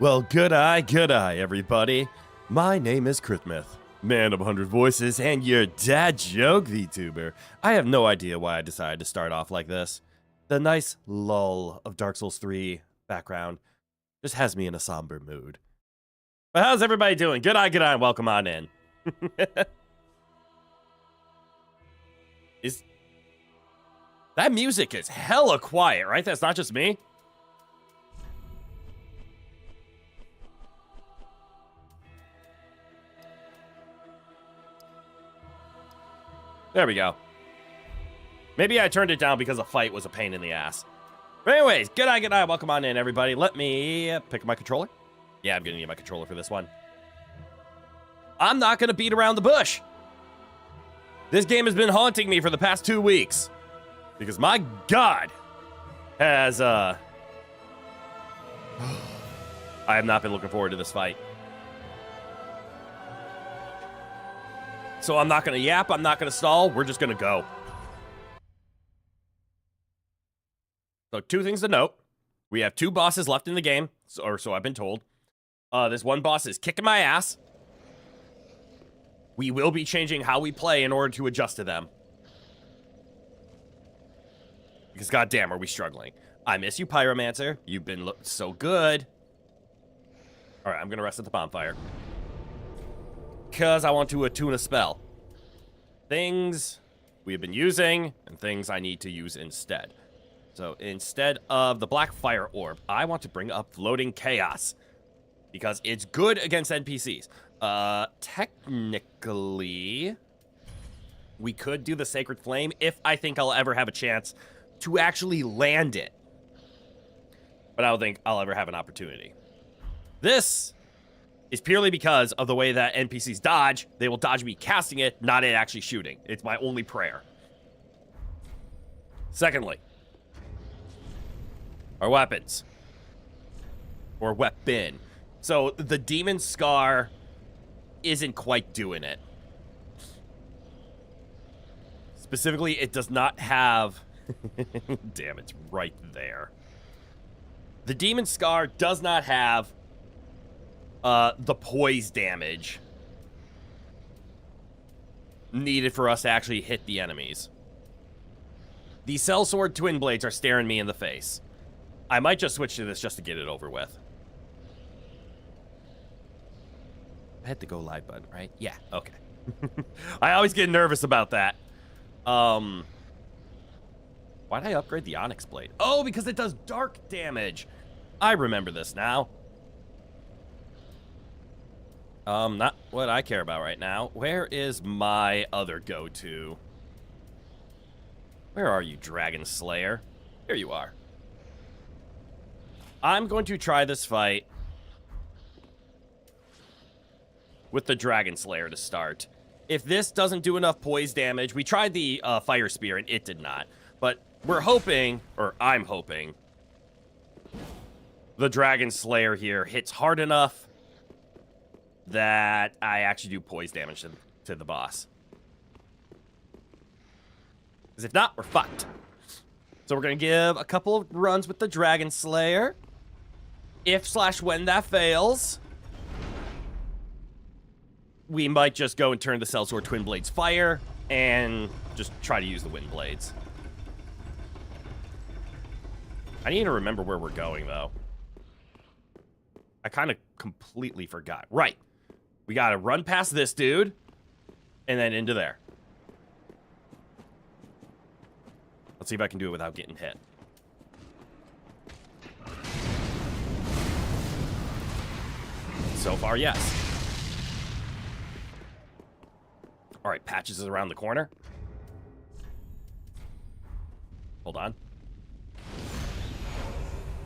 Well, good eye, everybody. My name is Mith, man of 100 voices, and your dad joke VTuber. I have no idea why I decided to start off like this. The nice lull of Dark Souls 3 background just has me in a somber mood. But how's everybody doing? Good eye, and welcome on in. That music is hella quiet, right? That's not just me. There we go. Maybe I turned it down because a fight was a pain in the ass. But anyways, good eye, welcome on in, everybody. Let me pick up my controller. Yeah, I'm gonna need my controller for this one. I'm not gonna beat around the bush. This game has been haunting me for the past 2 weeks. Because my God has, I have not been looking forward to this fight. So I'm not going to yap, I'm not going to stall, we're just going to go. So 2 things to note. We have 2 bosses left in the game, or so I've been told. This one boss is kicking my ass. We will be changing how we play in order to adjust to them. Because goddamn, are we struggling. I miss you, Pyromancer. You've been so good. Alright, I'm going to rest at the bonfire. Because I want to attune a spell. Things we have been using, and things I need to use instead. So instead of the black fire orb, I want to bring up floating chaos. Because it's good against NPCs. Technically, we could do the sacred flame if I think I'll ever have a chance to actually land it. But I don't think I'll ever have an opportunity. This is purely because of the way that NPCs dodge. They will dodge me casting it, not it actually shooting. It's my only prayer. Secondly, our weapons. Or weapon. So the Demon Scar isn't quite doing it. Specifically, it does not have... Damn, it's right there. The Demon Scar does not have the poise damage needed for us to actually hit the enemies. The Sellsword Twin Blades are staring me in the face. I might just switch to this just to get it over with. I hit the go live button, right? Yeah, okay. I always get nervous about that. Why'd I upgrade the Onyx Blade? Oh, because it does dark damage. I remember this now. Not what I care about right now. Where is my other go-to? Where are you, Dragon Slayer? Here you are. I'm going to try this fight with the Dragon Slayer to start. If this doesn't do enough poise damage, we tried the Fire Spear and it did not. But we're hoping, or I'm hoping, the Dragon Slayer here hits hard enough that I actually do poise damage to the boss. Because if not, we're fucked. So we're going to give a couple of runs with the Dragon Slayer. If/when that fails, we might just go and turn the Sellsword Twin Blades fire and just try to use the Wind Blades. I need to remember where we're going, though. I kind of completely forgot. Right. We got to run past this dude and then into there. Let's see if I can do it without getting hit. So far, yes. All right, Patches is around the corner. Hold on.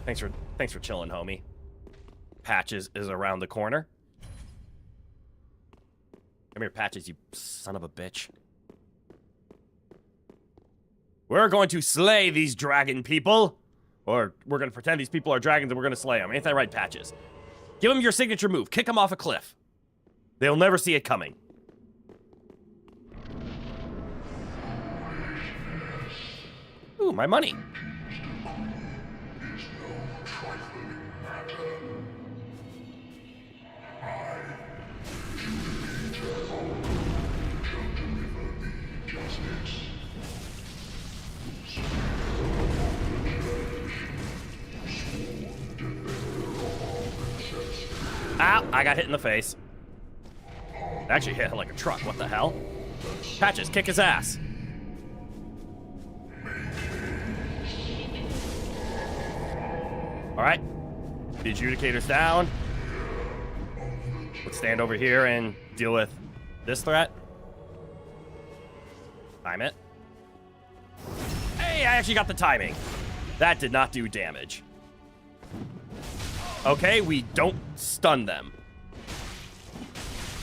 Thanks for chilling, homie. Patches is around the corner. Come here, Patches, you son of a bitch. We're going to slay these dragon people. Or we're going to pretend these people are dragons and we're going to slay them. Ain't that right, Patches? Give them your signature move. Kick them off a cliff. They'll never see it coming. Ooh, my money. Ow! I got hit in the face. Actually hit like a truck. What the hell? Patches, kick his ass. All right. The adjudicator's down. Let's stand over here and deal with this threat. Time it. Hey, I actually got the timing. That did not do damage. Okay, we don't stun them.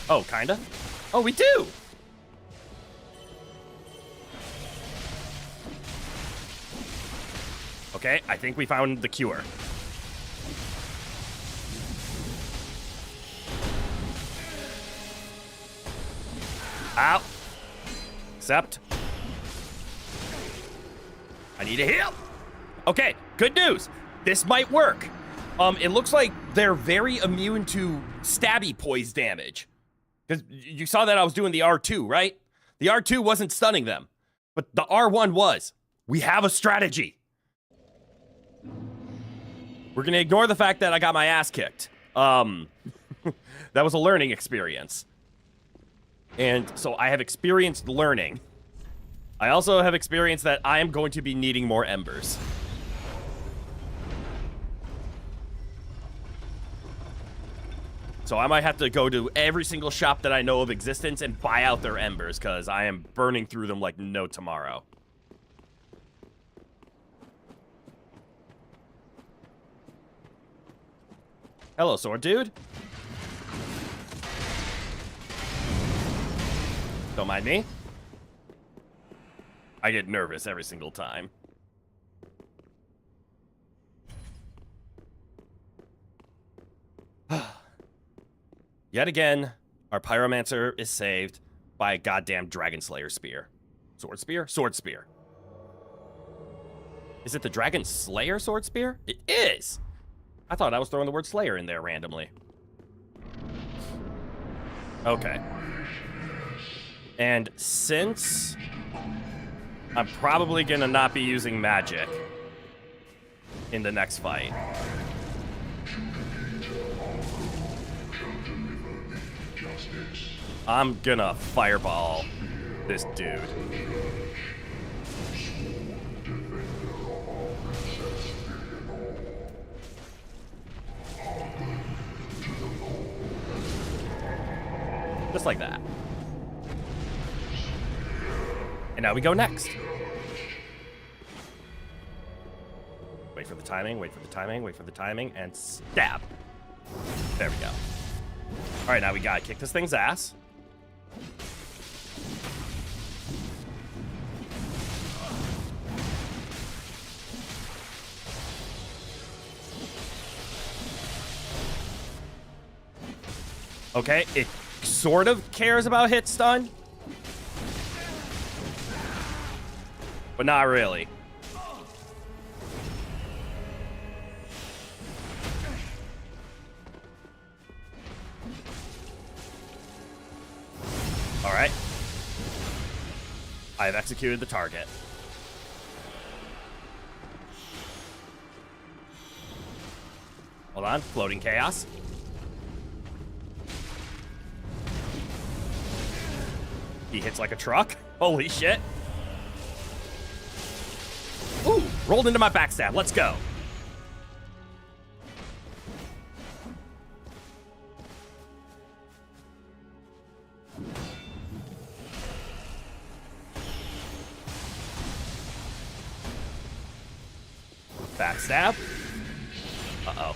Oh, kinda? Oh, we do! Okay, I think we found the cure. Ow. Accept. I need a heal. Okay, good news. This might work. It looks like they're very immune to stabby poise damage. Because you saw that I was doing the R2, right? The R2 wasn't stunning them, but the R1 was. We have a strategy. We're going to ignore the fact that I got my ass kicked. That was a learning experience. And so I have experienced learning. I also have experienced that I am going to be needing more embers. So I might have to go to every single shop that I know of existence and buy out their embers, because I am burning through them like no tomorrow. Hello, sword dude. Don't mind me. I get nervous every single time. Yet again, our pyromancer is saved by a goddamn dragon slayer spear. Sword spear? Sword spear. Is it the dragon slayer sword spear? It is! I thought I was throwing the word slayer in there randomly. Okay. And since I'm probably gonna not be using magic in the next fight, I'm gonna fireball this dude. Just like that. And now we go next. Wait for the timing, wait for the timing, wait for the timing, and stab. There we go. All right, now we gotta kick this thing's ass. Okay, it sort of cares about hit stun, but not really. All right. I have executed the target. Hold on, floating chaos. He hits like a truck. Holy shit. Ooh, rolled into my backstab. Let's go. Backstab. Uh-oh.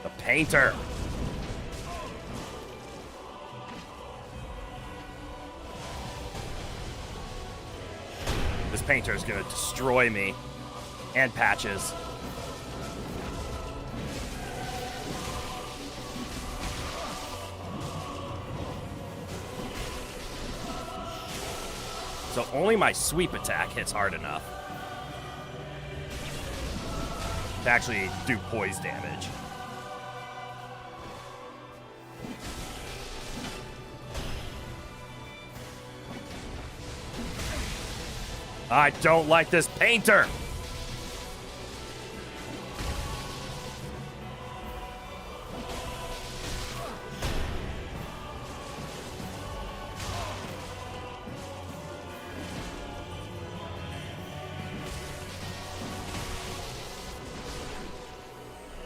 The painter. This painter is gonna destroy me. And Patches. So only my sweep attack hits hard enough to actually do poise damage. I don't like this painter.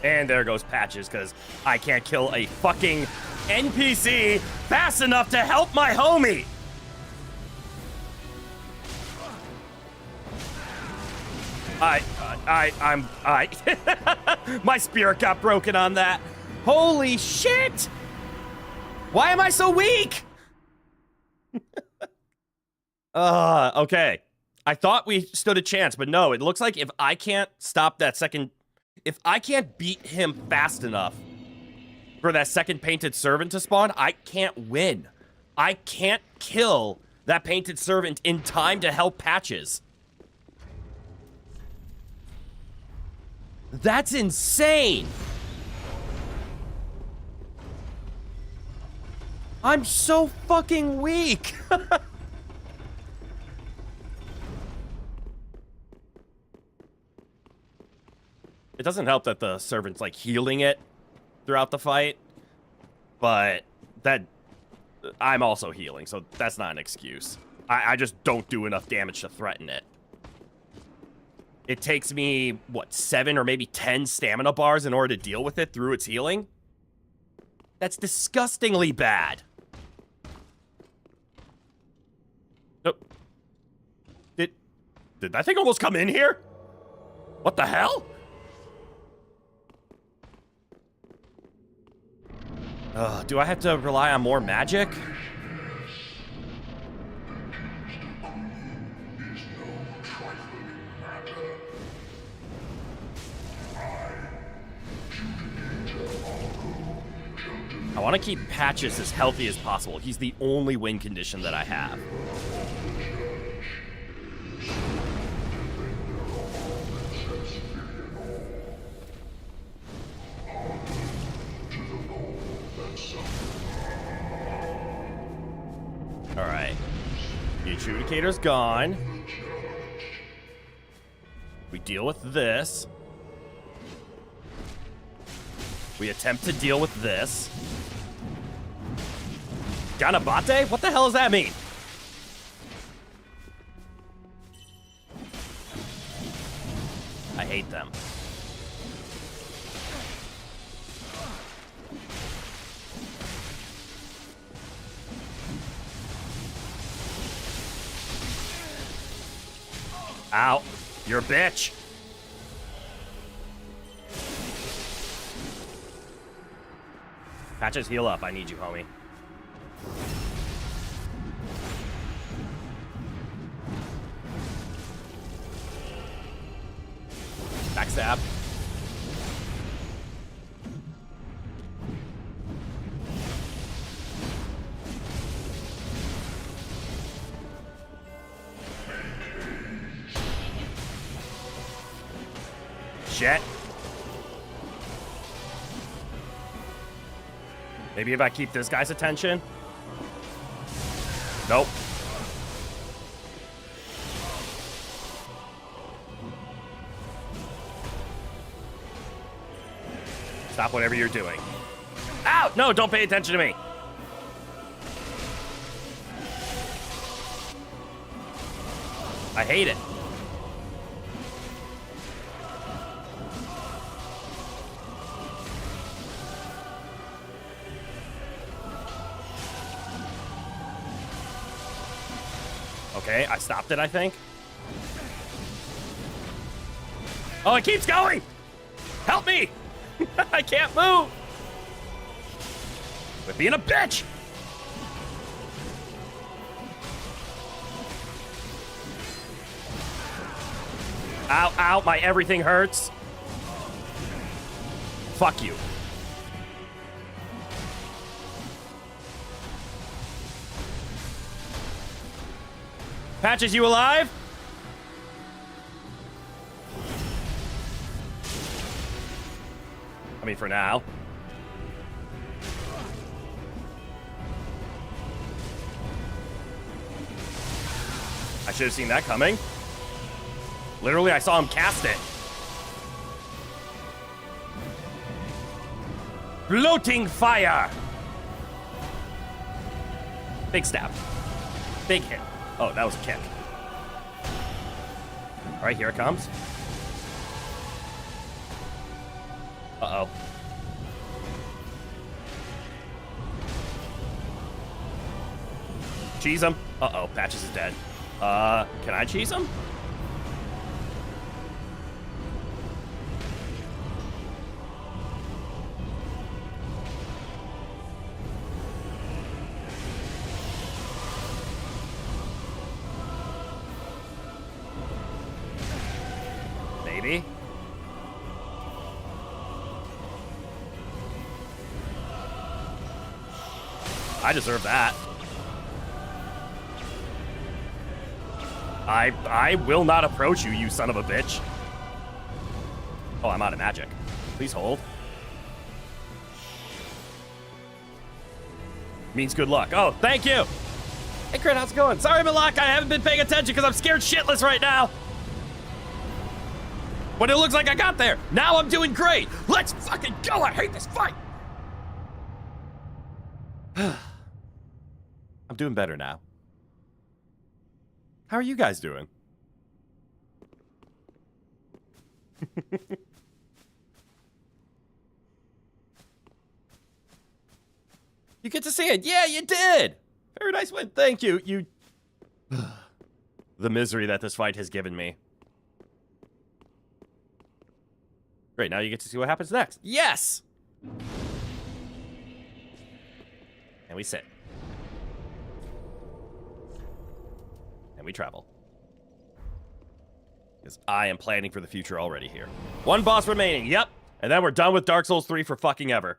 And there goes Patches, because I can't kill a fucking NPC fast enough to help my homie. My spirit got broken on that. Holy shit! Why am I so weak? Okay. I thought we stood a chance, but no, it looks like if I can't stop that second... If I can't beat him fast enough for that second painted servant to spawn, I can't win. I can't kill that painted servant in time to help Patches. That's insane. I'm so fucking weak. It doesn't help that the servant's like healing it throughout the fight, but that I'm also healing, so that's not an excuse. I just don't do enough damage to threaten it. It takes me, what, 7 or maybe 10 stamina bars in order to deal with it through its healing? That's disgustingly bad. Nope. Did that thing almost come in here? What the hell? Do I have to rely on more magic? I want to keep Patches as healthy as possible. He's the only win condition that I have. Alright. The adjudicator's gone. We deal with this. We attempt to deal with this. Ganabate? What the hell does that mean? I hate them. Ow. You're a bitch. Patches, heal up. I need you, homie. Backstab. Shit. Maybe if I keep this guy's attention. Nope. Stop whatever you're doing. Ow! No, don't pay attention to me. I hate it. Okay, I stopped it, I think. Oh, it keeps going! Help me! I can't move! Quit being a bitch! Ow, ow, my everything hurts. Fuck you. Patches, you alive? I mean, for now. I should have seen that coming. Literally, I saw him cast it. Floating fire. Big stab. Big hit. Oh, that was a kick. All right, here it comes. Uh-oh. Cheese him. Uh-oh, Patches is dead. Can I cheese him? Maybe. I deserve that. I will not approach you, you son of a bitch. Oh, I'm out of magic. Please hold. Means good luck. Oh, thank you. Hey, Crit, how's it going? Sorry, Malak, I haven't been paying attention because I'm scared shitless right now. But it looks like I got there. Now I'm doing great. Let's fucking go. I hate this fight. I'm doing better now. How are you guys doing? You get to see it. Yeah, you did. Very nice win. Thank you. You. The misery that this fight has given me. Great, now you get to see what happens next. Yes! And we sit. And we travel. Because I am planning for the future already here. One boss remaining, yep. And then we're done with Dark Souls 3 for fucking ever.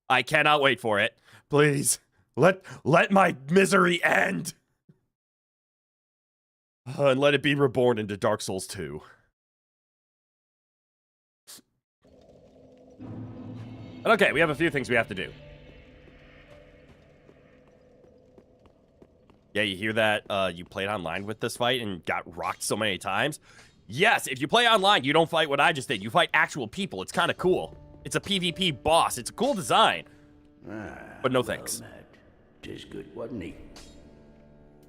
I cannot wait for it. Please, let my misery end. And let it be reborn into Dark Souls 2. Okay, we have a few things we have to do. Yeah, you hear that you played online with this fight and got rocked so many times? Yes, if you play online, you don't fight what I just did. You fight actual people. It's kind of cool. It's a PvP boss. It's a cool design. But no thanks. Well, tis good, wasn't he?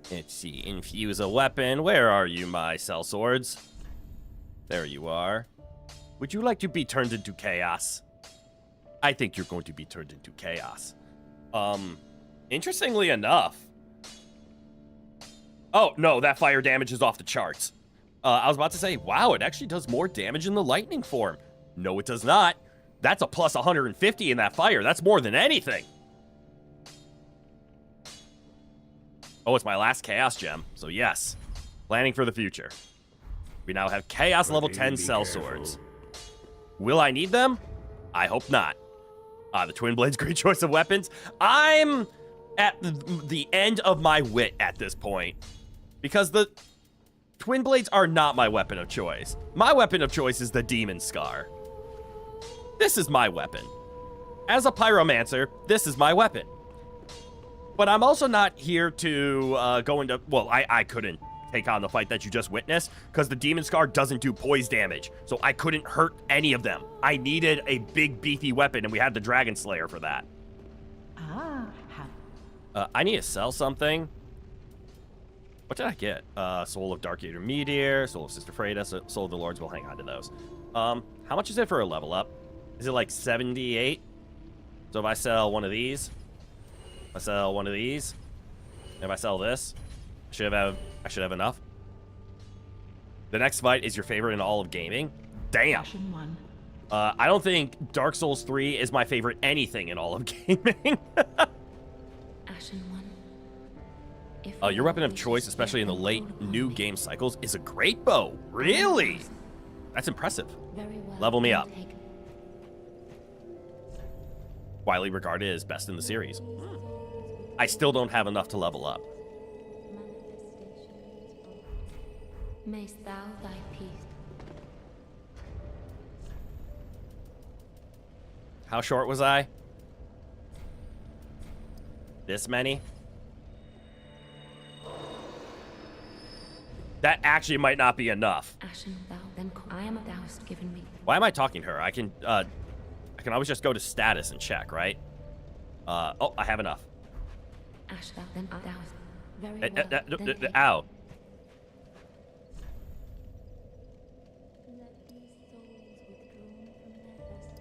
Let's see. Infuse a weapon. Where are you, my sellswords? There you are. Would you like to be turned into chaos? I think you're going to be turned into chaos. Interestingly enough... Oh, no, that fire damage is off the charts. I was about to say, wow, it actually does more damage in the lightning form. No, it does not. That's a plus 150 in that fire. That's more than anything. Oh, it's my last chaos gem. So yes, planning for the future. We now have chaos level 10 sellswords. Will I need them? I hope not. The Twin Blade's great choice of weapons. I'm at the end of my wit at this point. Because the Twin Blades are not my weapon of choice. My weapon of choice is the Demon Scar. This is my weapon. As a pyromancer, this is my weapon. But I'm also not here to go into... Well, I couldn't take on the fight that you just witnessed because the Demon Scar doesn't do poise damage. So I couldn't hurt any of them. I needed a big, beefy weapon, and we had the Dragon Slayer for that. I need to sell something. What did I get? Soul of Dark Eater Meteor, Soul of Sister Freyda, Soul of the Lords. We'll hang on to those. How much is it for a level up? Is it like 78? So if I sell one of these, if I sell one of these, if I sell this, I should have enough. The next fight is your favorite in all of gaming? Damn. I don't think Dark Souls 3 is my favorite anything in all of gaming. Your weapon of choice, especially in the late new game cycles, is a great bow. Really? That's impressive. Level me up. Widely regarded as best in the series. I still don't have enough to level up. Mayst thou thy peace. How short was I? This many? That actually might not be enough. Ashen thou, then I am thou hast given me. Why am I talking to her? I can always just go to status and check, right? Oh, I have enough. Ash thou, then thou hast very well. Then Ow. let these souls withdrawn from their vessels,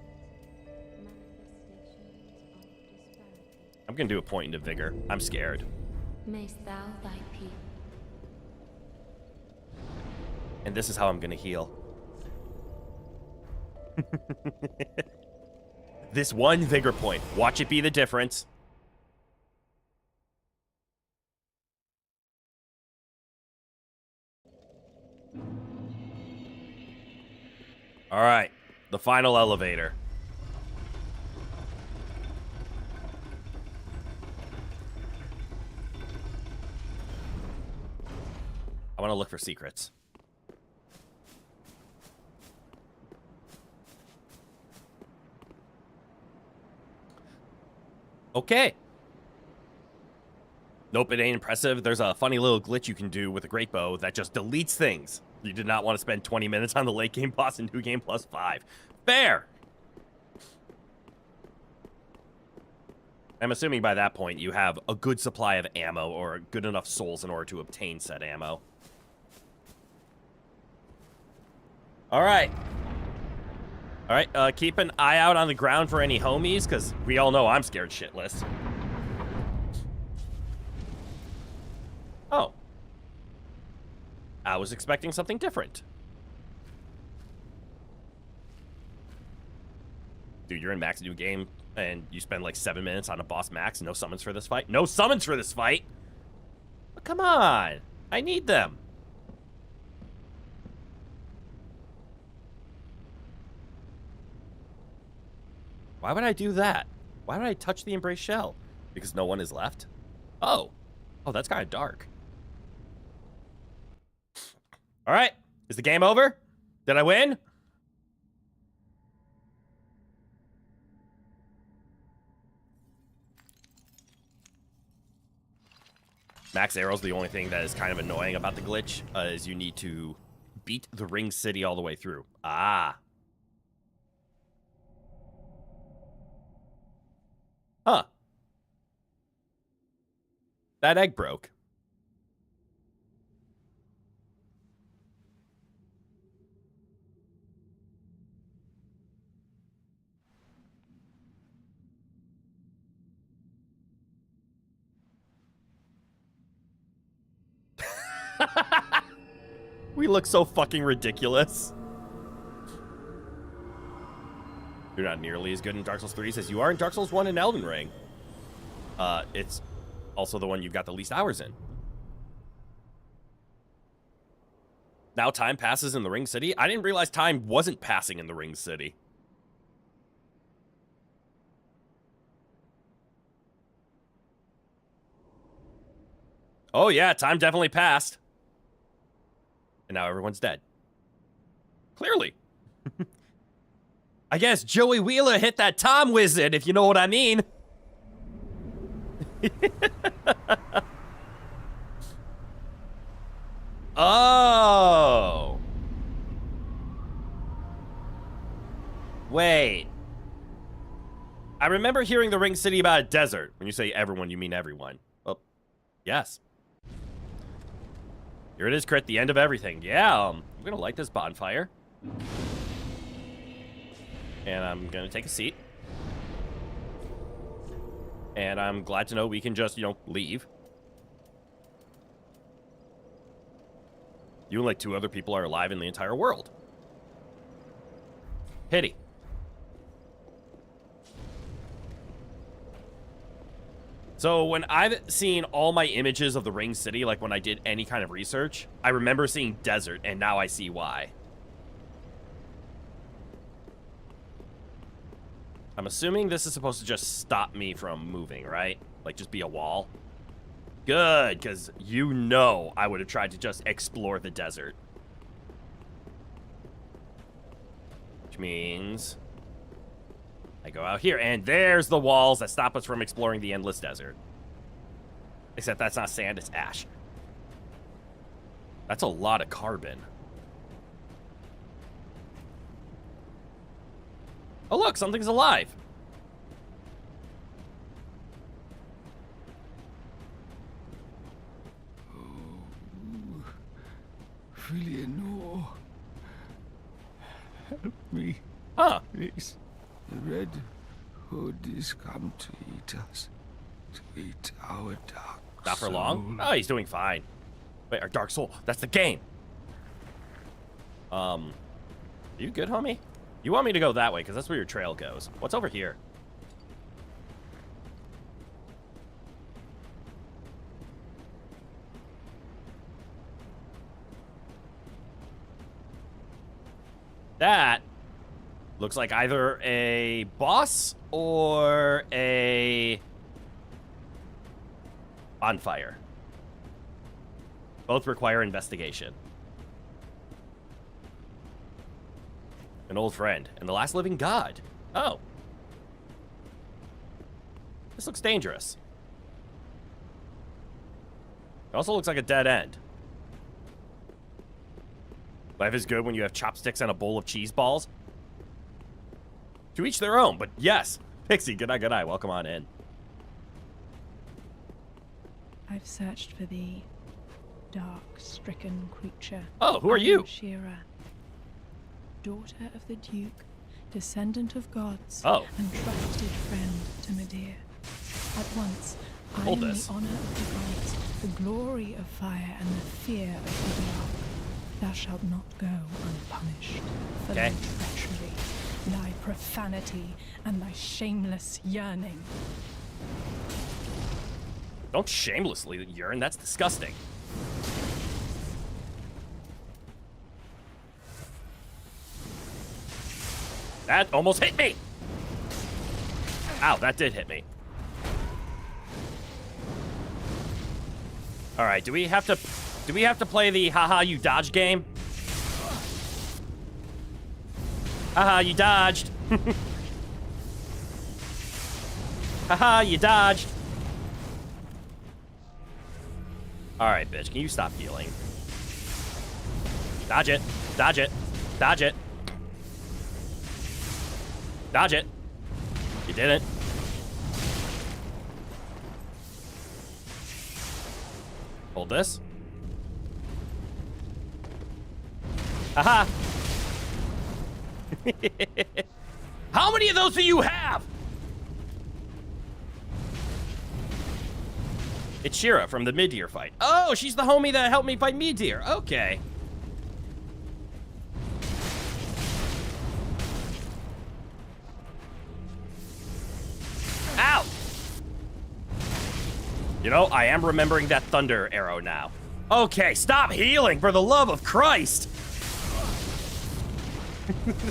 manifestations of disparity. I'm gonna do a point into vigor. I'm scared. Mayst thou thy peace. And this is how I'm gonna heal. This one vigor point. Watch it be the difference. All right, the final elevator. I want to look for secrets. Okay. Nope, it ain't impressive. There's a funny little glitch you can do with a great bow that just deletes things. You did not want to spend 20 minutes on the late game boss in New Game Plus 5. Fair! I'm assuming by that point you have a good supply of ammo or good enough souls in order to obtain said ammo. Alright. Alright, keep an eye out on the ground for any homies, because we all know I'm scared shitless. Oh. I was expecting something different. Dude, you're in max new game, and you spend like 7 minutes on a boss max. No summons for this fight? No summons for this fight? But come on. I need them. Why would I do that? Why would I touch the Embrace Shell? Because no one is left? Oh. Oh, that's kind of dark. All right. Is the game over? Did I win? Max Arrow's the only thing that is kind of annoying about the glitch, is you need to beat the Ring City all the way through. Ah. Huh. That egg broke. We look so fucking ridiculous. You're not nearly as good in Dark Souls 3 as you are in Dark Souls 1 and Elden Ring. It's also the one you've got the least hours in. Now time passes in the Ring City? I didn't realize time wasn't passing in the Ring City. Oh yeah, time definitely passed. And now everyone's dead. Clearly. I guess Joey Wheeler hit that Tom Wizard, if you know what I mean. Oh. Wait. I remember hearing the Ring City about a desert. When you say everyone, you mean everyone. Well, yes. Here it is, Crit, the end of everything. Yeah, I'm gonna light this bonfire. And I'm gonna take a seat. And I'm glad to know we can just, leave. You and like 2 other people are alive in the entire world. Pity. So when I've seen all my images of the Ring City, like when I did any kind of research, I remember seeing desert, and now I see why. I'm assuming this is supposed to just stop me from moving, right? Like, just be a wall. Good, because I would have tried to just explore the desert. Which means I go out here, and there's the walls that stop us from exploring the endless desert. Except that's not sand, it's ash. That's a lot of carbon. Oh, look, something's alive. Eleanor, help me. Huh. Please. The Red Hood is come to eat us. To eat our dark Not for long? soul. Oh, he's doing fine. Wait, our Dark Soul. That's the game. You good, homie? You want me to go that way, because that's where your trail goes. What's over here? That looks like either a boss or a bonfire. Both require investigation. An old friend and the last living god. Oh. This looks dangerous. It also looks like a dead end. Life is good when you have chopsticks and a bowl of cheese balls. To each their own, but yes. Pixie, good night. Welcome on in. I've searched for thee, dark-stricken creature. Oh, who are I am you? Shira, daughter of the Duke, descendant of gods, Oh. and trusted friend to Medea. At once, I Hold am this. the honor of the gods, the glory of fire, and the fear of the dark. Thou shalt not go unpunished for thy Okay. treachery, thy profanity, and thy shameless yearning. Don't shamelessly urine. That's disgusting. That almost hit me. Ow, that did hit me. All right, do we have to play the haha you dodge game? Haha, you dodged. Haha, you dodged. All right, bitch, can you stop healing? Dodge it. Dodge it. Dodge it. Dodge it. You didn't. Hold this. Haha. How many of those do you have? It's Shira from the mid-tier fight. Oh, she's the homie that helped me fight mid-tier. Okay. Ow! You know, I am remembering that thunder arrow now. Okay, stop healing, for the love of Christ!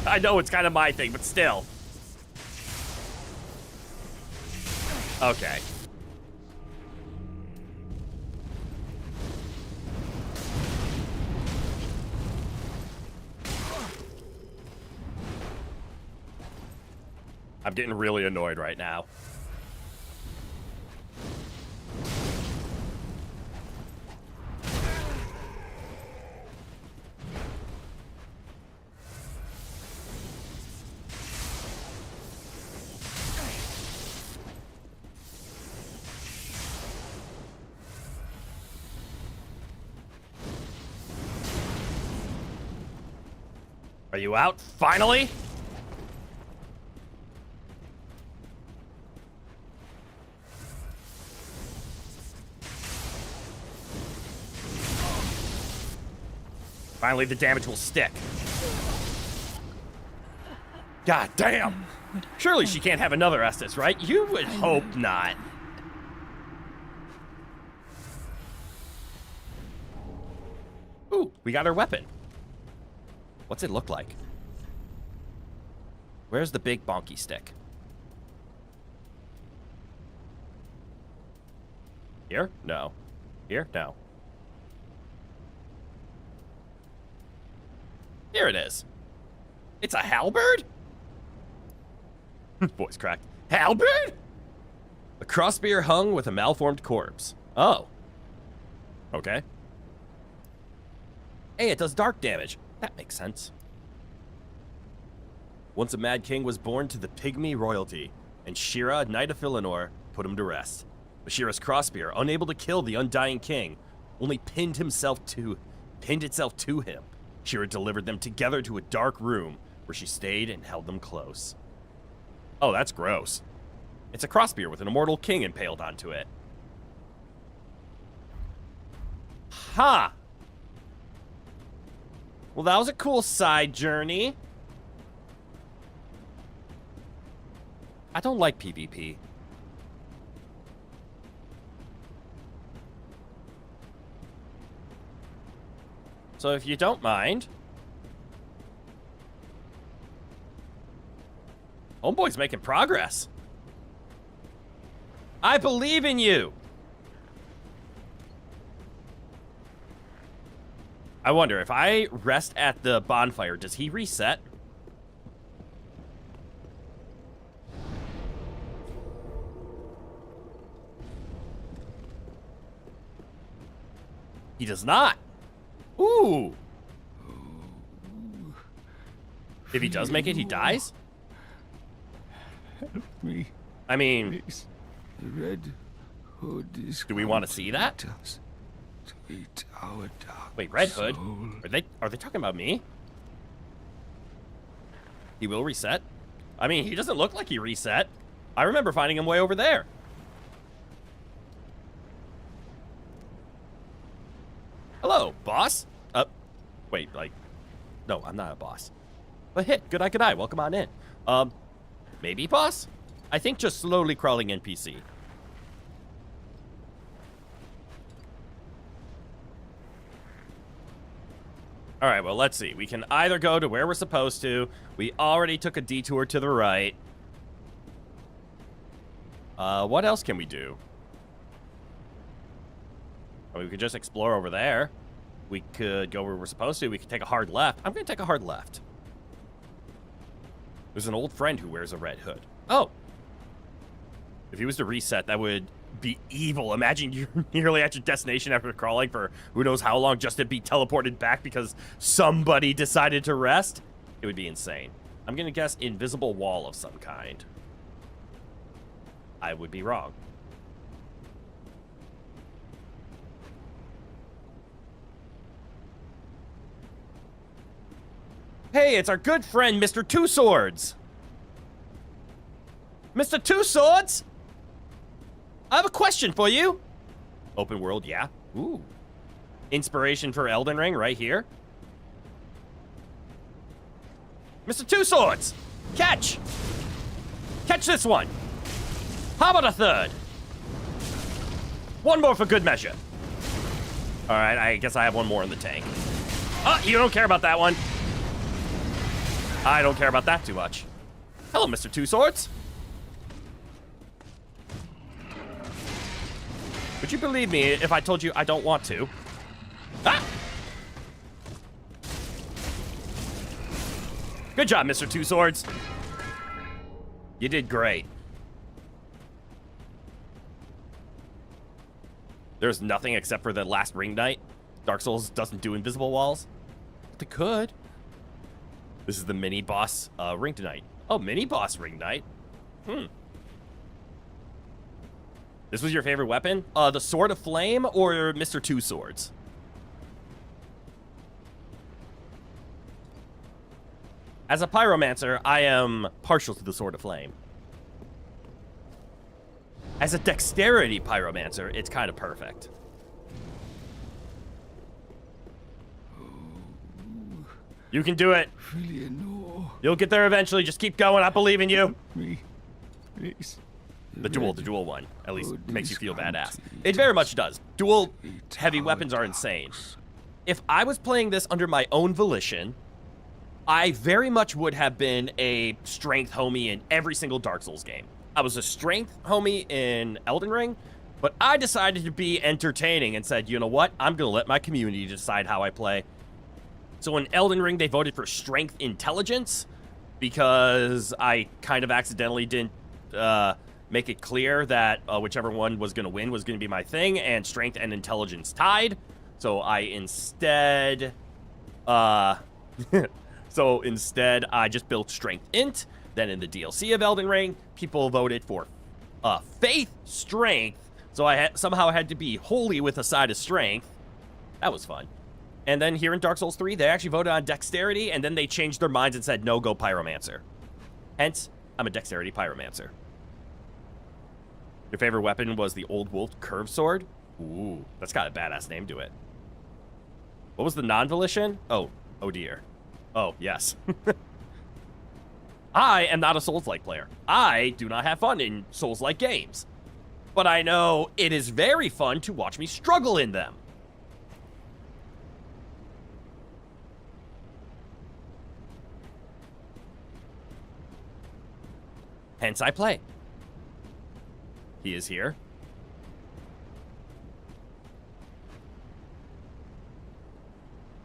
I know it's kind of my thing, but still. Okay. I'm getting really annoyed right now. Are you out, finally? Finally, the damage will stick. God damn! Surely she can't have another Estes, right? You would hope not. Ooh, we got her weapon. What's it look like? Where's the big bonky stick? Here? No. Here? No. Here it is. It's a halberd? Voice cracked. Halberd? A crossbeam hung with a malformed corpse. Oh. Okay. Hey, it does dark damage. That makes sense. Once a mad king was born to the pygmy royalty, and Shira, knight of Filanor, put him to rest. But Shira's crossbear, unable to kill the undying king, only pinned itself to him. Shira delivered them together to a dark room, where she stayed and held them close. Oh, that's gross. It's a crossbear with an immortal king impaled onto it. Ha! Well, that was a cool side journey. I don't like PvP. So if you don't mind... Homeboy's making progress. I believe in you. I wonder, if I rest at the bonfire, does he reset? He does not. Ooh. If he does make it, he dies? Help me, I mean, please. The Red Hood is do we want to see that? to us, to eat our dark Wait, Red Hood? soul. Are they talking about me? He will reset? I mean, he doesn't look like he reset. I remember finding him way over there. Hello, boss. Wait, like, no, I'm not a boss. But hit, good eye, welcome on in. Maybe boss? I think just slowly crawling NPC. All right, well, let's see. We can either go to where we're supposed to. We already took a detour to the right. What else can we do? We could just explore over there. We could go where we're supposed to. We could take a hard left. I'm going to take a hard left. There's an old friend who wears a red hood. Oh. If he was to reset, that would be evil. Imagine you're nearly at your destination after crawling for who knows how long just to be teleported back because somebody decided to rest. It would be insane. I'm going to guess invisible wall of some kind. I would be wrong. Hey, it's our good friend, Mr. Two Swords. Mr. Two Swords? I have a question for you. Open world, yeah. Ooh. Inspiration for Elden Ring right here. Mr. Two Swords, catch. Catch this one. How about a third? One more for good measure. All right, I guess I have one more in the tank. Oh, you don't care about that one. I don't care about that too much. Hello, Mr. Two Swords. Would you believe me if I told you I don't want to? Ah! Good job, Mr. Two Swords. You did great. There's nothing except for the last ring knight. Dark Souls doesn't do invisible walls. But they could. This is the mini boss ring knight. Oh, mini boss ring knight. This was your favorite weapon? The Sword of Flame or Mr. Two Swords? As a pyromancer, I am partial to the Sword of Flame. As a dexterity pyromancer, it's kind of perfect. You can do it. You'll get there eventually. Just keep going. I believe in you. Me, please. The dual one, at least makes you feel badass. It very much does. Dual heavy weapons are insane. If I was playing this under my own volition, I very much would have been a strength homie in every single Dark Souls game. I was a strength homie in Elden Ring, but I decided to be entertaining and said, you know what? I'm going to let my community decide how I play. So in Elden Ring, they voted for strength intelligence because I kind of accidentally didn't make it clear that whichever one was going to win was going to be my thing, and strength and intelligence tied. So I instead So instead, I just built strength int. Then in the DLC of Elden Ring, people voted for faith strength. So I somehow had to be holy with a side of strength. That was fun. And then here in Dark Souls 3, they actually voted on dexterity, and then they changed their minds and said, no, go pyromancer. Hence, I'm a dexterity pyromancer. Your favorite weapon was the Old Wolf curved sword? Ooh, that's got a badass name to it. What was the non-volition? Oh dear. Oh, yes. I am not a Souls-like player. I do not have fun in Souls-like games. But I know it is very fun to watch me struggle in them. Hence I play. He is here.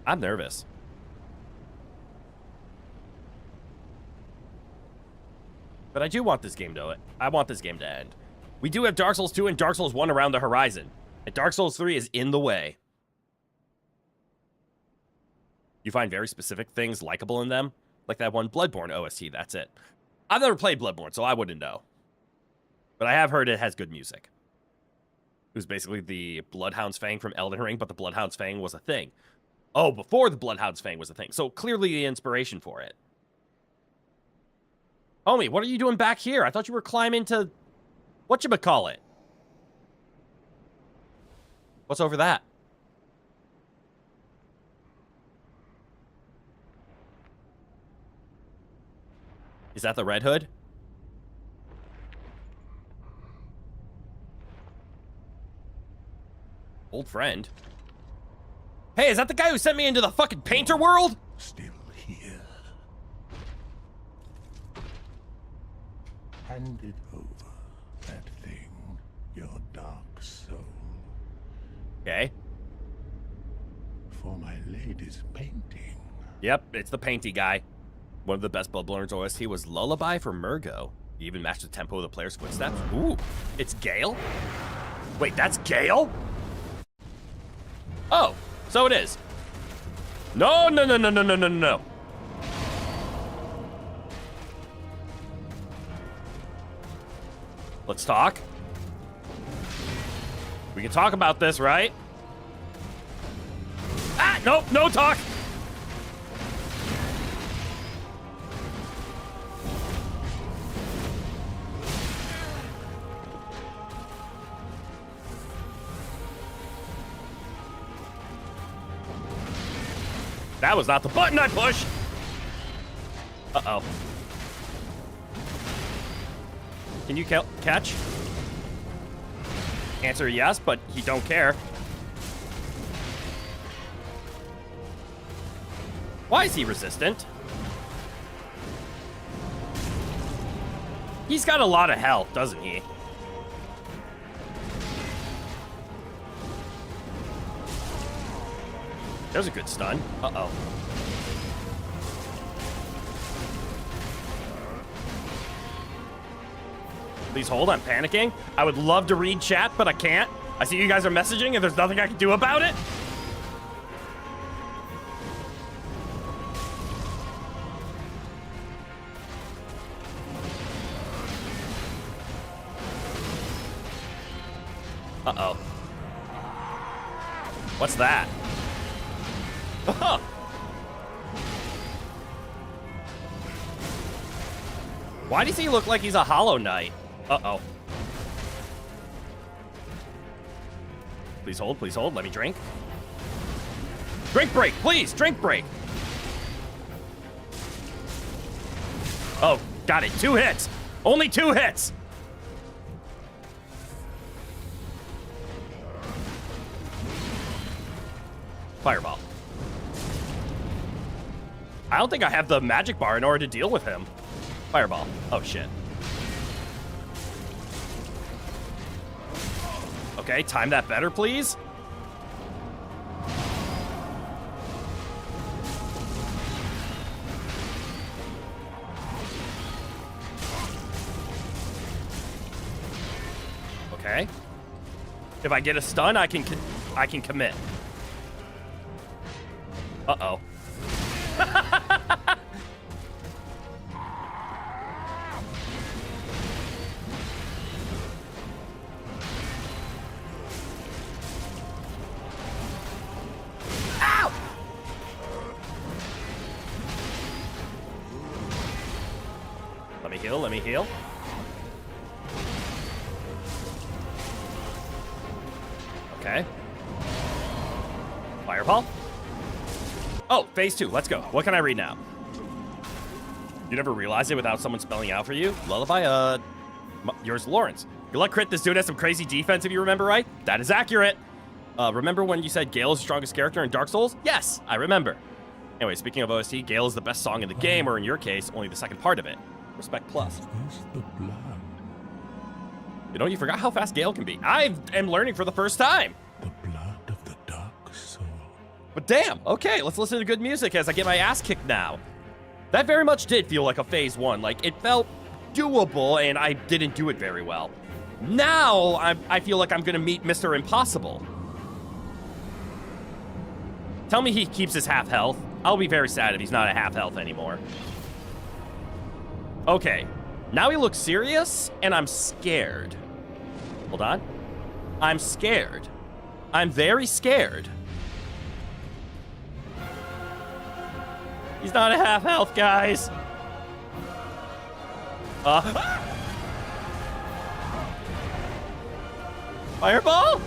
I'm nervous. But I do want this game to I want this game to end. We do have Dark Souls 2 and Dark Souls 1 around the horizon. And Dark Souls 3 is in the way. You find very specific things likable in them. Like that one Bloodborne OST, that's it. I've never played Bloodborne, so I wouldn't know. But I have heard it has good music. It was basically the Bloodhound's Fang from Elden Ring, but the Bloodhound's Fang was a thing. Oh, before the Bloodhound's Fang was a thing. So clearly the inspiration for it. Homie, what are you doing back here? I thought you were climbing to... whatchamacallit? What's over that? Is that the Red Hood? Old friend. Hey, is that the guy who sent me into the fucking painter world? Still here. Hand it over, that thing, your dark soul. Okay. For my lady's painting. Yep, it's the painty guy. One of the best Bloodborne's OST was Lullaby for Murgo. You even matched the tempo of the player's footsteps. Ooh, it's Gale? Wait, that's Gale? Oh, so it is. No. Let's talk. We can talk about this, right? Ah, nope, no talk. That was not the button I pushed. Uh-oh. Can you catch? Answer yes, but he don't care. Why is he resistant? He's got a lot of health, doesn't he? There's a good stun. Uh-oh. Please hold, I'm panicking. I would love to read chat, but I can't. I see you guys are messaging and there's nothing I can do about it. Uh-oh. What's that? Uh-huh. Why does he look like he's a Hollow Knight? Uh-oh. Please hold, let me drink. Drink break, please, drink break. Oh, got it, 2 hits. Only 2 hits. Fireball. I don't think I have the magic bar in order to deal with him. Fireball. Oh, shit. Okay, time that better, please. Okay. If I get a stun, I can commit. Uh-oh. Let me heal, let me heal. Okay. Fireball. Oh, phase 2, let's go. What can I read now? You never realized it without someone spelling out for you? Lullaby, yours, Lawrence. Good luck, crit. This dude has some crazy defense, if you remember right. That is accurate. Remember when you said Gale is the strongest character in Dark Souls? Yes, I remember. Anyway, speaking of OST, Gale is the best song in the game, or in your case, only the second part of it. Respect plus. You know, you forgot how fast Gale can be. I am learning for the first time. The blood of the dark soul. But damn, okay, let's listen to good music as I get my ass kicked now. That very much did feel like a phase 1. Like, it felt doable, and I didn't do it very well. Now, I feel like I'm gonna meet Mr. Impossible. Tell me he keeps his half health. I'll be very sad if he's not at half health anymore. Okay, now he looks serious, and I'm scared. Hold on. I'm scared. I'm very scared. He's not at half health, guys. Fireball?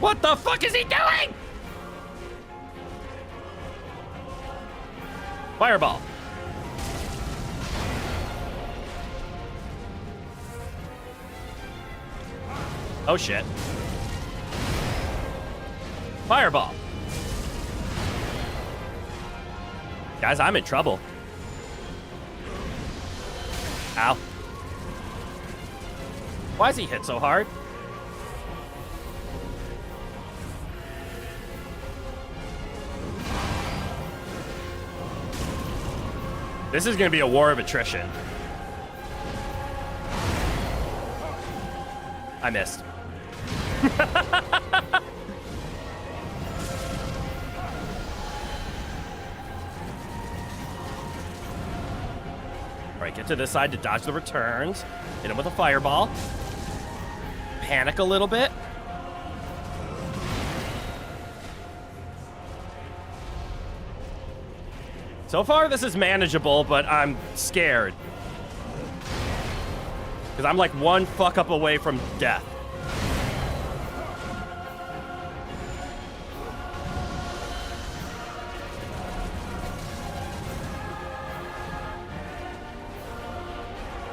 What the fuck is he doing? Fireball. Oh shit. Fireball. Guys, I'm in trouble. Ow. Why is he hit so hard? This is gonna be a war of attrition. I missed. Alright, get to this side to dodge the returns. Hit him with a fireball. Panic a little bit. So far, this is manageable, but I'm scared. Because I'm like one fuck up away from death.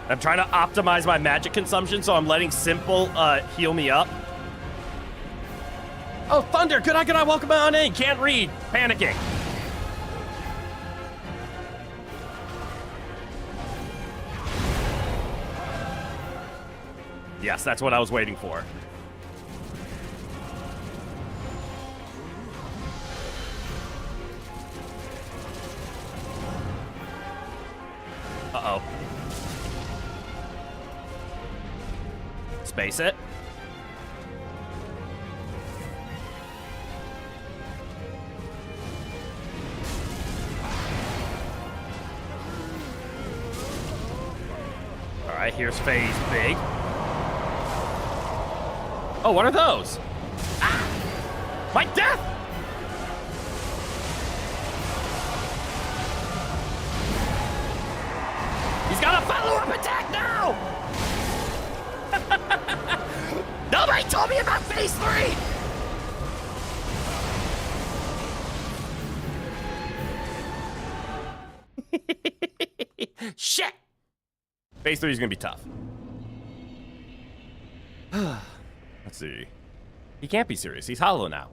I'm trying to optimize my magic consumption, so I'm letting Simple heal me up. Oh, Thunder! Good eye, welcome on in! Can't read! Panicking! Yes, that's what I was waiting for. Uh-oh. Space it. All right, here's phase big. Oh, what are those? Ah! My death! He's got a follow-up attack now! Nobody told me about phase 3! Shit! Phase 3 is gonna be tough. Let's see. He can't be serious. He's hollow now.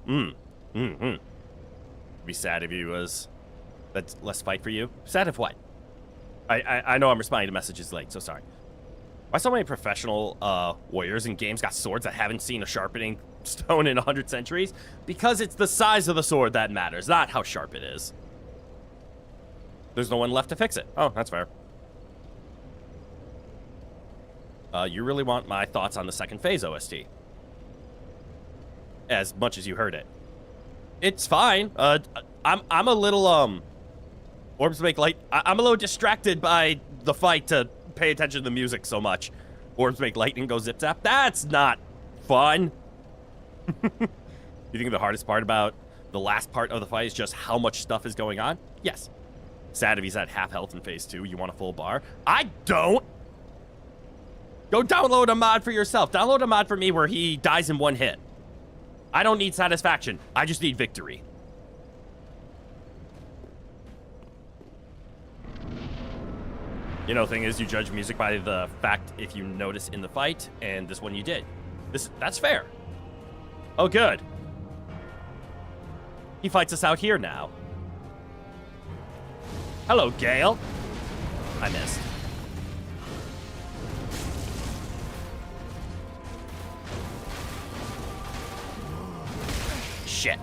Be sad if he was. That's less fight for you. Sad if what? I know I'm responding to messages late, so sorry. Why so many professional warriors in games got swords that haven't seen a sharpening stone in 100 centuries? Because it's the size of the sword that matters, not how sharp it is. There's no one left to fix it. Oh, that's fair. You really want my thoughts on the second phase OST? As much as you heard it. It's fine. I'm a little Orbs make light. I'm a little distracted by the fight to pay attention to the music so much. Orbs make lightning go zip zap. That's not fun. You think the hardest part about the last part of the fight is just how much stuff is going on? Yes. Sad if he's at half health in phase 2. You want a full bar? I don't. Go download a mod for yourself. Download a mod for me where he dies in one hit. I don't need satisfaction. I just need victory. You know, thing is, you judge music by the fact if you notice in the fight, and this one you did. That's fair. Oh, good. He fights us out here now. Hello, Gale. I missed. Shit.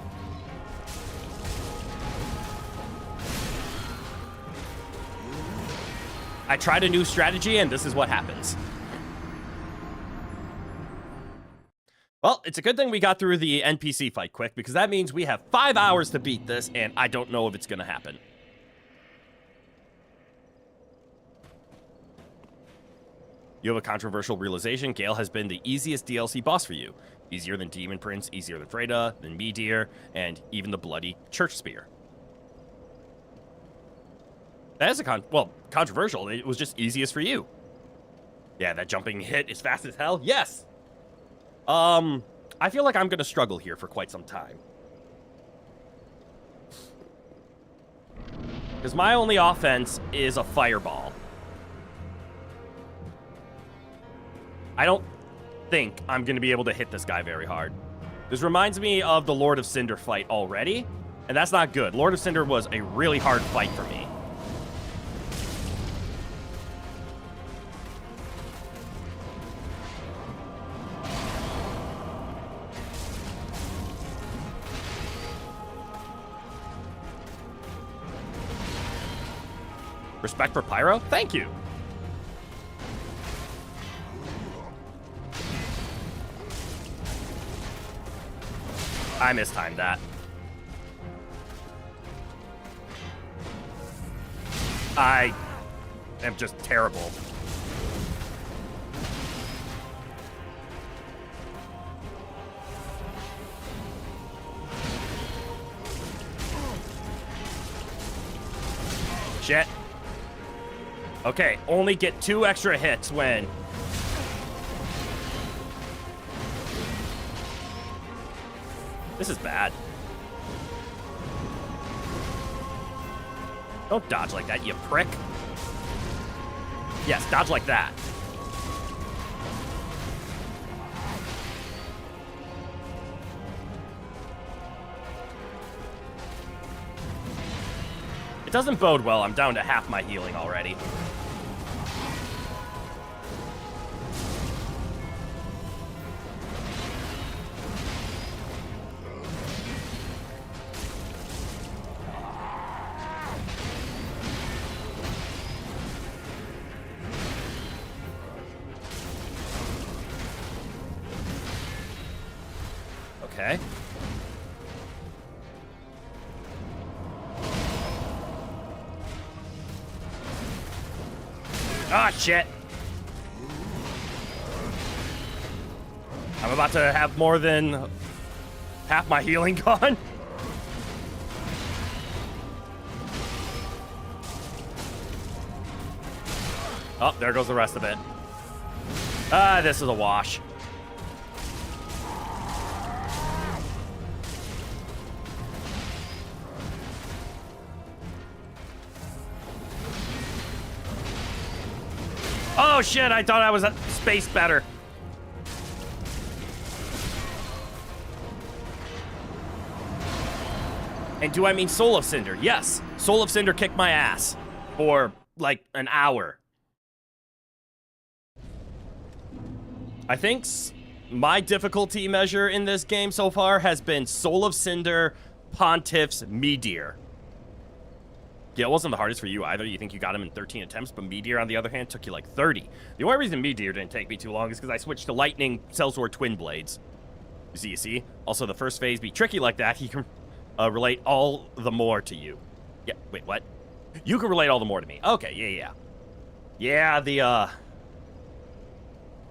I tried a new strategy, and this is what happens. Well, it's a good thing we got through the NPC fight quick, because that means we have 5 hours to beat this, and I don't know if it's going to happen. You have a controversial realization. Gale has been the easiest DLC boss for you. Easier than Demon Prince, easier than Freda, than Meteor, and even the bloody Church Spear. That is controversial. It was just easiest for you. Yeah, that jumping hit is fast as hell. Yes. I feel like I'm going to struggle here for quite some time. Because my only offense is a fireball. I don't think I'm going to be able to hit this guy very hard. This reminds me of the Lord of Cinder fight already, and that's not good. Lord of Cinder was a really hard fight for me. Respect for Pyro? Thank you. I mistimed that. I am just terrible. Shit. Okay, only get 2 extra hits when... This is bad. Don't dodge like that, you prick. Yes, dodge like that. It doesn't bode well. I'm down to half my healing already. Okay. Ah, shit. I'm about to have more than half my healing gone. Oh, there goes the rest of it. Ah, this is a wash. Oh shit, I thought I was at space better. And do I mean Soul of Cinder? Yes, Soul of Cinder kicked my ass for like an hour. I think my difficulty measure in this game so far has been Soul of Cinder, Pontiff's, Meteor. Yeah, it wasn't the hardest for you either. You think you got him in 13 attempts, but Meteor, on the other hand, took you like 30. The only reason Meteor didn't take me too long is because I switched to Lightning Sellsword Twin Blades. You see? Also, the first phase be tricky like that. He can relate all the more to you. Yeah, wait, what? You can relate all the more to me. Okay, yeah. Yeah,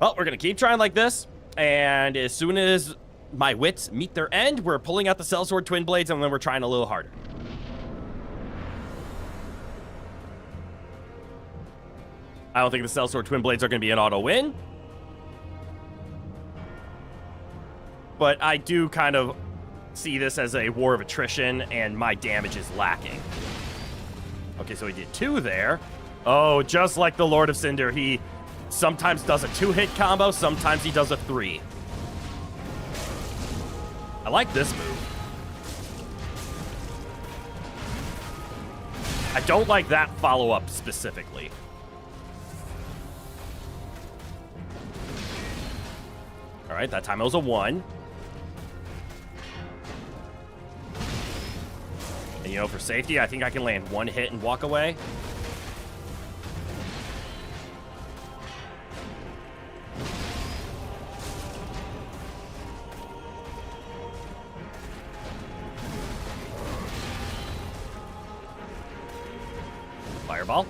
well, we're going to keep trying like this, and as soon as my wits meet their end. We're pulling out the Sellsword Twin Blades, and then we're trying a little harder. I don't think the Sellsword Twin Blades are going to be an auto win. But I do kind of see this as a war of attrition, and my damage is lacking. Okay, so he did 2 there. Oh, just like the Lord of Cinder, he sometimes does a 2-hit combo, sometimes he does a 3. I like this move. I don't like that follow-up specifically. All right, that time it was a 1. And, you know, for safety, I think I can land 1 hit and walk away. Fireball.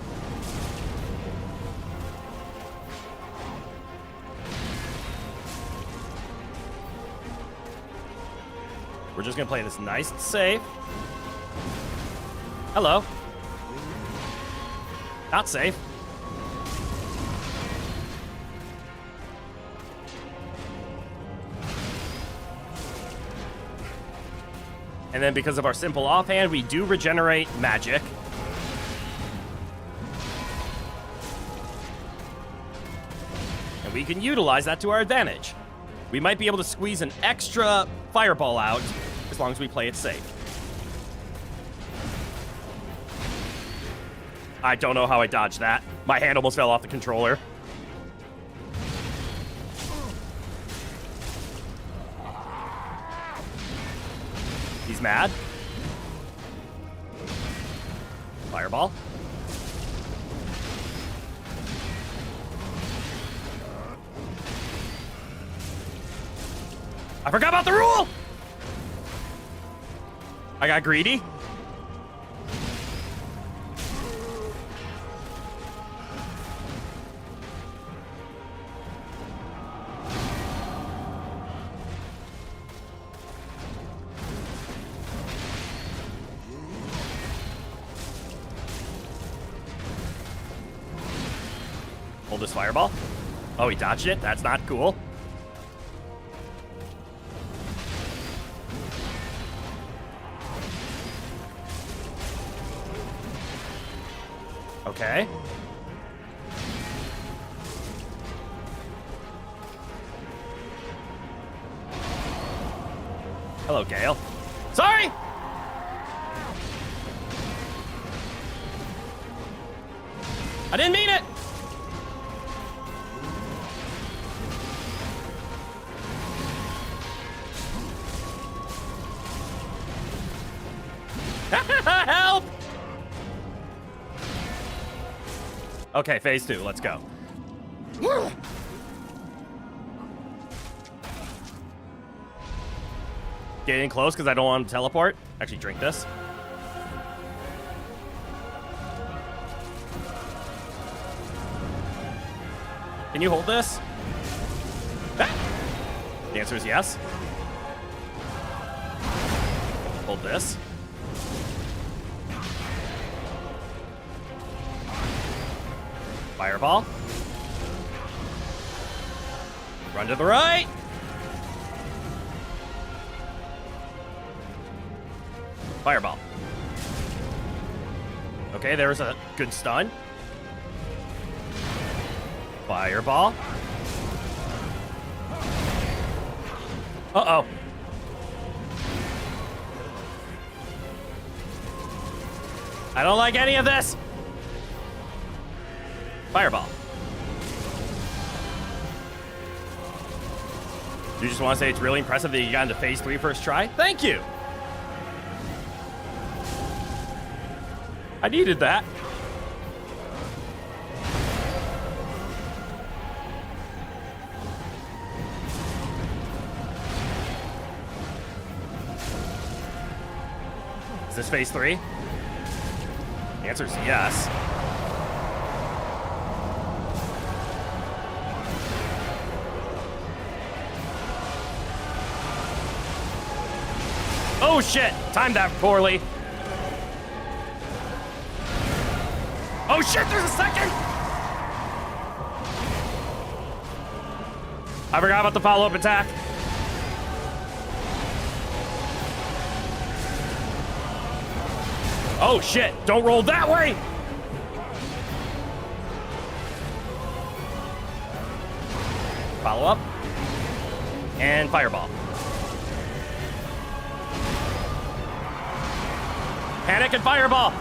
We're just gonna play this nice and safe. Hello. Not safe. And then because of our simple offhand, we do regenerate magic. And we can utilize that to our advantage. We might be able to squeeze an extra fireball out as long as we play it safe. I don't know how I dodged that. My hand almost fell off the controller. He's mad. Fireball. I forgot about the rule! I got greedy. Hold this fireball. Oh, he dodged it. That's not cool. Okay. Hello, Gale. Sorry! I didn't mean it! Help! Okay, phase 2, let's go. Get in close because I don't want him to teleport. Actually, drink this. Can you hold this? Ah! The answer is yes. Hold this. Fireball. Run to the right. Fireball. Okay, there's a good stun. Fireball. Uh-oh. I don't like any of this. Fireball. You just want to say it's really impressive that you got into phase 3 first try? Thank you. I needed that. Is this phase 3? The answer is yes. Oh shit! Timed that poorly. Oh shit, there's a second! I forgot about the follow-up attack. Oh shit, don't roll that way! Follow-up. And fireball. Panic and fireball!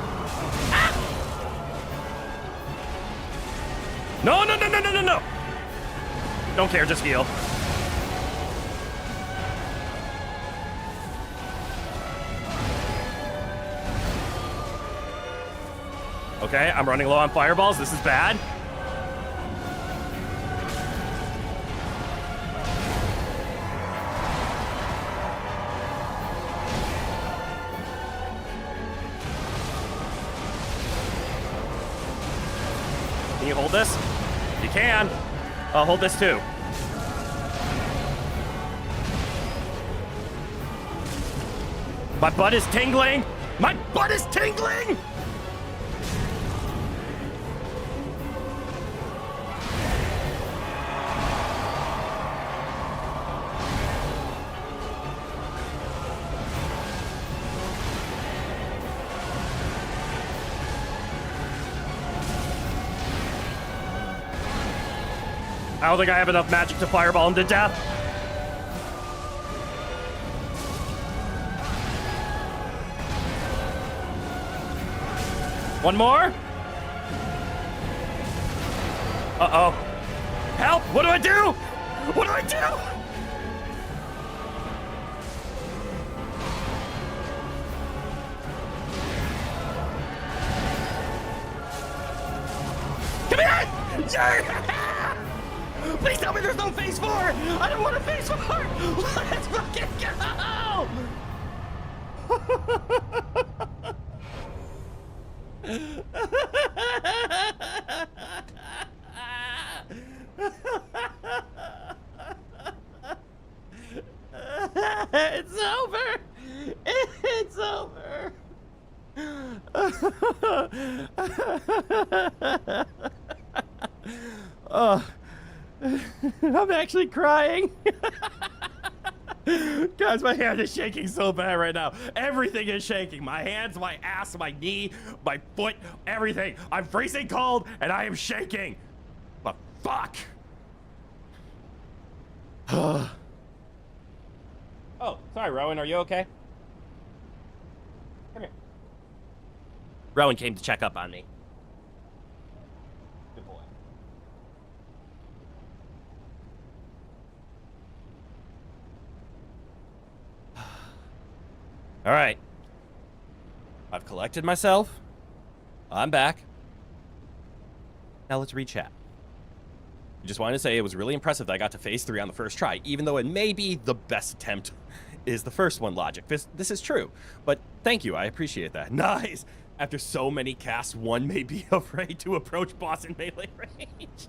Ah! No, no, no, no, no, no, no! Don't care, just heal. Okay, I'm running low on fireballs. This is bad. Can you hold this? You can. I'll hold this too. My butt is tingling. My butt is tingling. I don't think I have enough magic to fireball him to death. One more? Uh-oh. Help! What do I do? What do I do? Come here! Yeah! Please tell me there's no phase 4! I don't want a phase 4! Let's fucking go! It's over! It's over! Oh. I'm actually crying. Guys, my hand is shaking so bad right now. Everything is shaking. My hands, my ass, my knee, my foot, everything. I'm freezing cold and I am shaking. But fuck. Oh, sorry, Rowan. Are you okay? Come here. Rowan came to check up on me. Good boy. All right. I've collected myself. I'm back. Now let's re-chat. I just wanted to say it was really impressive that I got to phase 3 on the first try, even though it may be the best attempt is the first one logic. This is true, but thank you. I appreciate that. Nice. After so many casts, one may be afraid to approach boss in melee range.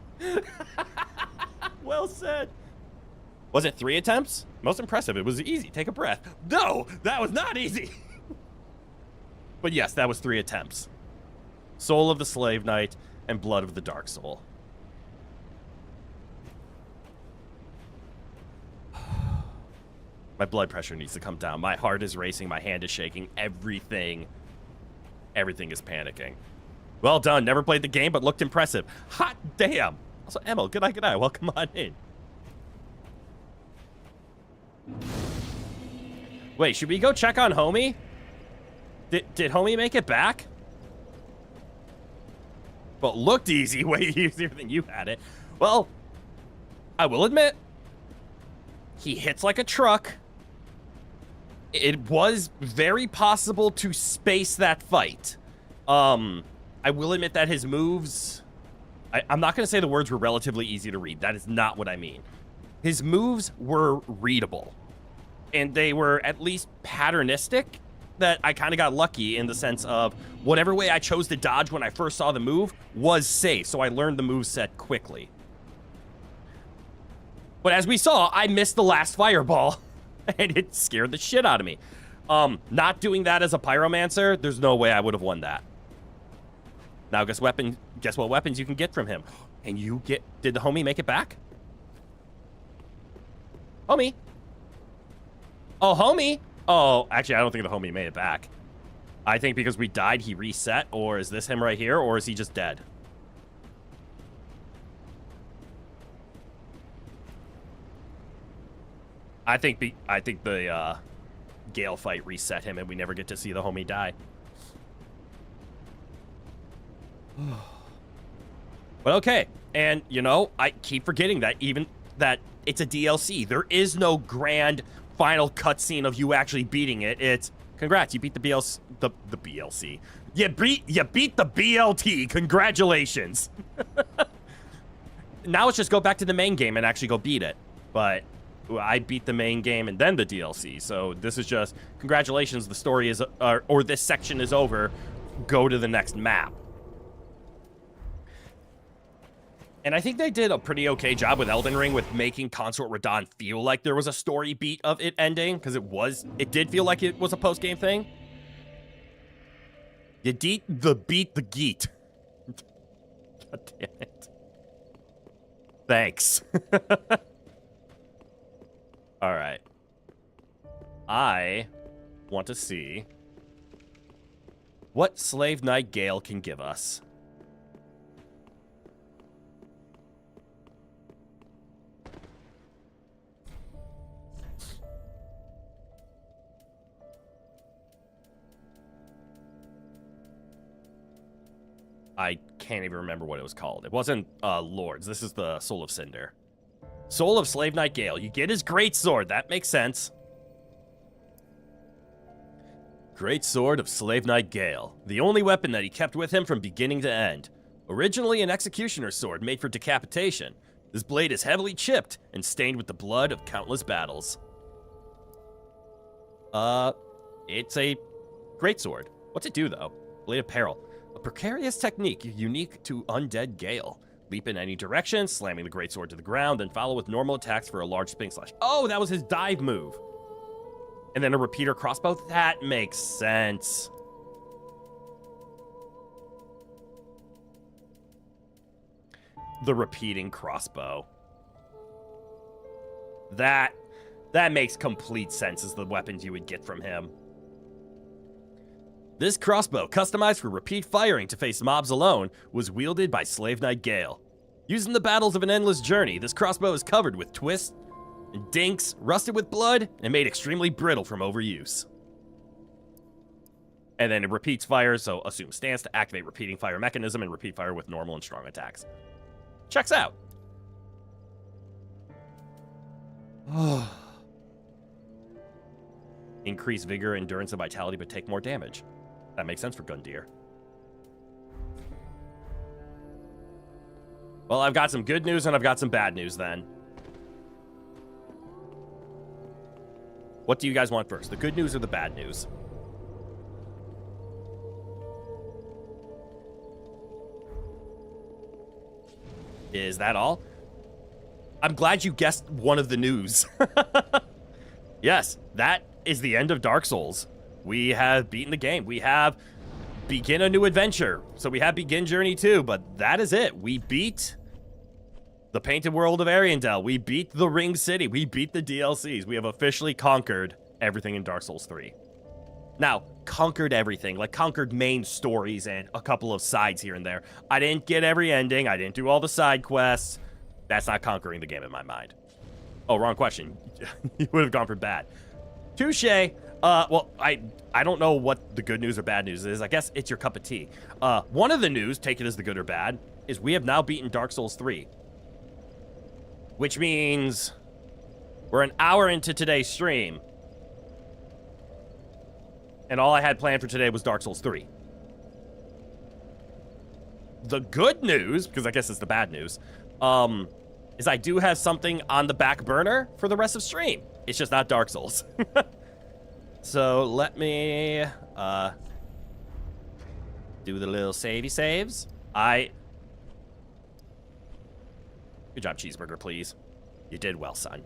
Well said. Was it 3 attempts? Most impressive. It was easy. Take a breath. No, that was not easy. But yes, that was 3 attempts. Soul of the Slave Knight and Blood of the Dark Soul. My blood pressure needs to come down. My heart is racing. My hand is shaking. Everything is panicking. Well done. Never played the game, but looked impressive. Hot damn. Also, Emil, good night. Welcome on in. Wait, should we go check on Homie? Did Homie make it back? Well, looked easy. Way easier than you had it. Well, I will admit, he hits like a truck. It was very possible to space that fight. I will admit that his moves... I'm not going to say the words were relatively easy to read. That is not what I mean. His moves were readable. And they were at least patternistic, that I kind of got lucky in the sense of whatever way I chose to dodge when I first saw the move was safe, so I learned the move set quickly. But as we saw, I missed the last fireball, and it scared the shit out of me. Not doing that as a pyromancer, there's no way I would have won that. Now guess what weapons you can get from him. And did the homie make it back? Homie. Oh, homie. Oh, actually, I don't think the homie made it back. I think because we died, he reset, or is this him right here, or is he just dead? I think the Gale fight reset him, and we never get to see the homie die. But okay, and you know, I keep forgetting that it's a DLC. There is no grand final cutscene of you actually beating it. It's congrats, you beat the BLC. The BLC. You beat the BLT. Congratulations. Now let's just go back to the main game and actually go beat it. But I beat the main game and then the DLC. So this is just congratulations. The story is or this section is over. Go to the next map. And I think they did a pretty okay job with Elden Ring with making Consort Radahn feel like there was a story beat of it ending, because it did feel like it was a post-game thing. You beat the geet. God damn it. Thanks. All right. I want to see what Slave Knight Gale can give us. I can't even remember what it was called. It wasn't Lords. This is the Soul of Cinder. Soul of Slave Knight Gale. You get his great sword. That makes sense. Great sword of Slave Knight Gale. The only weapon that he kept with him from beginning to end. Originally an executioner's sword made for decapitation. This blade is heavily chipped and stained with the blood of countless battles. It's a great sword. What's it do, though? Blade of Peril. A precarious technique unique to undead Gale. Leap in any direction, slamming the greatsword to the ground, then follow with normal attacks for a large spin slash. Oh, that was his dive move. And then a repeater crossbow? That makes sense. The repeating crossbow. That makes complete sense as the weapons you would get from him. This crossbow, customized for repeat firing to face mobs alone, was wielded by Slave Knight Gale. Used in the battles of an endless journey, this crossbow is covered with twists and dinks, rusted with blood, and made extremely brittle from overuse. And then it repeats fire, so assume stance to activate repeating fire mechanism and repeat fire with normal and strong attacks. Checks out. Increase vigor, endurance, and vitality, but take more damage. That makes sense for Gundyr. Well, I've got some good news and I've got some bad news then. What do you guys want first? The good news or the bad news? Is that all? I'm glad you guessed one of the news. Yes, that is the end of Dark Souls. We have beaten the game. We have begin a new adventure. So we have begin Journey 2, but that is it. We beat the Painted World of Ariandel. We beat the Ring City. We beat the DLCs. We have officially conquered everything in Dark Souls 3. Now, conquered everything, like conquered main stories and a couple of sides here and there. I didn't get every ending. I didn't do all the side quests. That's not conquering the game in my mind. Oh, wrong question. You would have gone for bad. Touche. Well, I don't know what the good news or bad news is. I guess it's your cup of tea. One of the news, take it as the good or bad, is we have now beaten Dark Souls 3. Which means we're an hour into today's stream. And all I had planned for today was Dark Souls 3. The good news, because I guess it's the bad news, is I do have something on the back burner for the rest of stream. It's just not Dark Souls. So let me do the little savey saves. Good job, cheeseburger, please. You did well, son.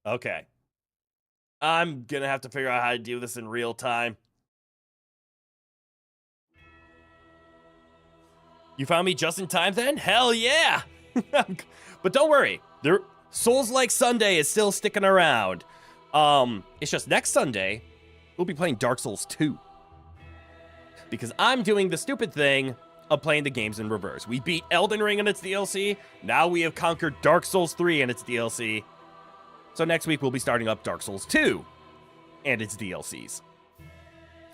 Okay. I'm gonna have to figure out how to do this in real time. You found me just in time then? Hell yeah! But don't worry, Souls-like Sunday is still sticking around. It's just next Sunday, we'll be playing Dark Souls 2. Because I'm doing the stupid thing of playing the games in reverse. We beat Elden Ring and its DLC. Now we have conquered Dark Souls 3 and its DLC. So next week we'll be starting up Dark Souls 2 and its DLCs.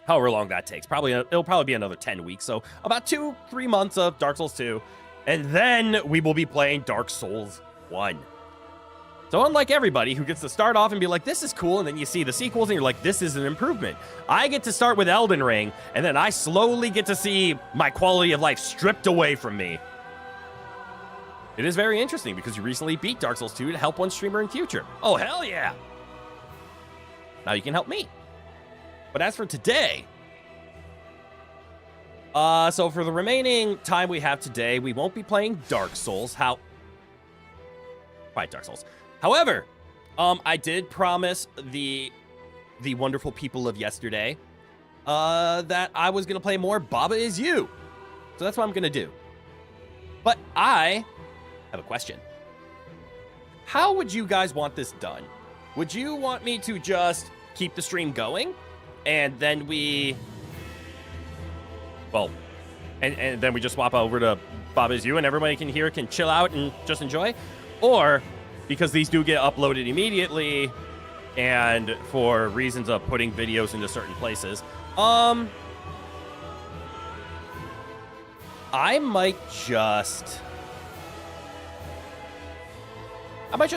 However long that takes. It'll probably be another 10 weeks. So about 2-3 months of Dark Souls 2. And then we will be playing Dark Souls 1. So unlike everybody who gets to start off and be like, this is cool, and then you see the sequels and you're like, this is an improvement. I get to start with Elden Ring, and then I slowly get to see my quality of life stripped away from me. It is very interesting because you recently beat Dark Souls 2 to help one streamer in future. Oh, hell yeah! Now you can help me. But as for today, so for the remaining time we have today, we won't be playing Dark Souls. Dark Souls. However, I did promise the wonderful people of yesterday that I was going to play more Baba Is You. So that's what I'm going to do. But I have a question. How would you guys want this done? Would you want me to just keep the stream going? And then and then we just swap over to Baba Is You and everybody can chill out and just enjoy? Or, because these do get uploaded immediately, and for reasons of putting videos into certain places, I might just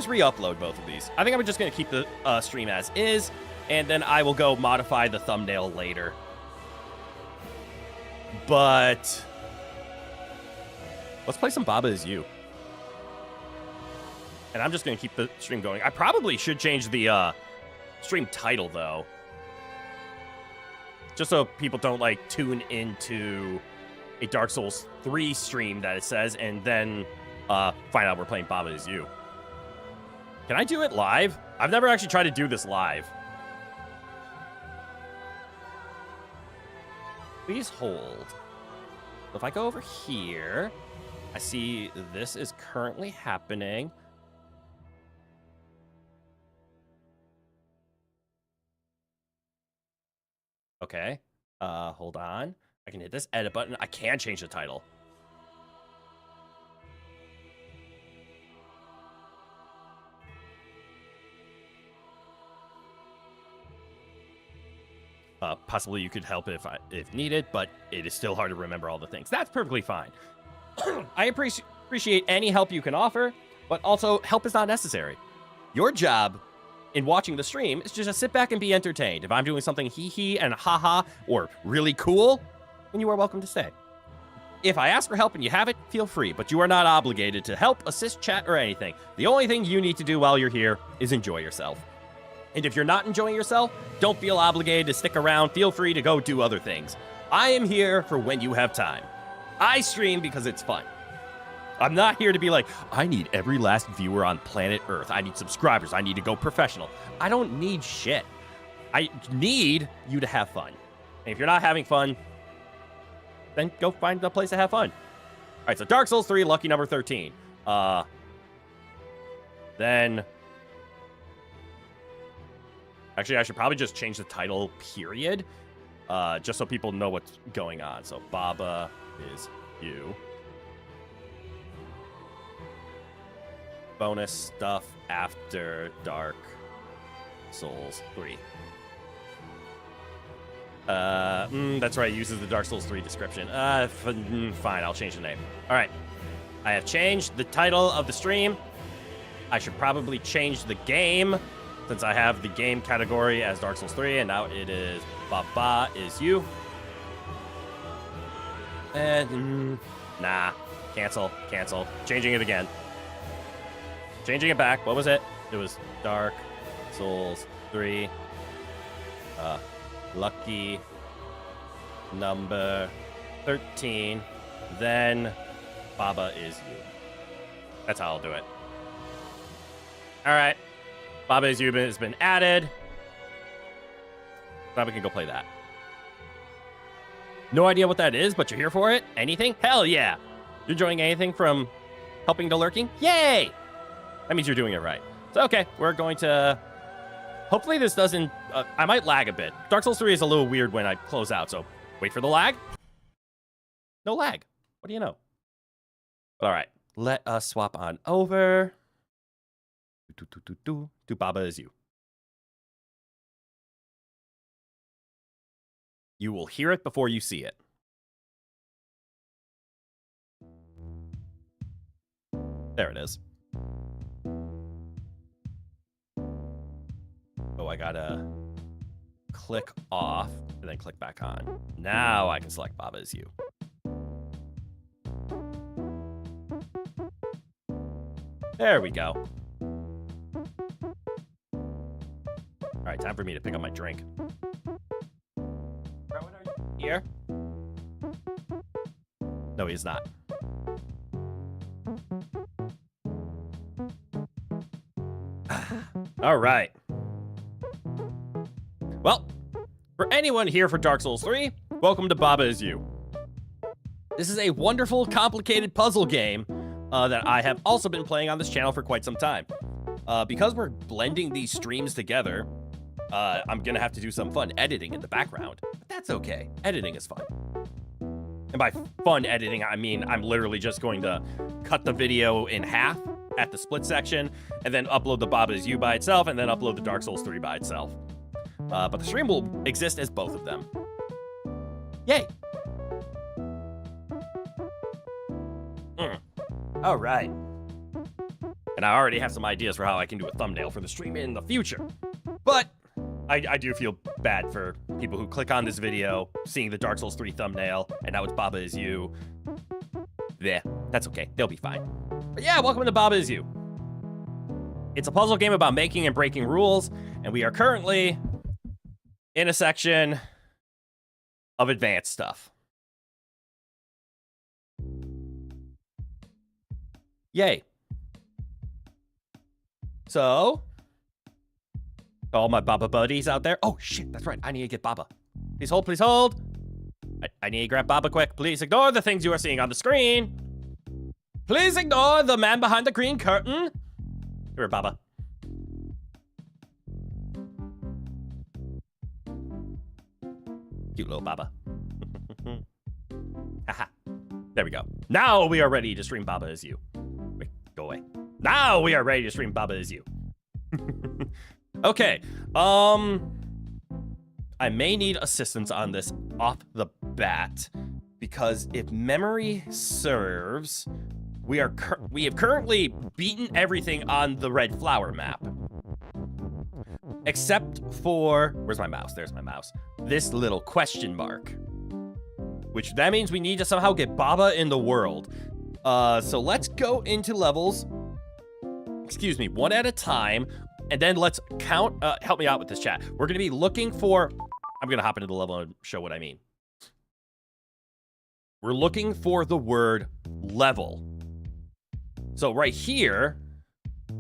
re-upload both of these. I think I'm just going to keep the stream as is, and then I will go modify the thumbnail later. But let's play some Baba Is You. And I'm just going to keep the stream going. I probably should change the stream title, though. Just so people don't, like, tune into a Dark Souls 3 stream that it says, and then find out we're playing Baba Is You. Can I do it live? I've never actually tried to do this live. Please hold. If I go over here, I see this is currently happening. Okay. Hold on. I can hit this edit button. I can change the title. Possibly you could help if needed, but it is still hard to remember all the things. That's perfectly fine. I appreciate any help you can offer, but also help is not necessary. Your job in watching the stream is just sit back and be entertained. If I'm doing something hee-hee and ha-ha or really cool, then you are welcome to stay. If I ask for help and you have it, feel free, but you are not obligated to help, assist, chat, or anything. The only thing you need to do while you're here is enjoy yourself. And if you're not enjoying yourself, don't feel obligated to stick around. Feel free to go do other things. I am here for when you have time. I stream because it's fun. I'm not here to be like, I need every last viewer on planet Earth. I need subscribers. I need to go professional. I don't need shit. I need you to have fun. And if you're not having fun, then go find a place to have fun. All right, so Dark Souls 3, lucky number 13. Then... Actually, I should probably just change the title, period, just so people know what's going on. So, Baba Is You. Bonus stuff after Dark Souls 3. That's right, it uses the Dark Souls 3 description. Fine, I'll change the name. All right, I have changed the title of the stream. I should probably change the game, since I have the game category as Dark Souls 3, and now it is Baba Is You. And, nah, cancel. Changing it again. Changing it back. What was it? It was Dark Souls 3. Lucky number 13. Then Baba Is You. That's how I'll do it. All right. Baba Is You has been added. Now we can go play that. No idea what that is, but you're here for it? Anything? Hell yeah! You're enjoying anything from helping to lurking? Yay! That means you're doing it right. So, okay, we're going to... Hopefully this doesn't... I might lag a bit. Dark Souls 3 is a little weird when I close out, so wait for the lag. No lag. What do you know? All right, let us swap on over to Baba Is You. You will hear it before you see it. There it is. Oh, I gotta click off and then click back on. Now I can select Baba Is You. There we go. All right, time for me to pick up my drink. Rowan, are you here? No, he's not. All right. Well, for anyone here for Dark Souls 3, welcome to Baba Is You. This is a wonderful, complicated puzzle game that I have also been playing on this channel for quite some time. Because we're blending these streams together, I'm gonna have to do some fun editing in the background. But that's okay. Editing is fun. And by fun editing, I mean I'm literally just going to cut the video in half at the split section, and then upload the Baba Is You by itself, and then upload the Dark Souls 3 by itself. But the stream will exist as both of them. Yay! All right. And I already have some ideas for how I can do a thumbnail for the stream in the future. But I do feel bad for people who click on this video, seeing the Dark Souls 3 thumbnail, and now it's Baba Is You. Yeah, that's okay. They'll be fine. But yeah, welcome to Baba Is You. It's a puzzle game about making and breaking rules, and we are currently in a section of advanced stuff. Yay. So, all my Baba buddies out there. Oh, shit, that's right. I need to get Baba. Please hold, please hold. I need to grab Baba quick. Please ignore the things you are seeing on the screen. Please ignore the man behind the green curtain. Here, Baba. Cute little Baba. Haha. There we go. Now we are ready to stream Baba Is You. Wait, go away. Now we are ready to stream Baba Is You. Okay. I may need assistance on this off the bat, because if memory serves, we have currently beaten everything on the red flower map. Except for, where's my mouse? There's my mouse. This little question mark. Which that means we need to somehow get Baba in the world. So let's go into levels, excuse me, one at a time, and then let's count, help me out with this chat. We're gonna be looking for, I'm gonna hop into the level and show what I mean. We're looking for the word level. So right here,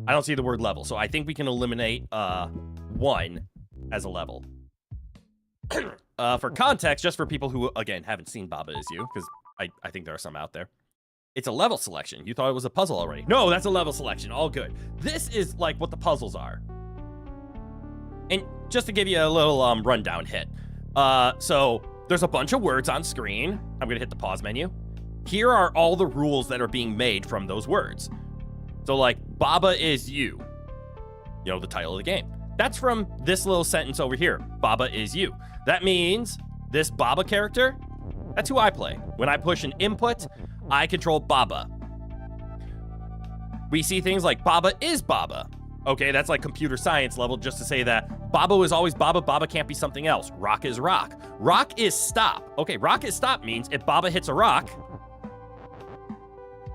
I don't see the word level, so I think we can eliminate 1 as a level. For context, just for people who, again, haven't seen Baba Is You, because I think there are some out there. It's a level selection. You thought it was a puzzle already. No, that's a level selection. All good. This is like what the puzzles are. And just to give you a little rundown hit. So there's a bunch of words on screen. I'm going to hit the pause menu. Here are all the rules that are being made from those words. So like, Baba Is You. You know, the title of the game. That's from this little sentence over here. Baba Is You. That means this Baba character, that's who I play. When I push an input, I control Baba. We see things like Baba is Baba. Okay, that's like computer science level, just to say that Baba is always Baba. Baba can't be something else. Rock is rock. Rock is stop. Okay, rock is stop means if Baba hits a rock,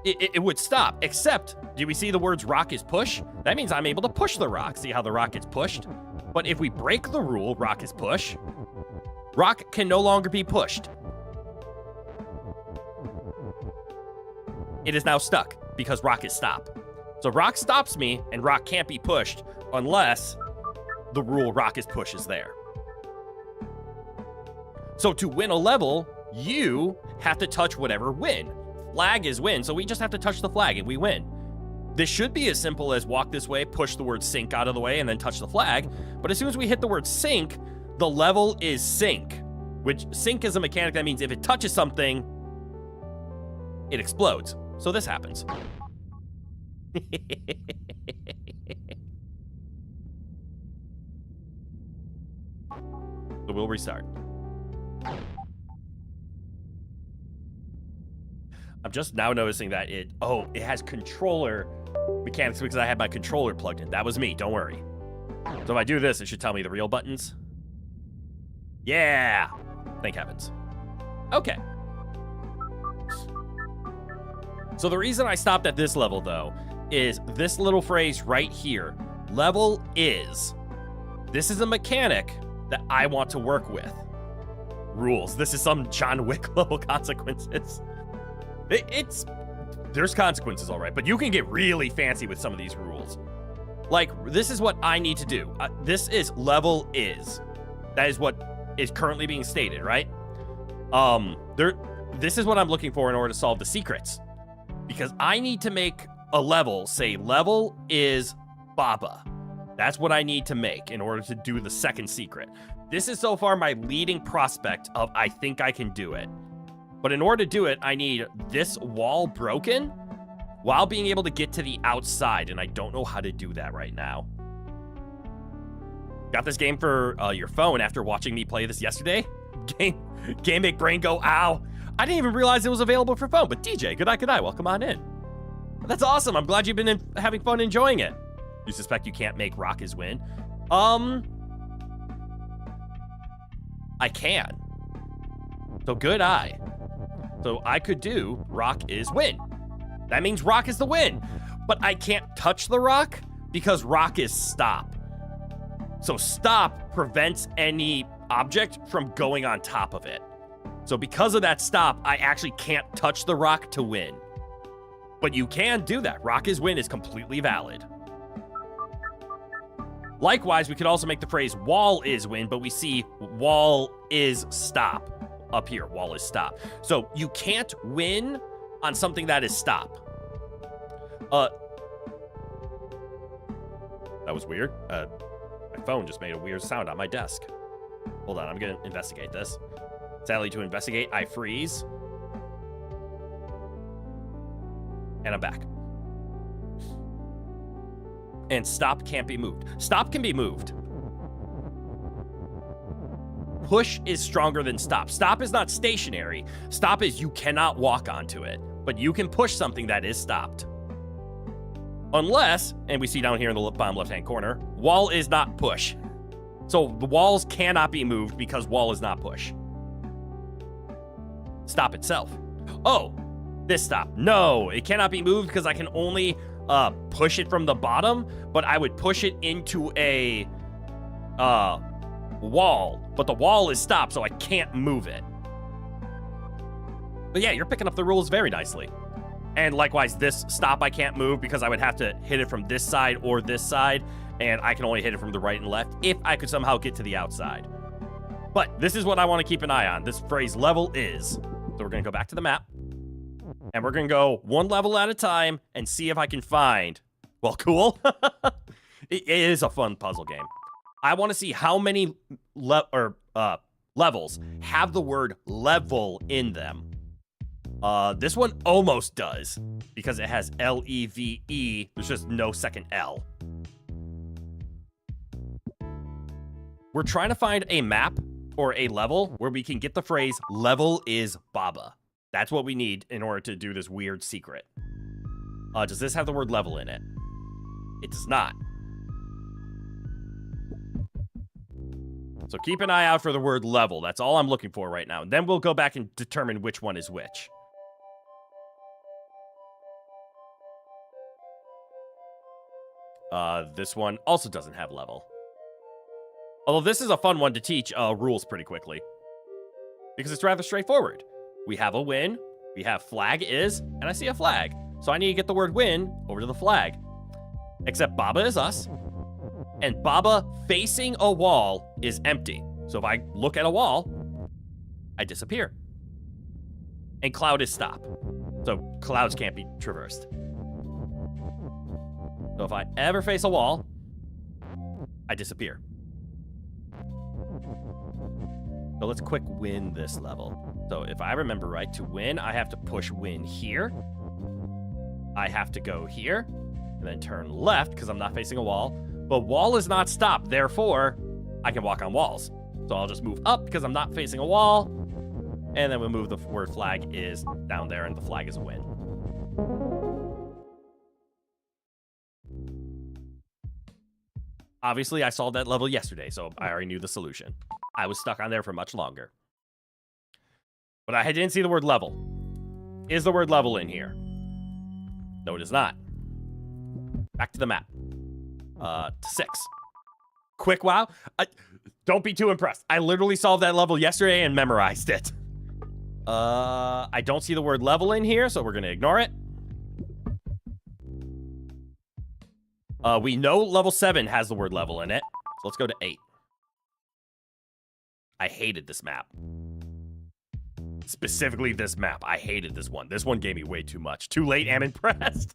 it would stop. Except, do we see the words rock is push? That means I'm able to push the rock. See how the rock gets pushed? But if we break the rule, rock is push, rock can no longer be pushed. It is now stuck because rock is stop. So rock stops me and rock can't be pushed. unless the rule rock is push is there. So to win a level, you have to touch whatever win. Flag is win, so we just have to touch the flag and we win. This should be as simple as walk this way, push the word sink out of the way, and then touch the flag. But as soon as we hit the word sink, the level is sink, which sink is a mechanic that means if it touches something, it explodes. So this happens. So we'll restart. I'm just now noticing that it has controller mechanics because I had my controller plugged in. That was me, don't worry. So if I do this, it should tell me the real buttons. Yeah! Thank heavens. Okay. So the reason I stopped at this level, though, is this little phrase right here. Level is. This is a mechanic that I want to work with. Rules. This is some John Wick level consequences. There's consequences, all right, but you can get really fancy with some of these rules. Like, this is what I need to do. This is level is. That is what is currently being stated, right? This is what I'm looking for in order to solve the secrets. Because I need to make a level, say level is Baba. That's what I need to make in order to do the second secret. This is so far my leading prospect of I think I can do it. But in order to do it, I need this wall broken while being able to get to the outside, and I don't know how to do that right now. Got this game for your phone after watching me play this yesterday. Game make brain go, ow. I didn't even realize it was available for phone, but DJ, good eye, welcome on in. That's awesome. I'm glad you've been having fun enjoying it. You suspect you can't make rock is win? I can. So good eye. So I could do rock is win. That means rock is the win. But I can't touch the rock because rock is stop. So stop prevents any object from going on top of it. So because of that stop, I actually can't touch the rock to win. But you can do that. Rock is win is completely valid. Likewise, we could also make the phrase wall is win, but we see wall is stop. Up here, wall is stop. So you can't win on something that is stop. That was weird. My phone just made a weird sound on my desk. Hold on, I'm gonna investigate this. Sadly, to investigate, I freeze. And I'm back. And stop can't be moved. Stop can be moved. Push is stronger than stop. Stop is not stationary. Stop is you cannot walk onto it, but you can push something that is stopped. Unless, and we see down here in the bottom left-hand corner, wall is not push. So the walls cannot be moved because wall is not push. Stop itself. Oh, this stop. No, it cannot be moved because I can only push it from the bottom, but I would push it into a wall, but the wall is stopped, so I can't move it. But yeah, you're picking up the rules very nicely. And likewise, this stop I can't move because I would have to hit it from this side or this side, and I can only hit it from the right and left if I could somehow get to the outside. But this is what I want to keep an eye on. This phrase level is. So we're going to go back to the map, and we're going to go one level at a time and see if I can find, well, cool. It is a fun puzzle game. I want to see how many levels have the word level in them. This one almost does because it has L-E-V-E. There's just no second L. We're trying to find a map or a level where we can get the phrase level is Baba. That's what we need in order to do this weird secret. Does this have the word level in it? It does not. So keep an eye out for the word level. That's all I'm looking for right now. And then we'll go back and determine which one is which. This one also doesn't have level. Although this is a fun one to teach rules pretty quickly. Because it's rather straightforward. We have a win, we have flag is, and I see a flag. So I need to get the word win over to the flag. Except Baba is us. And Baba facing a wall is empty. So if I look at a wall, I disappear. And Cloud is stop. So clouds can't be traversed. So if I ever face a wall, I disappear. So let's quick win this level. So if I remember right, to win, I have to push win here. I have to go here, and then turn left because I'm not facing a wall. But wall is not stop, therefore, I can walk on walls. So I'll just move up because I'm not facing a wall. And then we'll move the word flag is down there, and the flag is a win. Obviously, I solved that level yesterday, so I already knew the solution. I was stuck on there for much longer. But I didn't see the word level. Is the word level in here? No, it is not. Back to the map. To 6. Quick wow. Don't be too impressed. I literally solved that level yesterday and memorized it. I don't see the word level in here, so we're going to ignore it. We know level 7 has the word level in it. So let's go to 8. I hated this map. Specifically this map. I hated this one. This one gave me way too much. Too late, am impressed.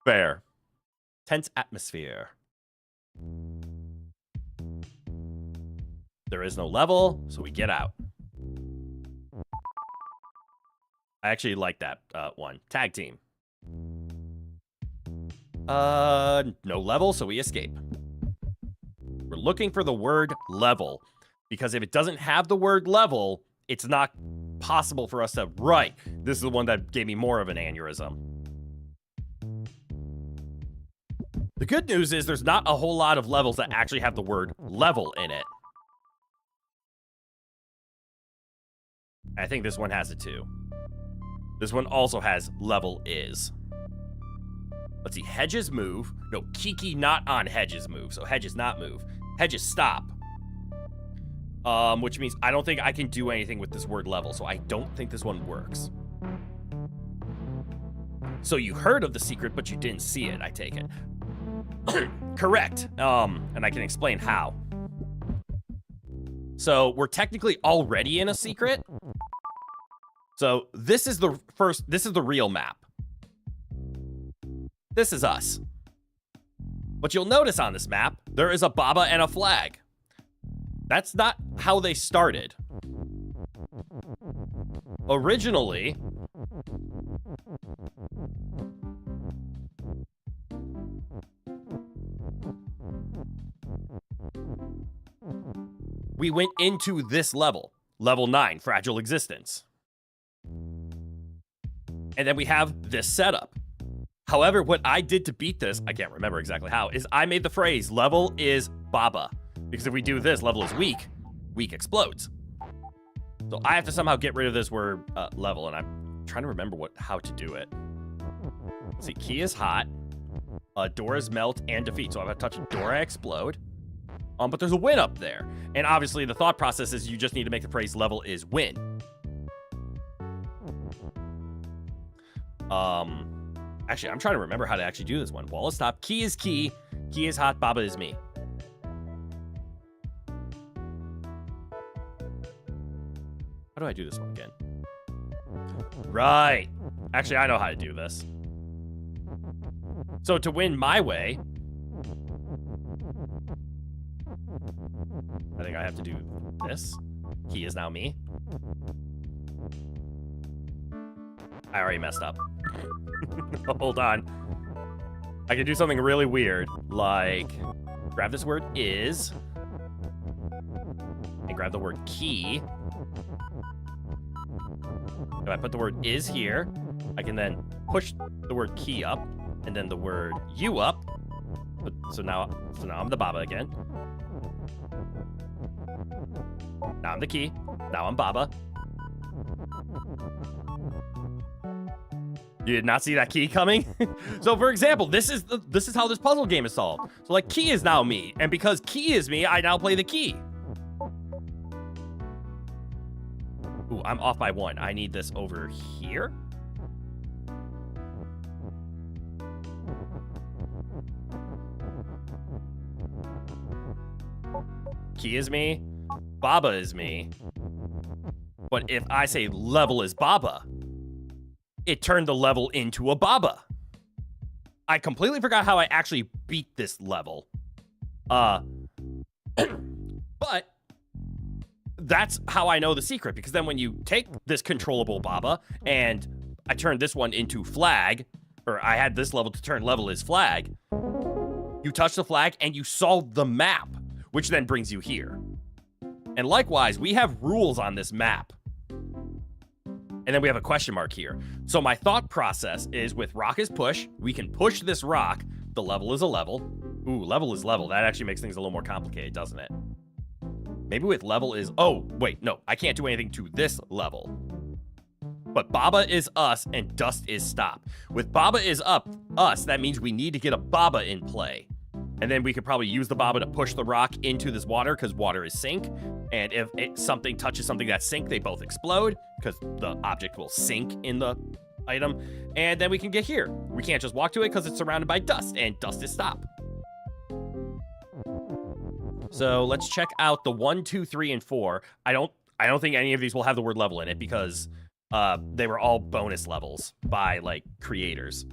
Fair. Tense atmosphere. There is no level, so we get out. I actually like that one. Tag team. No level, so we escape. We're looking for the word level, because if it doesn't have the word level, it's not possible for us to write. This is the one that gave me more of an aneurysm. The good news is there's not a whole lot of levels that actually have the word level in it. I think this one has it too. This one also has level is. Let's see, hedges move. No, Kiki not on hedges move, so hedges not move. Hedges stop. Which means I don't think I can do anything with this word level, so I don't think this one works. So you heard of the secret, but you didn't see it, I take it. Correct. And I can explain how. So we're technically already in a secret. So this is the real map. This is us. But you'll notice on this map, there is a Baba and a flag. That's not how they started. Originally, we went into this level. Level 9, Fragile Existence. And then we have this setup. However, what I did to beat this, I can't remember exactly how, is I made the phrase, level is Baba. Because if we do this, level is weak, weak explodes. So I have to somehow get rid of this word level, and I'm trying to remember how to do it. Let's see, key is hot, doors melt and defeat. So if I touch a door, I explode. But there's a win up there. And obviously the thought process is you just need to make the phrase level is win. Actually, I'm trying to remember how to actually do this one. Wall is stop, key is hot, Baba is me. How do I do this one again? Right. Actually, I know how to do this. So to win my way, I think I have to do this. Key is now me. I already messed up. Hold on. I can do something really weird, like grab this word is, and grab the word key. If I put the word is here, I can then push the word key up, and then the word you up. So now I'm the Baba again. Now I'm the key. Now I'm Baba. You did not see that key coming? So for example, this is how this puzzle game is solved. So like key is now me, and because key is me, I now play the key. Ooh, I'm off by 1. I need this over here. key is me, Baba is me. But if I say level is Baba, it turned the level into a Baba. I completely forgot how I actually beat this level. But that's how I know the secret, because then when you take this controllable Baba and I turned this one into flag, or I had this level to turn level is flag, you touch the flag and you solve the map, which then brings you here. And likewise, we have rules on this map. And then we have a question mark here. So my thought process is with rock is push, we can push this rock, the level is a level. Ooh, level is level. That actually makes things a little more complicated, doesn't it? Maybe with level is, oh, wait, no, I can't do anything to this level. But Baba is us and dust is stop. With Baba is us, that means we need to get a Baba in play. And then we could probably use the Baba to push the rock into this water, because water is sink. And if something touches something that's sink, they both explode, because the object will sink in the item. And then we can get here. We can't just walk to it because it's surrounded by dust, and dust is stop. So let's check out the 1, 2, 3, and 4. I don't think any of these will have the word level in it, because they were all bonus levels by like creators.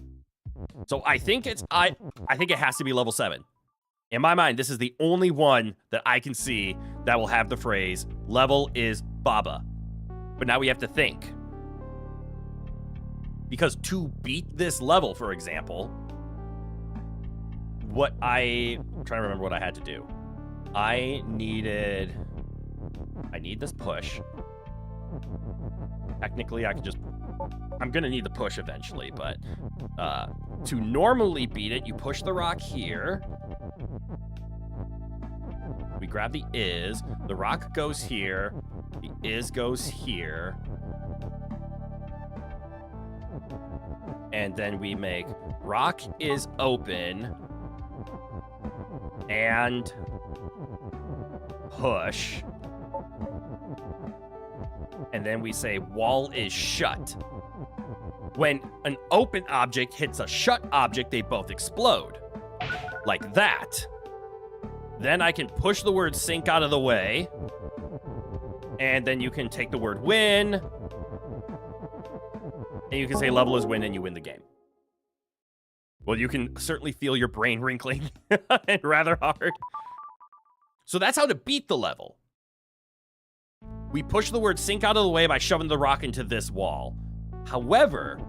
So I think I think it has to be level 7. In my mind, this is the only one that I can see that will have the phrase level is Baba. But now we have to think. Because to beat this level, for example, I'm trying to remember what I had to do. I need this push. Technically, I'm gonna need the push eventually, but to normally beat it, you push the rock here. We grab the is, the rock goes here, the is goes here. And then we make rock is open and push. And then we say wall is shut. When an open object hits a shut object, they both explode. Like that. Then I can push the word sink out of the way. And then you can take the word win. And you can say level is win and you win the game. Well, you can certainly feel your brain wrinkling and rather hard. So that's how to beat the level. We push the word sink out of the way by shoving the rock into this wall. However,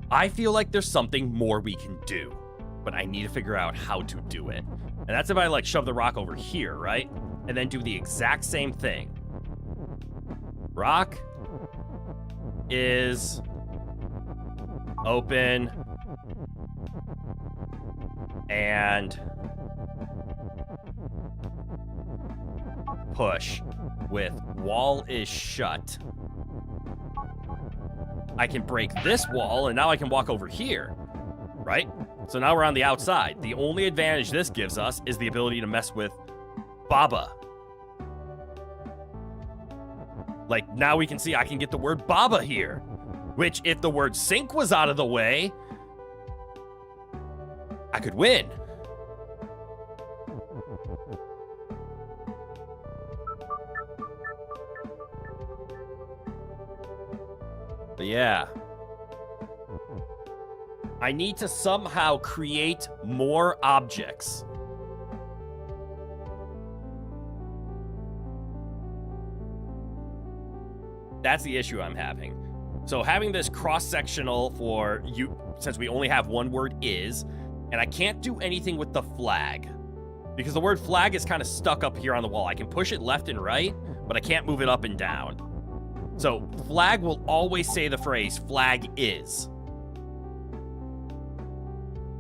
I feel like there's something more we can do, but I need to figure out how to do it. And that's if I like shove the rock over here, right? And then do the exact same thing. Rock is open and push with wall is shut. I can break this wall and now I can walk over here, right? So now we're on the outside. The only advantage this gives us is the ability to mess with Baba. Like now we can see I can get the word Baba here, which if the word sink was out of the way, I could win. But yeah. I need to somehow create more objects. That's the issue I'm having. So having this cross-sectional for you, since we only have one word is, and I can't do anything with the flag because the word flag is kind of stuck up here on the wall. I can push it left and right, but I can't move it up and down. So flag will always say the phrase flag is.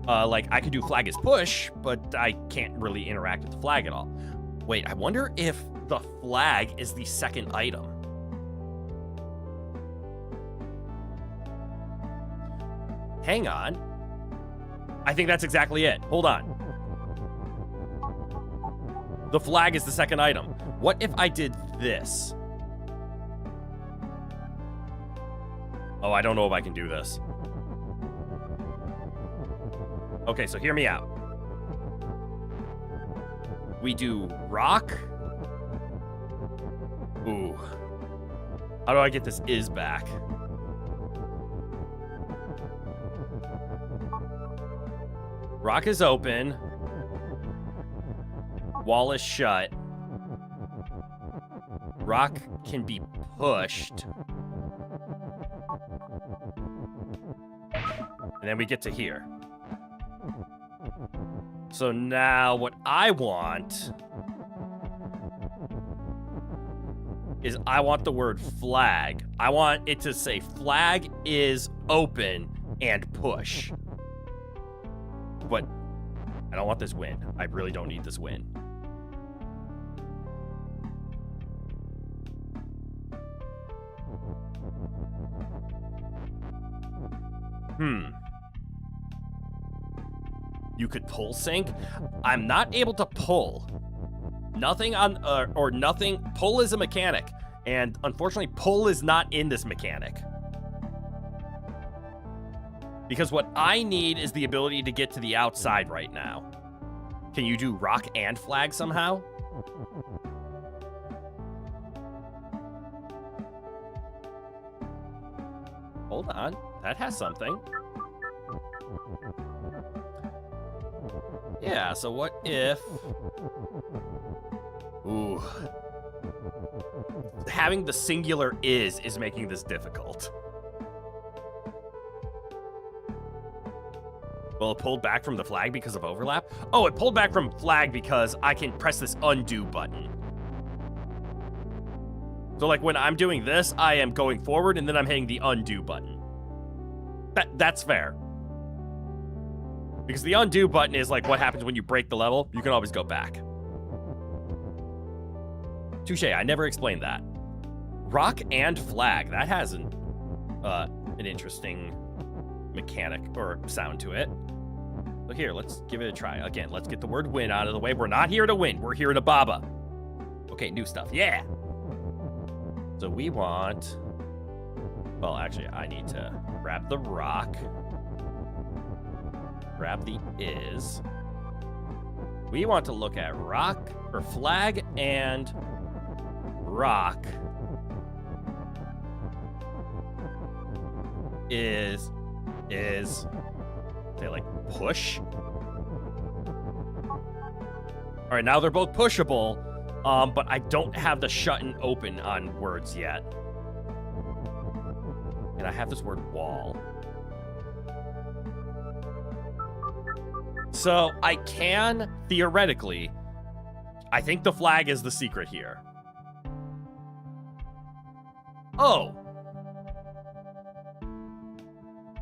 Like I could do flag is push, but I can't really interact with the flag at all. Wait, I wonder if the flag is the second item. Hang on. I think that's exactly it. Hold on. The flag is the second item. What if I did this? Oh, I don't know if I can do this. Okay, so hear me out. We do rock. Ooh. How do I get this is back? Rock is open. Wall is shut. Rock can be pushed. And then we get to here. So now what I want is I want the word flag. I want it to say flag is open and push. But I don't want this win. I really don't need this win. You could pull sync. I'm not able to pull. Nothing on, or nothing. Pull is a mechanic. And unfortunately, pull is not in this mechanic. Because what I need is the ability to get to the outside right now. Can you do rock and flag somehow? Hold on. That has something. Yeah, so what if... Ooh. Having the singular is making this difficult. Well, it pulled back from the flag because of overlap? Oh, it pulled back from flag because I can press this undo button. So, like, when I'm doing this, I am going forward, and then I'm hitting the undo button. That's fair. Because the undo button is like what happens when you break the level. You can always go back. Touche, I never explained that. Rock and flag. That has an interesting mechanic or sound to it. So here, let's give it a try. Again, let's get the word win out of the way. We're not here to win. We're here to baba. Okay, new stuff. Yeah. So we want... Well, actually, I need to grab the rock. Grab the is. We want to look at rock, or flag and rock is they like push? All right, now they're both pushable, but I don't have the shut and open on words yet. And I have this word wall. So I can, theoretically, I think the flag is the secret here. Oh.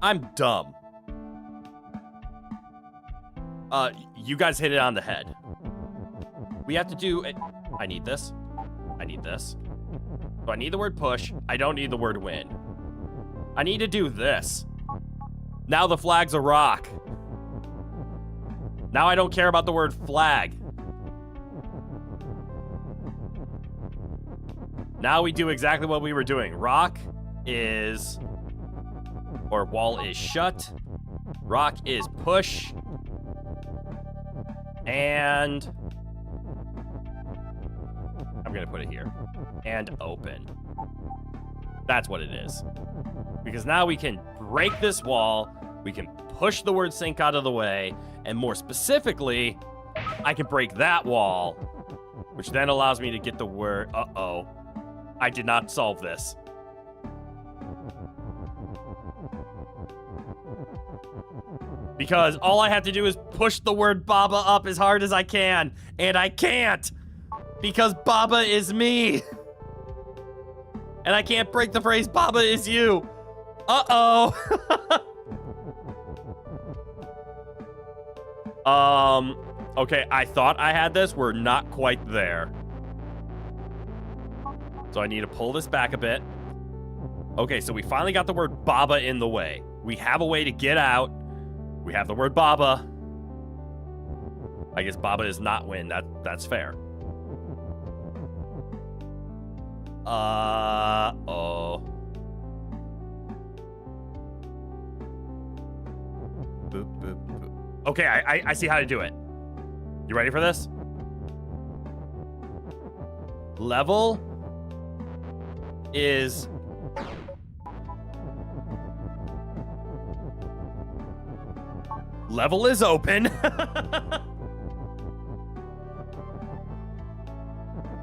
I'm dumb. You guys hit it on the head. We have to do it. I need this. I need this. So I need the word push. I don't need the word win. I need to do this. Now the flag's a rock. Now I don't care about the word flag. Now we do exactly what we were doing. Rock is, or wall is shut. Rock is push. And I'm gonna put it here. And open. That's what it is. Because now we can break this wall. We can push the word sync out of the way. And more specifically, I can break that wall, which then allows me to get the word, uh-oh. I did not solve this. Because all I have to do is push the word Baba up as hard as I can. And I can't. Because Baba is me. And I can't break the phrase Baba is you. Uh-oh. Okay, I thought I had this. We're not quite there. So I need to pull this back a bit. Okay, so we finally got the word Baba in the way. We have a way to get out. We have the word Baba. I guess Baba is not win. That's fair. Oh. Boop, boop, boop. Okay, I see how to do it. You ready for this? Level is open.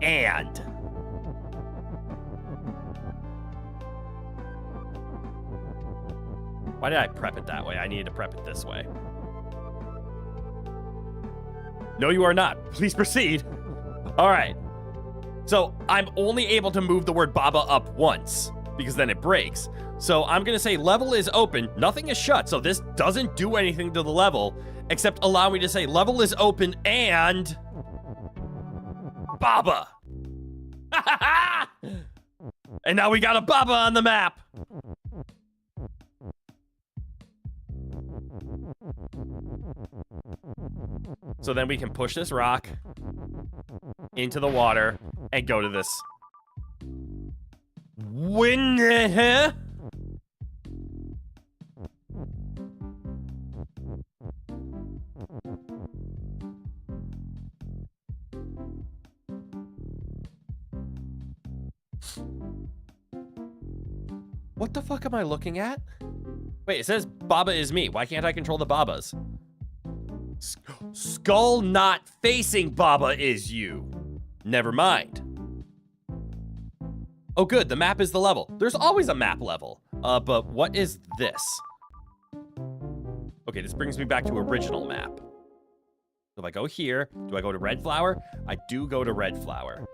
And why did I prep it that way? I needed to prep it this way. No, you are not. Please proceed. All right. So I'm only able to move the word Baba up once because then it breaks. So I'm going to say level is open. Nothing is shut. So this doesn't do anything to the level except allow me to say level is open and Baba. And now we got a Baba on the map. So then we can push this rock into the water and go to this. What the fuck am I looking at? Wait, it says Baba is me. Why can't I control the Babas? Skull not facing Baba is you. Never mind. Oh, good. The map is the level. There's always a map level. But what is this? Okay, this brings me back to original map. So if I go here, do I go to Red Flower? I do go to Red Flower.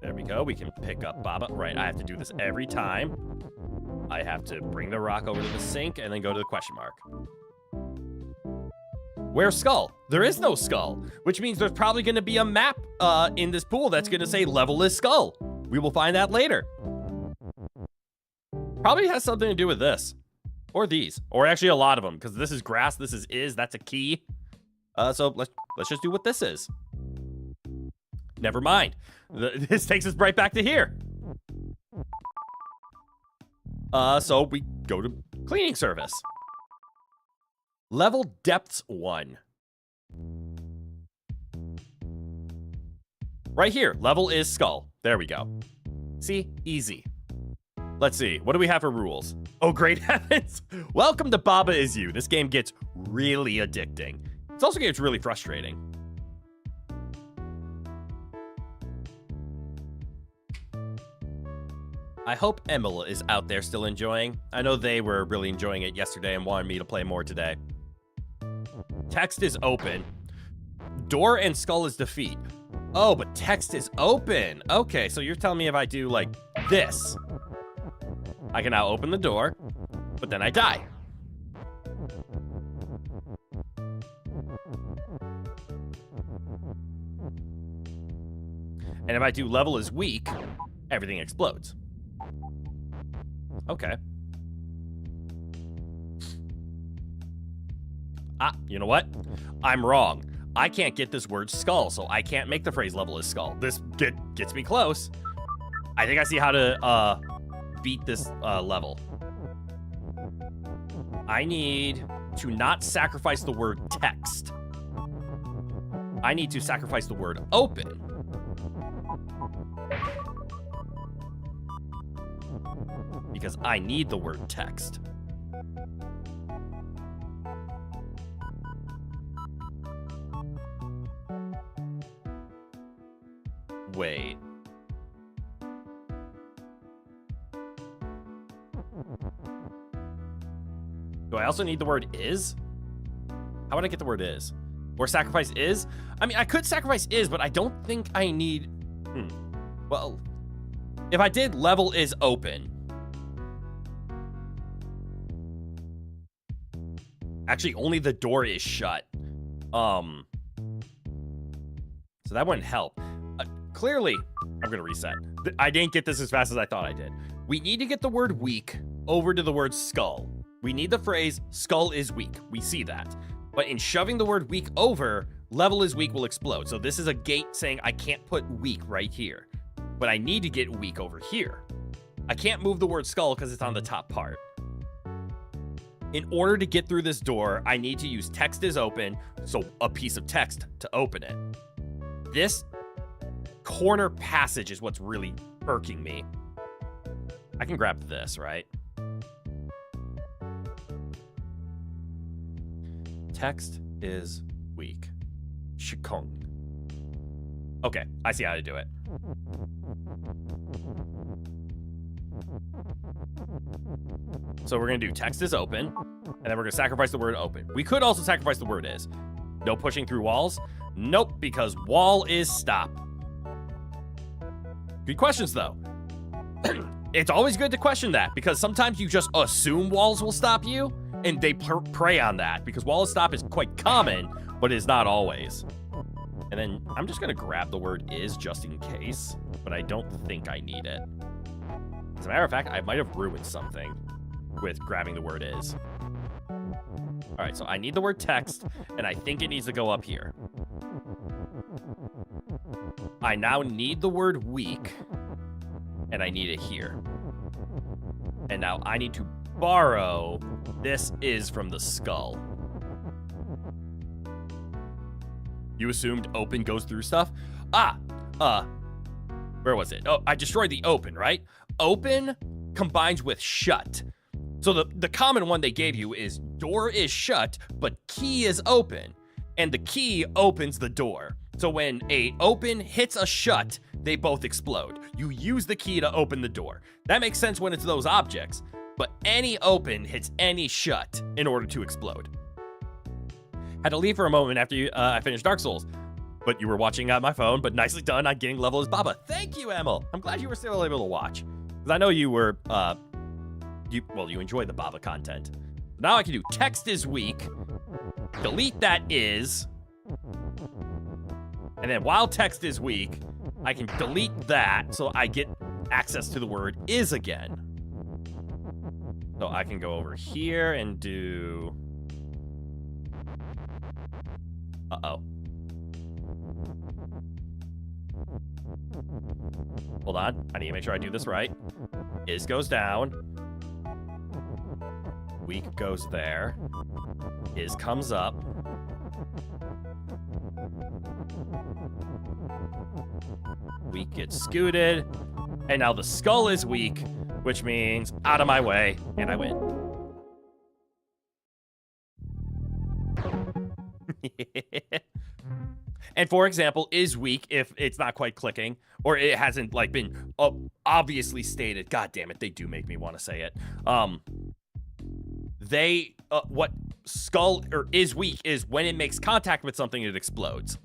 There we go. We can pick up Baba. Right, I have to do this every time. I have to bring the rock over to the sink and then go to the question mark. Where's Skull? There is no Skull, which means there's probably going to be a map in this pool that's going to say level is Skull. We will find that later. Probably has something to do with this. Or these. Or actually a lot of them, because this is grass, this is, that's a key. So let's just do what this is. Never mind. This takes us right back to here. So we go to cleaning service. Level depths 1. Right here, level is Skull. There we go. See, easy. Let's see, what do we have for rules? Oh, great heavens. Welcome to Baba Is You. This game gets really addicting. It also gets really frustrating. I hope Emil is out there still enjoying. I know they were really enjoying it yesterday and wanted me to play more today. Text is open. Door and Skull is defeat. Oh, but text is open. Okay, so you're telling me if I do like this, I can now open the door, but then I die. And if I do level is weak, everything explodes. Okay. Ah, you know what? I'm wrong. I can't get this word skull, so I can't make the phrase level is skull. This gets me close. I think I see how to beat this level. I need to not sacrifice the word text. I need to sacrifice the word open. Because I need the word text. Wait. Do I also need the word is? How would I get the word is? Or sacrifice is? I mean, I could sacrifice is, but I don't think I need... Well, if I did level is open... Actually, only the door is shut. So that wouldn't help. Clearly, I'm going to reset. I didn't get this as fast as I thought I did. We need to get the word weak over to the word skull. We need the phrase skull is weak. We see that. But in shoving the word weak over, level is weak will explode. So this is a gate saying I can't put weak right here. But I need to get weak over here. I can't move the word skull because it's on the top part. In order to get through this door, I need to use text is open, so a piece of text to open it. This corner passage is what's really irking me. I can grab this, right? Text is weak. Shikong. Okay, I see how to do it. So we're going to do text is open, and then we're going to sacrifice the word open. We could also sacrifice the word is. No pushing through walls? Nope, because wall is stop. Good questions, though. It's always good to question that, because sometimes you just assume walls will stop you, and they prey on that, because wall is stop is quite common, but is not always. And then I'm just going to grab the word is just in case, but I don't think I need it. As a matter of fact, I might have ruined something with grabbing the word is. All right, so I need the word text, and I think it needs to go up here. I now need the word weak, and I need it here. And now I need to borrow this is from the skull. You assumed open goes through stuff? Where was it? Oh, I destroyed the open, right? Open combines with shut. So the common one they gave you is door is shut, but key is open. And the key opens the door. So when a open hits a shut, they both explode. You use the key to open the door. That makes sense when it's those objects, but any open hits any shut in order to explode. Had to leave for a moment after I finished Dark Souls, but you were watching on my phone, but nicely done on getting level as Baba. Thank you, Emil. I'm glad you were still able to watch, because I know you were, you enjoy the Baba content. Now I can do text is weak, delete that is, and then while text is weak, I can delete that so I get access to the word is again. So I can go over here and do... Uh-oh. Hold on. I need to make sure I do this right. Is goes down. Weak goes there. Is comes up. Weak gets scooted. And now the skull is weak, which means out of my way, and I win. And for example, is weak if it's not quite clicking, or it hasn't like been obviously stated. God damn it, they do make me want to say it. What skull or is weak is when it makes contact with something, it explodes.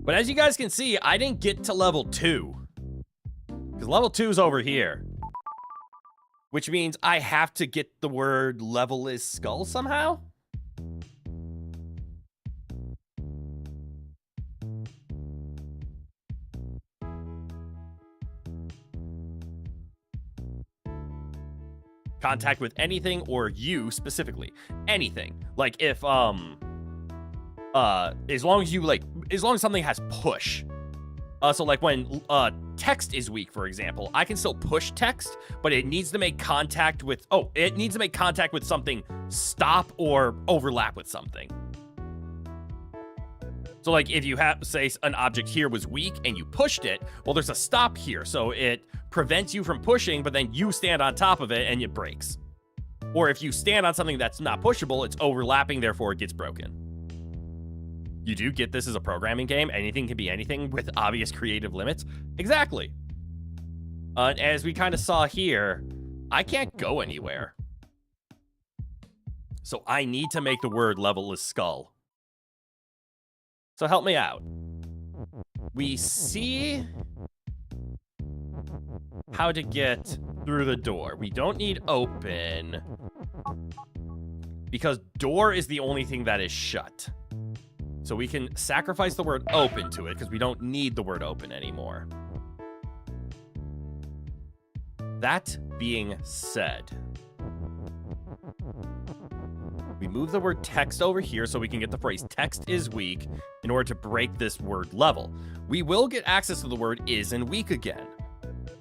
But as you guys can see, I didn't get to level 2. Because level 2 is over here. Which means I have to get the word level is skull somehow? Contact with anything or you specifically. Anything. Like if, as long as something has push. So like when text is weak, for example, I can still push text, but it needs to make contact with, it needs to make contact with something, stop or overlap with something. So like if you have, say, an object here was weak and you pushed it, well, there's a stop here. So it prevents you from pushing, but then you stand on top of it and it breaks. Or if you stand on something that's not pushable, it's overlapping, therefore it gets broken. You do get this as a programming game. Anything can be anything with obvious creative limits. Exactly. As we kind of saw here, I can't go anywhere. So I need to make the word level as skull. So help me out. We see how to get through the door. We don't need open because door is the only thing that is shut. So we can sacrifice the word open to it because we don't need the word open anymore. That being said, we move the word text over here so we can get the phrase text is weak in order to break this word level. We will get access to the word is and weak again.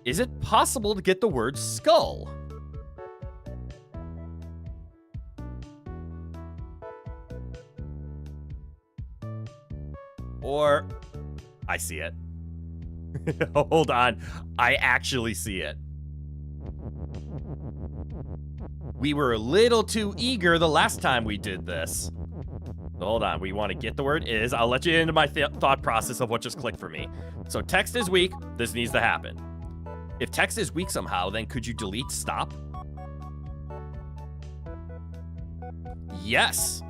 Is it possible to get the word skull? Or I see it. Hold on. I actually see it. We were a little too eager the last time we did this. So hold on. We want to get the word is. I'll let you into my thought process of what just clicked for me. So text is weak. This needs to happen. If text is weak somehow, then could you delete stop? Yes.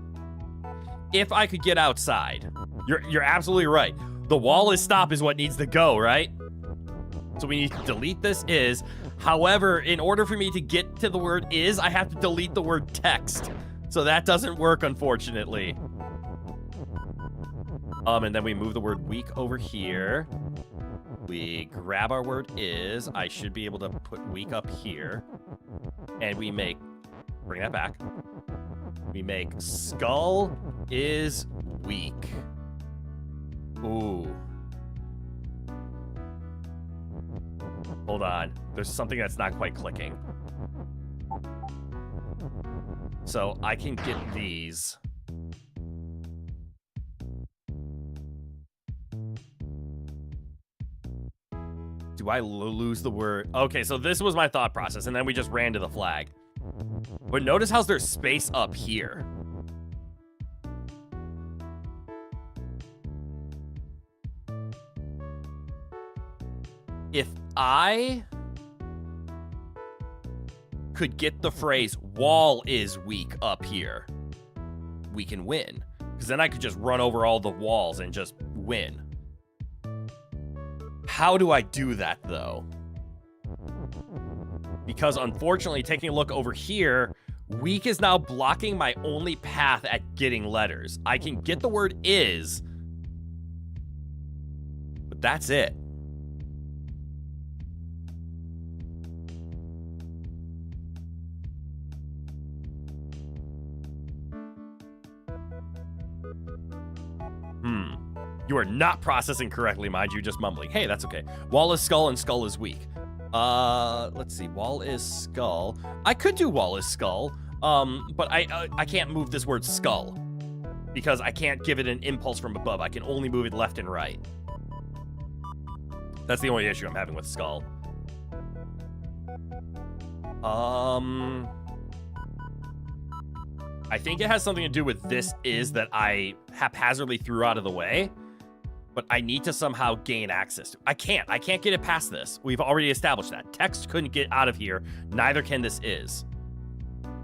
If I could get outside. You're absolutely right. The wall is stop is what needs to go, right? So we need to delete this is. However, in order for me to get to the word is, I have to delete the word text. So that doesn't work, unfortunately. And then we move the word weak over here. We grab our word is. I should be able to put weak up here. And we make, bring that back. We make skull is weak. Ooh. Hold on. There's something that's not quite clicking. So I can get these. Do I lose the word? Okay, so this was my thought process, and then we just ran to the flag. But notice how there's space up here. If I could get the phrase wall is weak up here, we can win. Because then I could just run over all the walls and just win. How do I do that, though? Because unfortunately, taking a look over here, weak is now blocking my only path at getting letters. I can get the word is, but that's it. You are not processing correctly, mind you, just mumbling. Hey, that's okay. Wall is skull and skull is weak. Let's see. Wall is skull. I could do wall is skull, but I can't move this word skull because I can't give it an impulse from above. I can only move it left and right. That's the only issue I'm having with skull. I think it has something to do with this is that I haphazardly threw out of the way, but I need to somehow gain access to. I can't get it past this. We've already established that. Text couldn't get out of here. Neither can this is.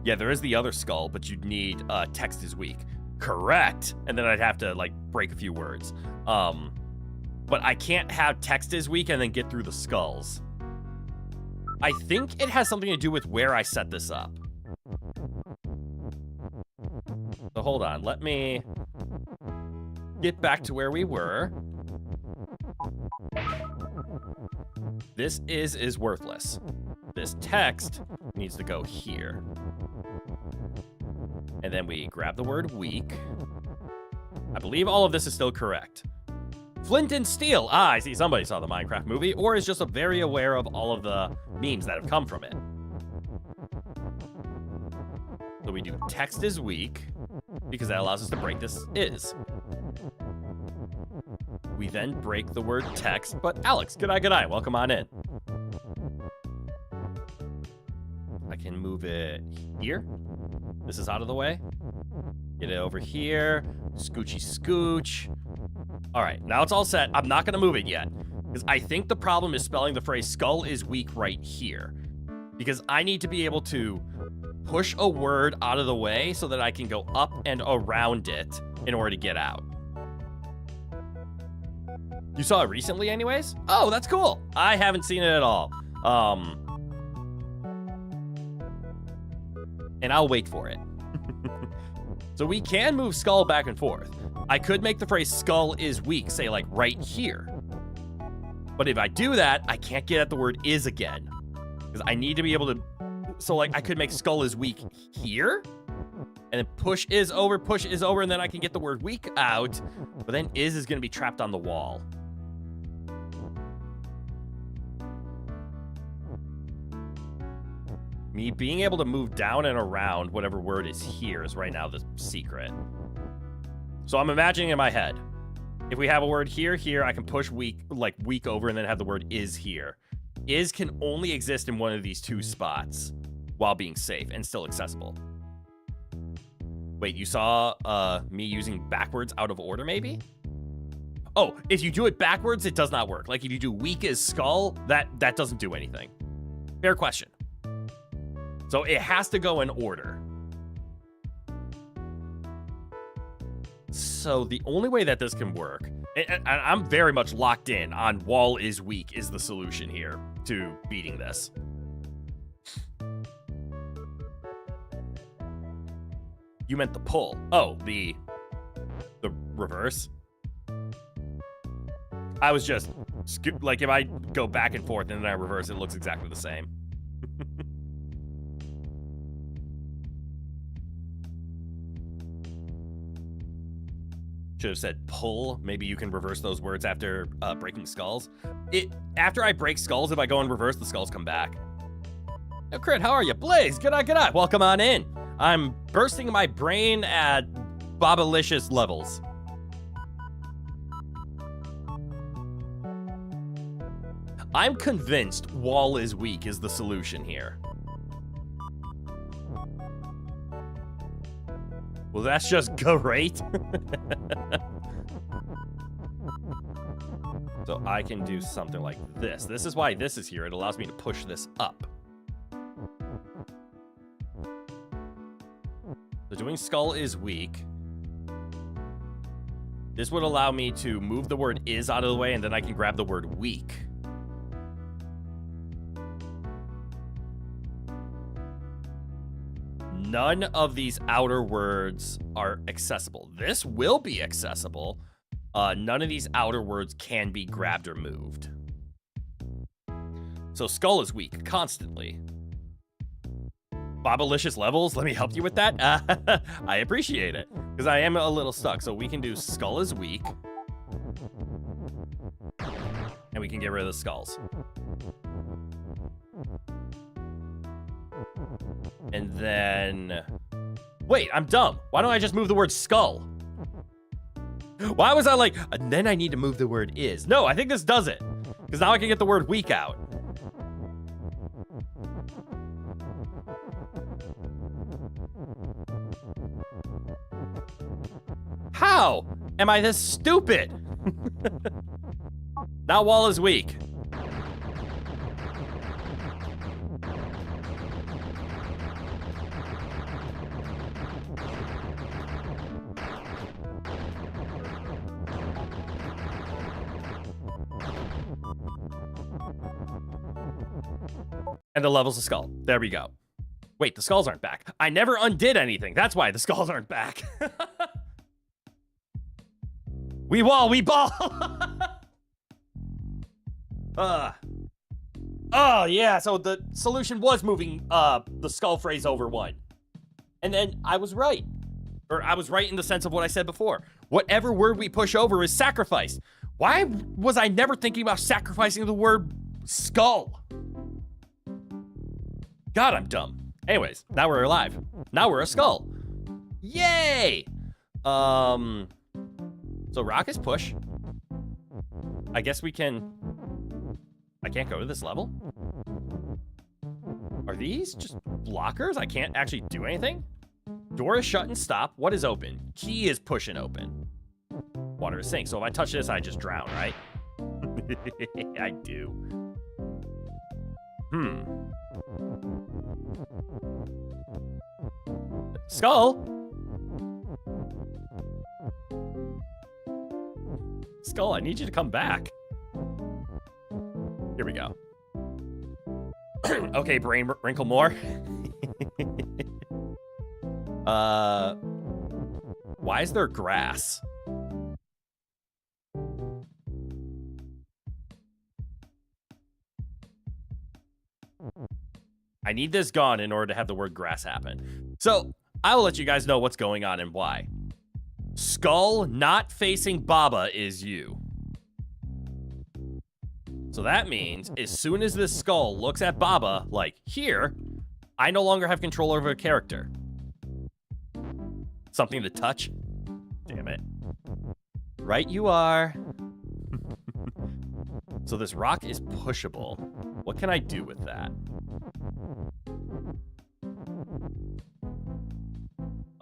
Yeah, there is the other skull, but you'd need text is weak. Correct. And then I'd have to like break a few words. But I can't have text is weak and then get through the skulls. I think it has something to do with where I set this up. So hold on, let me get back to where we were. This is worthless. This text needs to go here. And then we grab the word weak. I believe all of this is still correct. Flint and steel. Ah, I see somebody saw the Minecraft movie or is just very aware of all of the memes that have come from it. So we do text is weak because that allows us to break this is. We then break the word text, but Alex, good eye, welcome on in. I can move it here. This is out of the way. Get it over here. Scoochy scooch. All right, now it's all set. I'm not gonna move it yet because I think the problem is spelling the phrase skull is weak right here because I need to be able to push a word out of the way so that I can go up and around it in order to get out. You saw it recently anyways? Oh, that's cool. I haven't seen it at all. And I'll wait for it. So we can move skull back and forth. I could make the phrase skull is weak, say like right here. But if I do that, I can't get at the word is again. Because I need to be able to, so like I could make skull is weak here. And then push is over, and then I can get the word weak out. But then is gonna be trapped on the wall. Me being able to move down and around whatever word is here is right now the secret. So I'm imagining in my head, If we have a word here, I can push weak over and then have the word is here. Is can only exist in one of these two spots while being safe and still accessible. Wait, you saw me using backwards out of order, maybe? Oh, if you do it backwards, it does not work. Like if you do weak as skull, that doesn't do anything. Fair question. So it has to go in order. So the only way that this can work, and I'm very much locked in on wall is weak is the solution here to beating this. You meant the pull. Oh, the reverse. I was just, like, if I go back and forth and then I reverse, it looks exactly the same. Should have said pull. Maybe you can reverse those words after breaking skulls. After I break skulls, if I go in reverse, the skulls come back. Oh, Crit, how are you? Blaze, good eye. Welcome on in. I'm bursting my brain at Bobalicious levels. I'm convinced wall is weak is the solution here. Well, that's just great. So I can do something like this. This is why this is here. It allows me to push this up. So doing skull is weak. This would allow me to move the word is out of the way, and then I can grab the word weak. None of these outer words are accessible. This will be accessible. None of these outer words can be grabbed or moved. So skull is weak constantly. Bobalicious levels, let me help you with that. I appreciate it, because I am a little stuck. So we can do skull is weak. And we can get rid of the skulls. And then... Wait, I'm dumb. Why don't I just move the word skull? Why was I like, and then I need to move the word is? No, I think this does it. Because now I can get the word weak out. How am I this stupid? Now wall is weak. And the level's a skull. There we go. Wait, the skulls aren't back. I never undid anything. That's why the skulls aren't back. We wall, we ball. Oh, yeah. So the solution was moving the skull phrase over one. And then I was right. Or I was right in the sense of what I said before. Whatever word we push over is sacrifice. Why was I never thinking about sacrificing the word skull? God, I'm dumb. Anyways, now we're alive. Now we're a skull. Yay! So rock is push. I guess we can... I can't go to this level? Are these just blockers? I can't actually do anything? Door is shut and stop. What is open? Key is push and open. Water is sink. So if I touch this, I just drown, right? I do. Skull? Skull, I need you to come back. Here we go. Okay, brain wrinkle more. Why is there grass? I need this gone in order to have the word grass happen. So, I will let you guys know what's going on and why. Skull not facing Baba is you. So that means as soon as this skull looks at Baba, like here, I no longer have control over a character. Something to touch? Damn it. Right you are. So this rock is pushable. What can I do with that?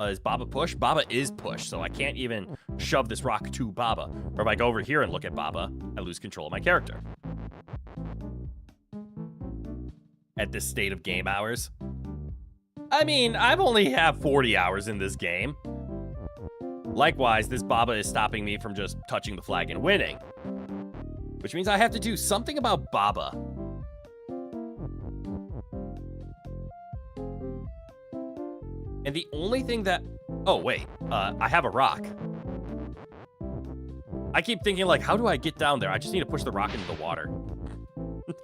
Is Baba push? Baba is push, so I can't even shove this rock to Baba. Or if I go over here and look at Baba, I lose control of my character. At this state of game hours. I mean, I've only have 40 hours in this game. Likewise, this Baba is stopping me from just touching the flag and winning. Which means I have to do something about Baba. And the only thing that... Oh, wait. I have a rock. I keep thinking, like, how do I get down there? I just need to push the rock into the water.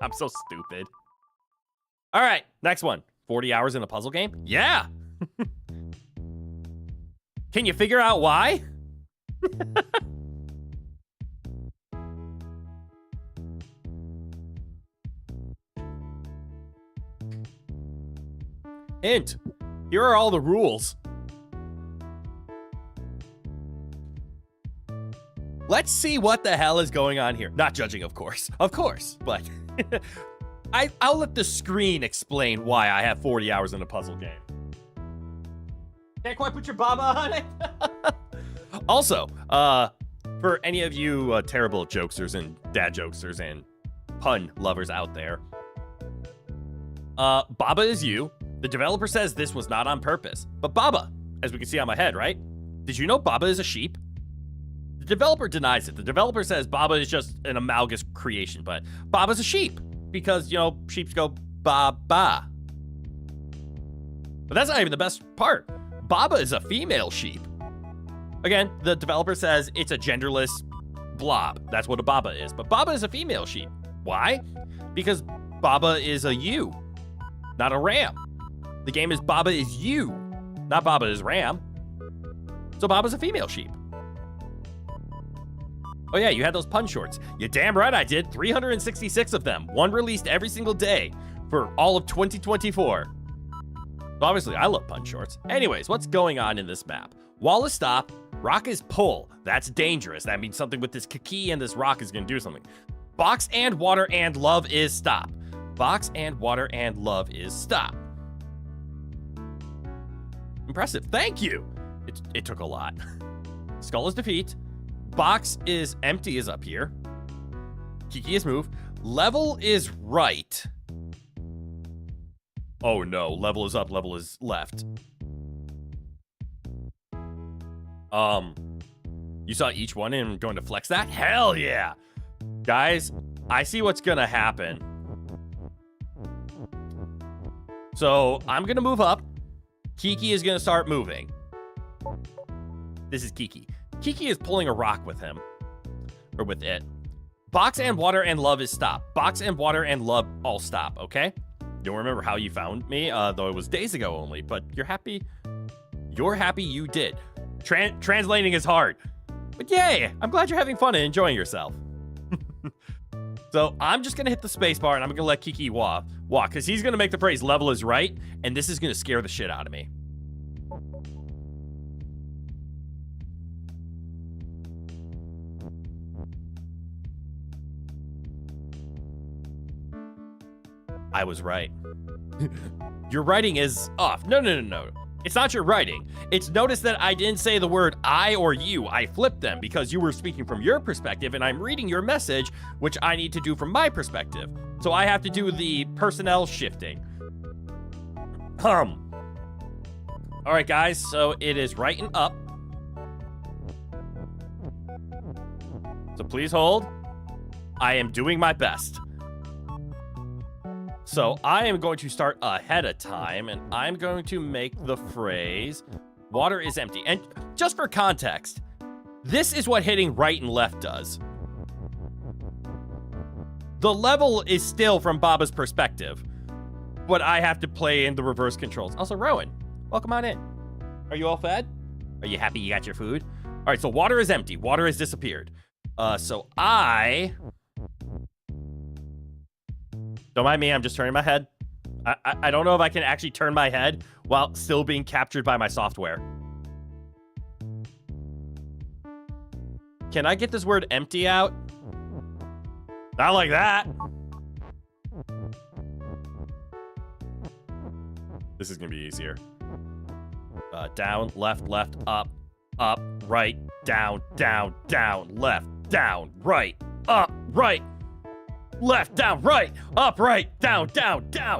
I'm so stupid. All right, next one. 40 hours in a puzzle game? Yeah! Can you figure out why? Hint. Here are all the rules. Let's see what the hell is going on here. Not judging, of course, but I'll let the screen explain why I have 40 hours in a puzzle game. Can't quite put your Baba on it. Also, for any of you terrible jokesters and dad jokesters and pun lovers out there, Baba is you. The developer says this was not on purpose. But Baba, as we can see on my head, right? Did you know Baba is a sheep? The developer denies it. The developer says Baba is just an amalgamous creation, but Baba's a sheep because, you know, sheeps go ba-ba. But that's not even the best part. Baba is a female sheep. Again, the developer says it's a genderless blob. That's what a Baba is. But Baba is a female sheep. Why? Because Baba is a ewe, not a ram. The game is Baba is you, not Baba is ram. So Baba's a female sheep. Oh yeah, you had those pun shorts. You're damn right I did. 366 of them. One released every single day for all of 2024. So obviously, I love pun shorts. Anyways, what's going on in this map? Wall is stop. Rock is pull. That's dangerous. That means something with this key and this rock is going to do something. Box and water and love is stop. Box and water and love is stop. Impressive. Thank you. It took a lot. Skull is defeat. Box is empty is up here. Kiki is move. Level is right. Oh no, level is up, level is left. You saw each one and I'm going to flex that? Hell yeah! Guys, I see what's gonna happen. So, I'm gonna move up. Kiki is gonna start moving. This is Kiki. Kiki is pulling a rock with him. Or with it. Box and water and love is stop. Box and water and love all stop, okay? Don't remember how you found me, though it was days ago only, but you're happy. You're happy you did. Translating is hard. But yay, I'm glad you're having fun and enjoying yourself. So I'm just gonna hit the space bar and I'm gonna let Kiki walk, because he's gonna make the phrase level is right, and this is gonna scare the shit out of me. I was right. Your writing is off. No. It's not your writing. It's notice that I didn't say the word I or you. I flipped them because you were speaking from your perspective and I'm reading your message, which I need to do from my perspective. So I have to do the personnel shifting. All right, guys. So it is right and up. So please hold. I am doing my best. So I am going to start ahead of time, and I'm going to make the phrase, water is empty. And just for context, this is what hitting right and left does. The level is still from Baba's perspective, but I have to play in the reverse controls. Also, Rowan, welcome on in. Are you all fed? Are you happy you got your food? All right, so water is empty. Water has disappeared. So I... Don't mind me, I'm just turning my head. I don't know if I can actually turn my head while still being captured by my software. Can I get this word empty out? Not like that. This is gonna be easier. Down, left, up, right, down, left, down, right, up, right, left, down, right, up, right, down,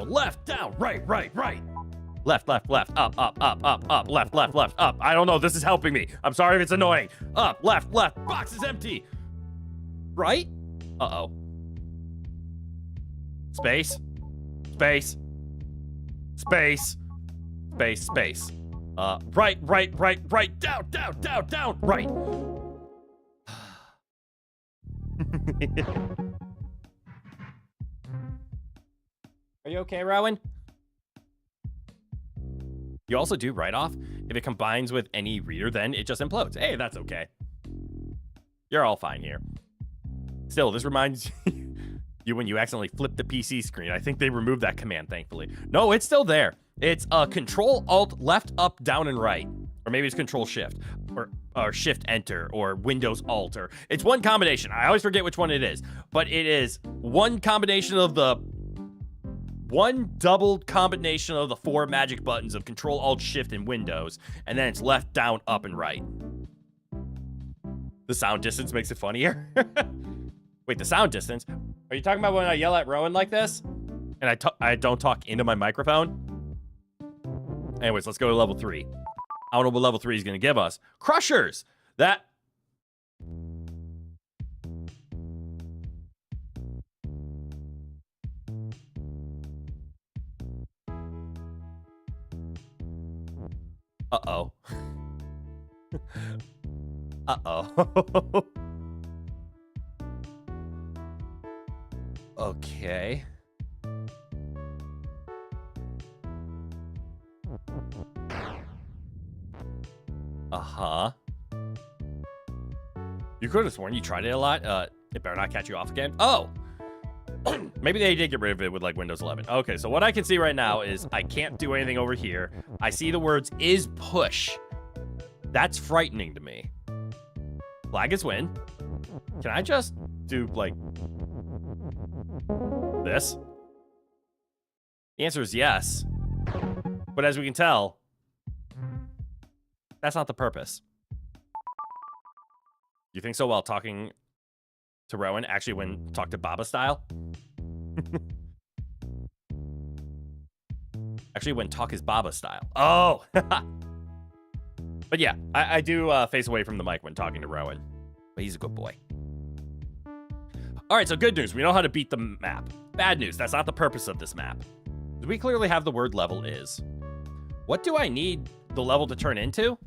left, down, right. Left, up, left, up. I don't know, this is helping me. I'm sorry if it's annoying. Up, left, box is empty. Right? Uh-oh. Space. Right, down, right. Are you okay, Rowan? You also do write-off. If it combines with any reader, then it just implodes. Hey, that's okay. You're all fine here. Still, this reminds you when you accidentally flip the PC screen. I think they removed that command, thankfully. No, it's still there. It's Control Alt left, up, down, and right. Or maybe it's Control Shift, or Shift Enter, or Windows Alt, or it's one combination. I always forget which one it is, but it is one double combination of the 4 magic buttons of Control Alt Shift in Windows, and then it's left, down, up, and right. The sound distance makes it funnier. Wait, the sound distance? Are you talking about when I yell at Rowan like this? And I don't talk into my microphone? Anyways, let's go to level 3. I don't know what level 3 is going to give us. Crushers! That... Uh-oh. Uh-oh. Okay. Uh-huh. You could have sworn you tried it a lot. It better not catch you off again. Oh! Maybe they did get rid of it with, like, Windows 11. Okay, so what I can see right now is I can't do anything over here. I see the words is push. That's frightening to me. Flag is win. Can I just do, like, this? The answer is yes. But as we can tell, that's not the purpose. You think so while talking to Rowan? Actually, when talk to Baba style? Actually, when talk is Baba style. Oh! But yeah, I do face away from the mic when talking to Rowan. But he's a good boy. Alright, so good news. We know how to beat the map. Bad news. That's not the purpose of this map. We clearly have the word level is. What do I need the level to turn into?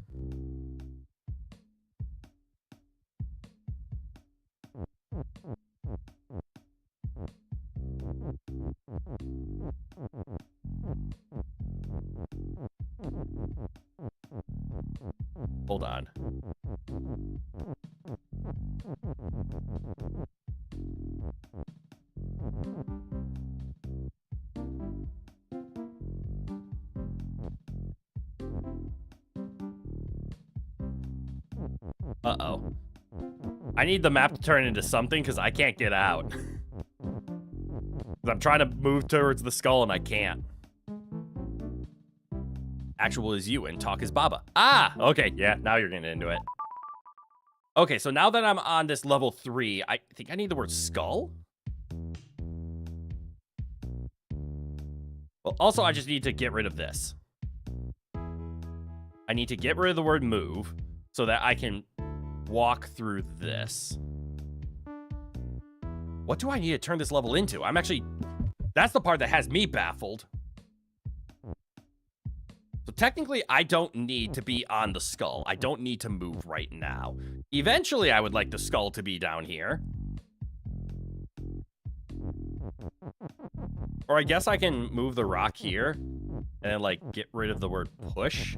Hold on. Uh-oh. I need the map to turn into something because I can't get out. I'm trying to move towards the skull and I can't. Actual is you and talk is Baba. Ah, okay, yeah, now you're getting into it. Okay, so now that I'm on this level 3, I think I need the word skull. Well, also I just need to get rid of this. I need to get rid of the word move so that I can walk through this. What do I need to turn this level into? I'm actually... That's the part that has me baffled. So technically, I don't need to be on the skull. I don't need to move right now. Eventually, I would like the skull to be down here. Or I guess I can move the rock here and then, like, get rid of the word push.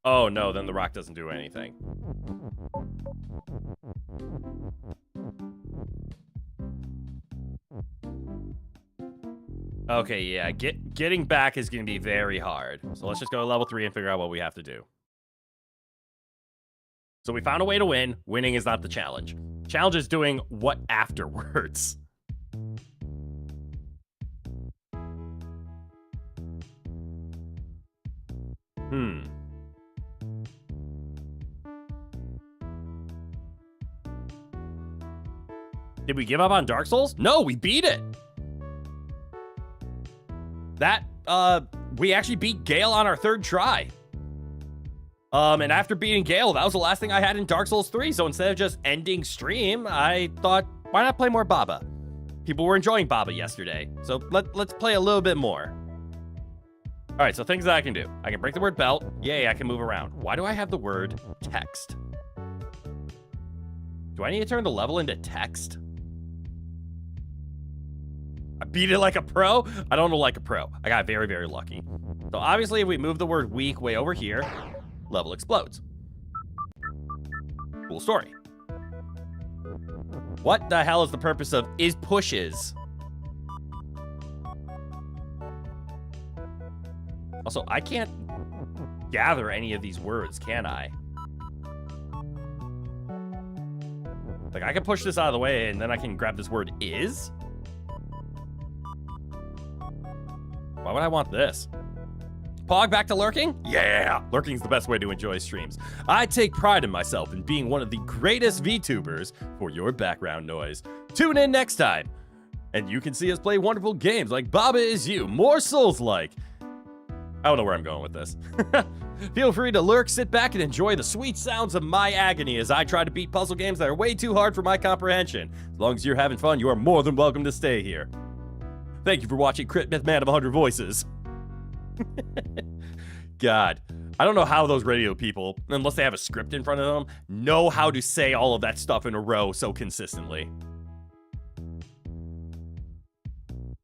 Oh, no, then the rock doesn't do anything. Okay, yeah, getting back is going to be very hard. So let's just go to level 3 and figure out what we have to do. So we found a way to win. Winning is not the challenge. Challenge is doing what afterwards. Did we give up on Dark Souls? No, we beat it. We actually beat Gale on our 3rd try. And after beating Gale, that was the last thing I had in Dark Souls 3. So instead of just ending stream, I thought, why not play more Baba? People were enjoying Baba yesterday. So let's play a little bit more. All right, so things that I can do. I can break the word belt. Yay, I can move around. Why do I have the word text? Do I need to turn the level into text? I beat it like a pro? I don't know like a pro. I got very, very lucky. So obviously, if we move the word weak way over here, level explodes. Cool story. What the hell is the purpose of is pushes? Also, I can't gather any of these words, can I? Like, I can push this out of the way, and then I can grab this word is? Why would I want this? Pog back to lurking? Yeah! Lurking's the best way to enjoy streams. I take pride in myself in being one of the greatest VTubers for your background noise. Tune in next time, and you can see us play wonderful games like Baba Is You, more Souls-like. I don't know where I'm going with this. Feel free to lurk, sit back, and enjoy the sweet sounds of my agony as I try to beat puzzle games that are way too hard for my comprehension. As long as you're having fun, you are more than welcome to stay here. Thank you for watching Crit Myth Man of 100 Voices. God, I don't know how those radio people, unless they have a script in front of them, know how to say all of that stuff in a row so consistently.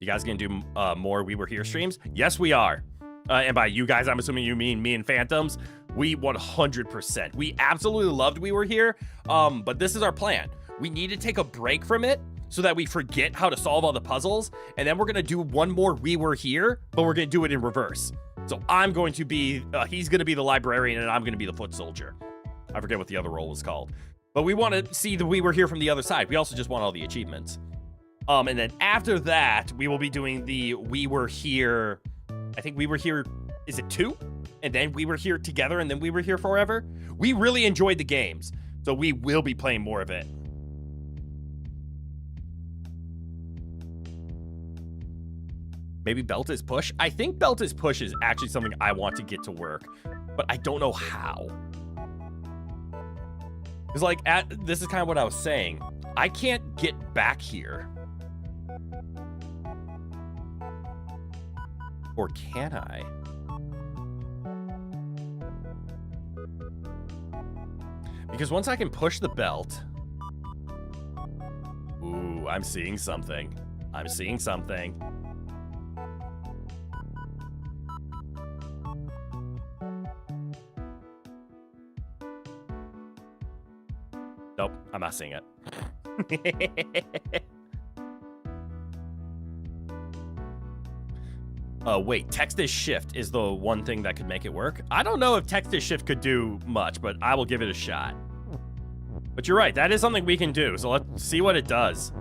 You guys gonna do more We Were Here streams? Yes, we are. And by you guys, I'm assuming you mean me and Phantoms. We 100%. We absolutely loved We Were Here, but this is our plan. We need to take a break from it so that we forget how to solve all the puzzles, and then we're gonna do one more We Were Here, but we're gonna do it in reverse. So I'm going to be, he's gonna be the librarian, and I'm gonna be the foot soldier. I forget what the other role was called. But we want to see the We Were Here from the other side. We also just want all the achievements. And then after that, we will be doing the We Were Here, I think We Were Here, is it 2? And then We Were Here Together, and then We Were Here Forever? We really enjoyed the games, so we will be playing more of it. Maybe Belt is Push? I think Belt is Push is actually something I want to get to work, but I don't know how. It's like, this is kind of what I was saying. I can't get back here. Or can I? Because once I can push the belt... Ooh, I'm seeing something. I'm seeing something. Nope, I'm not seeing it. Wait, text is shift is the one thing that could make it work. I don't know if text is shift could do much, but I will give it a shot. But you're right, that is something we can do, so let's see what it does.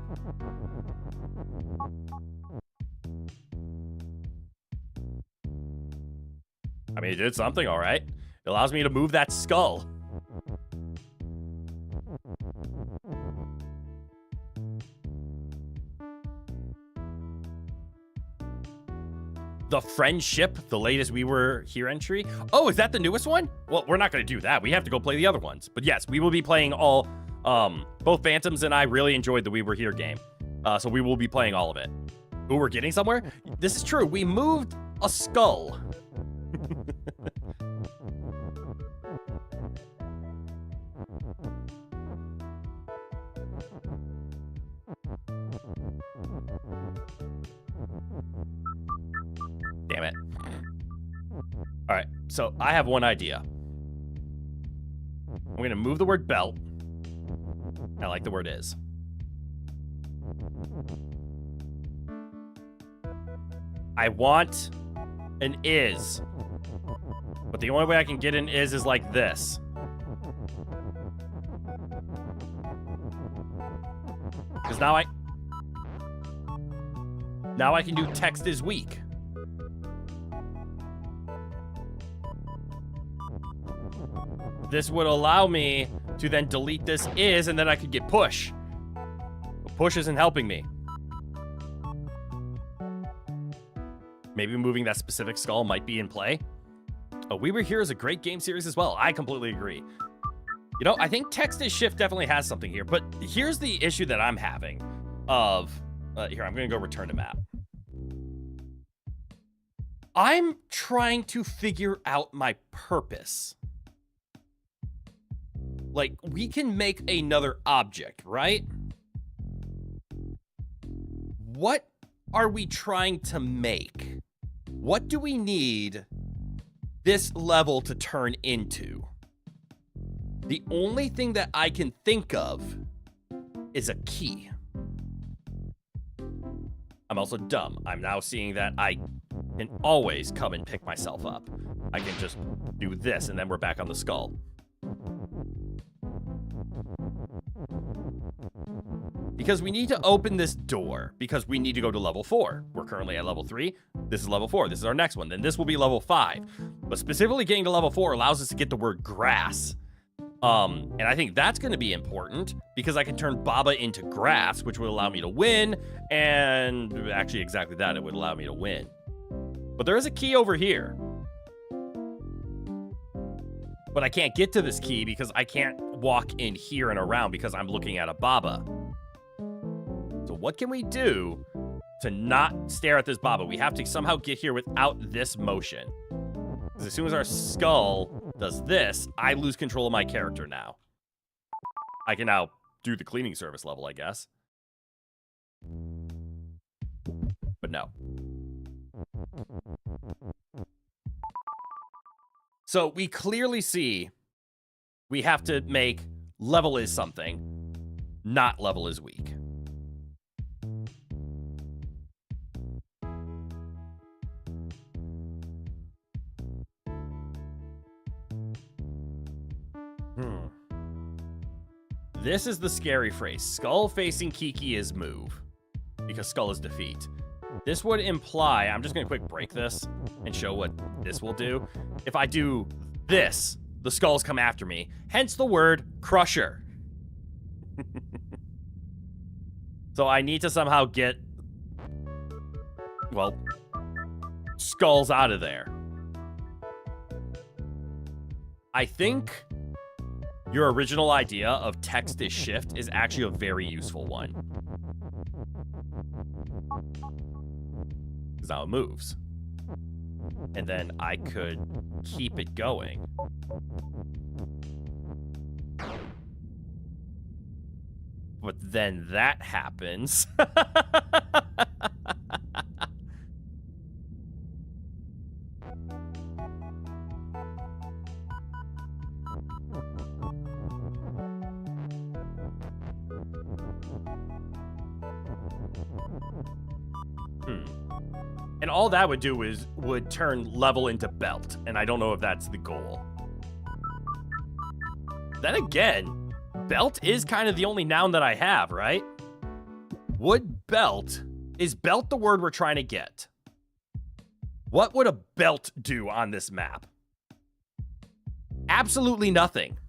I mean, it did something, all right. It allows me to move that skull. The Friendship, the latest We Were Here entry. Oh, is that the newest one? Well, we're not going to do that. We have to go play the other ones. But yes, we will be playing all, both Phantoms and I really enjoyed the We Were Here game. So we will be playing all of it. Ooh, we're getting somewhere? This is true. We moved a skull. Damn it. All right, so I have one idea. I'm gonna move the word belt. I like the word is. I want an is. But the only way I can get an is like this. now I can do text is weak. This would allow me to then delete this is, and then I could get push. But push isn't helping me. Maybe moving that specific skull might be in play. Oh, We Were Here is a great game series as well. I completely agree. You know, I think text is shift definitely has something here, but here's the issue that I'm having of, here, I'm gonna go return to map. I'm trying to figure out my purpose. Like, we can make another object, right? What are we trying to make? What do we need this level to turn into? The only thing that I can think of is a key. I'm also dumb. I'm now seeing that I can always come and pick myself up. I can just do this, and then we're back on the skull. Because we need to open this door, because we need to go to level 4. We're currently at level 3. This is level 4. This is our next one. Then this will be level 5. But specifically getting to level 4 allows us to get the word grass. And I think that's going to be important, because I can turn Baba into grass, which would allow me to win. And actually, exactly that. It would allow me to win. But there is a key over here. But I can't get to this key because I can't walk in here and around because I'm looking at a Baba. So what can we do to not stare at this Baba? We have to somehow get here without this motion. Because as soon as our skull does this, I lose control of my character now. I can now do the cleaning service level, I guess. But no. So we clearly see we have to make level is something, not level is weak. This is the scary phrase. Skull facing Kiki is move, because skull is defeat. This would imply, I'm just going to quick break this and show what this will do. If I do this, the skulls come after me. Hence the word crusher. So I need to somehow get, well, skulls out of there. I think your original idea of text is shift is actually a very useful one. Because now it moves. And then I could keep it going. But then that happens. And all that would do is would turn level into belt, and I don't know if that's the goal. Then again, belt is kind of the only noun that I have, right? Would belt, is belt the word we're trying to get? What would a belt do on this map? Absolutely nothing.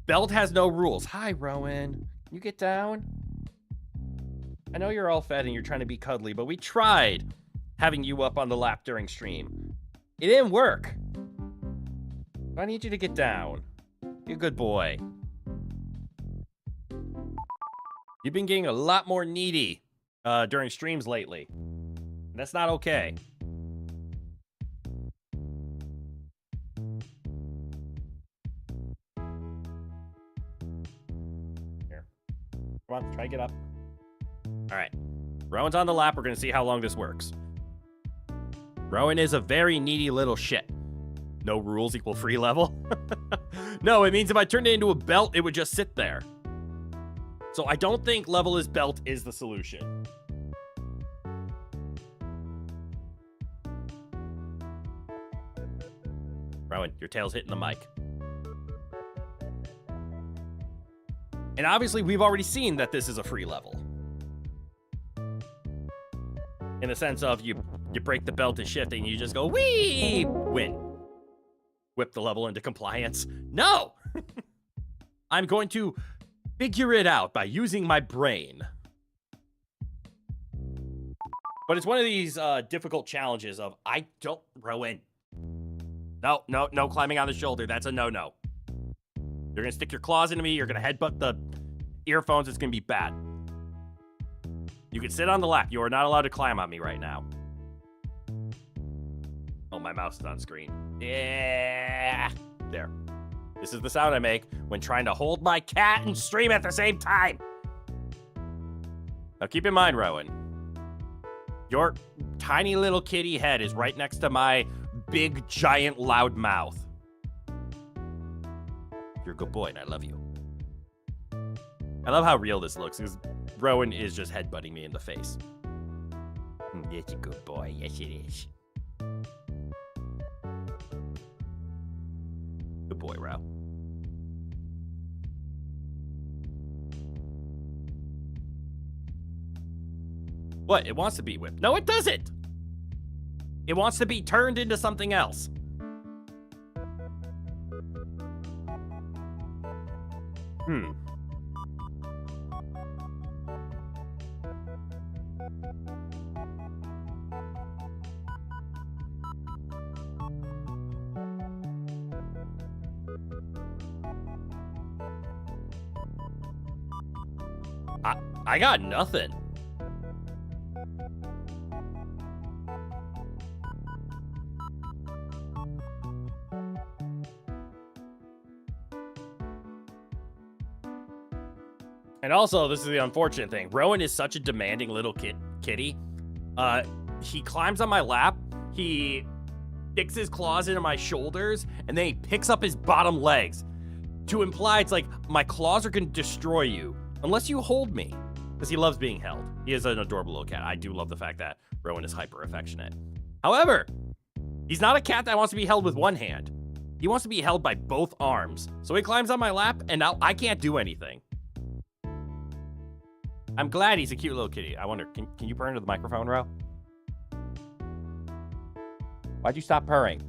Belt has no rules. Hi, Rowan. Can you get down? I know you're all fed and you're trying to be cuddly, but we tried having you up on the lap during stream. It didn't work. I need you to get down. You're a good boy. You've been getting a lot more needy during streams lately. That's not okay. Here. Come on, try to get up. All right. Rowan's on the lap. We're going to see how long this works. Rowan is a very needy little shit. No rules equal free level. No, it means if I turned it into a belt, it would just sit there. So I don't think level is belt is the solution. Rowan, your tail's hitting the mic. And obviously, we've already seen that this is a free level. In the sense of you break the belt and shift and you just go, wee, win. Whip the level into compliance. No! I'm going to figure it out by using my brain. But it's one of these difficult challenges of, I don't, Rowan. No climbing on the shoulder. That's a no-no. You're going to stick your claws into me. You're going to headbutt the earphones. It's going to be bad. You can sit on the lap. You are not allowed to climb on me right now. Oh, my mouse is on screen. Yeah. There. This is the sound I make when trying to hold my cat and stream at the same time. Now keep in mind, Rowan, your tiny little kitty head is right next to my big, giant, loud mouth. You're a good boy, and I love you. I love how real this looks, because Rowan is just headbutting me in the face. It's a good boy. Yes, it is. Good boy, Ro. What? It wants to be whipped. No, it doesn't. It wants to be turned into something else. I got nothing. And also, this is the unfortunate thing. Rowan is such a demanding little kitty. He climbs on my lap. He sticks his claws into my shoulders, and then he picks up his bottom legs to imply it's like, my claws are going to destroy you unless you hold me. Because he loves being held. He is an adorable little cat. I do love the fact that Rowan is hyper affectionate. However, he's not a cat that wants to be held with one hand. He wants to be held by both arms. So he climbs on my lap, and now I can't do anything. I'm glad he's a cute little kitty. I wonder, can you purr into the microphone, Ro? Why'd you stop purring?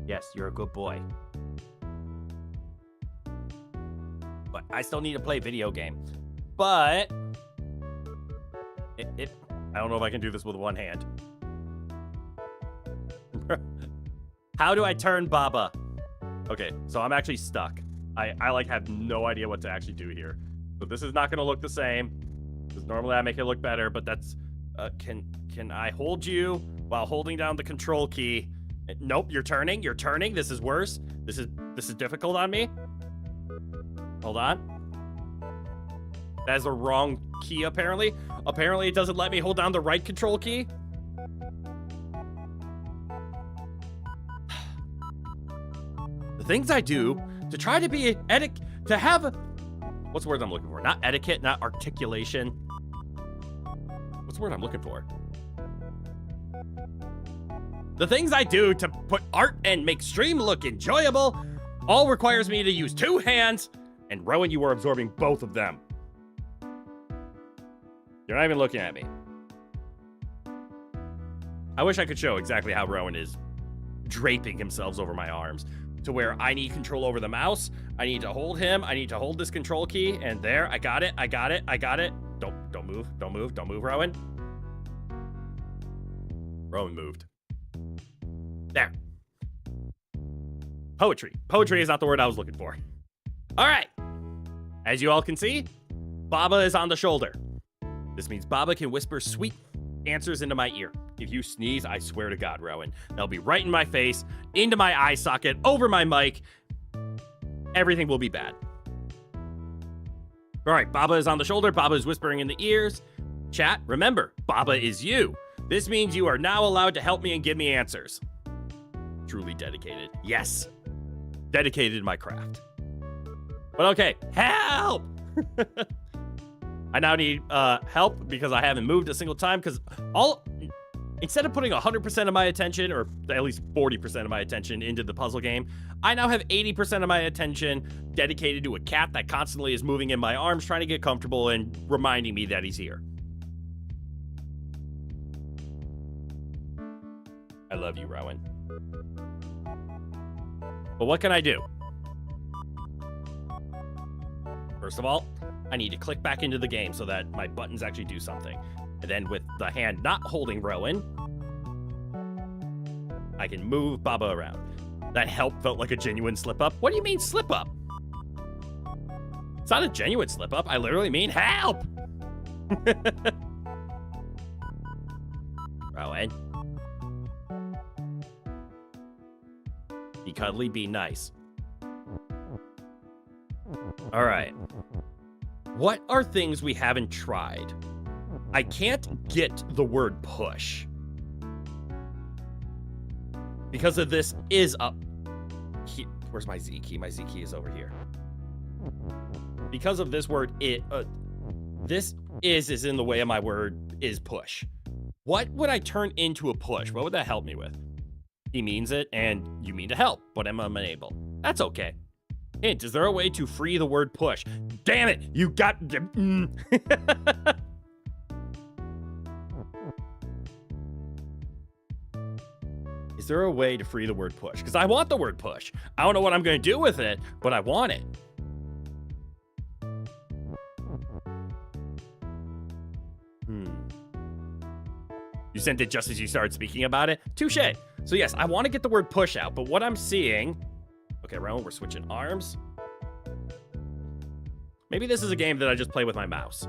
Yes, you're a good boy. But I still need to play video game. But I don't know if I can do this with one hand. How do I turn Baba? Okay, so I'm actually stuck. I like have no idea what to actually do here. So this is not gonna look the same. Because normally I make it look better, but that's can I hold you while holding down the control key? Nope, you're turning. This is worse. This is difficult on me. Hold on. That is the wrong key, apparently. Apparently, it doesn't let me hold down the right control key. The things I do to try to be to have... What's the word I'm looking for? Not etiquette, not articulation. What's the word I'm looking for? The things I do to put art and make stream look enjoyable all requires me to use two hands, and Rowan, you are absorbing both of them. You're not even looking at me. I wish I could show exactly how Rowan is draping himself over my arms to where I need control over the mouse. I need to hold him. I need to hold this control key, and there, I got it. Don't move, Rowan. Rowan moved. There. Poetry. Poetry is not the word I was looking for. All right. As you all can see, Baba is on the shoulder. This means Baba can whisper sweet answers into my ear. If you sneeze, I swear to God, Rowan, they'll be right in my face, into my eye socket, over my mic. Everything will be bad. All right, Baba is on the shoulder. Baba is whispering in the ears. Chat, remember, Baba is you. This means you are now allowed to help me and give me answers. Truly dedicated. Yes. Dedicated to my craft. But okay, help! I now need help because I haven't moved a single time because Instead of putting 100% of my attention, or at least 40% of my attention into the puzzle game, I now have 80% of my attention dedicated to a cat that constantly is moving in my arms, trying to get comfortable and reminding me that he's here. I love you, Rowan. But what can I do? First of all, I need to click back into the game so that my buttons actually do something. And then with the hand not holding Rowan, I can move Baba around. That help felt like a genuine slip-up. What do you mean slip-up? It's not a genuine slip-up. I literally mean help! Rowan. Be cuddly, be nice. Alright. What are things we haven't tried? I can't get the word push. Because of this is up. Where's my Z key? My Z key is over here. Because of this word, this is in the way of my word is push. What would I turn into a push? What would that help me with? He means it, and you mean to help, but I'm unable. That's okay. Hint, is there a way to free the word push? Damn it! You got... Is there a way to free the word push? Because I want the word push. I don't know what I'm going to do with it, but I want it. You sent it just as you started speaking about it? Touche. So yes, I want to get the word push out, but what I'm seeing... Okay, Rowan, we're switching arms. Maybe this is a game that I just play with my mouse.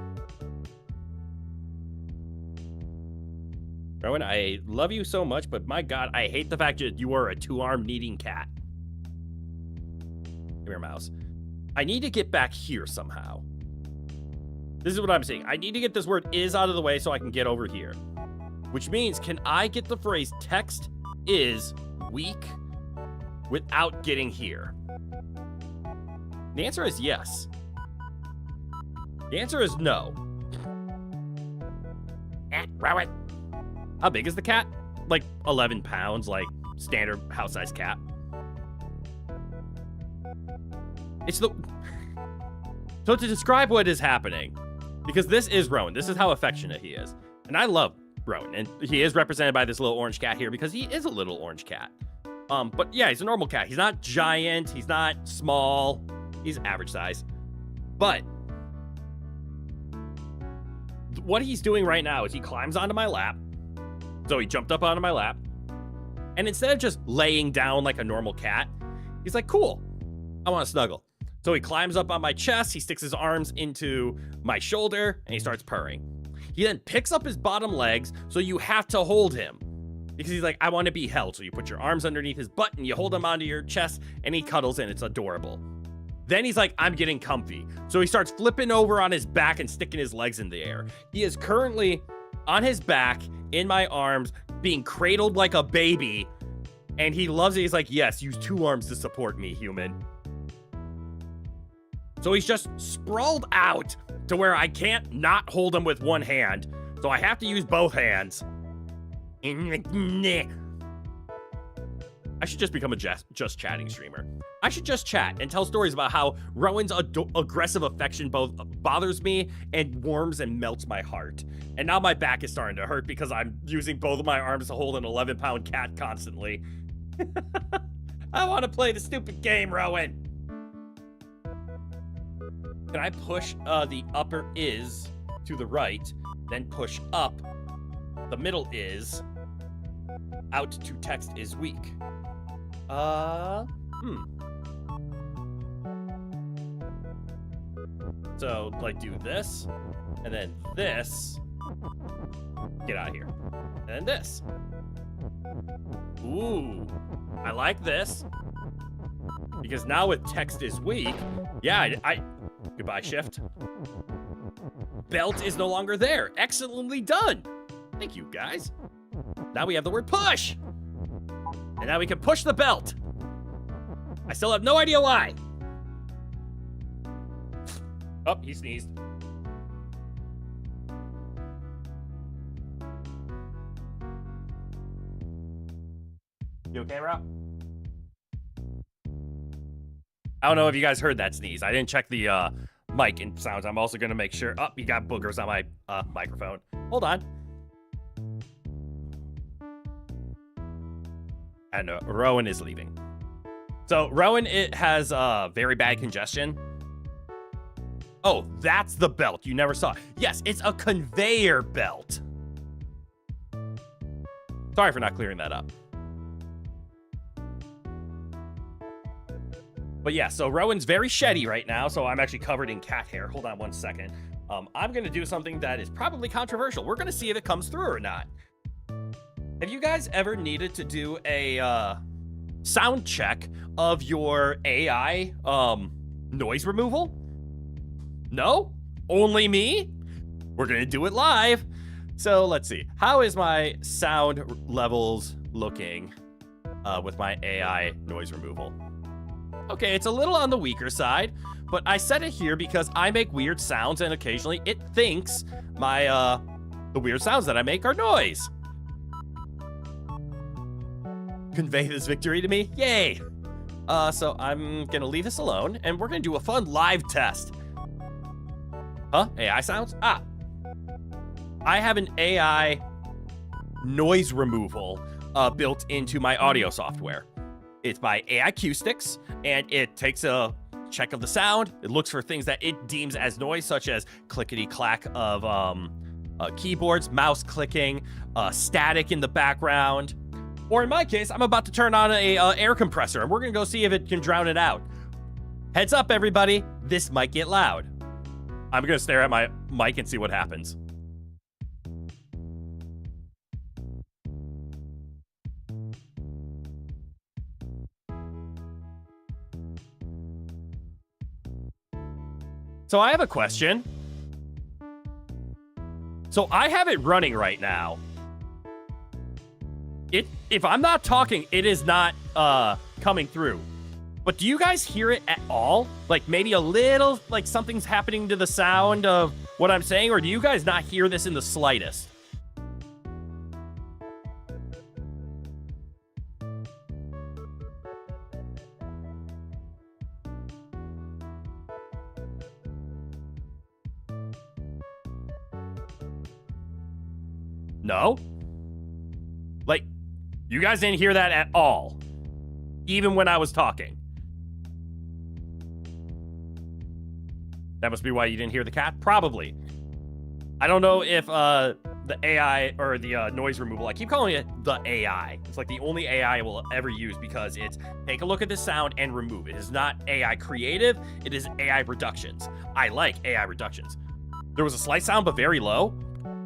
Rowan, I love you so much, but my God, I hate the fact that you are a two-armed needing cat. Come here, mouse. I need to get back here somehow. This is what I'm saying. I need to get this word is out of the way so I can get over here. Which means, can I get the phrase text is weak without getting here? The answer is yes. The answer is no. Rowan. How big is the cat? Like 11 pounds, like standard house-sized cat. It's the... So to describe what is happening, because this is Rowan, this is how affectionate he is. And I love Rowan, and he is represented by this little orange cat here because he is a little orange cat. But yeah, he's a normal cat. He's not giant, he's not small, he's average size. But what he's doing right now is he climbs onto my lap. So he jumped up onto my lap, and instead of just laying down like a normal cat, he's like, cool, I want to snuggle. So he climbs up on my chest, he sticks his arms into my shoulder, and he starts purring. He then picks up his bottom legs, so you have to hold him. Because he's like, I want to be held. So you put your arms underneath his butt, and you hold him onto your chest, and he cuddles, and it's adorable. Then he's like, I'm getting comfy. So he starts flipping over on his back and sticking his legs in the air. He is currently on his back, in my arms, being cradled like a baby, and he loves it. He's like, yes, use two arms to support me, human. So he's just sprawled out to where I can't not hold him with one hand, so I have to use both hands. I should just become a just chatting streamer. I should just chat and tell stories about how Rowan's aggressive affection both bothers me and warms and melts my heart. And now my back is starting to hurt because I'm using both of my arms to hold an 11-pound cat constantly. I want to play the stupid game, Rowan. Can I push the upper is to the right, then push up the middle is out to text is weak? So, like, do this, and then this. Get out of here. And then this. Ooh, I like this. Because now with text is weak, yeah, goodbye, shift. Belt is no longer there. Excellently done. Thank you, guys. Now we have the word push. And now we can push the belt. I still have no idea why. Oh, he sneezed. camera. I don't know if you guys heard that sneeze. I didn't check the mic and sounds. I'm also going to make sure. Oh, you got boogers on my microphone. Hold on. And Rowan is leaving. So Rowan, it has very bad congestion. Oh, that's the belt. You never saw it. Yes, it's a conveyor belt. Sorry for not clearing that up. But yeah, so Rowan's very sheddy right now, so I'm actually covered in cat hair. Hold on one second. I'm going to do something that is probably controversial. We're going to see if it comes through or not. Have you guys ever needed to do a sound check of your AI noise removal? No? Only me? We're going to do it live. So let's see. How is my sound levels looking with my AI noise removal? Okay, it's a little on the weaker side, but I set it here because I make weird sounds and occasionally it thinks my the weird sounds that I make are noise. Convey this victory to me? Yay! So I'm gonna leave this alone and we're gonna do a fun live test. Huh? AI sounds? Ah! I have an AI noise removal built into my audio software. It's by AI Acoustics, and it takes a check of the sound. It looks for things that it deems as noise, such as clickety-clack of keyboards, mouse clicking, static in the background. Or in my case, I'm about to turn on a air compressor, and we're going to go see if it can drown it out. Heads up, everybody. This might get loud. I'm going to stare at my mic and see what happens. So I have a question. So I have it running right now. If I'm not talking, it is not coming through. But do you guys hear it at all? Like maybe a little, like something's happening to the sound of what I'm saying? Or do you guys not hear this in the slightest? No? Like, you guys didn't hear that at all? Even when I was talking? That must be why you didn't hear the cat? Probably. I don't know if the AI or the noise removal, I keep calling it the AI. It's like the only AI I will ever use because it's take a look at the sound and remove it. It is not AI creative, it is AI reductions. I like AI reductions. There was a slight sound, but very low.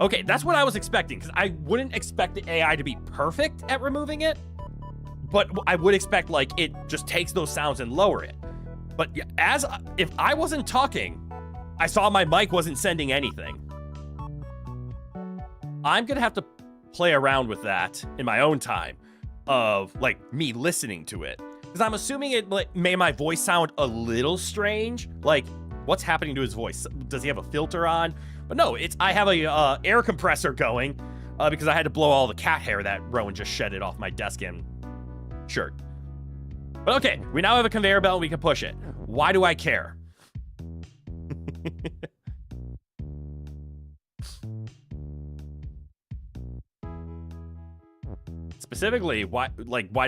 Okay, that's what I was expecting, because I wouldn't expect the AI to be perfect at removing it, but I would expect, like, it just takes those sounds and lower it. But if I wasn't talking, I saw my mic wasn't sending anything. I'm gonna have to play around with that in my own time of, like, me listening to it. Because I'm assuming it like, made my voice sound a little strange. Like, what's happening to his voice? Does he have a filter on? But no, I have a air compressor going because I had to blow all the cat hair that Rowan just shedded off my desk and shirt. But okay, we now have a conveyor belt and we can push it. Why do I care? Specifically, why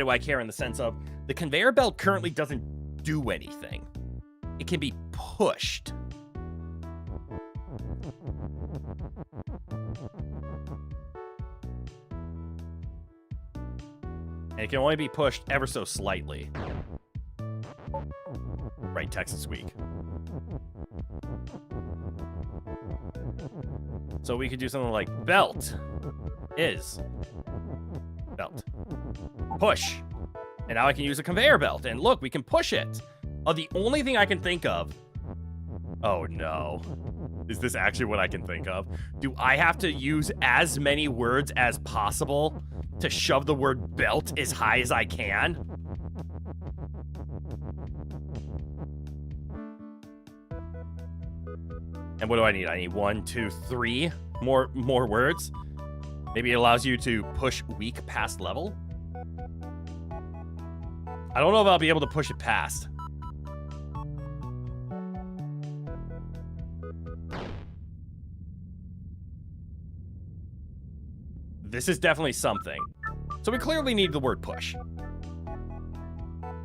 do I care in the sense of the conveyor belt currently doesn't do anything. It can be pushed. And it can only be pushed ever so slightly. Right, Texas Week. So we could do something like belt is belt. Push. And now I can use a conveyor belt. And look, we can push it. The only thing I can think of... Oh, no. Is this actually what I can think of? Do I have to use as many words as possible to shove the word belt as high as I can? And what do I need? I need 1, 2, 3 more words. Maybe it allows you to push weak past level. I don't know if I'll be able to push it past. This is definitely something. So we clearly need the word push.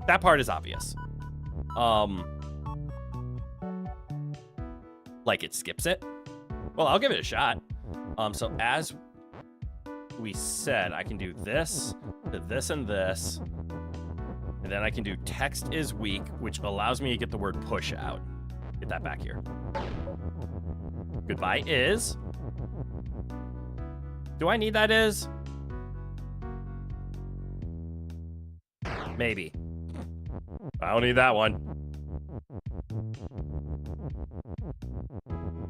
That part is obvious. Like it skips it. Well, I'll give it a shot. So as we said, I can do this to this and this. And then I can do text is weak, which allows me to get the word push out. Get that back here. Goodbye is. Do I need that is? Maybe. I don't need that one.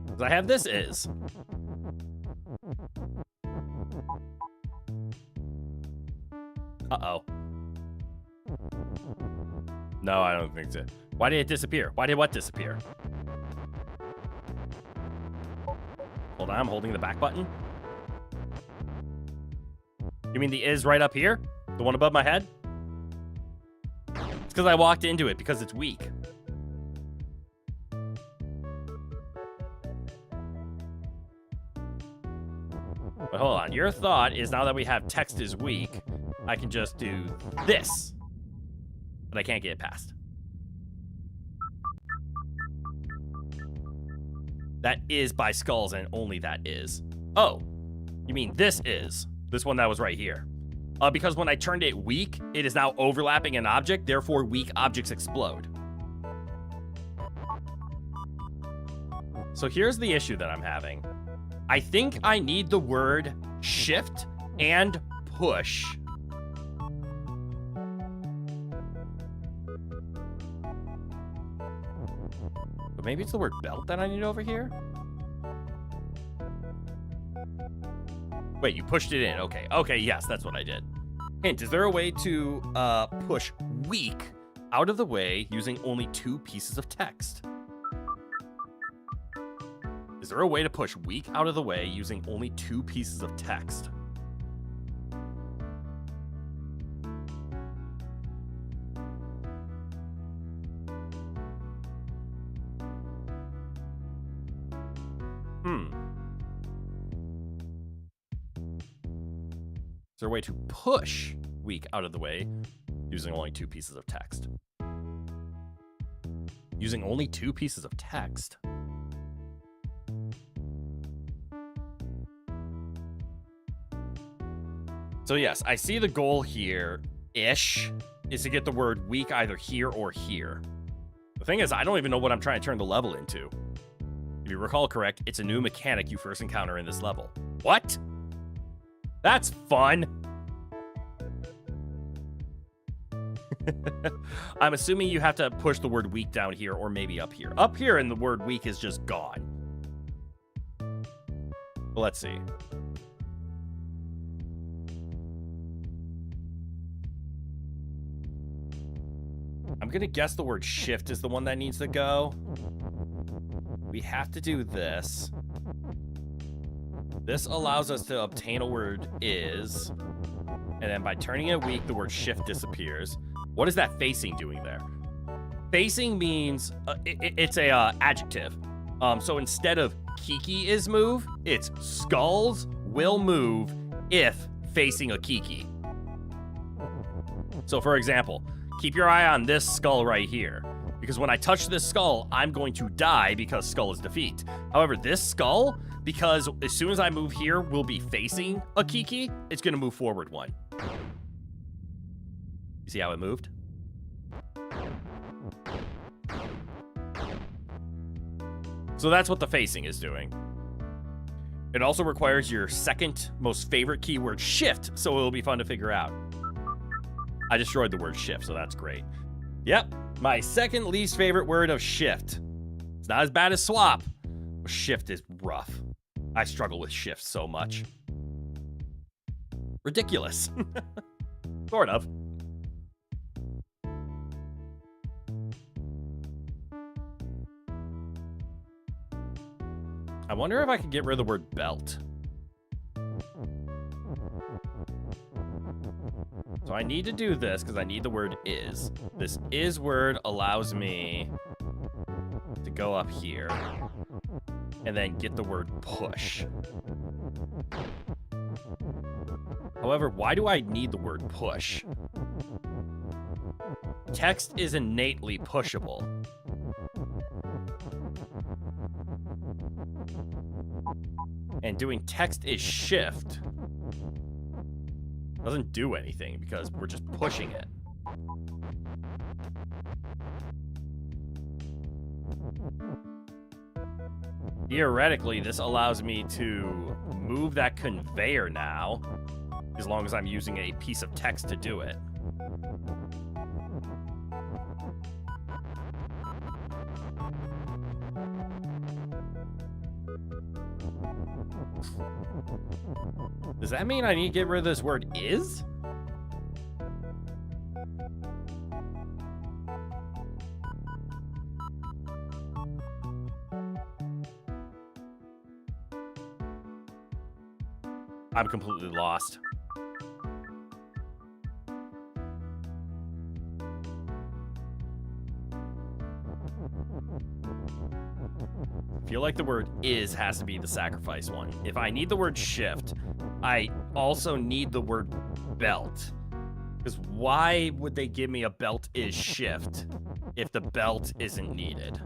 Because I have this is. Uh-oh. No, I don't think so. Why did it disappear? Why did what disappear? Hold on, I'm holding the back button. You mean the is right up here? The one above my head? It's because I walked into it because it's weak. But hold on, your thought is now that we have text is weak, I can just do this. But I can't get it past. That is by skulls and only that is. Oh, you mean this is. This one that was right here. Because when I turned it weak, it is now overlapping an object, therefore weak objects explode. So here's the issue that I'm having. I think I need the word shift and push. But maybe it's the word belt that I need over here? Wait, you pushed it in. Okay. Okay, yes, that's what I did. Hint, is there a way to push weak out of the way using only 2 pieces of text? Is there a way to push weak out of the way using only 2 pieces of text? Is there a way to push weak out of the way using only 2 pieces of text? Using only 2 pieces of text? So yes, I see the goal here-ish is to get the word weak either here or here. The thing is, I don't even know what I'm trying to turn the level into. If you recall correct, it's a new mechanic you first encounter in this level. What? That's fun. I'm assuming you have to push the word weak down here or maybe up here. Up here and the word weak is just gone. Well, let's see. I'm gonna guess the word shift is the one that needs to go. We have to do this. This allows us to obtain a word is, and then by turning it weak, the word shift disappears. What is that facing doing there? Facing means it's a adjective. So instead of Kiki is move, it's skulls will move if facing a Kiki. So for example, keep your eye on this skull right here. Because when I touch this skull, I'm going to die because skull is defeat. However, this skull, because as soon as I move here, we'll be facing a Kiki, it's going to move forward 1. You see how it moved? So that's what the facing is doing. It also requires your second most favorite keyword, shift, so it'll be fun to figure out. I destroyed the word shift, so that's great. Yep, my second least favorite word of shift. It's not as bad as swap, but shift is rough. I struggle with shift so much. Ridiculous. Sort of. I wonder if I could get rid of the word belt. So I need to do this because I need the word is. This is word allows me to go up here and then get the word push. However, why do I need the word push? Text is innately pushable. And doing text is shift doesn't do anything because we're just pushing it. Theoretically, this allows me to move that conveyor now, as long as I'm using a piece of text to do it. Does that mean I need to get rid of this word is? I'm completely lost. I feel like the word is has to be the sacrifice one. If I need the word shift, I also need the word belt. Because why would they give me a belt is shift if the belt isn't needed?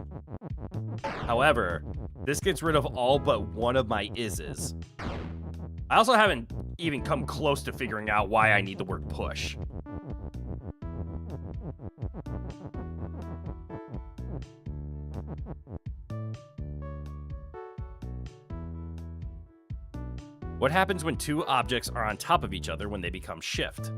However, this gets rid of all but one of my is's. I also haven't even come close to figuring out why I need the word push. What happens when two objects are on top of each other when they become shift?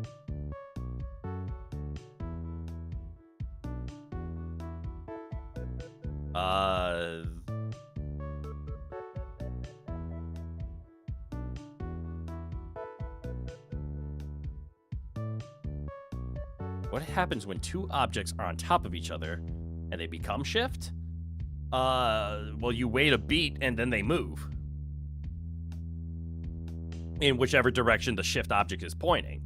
What happens when two objects are on top of each other and they become shift? Well, you wait a beat and then they move in whichever direction the shift object is pointing.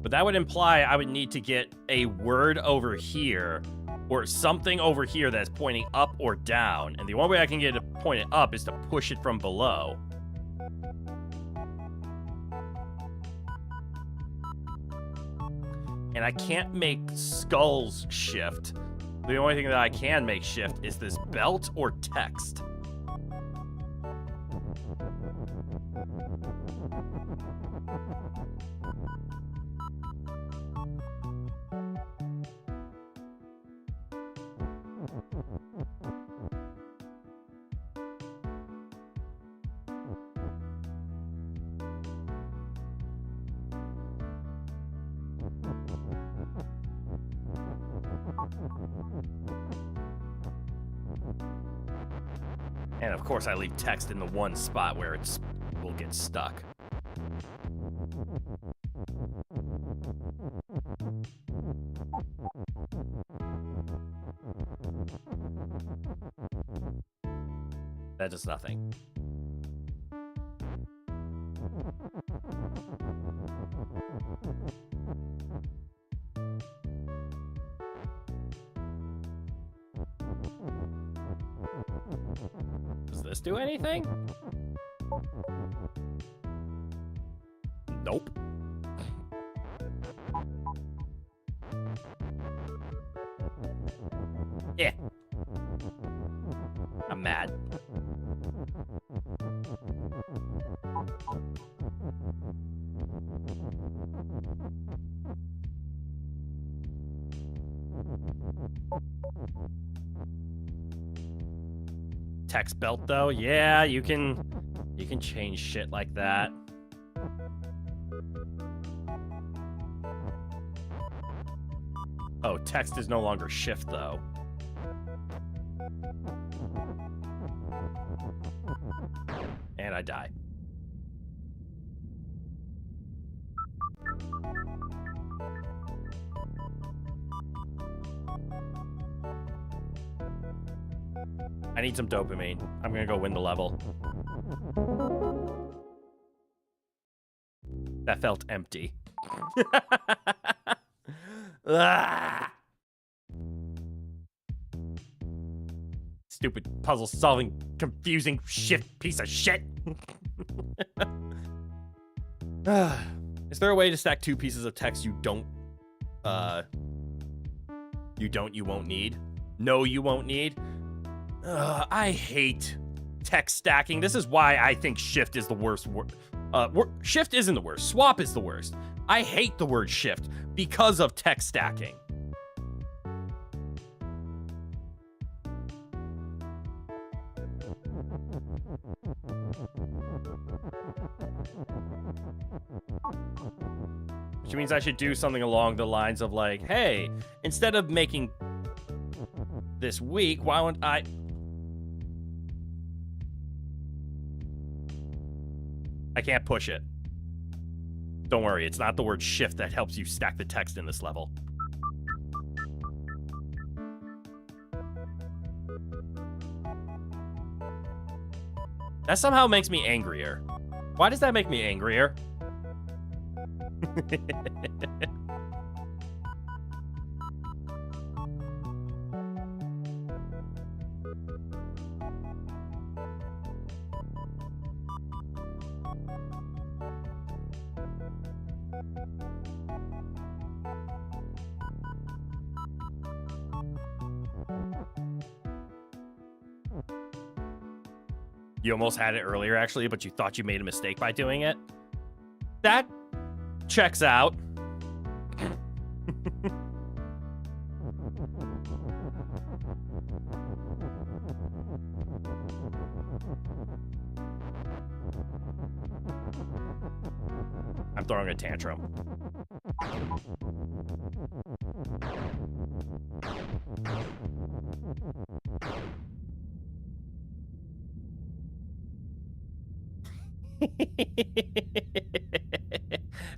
But that would imply I would need to get a word over here or something over here that's pointing up or down. And the only way I can get it to point it up is to push it from below. And I can't make skulls shift. The only thing that I can make shift is this belt or text. And of course I leave text in the one spot where it will get stuck. That does nothing. Does this do anything? Nope. Yeah. I'm mad. Text belt though, yeah, you can change shit like that. Oh, text is no longer shift though. And I die. I need some dopamine. I'm gonna go win the level. That felt empty. Ah! Stupid puzzle solving, confusing shift piece of shit. Is there a way to stack 2 pieces of text you won't need? No, you won't need? I hate text stacking. This is why I think shift is the worst word. Shift isn't the worst. Swap is the worst. I hate the word shift because of text stacking. Which means I should do something along the lines of like, hey, instead of making this week, why don't I... I can't push it. Don't worry, it's not the word shift that helps you stack the text in this level. That somehow makes me angrier. Why does that make me angrier? You almost had it earlier, actually, but you thought you made a mistake by doing it. That checks out. I'm throwing a tantrum.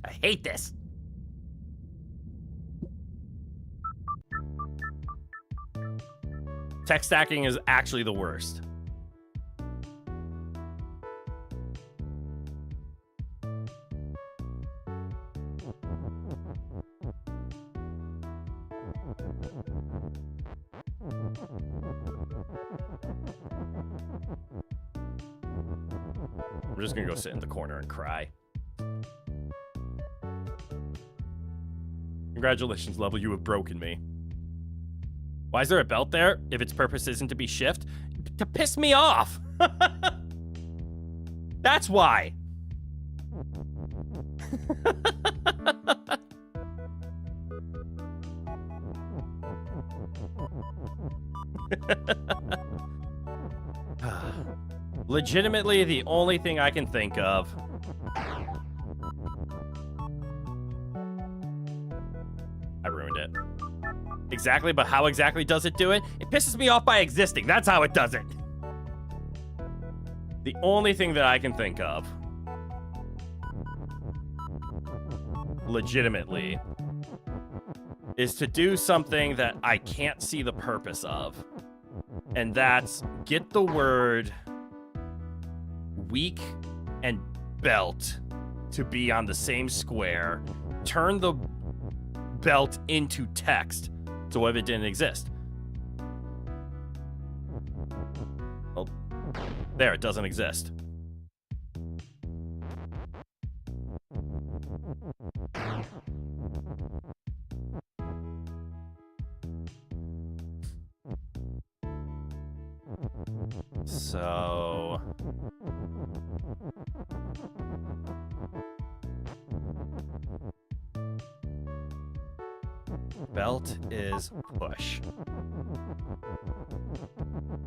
I hate this. Text stacking is actually the worst. I'm just gonna go sit in the corner and cry. Congratulations, level, you have broken me. Why is there a belt there if its purpose isn't to be shift? To piss me off! That's why! Legitimately, the only thing I can think of... I ruined it. Exactly, but how exactly does it do it? It pisses me off by existing. That's how it does it. The only thing that I can think of... legitimately... is to do something that I can't see the purpose of. And that's get the word... weak and belt to be on the same square, turn the belt into text so if it didn't exist. Well, there, it doesn't exist. So... belt is push.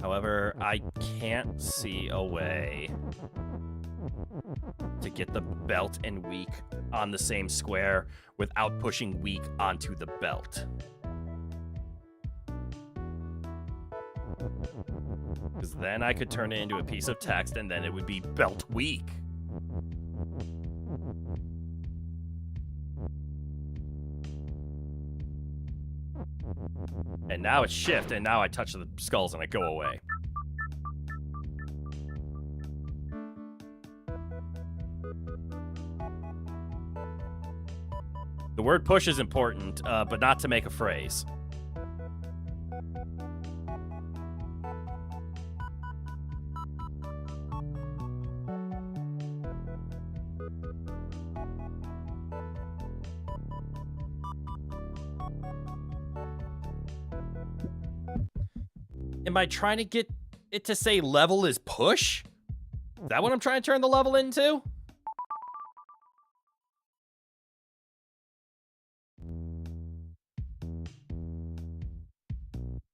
However, I can't see a way to get the belt and weak on the same square without pushing weak onto the belt. Because then I could turn it into a piece of text and then it would be belt weak. And now it's shift, and now I touch the skulls and I go away. The word push is important, but not to make a phrase. Am I trying to get it to say level is push? Is that what I'm trying to turn the level into?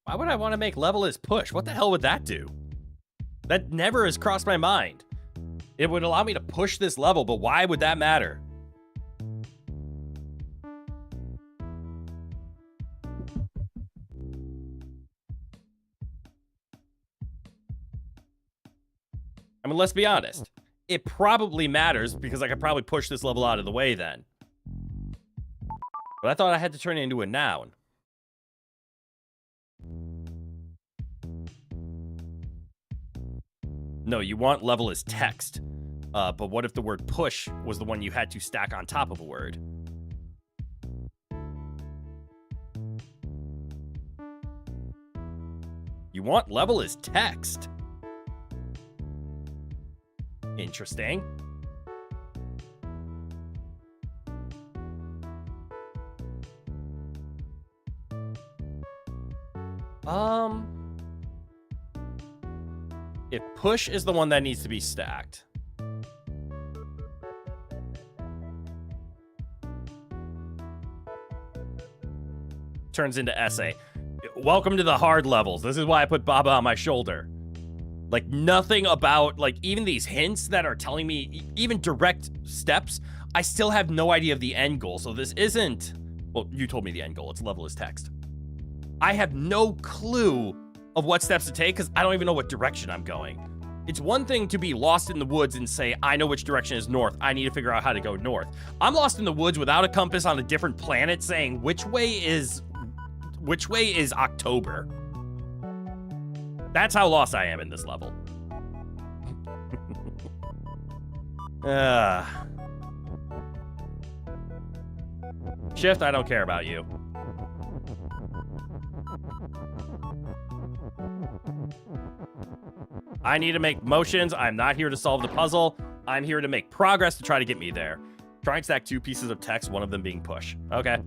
Why would I want to make level is push? What the hell would that do? That never has crossed my mind. It would allow me to push this level, but why would that matter? I mean, let's be honest. It probably matters because I could probably push this level out of the way then. But I thought I had to turn it into a noun. No, you want level as text. But what if the word push was the one you had to stack on top of a word? You want level as text. Interesting. If push is the one that needs to be stacked. Turns into essay. Welcome to the hard levels. This is why I put Baba on my shoulder. Like, nothing about, like, even these hints that are telling me, even direct steps, I still have no idea of the end goal. So this isn't, well, you told me the end goal. It's level as text. I have no clue of what steps to take because I don't even know what direction I'm going. It's one thing to be lost in the woods and say, I know which direction is north. I need to figure out how to go north. I'm lost in the woods without a compass on a different planet saying, which way is October? That's how lost I am in this level. Shift, I don't care about you. I need to make motions. I'm not here to solve the puzzle. I'm here to make progress to try to get me there. Try and stack two pieces of text, one of them being push. Okay.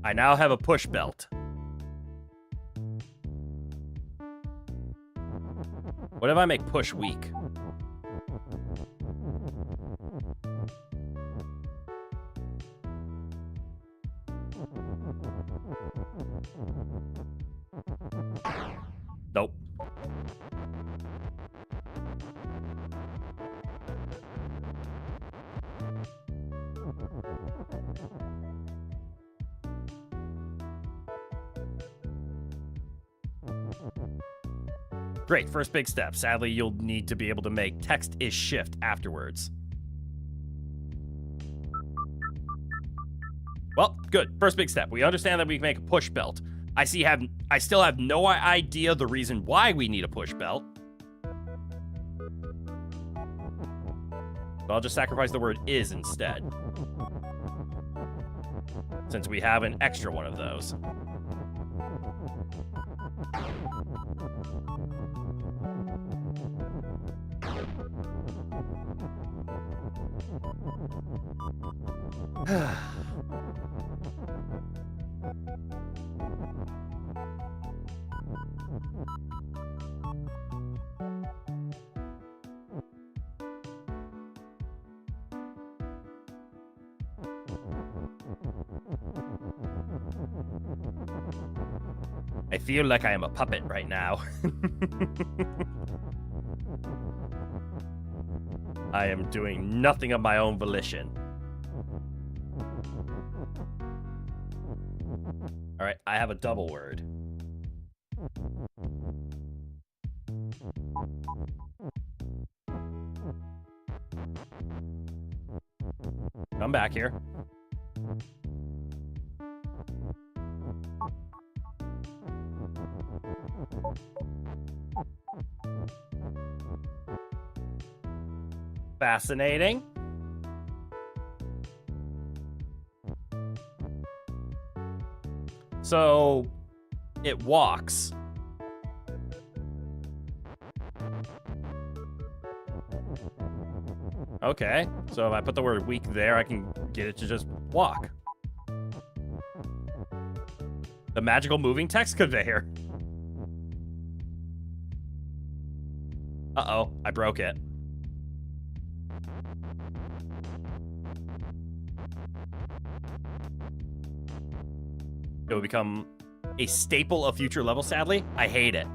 I now have a push belt. What if I make push weak? Nope. Great, first big step. Sadly, you'll need to be able to make text is shift afterwards. Well, good. First big step. We understand that we can make a push belt. I still have no idea the reason why we need a push belt. So I'll just sacrifice the word is instead. Since we have an extra one of those. I feel like I am a puppet right now. I am doing nothing of my own volition. All right, I have a double word. Come back here. Fascinating. So it walks. Okay, so if I put the word weak there, I can get it to just walk. The magical moving text conveyor. Uh-oh, I broke it. It will become a staple of future levels, sadly. I hate it.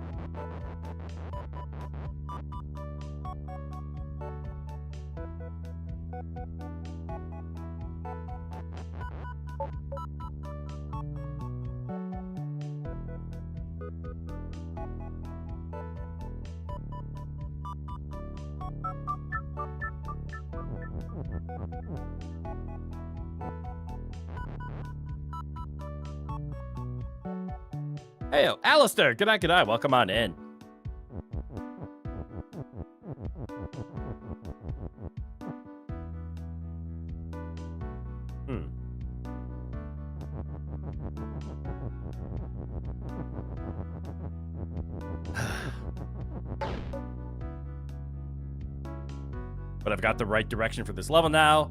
Hey, Alistair, good night, welcome on in. But I've got the right direction for this level now.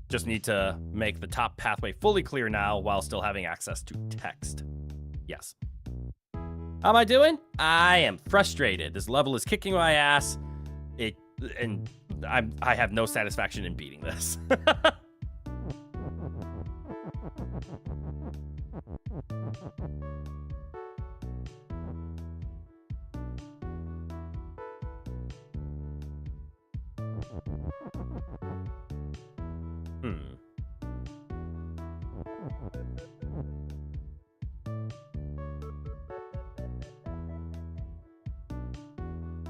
Just need to make the top pathway fully clear now while still having access to text. Yes. How am I doing? I am frustrated. This level is kicking my ass. I have no satisfaction in beating this.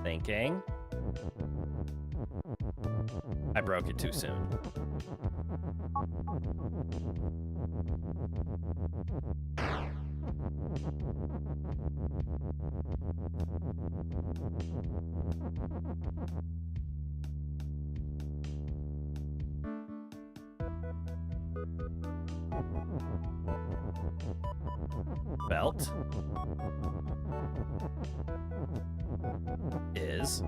Thinking. I broke it too soon. Belt is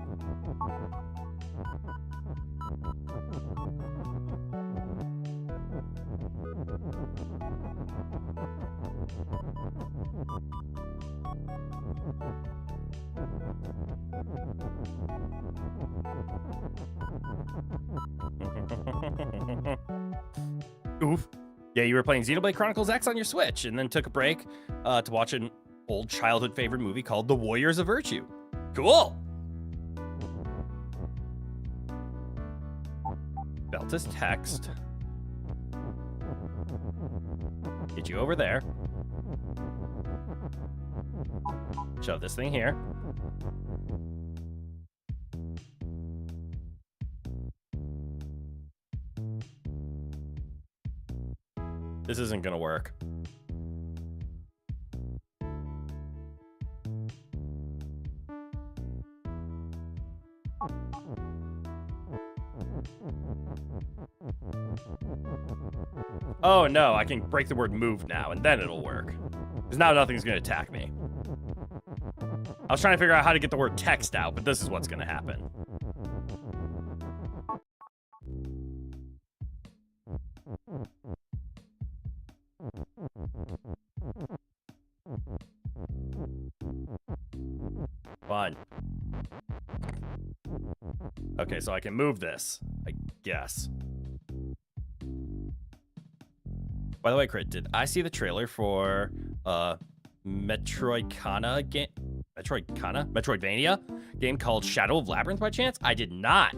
oof. Yeah, you were playing Xenoblade Chronicles X on your Switch and then took a break to watch an old childhood favorite movie called The Warriors of Virtue. Cool. Belt is text. Get you over there. Shove this thing here. This isn't gonna work. Oh no, I can break the word move now, and then it'll work. Because now nothing's gonna attack me. I was trying to figure out how to get the word text out, but this is what's gonna happen. Fun. Okay, so I can move this, I guess. By the way, Crit, did I see the trailer for Metroidvania game called Shadow of Labyrinth by chance? I did not.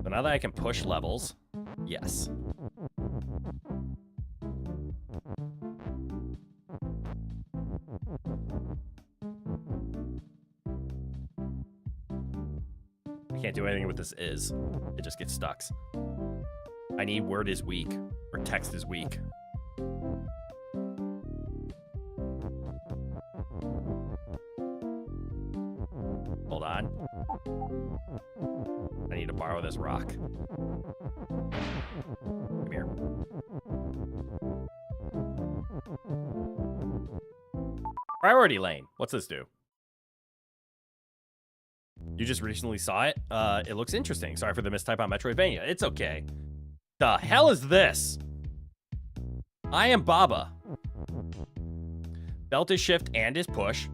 So now that I can push levels, yes. Can't do anything with this is. It just gets stuck. I need word is weak, or text is weak. Hold on. I need to borrow this rock. Come here. Priority lane. What's this do? You just recently saw it? It looks interesting. Sorry for the mistype on Metroidvania. It's okay. The hell is this? I am Baba. Belt is shift and is push.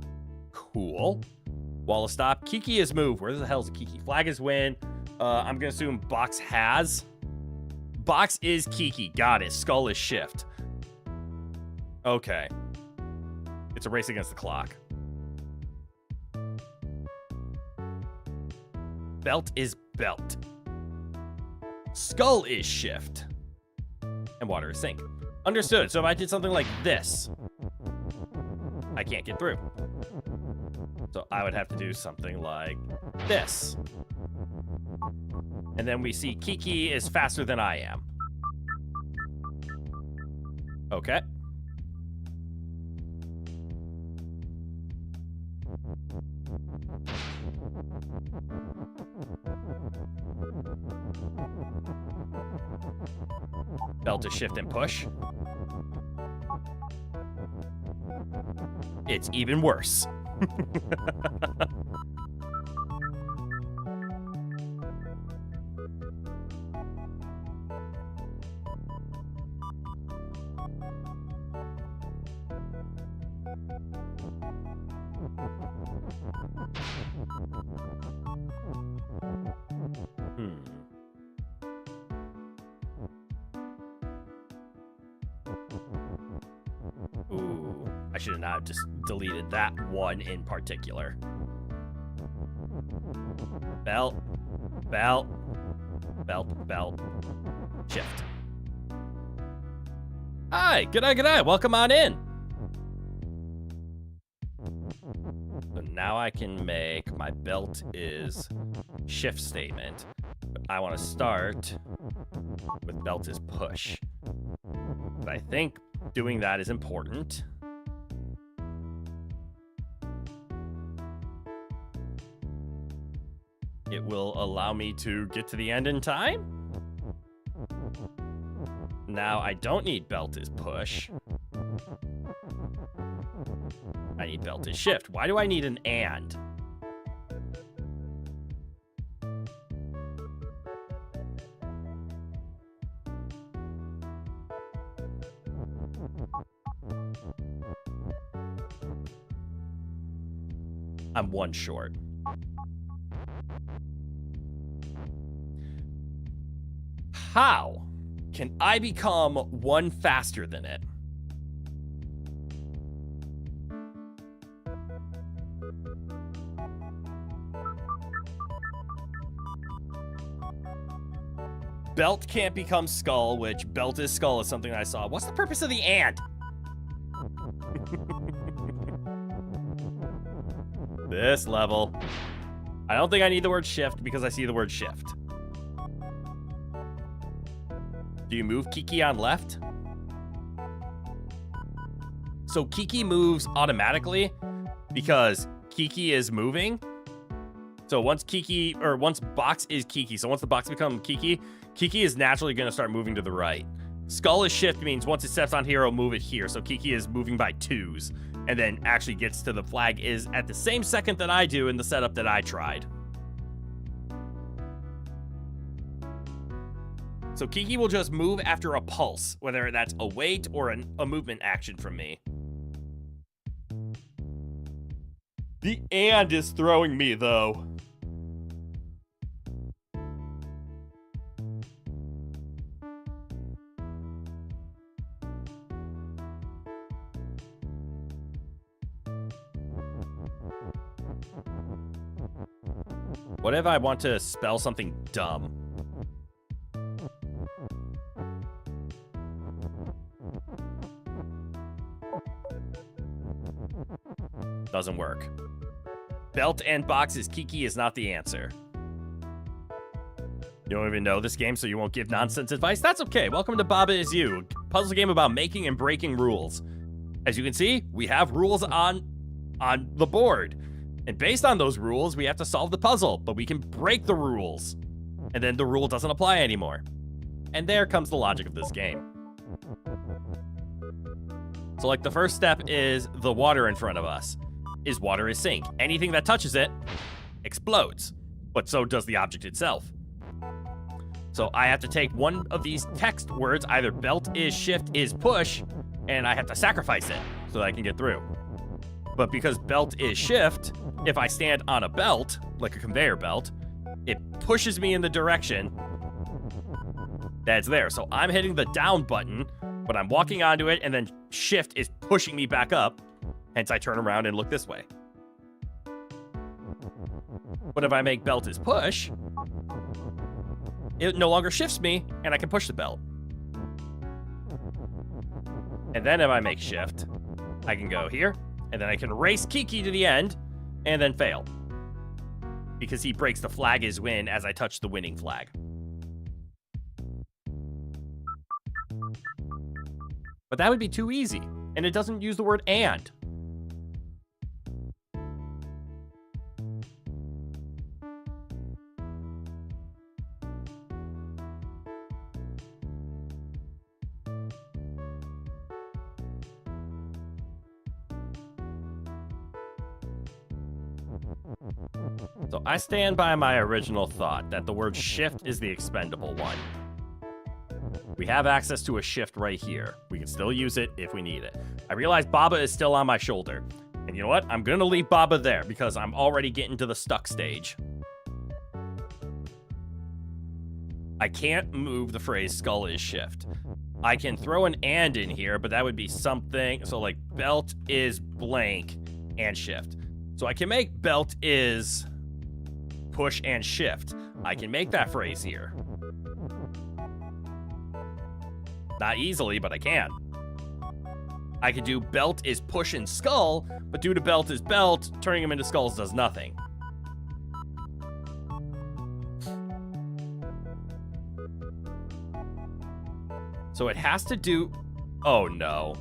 Cool. Wall is stop. Kiki is move. Where the hell is Kiki? Flag is win. I'm gonna assume box has. Box is Kiki. Got it. Skull is shift. Okay. It's a race against the clock. Belt is belt. Skull is shift. And water is sink. Understood. So if I did something like this, I can't get through. So I would have to do something like this. And then we see Kiki is faster than I am. Okay. Belt to shift and push. It's even worse. Ooh, I should have not just deleted that one in particular. Belt, belt, belt, belt, shift. Hi, good eye, welcome on in. So now I can make my belt is shift statement. But I want to start with belt is push. But I think doing that is important. It will allow me to get to the end in time. Now I don't need belt is push. I need belt is shift. Why do I need an and? I'm one short. How can I become one faster than it? Belt can't become skull, which belt is skull is something I saw. What's the purpose of the and? This level. I don't think I need the word shift because I see the word shift. Do you move Kiki on left? So Kiki moves automatically because Kiki is moving. So once box is Kiki, so once the box becomes Kiki, Kiki is naturally going to start moving to the right. Skull is shift means once it steps on here, it'll move it here. So Kiki is moving by twos and then actually gets to the flag is at the same second that I do in the setup that I tried. So Kiki will just move after a pulse, whether that's a wait or a movement action from me. The and is throwing me, though. What if I want to spell something dumb? Doesn't work. Belt and boxes Kiki is not the answer. You don't even know this game, so you won't give nonsense advice? That's okay. Welcome to Baba Is You, a puzzle game about making and breaking rules. As you can see, we have rules on the board. And based on those rules, we have to solve the puzzle, but we can break the rules. And then the rule doesn't apply anymore. And there comes the logic of this game. So like the first step is the water in front of us. Water is sink. Anything that touches it explodes, but so does the object itself. So I have to take one of these text words, either belt is, shift is, push, and I have to sacrifice it so that I can get through. But because belt is shift, if I stand on a belt, like a conveyor belt, it pushes me in the direction that's there. So I'm hitting the down button, but I'm walking onto it, and then shift is pushing me back up. Hence, I turn around and look this way. But if I make belt is push, it no longer shifts me, and I can push the belt. And then if I make shift, I can go here, and then I can race Kiki to the end, and then fail. Because he breaks the flag is win as I touch the winning flag. But that would be too easy, and it doesn't use the word and. So I stand by my original thought that the word shift is the expendable one. We have access to a shift right here. We can still use it if we need it. I realize Baba is still on my shoulder. And you know what? I'm going to leave Baba there because I'm already getting to the stuck stage. I can't move the phrase skull is shift. I can throw an and in here, but that would be something. So like belt is blank and shift. So I can make belt is push and shift. I can make that phrase here. Not easily, but I can. I could do belt is push and skull, but due to belt is belt, turning them into skulls does nothing. So it has to do... Oh, no.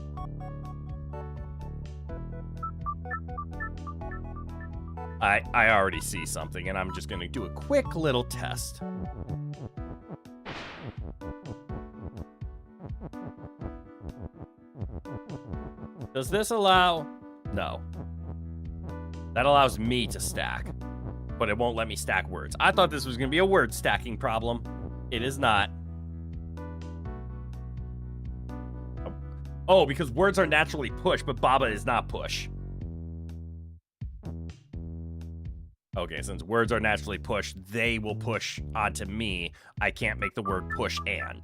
I already see something, and I'm just going to do a quick little test. Does this allow... No. That allows me to stack, but it won't let me stack words. I thought this was going to be a word stacking problem. It is not. Oh, because words are naturally push, but Baba is not push. Okay, since words are naturally push, they will push onto me. I can't make the word push and.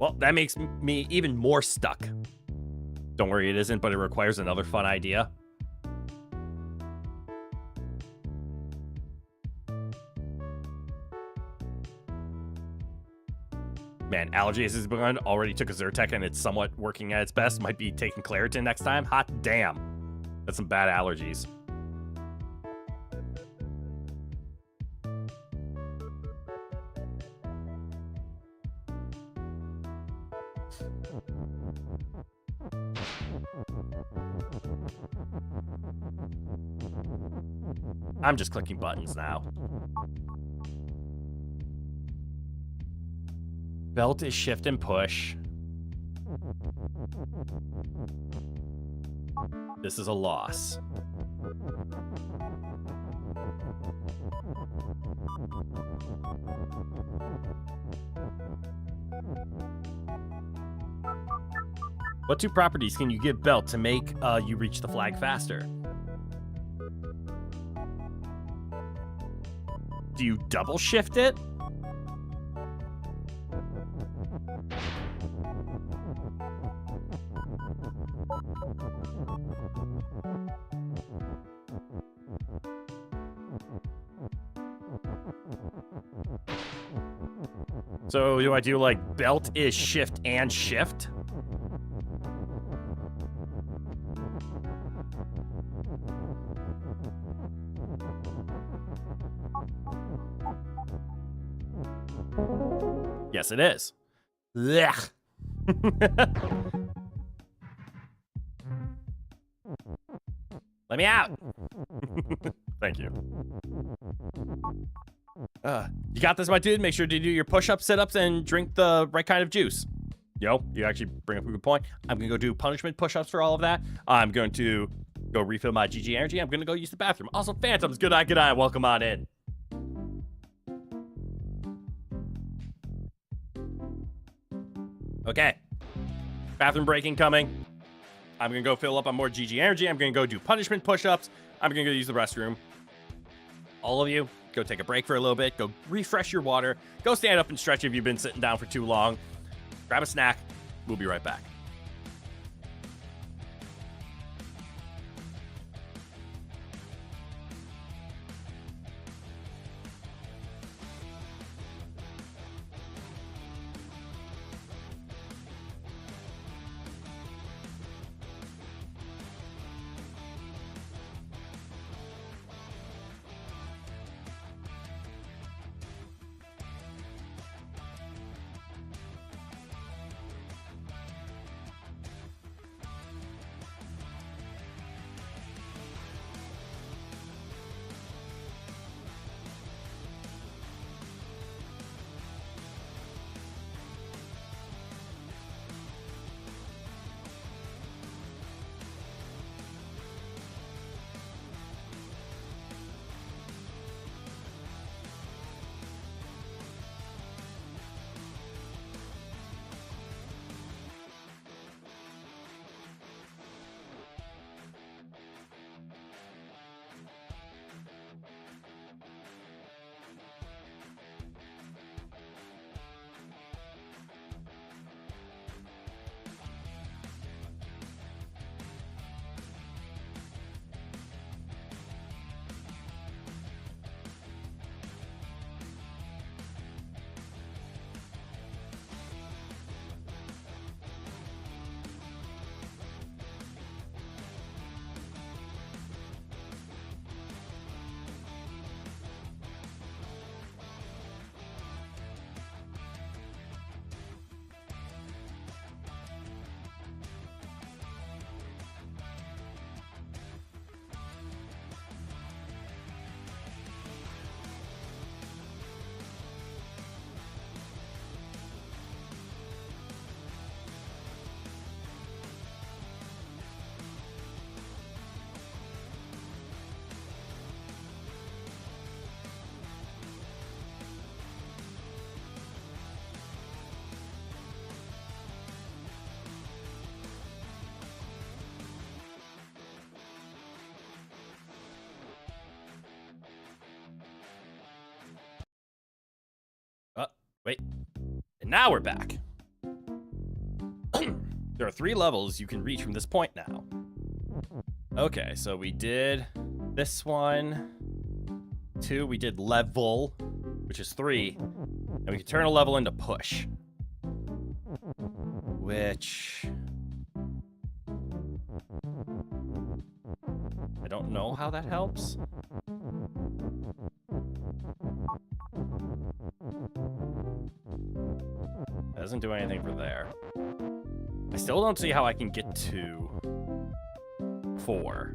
Well, that makes me even more stuck. Don't worry, it isn't, but it requires another fun idea. Man, Allergies has begun. Already took a Zyrtec and it's somewhat working at its best. Might be taking Claritin next time. Hot damn. That's some bad allergies. I'm just clicking buttons now. Belt is shift and push. This is a loss. What two properties can you give belt to make you reach the flag faster? Do you double shift it? So do I do like belt is shift and shift? Yes, it is. Blech. Let me out. Thank you. You got this, my dude. Make sure to do your push-ups, sit-ups, and drink the right kind of juice. Yo, you actually bring up a good point. I'm going to go do punishment push-ups for all of that. I'm going to go refill my GG energy. I'm going to go use the bathroom. Also, Phantoms, good eye. Welcome on in. Okay. Bathroom breaking coming. I'm going to go fill up on more GG energy. I'm going to go do punishment push-ups. I'm going to go use the restroom. All of you, go take a break for a little bit. Go refresh your water. Go stand up and stretch if you've been sitting down for too long. Grab a snack. We'll be right back. Wait. And now we're back. There are 3 levels you can reach from this point now. Okay, so we did this one. 2, we did level, which is 3. And we can turn a level into push. Which... I don't know how that helps. That doesn't do anything for there. I still don't see how I can get to 4.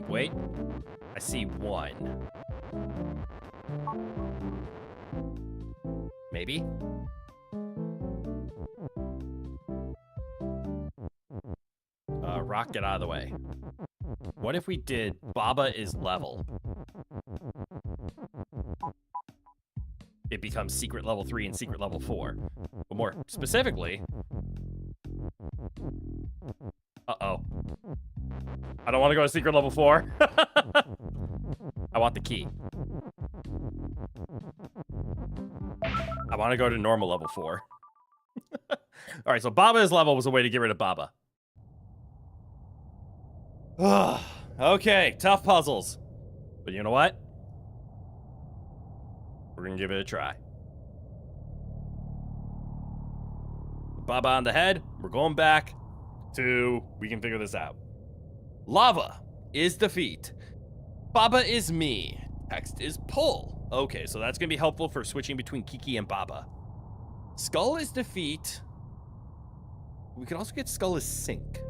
Wait. I see 1. Maybe? Rock, get out of the way. What if we did Baba is level? It becomes secret level 3 and secret level 4. But more specifically... Uh-oh. I don't want to go to secret level 4. I want the key. I want to go to normal level 4. Alright, so Baba is level was a way to get rid of Baba. Okay, tough puzzles. But you know what? We're gonna give it a try. Baba on the head. We're going back. 2. We can figure this out. Lava is defeat. Baba is me. Text is pull. Okay, so that's going to be helpful for switching between Kiki and Baba. Skull is defeat. We could also get skull is sink.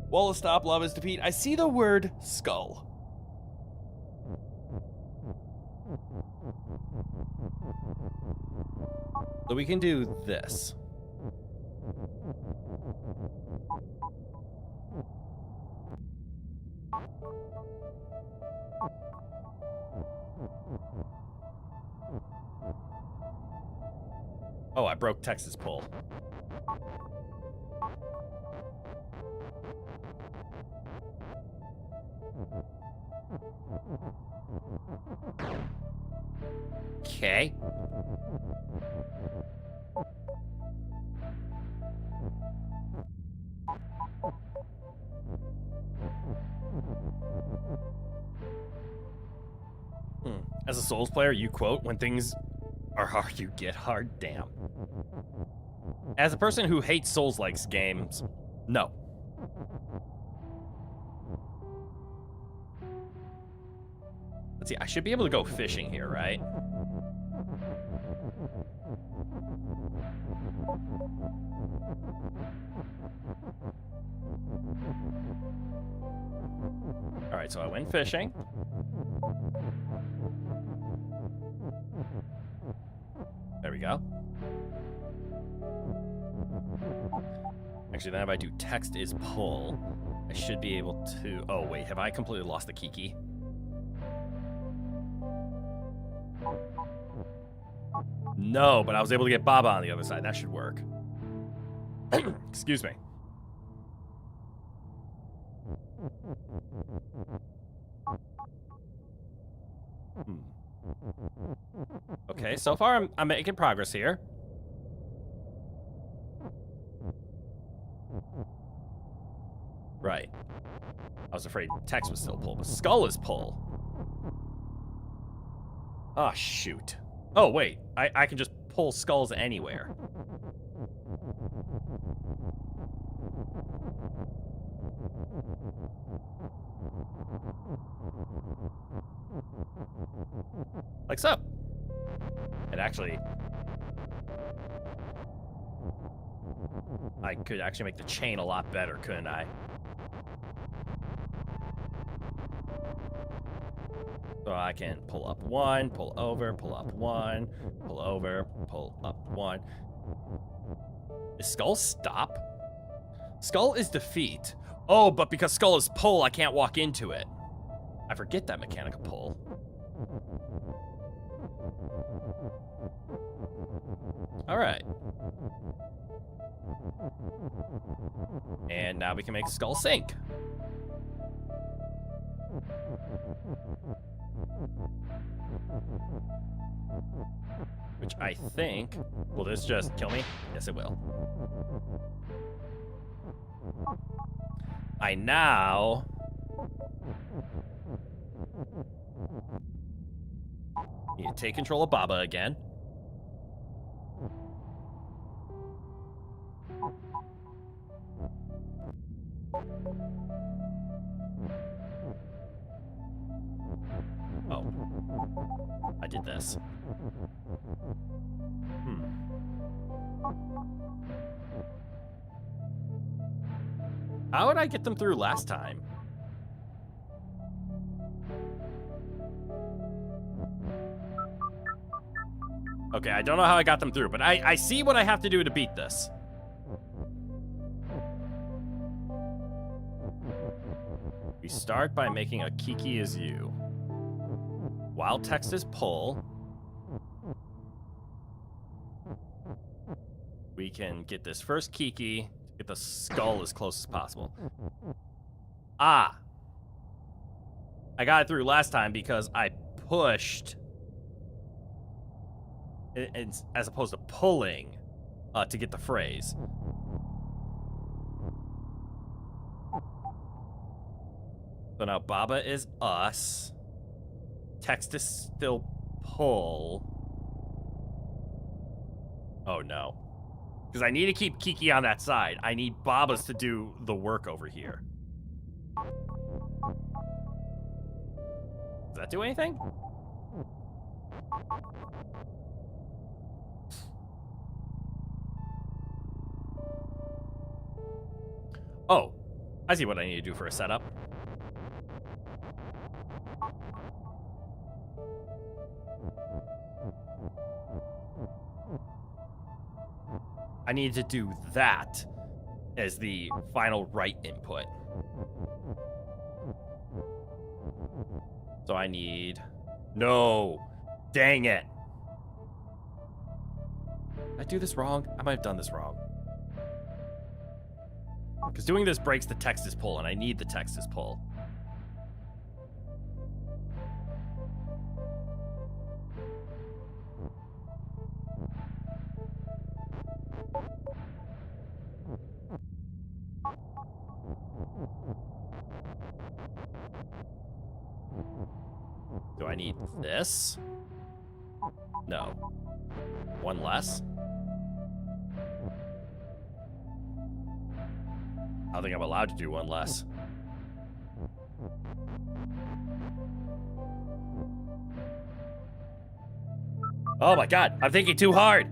Wall is stop, lava is defeat. I see the word skull. So we can do this. Oh, I broke Texas pull. Okay. As a Souls player, you quote, when things are hard, you get hard. Damn. As a person who hates Souls-like games, no. Let's see, I should be able to go fishing here, right? Alright, so I went fishing. There we go. Actually, then if I do text is pull, I should be able to... Oh, wait, have I completely lost the Kiki? No, but I was able to get Baba on the other side. That should work. Excuse me. Okay, so far I'm making progress here. Right. I was afraid text was still pull, but skull is pull. Oh, shoot. Oh, wait. I can just pull skulls anywhere. Like so. And actually, I could actually make the chain a lot better, couldn't I? So I can pull up 1, pull over, pull up 1, pull over, pull up 1. Is skull stop? Skull is defeat. Oh, but because skull is pull, I can't walk into it. I forget that mechanic of pull. Alright. And now we can make skull sink. Which I think... Will this just kill me? Yes, it will. I now... need to take control of Baba again. Oh. I did this. How would I get them through last time? Okay, I don't know how I got them through, but I see what I have to do to beat this. We start by making a Kiki is you. While text is pull, we can get this first Kiki, get the skull as close as possible. Ah! I got it through last time because I pushed, as opposed to pulling, to get the phrase. So now Baba is us. Text is still pull. Oh no. Because I need to keep Kiki on that side. I need Babas to do the work over here. Does that do anything? Oh, I see what I need to do for a setup. I need to do that as the final right input. So I need... No! Dang it! Did I do this wrong? I might have done this wrong. Because doing this breaks the Texas pull, and I need the Texas pull. Do I need this? No. One less? I don't think I'm allowed to do one less. Oh my god, I'm thinking too hard.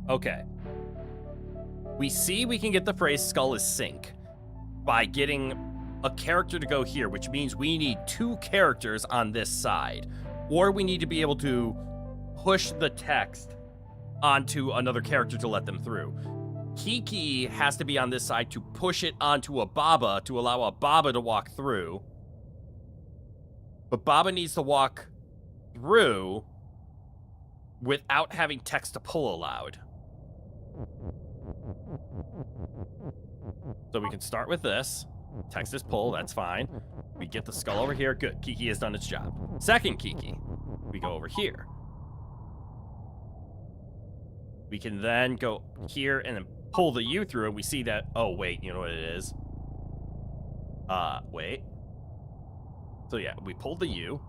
Okay. We see we can get the phrase skull is sink by getting a character to go here, which means we need 2 characters on this side. Or we need to be able to push the text onto another character to let them through. Kiki has to be on this side to push it onto a Baba to allow a Baba to walk through. But Baba needs to walk through without having text to pull allowed. So we can start with this. Text is pull, that's fine. We get the skull over here, good. Kiki has done its job. Second Kiki, we go over here. We can then go here and then pull the U through, and we see that, oh, wait, you know what it is? Wait. So yeah, we pulled the U.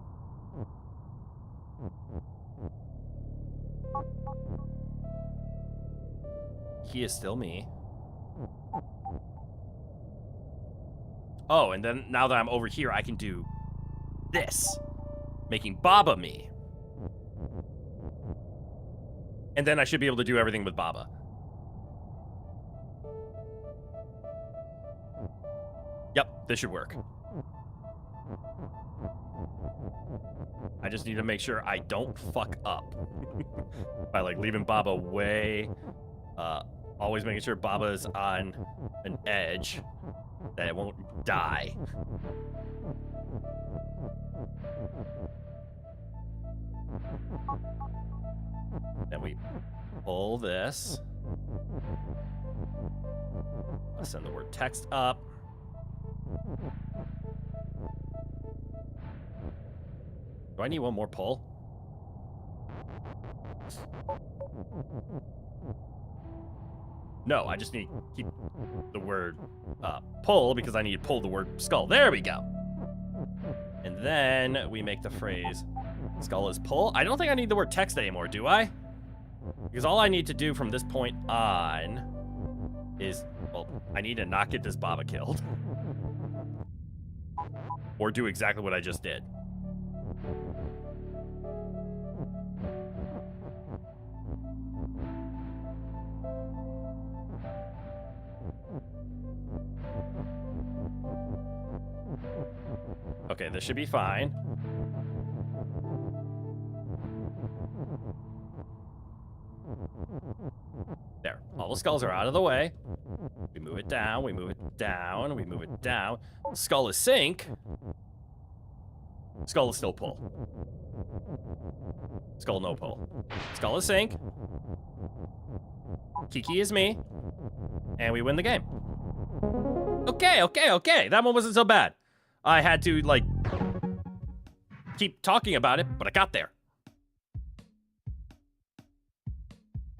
He is still me. Oh, and then now that I'm over here, I can do this, making Baba me. And then I should be able to do everything with Baba. Yep, this should work. I just need to make sure I don't fuck up by like leaving Baba way, always making sure Baba is on an edge that it won't die. Then we pull this. Let's send the word text up. Do I need one more pull? No, I just need to keep the word pull because I need to pull the word skull. There we go. And then we make the phrase skull is pull. I don't think I need the word text anymore, do I? Because all I need to do from this point on is, well, I need to not get this Baba killed. Or do exactly what I just did. Okay, this should be fine. There, all the skulls are out of the way. We move it down, we move it down, we move it down. Skull is sink. Skull is still pull. Skull no pull. Skull is sink. Kiki is me. And we win the game. Okay, okay, okay. That one wasn't so bad. I had to, like, keep talking about it, but I got there.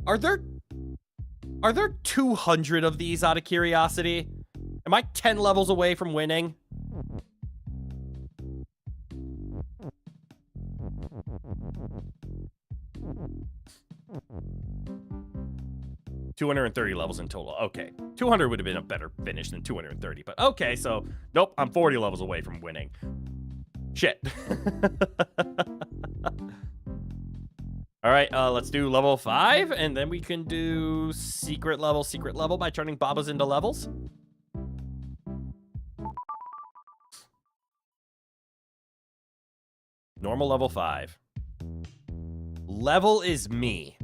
Are there 200 of these out of curiosity? Am I 10 levels away from winning? 230 levels in total. Okay. 200 would have been a better finish than 230. But okay, so nope, I'm 40 levels away from winning. Shit. All right, let's do level 5, and then we can do secret level by turning Babas into levels. Normal level 5. Level is me.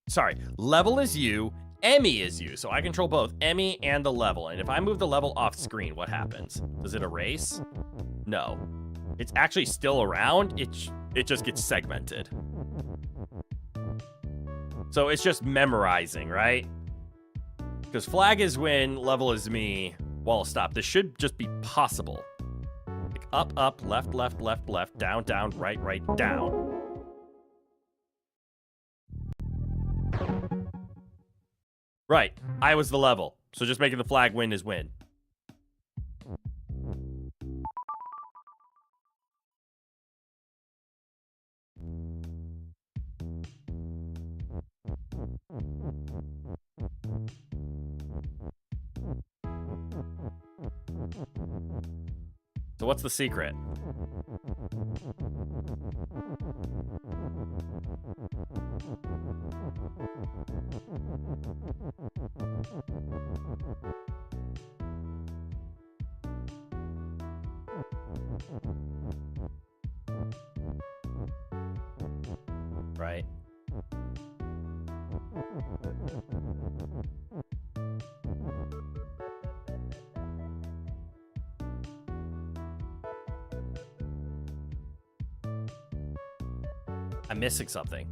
Sorry, level is you, Emmy is you. So I control both Emmy and the level. And if I move the level off screen, what happens? Does it erase? No. It's actually still around. It just gets segmented. So it's just memorizing, right? Because flag is win, level is me, wall stop. This should just be possible. Like up, left, down, right, down. Right, I was the level. So just making the flag win is win. So what's the secret? Right. I'm missing something.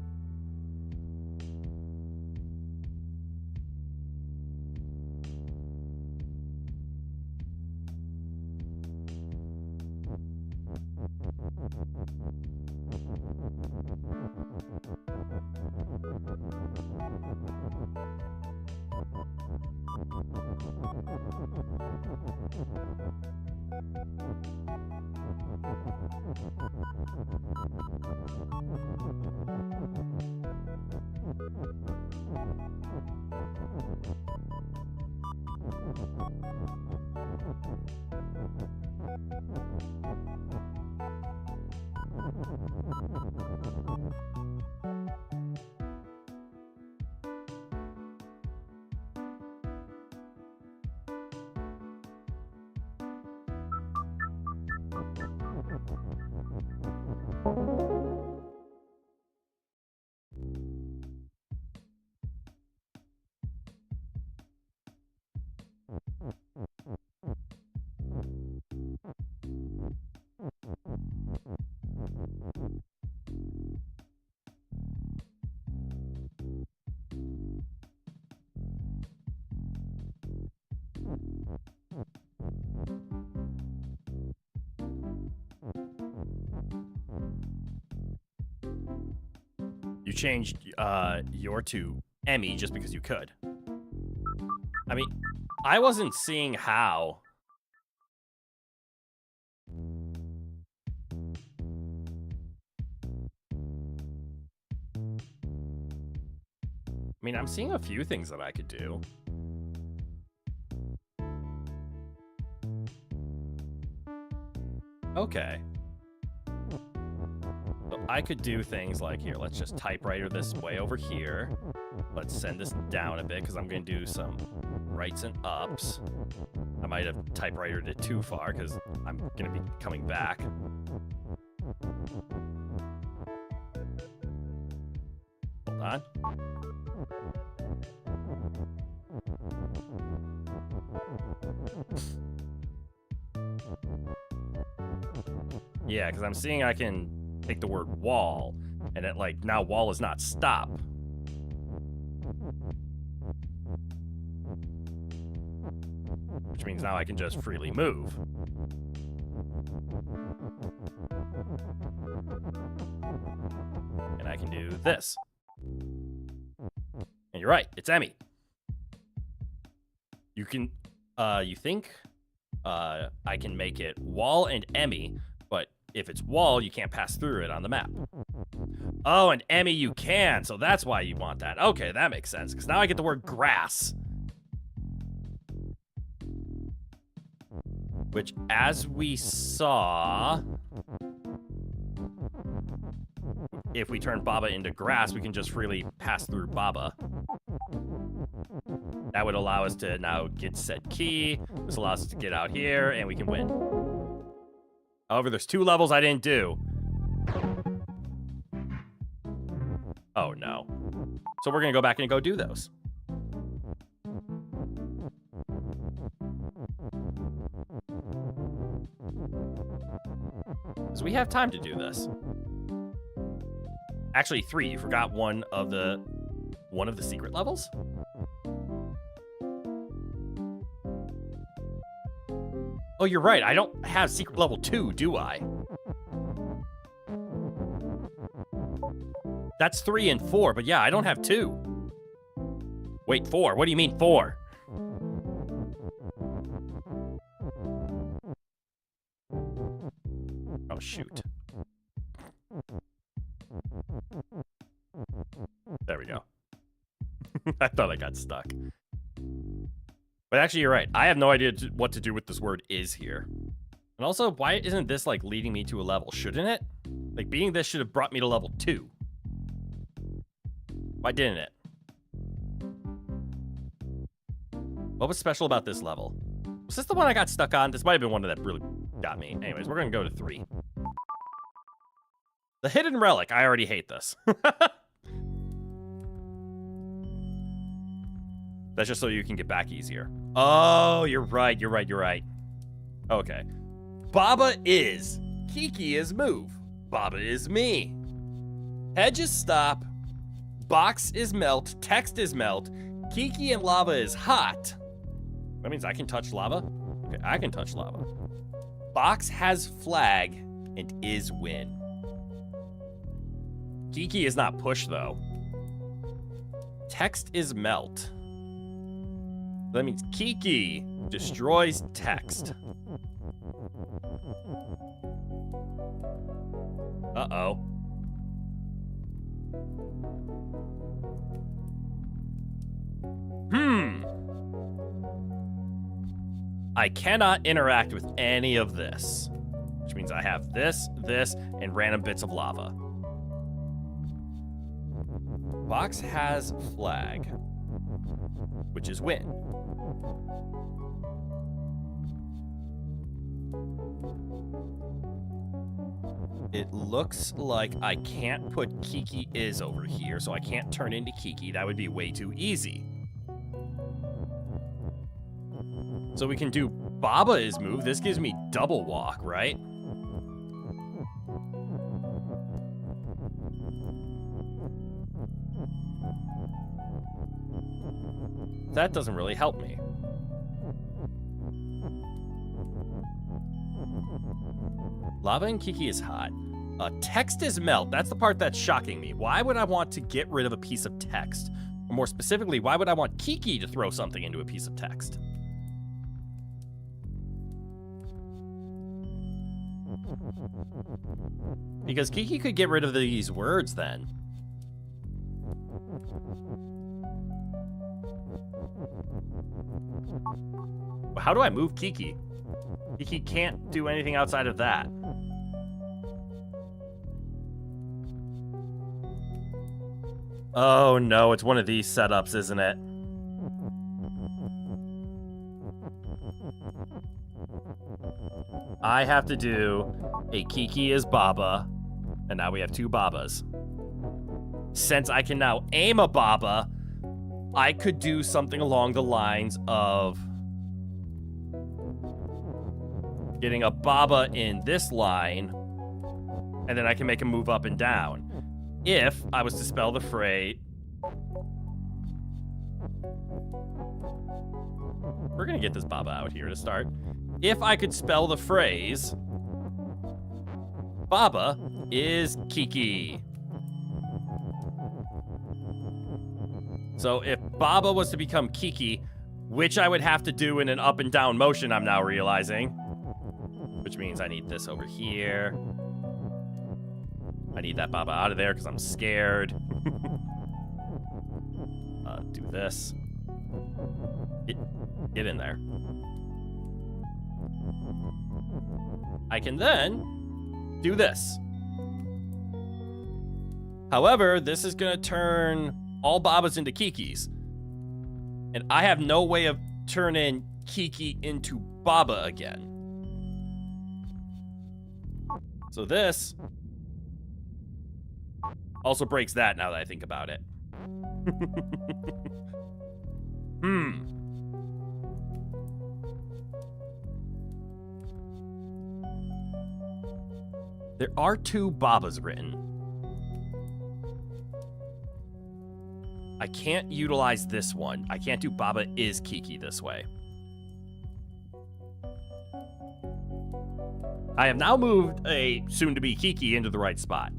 You changed your to Emmy just because you could. I mean, I wasn't seeing how. I mean, I'm seeing a few things that I could do. Okay. So I could do things like here. Let's just typewriter this way over here. Let's send this down a bit because I'm going to do some rights and ups. I might have typewritered it too far because I'm going to be coming back. Hold on. Yeah, because I'm seeing I can take the word wall, and it like now wall is not stop. Which means now I can just freely move. And I can do this. And you're right, it's Emmy. You can, you think I can make it wall and Emmy, but if it's wall, you can't pass through it on the map. Oh, and Emmy, you can, so that's why you want that. Okay, that makes sense, because now I get the word grass. Which, as we saw, if we turn Baba into grass, we can just freely pass through Baba. That would allow us to now get said key. This allows us to get out here, and we can win. However, there's 2 levels I didn't do. Oh, no. So we're going to go back and go do those. Because we have time to do this. Actually, 3. You forgot one of the secret levels? Oh, you're right. I don't have secret level 2, do I? That's 3 and 4, but yeah, I don't have 2. Wait, 4? What do you mean 4? Oh, shoot. There we go. I thought I got stuck. But actually, you're right. I have no idea what to do with this word is here. And also, why isn't this, like, leading me to a level? Shouldn't it? Like, being this should have brought me to level 2. Why didn't it? What was special about this level? Was this the one I got stuck on? This might have been one that really got me. Anyways, we're going to go to 3. The hidden relic. I already hate this. That's just so you can get back easier. Oh, you're right. You're right. You're right. Okay. Baba is. Kiki is move. Baba is me. Hedge is stop. Box is melt. Text is melt. Kiki and lava is hot. That means I can touch lava? Okay, I can touch lava. Box has flag and is win. Kiki is not push, though. Text is melt. That means Kiki destroys text. Uh-oh. I cannot interact with any of this, which means I have this, and random bits of lava. Box has flag, which is win. It looks like I can't put Kiki is over here, so I can't turn into Kiki. That would be way too easy. So we can do Baba is move. This gives me double walk, right? That doesn't really help me. Lava and Kiki is hot. Text is melt. That's the part that's shocking me. Why would I want to get rid of a piece of text? Or more specifically, why would I want Kiki to throw something into a piece of text? Because Kiki could get rid of these words then. How do I move Kiki? Kiki can't do anything outside of that. Oh no, it's one of these setups, isn't it? I have to do a Kiki is Baba, and now we have 2 Babas. Since I can now aim a Baba, I could do something along the lines of getting a Baba in this line, and then I can make him move up and down. If I was to spell the phrase... We're gonna get this Baba out here to start. If I could spell the phrase, Baba is Kiki. So if Baba was to become Kiki, which I would have to do in an up and down motion, I'm now realizing, which means I need this over here, I need that Baba out of there because I'm scared. Do this. Get in there. I can then do this. However, this is going to turn all Babas into Kikis. And I have no way of turning Kiki into Baba again. So this also breaks that now that I think about it. There are 2 Babas written. I can't utilize this one. I can't do Baba is Kiki this way. I have now moved a soon-to-be Kiki into the right spot.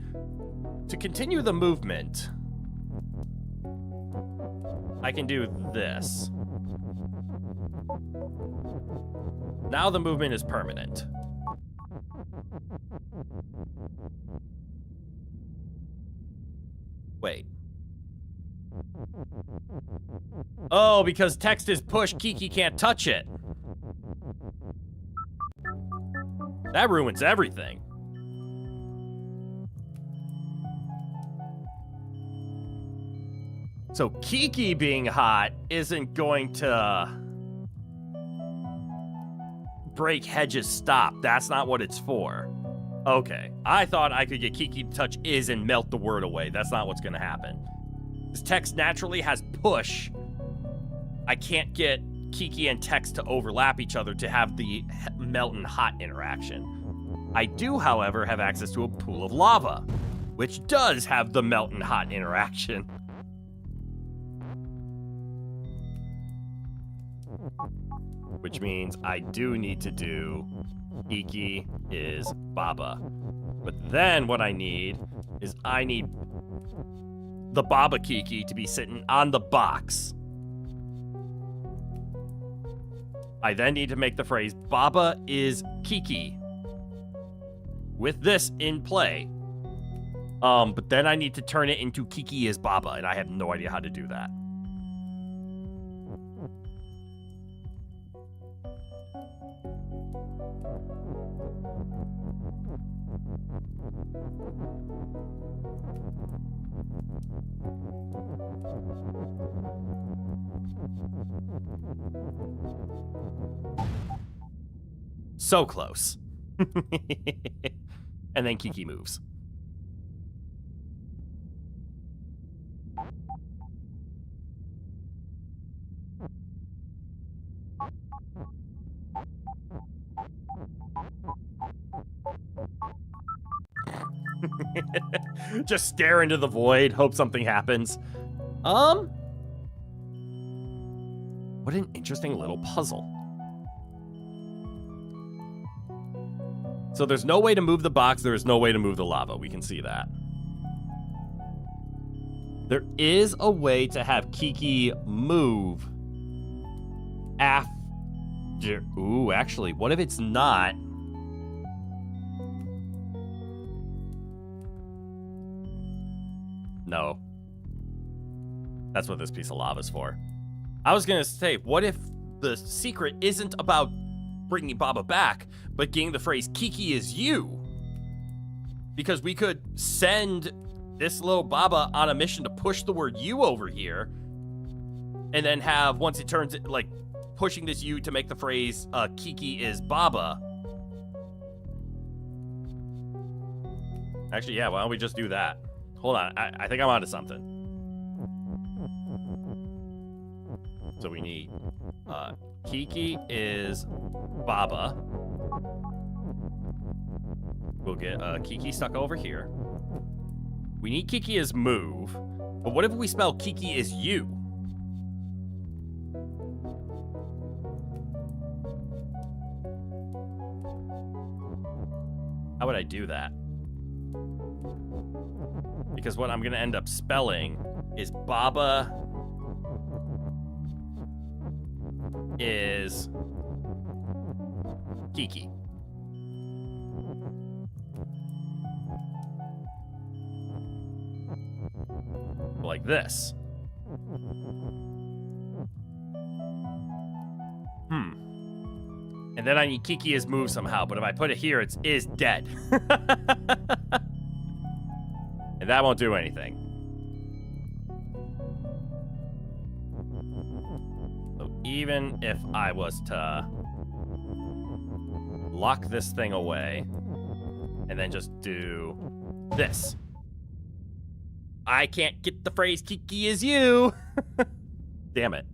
To continue the movement, I can do this. Now the movement is permanent. Wait. Oh, because text is push, Kiki can't touch it. That ruins everything. So Kiki being hot isn't going to break Hedge's stop. That's not what it's for. Okay. I thought I could get Kiki to touch is and melt the word away. That's not what's going to happen. This text naturally has push. I can't get Kiki and text to overlap each other to have the melt and hot interaction. I do, however, have access to a pool of lava, which does have the melt and hot interaction. Which means I do need to do Kiki is Baba. But then what I need is I need the Baba Kiki to be sitting on the box. I then need to make the phrase Baba is Kiki with this in play. But then I need to turn it into Kiki is Baba, and I have no idea how to do that. So close. And then Kiki moves. Just stare into the void, hope something happens. What an interesting little puzzle. So there's no way to move the box, there is no way to move the lava. We can see that. There is a way to have Kiki move after... Ooh, actually, what if it's not? No. That's what this piece of lava is for. I was gonna say, what if the secret isn't about bringing Baba back, but getting the phrase Kiki is you? Because we could send this little Baba on a mission to push the word you over here, and then have, once it turns it, like, pushing this you to make the phrase Kiki is Baba. Actually, yeah, why don't we just do that? Hold on, I think I'm onto something. So we need Kiki is Baba. We'll get Kiki stuck over here. We need Kiki is move. But what if we spell Kiki is you? How would I do that? Because what I'm going to end up spelling is Baba is Kiki. like this. And then I need Kiki's move somehow, but if I put it here, it is dead. And that won't do anything. So even if I was to lock this thing away and then just do this, I can't get the phrase Kiki is you. Damn it.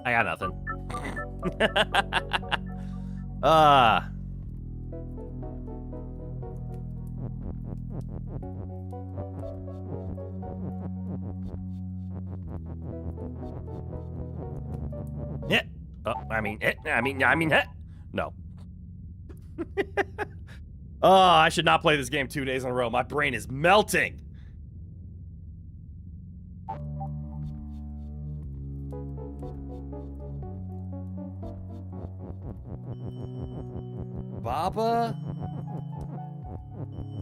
I got nothing. Yeah. Oh, no. Oh, I should not play this game 2 days in a row. My brain is melting. Baba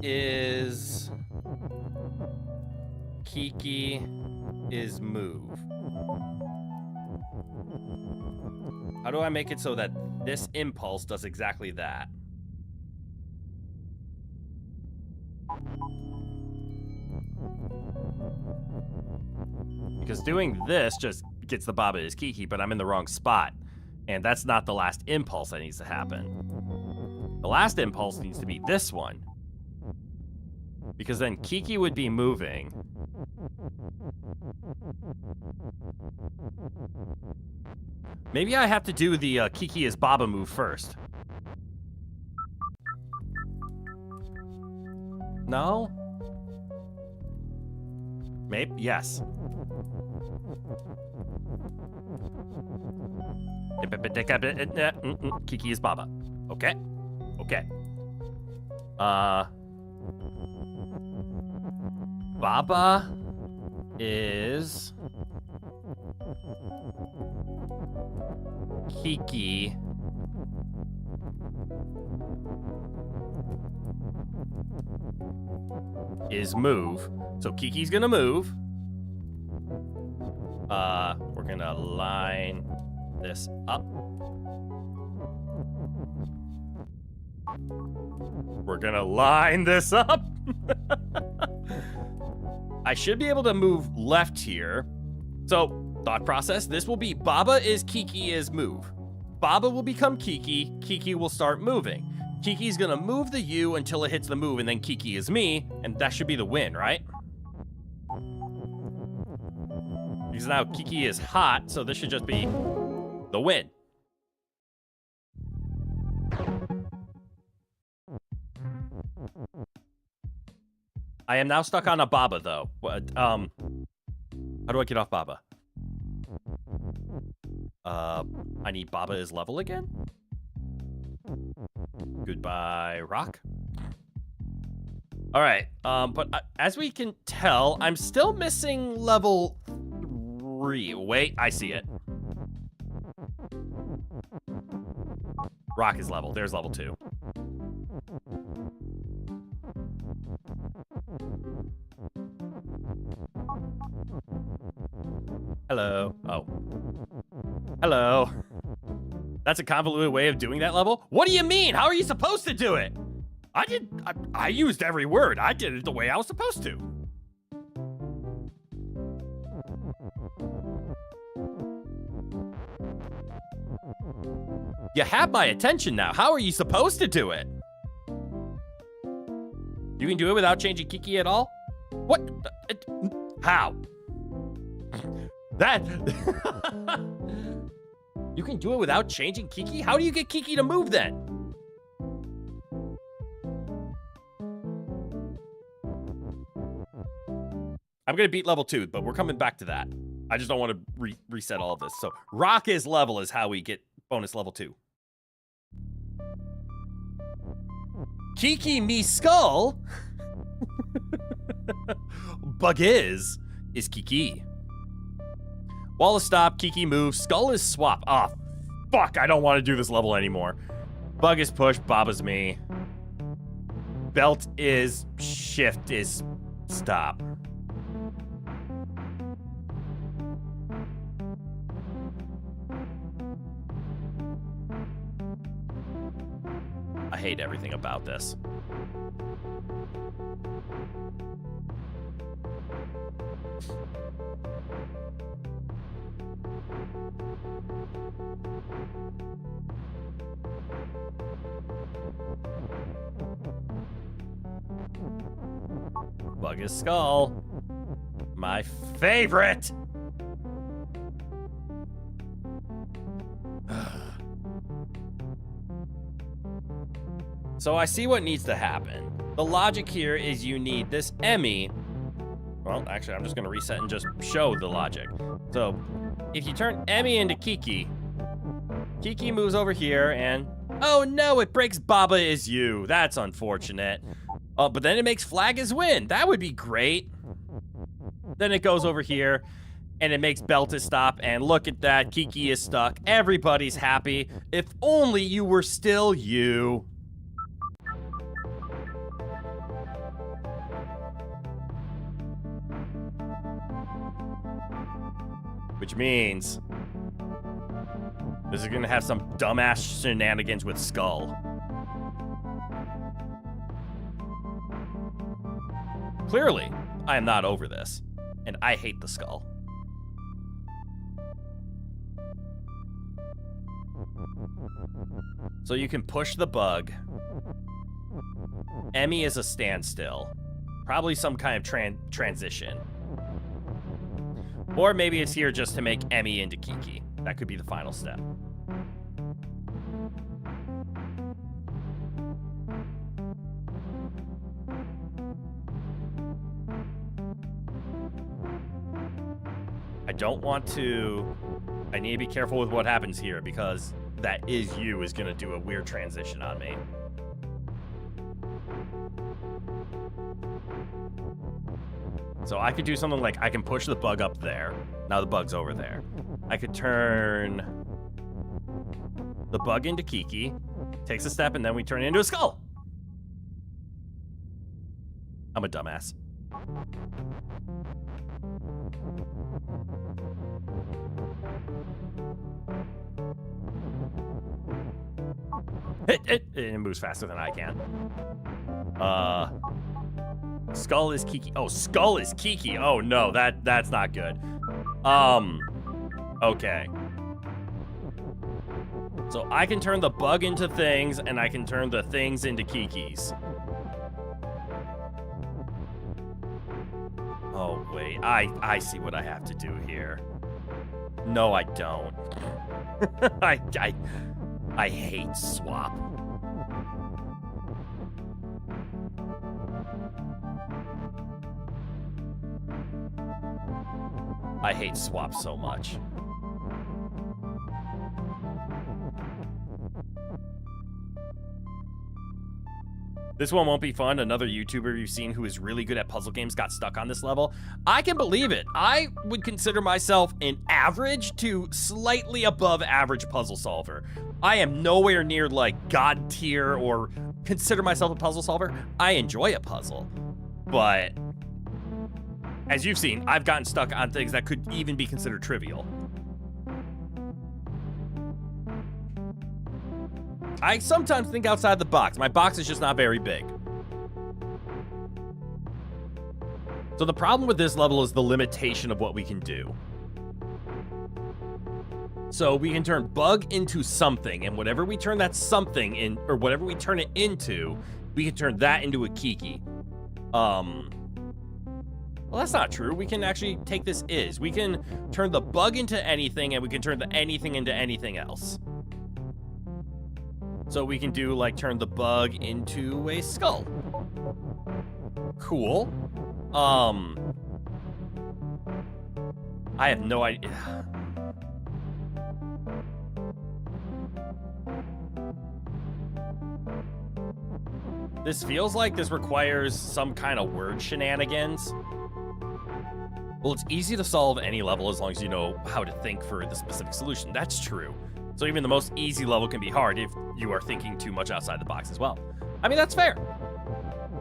is Kiki is move. How do I make it so that this impulse does exactly that? Because doing this just gets the Baba is Kiki, but I'm in the wrong spot. And that's not the last impulse that needs to happen. The last impulse needs to be this one. Because then Kiki would be moving. Maybe I have to do the Kiki is Baba move first. No? Maybe? Yes. Kiki is Baba. Okay. Okay. Baba is Kiki is move. So Kiki's gonna move. We're gonna line this up. We're gonna line this up. I should be able to move left here. So, thought process, this will be Baba is Kiki is move. Baba will become Kiki, Kiki will start moving. Kiki's gonna move the U until it hits the move, and then Kiki is me, and that should be the win, right? Because now Kiki is hot, so this should just be the win. I am now stuck on a Baba, though. How do I get off Baba? I need Baba is level again? Goodbye, rock. All right, but as we can tell, I'm still missing level 3. Wait, I see it. Rock is level. There's level 2. Hello. Oh. Hello. That's a convoluted way of doing that level? What do you mean? How are you supposed to do it? I used every word. I did it the way I was supposed to. You have my attention now. How are you supposed to do it? You can do it without changing Kiki at all? What? How? That... You can do it without changing Kiki? How do you get Kiki to move then? I'm going to beat level 2, but we're coming back to that. I just don't want to reset all of this. So rock is level is how we get bonus level 2. Kiki me skull. Bug is Kiki. Wall is stop, Kiki move, skull is swap. Ah, fuck, I don't want to do this level anymore. Bug is push, Bob is me. Belt is shift is stop. I hate everything about this. Bug is skull. My favorite. So I see what needs to happen. The logic here is you need this Emmy. Well, actually, I'm just going to reset and just show the logic. So if you turn Emmy into Kiki, Kiki moves over here and... Oh no, it breaks Baba is you. That's unfortunate. But then it makes Flag is win. That would be great. Then it goes over here and it makes Belt to stop. And look at that, Kiki is stuck. Everybody's happy. If only you were still you. Which means this is gonna have some dumbass shenanigans with Skull. Clearly, I am not over this, and I hate the Skull. So you can push the bug. Emmy is a standstill. Probably some kind of transition. Or maybe it's here just to make Emmy into Kiki. That could be the final step. I don't want to... I need to be careful with what happens here because that is you is going to do a weird transition on me. So I could do something like I can push the bug up there. Now the bug's over there. I could turn the bug into Kiki. Takes a step and then we turn it into a skull. I'm a dumbass. It moves faster than I can. Skull is Kiki. Oh, Skull is Kiki. Oh no, that's not good. Okay. So I can turn the bug into things, and I can turn the things into Kikis. Oh wait, I see what I have to do here. No, I don't. I hate swap. I hate swap so much. This one won't be fun. Another YouTuber you've seen who is really good at puzzle games got stuck on this level. I can believe it. I would consider myself an average to slightly above average puzzle solver. I am nowhere near like God tier or consider myself a puzzle solver. I enjoy a puzzle, but as you've seen, I've gotten stuck on things that could even be considered trivial. I sometimes think outside the box. My box is just not very big. So the problem with this level is the limitation of what we can do. So we can turn bug into something, and whatever we turn that something in, or whatever we turn it into, we can turn that into a Kiki. Well, that's not true. We can actually take this is. We can turn the bug into anything, and we can turn the anything into anything else. So we can do, like, turn the bug into a skull. Cool. I have no idea. This feels like this requires some kind of word shenanigans. Well, it's easy to solve any level as long as you know how to think for the specific solution. That's true. So even the most easy level can be hard if you are thinking too much outside the box as well. I mean, that's fair.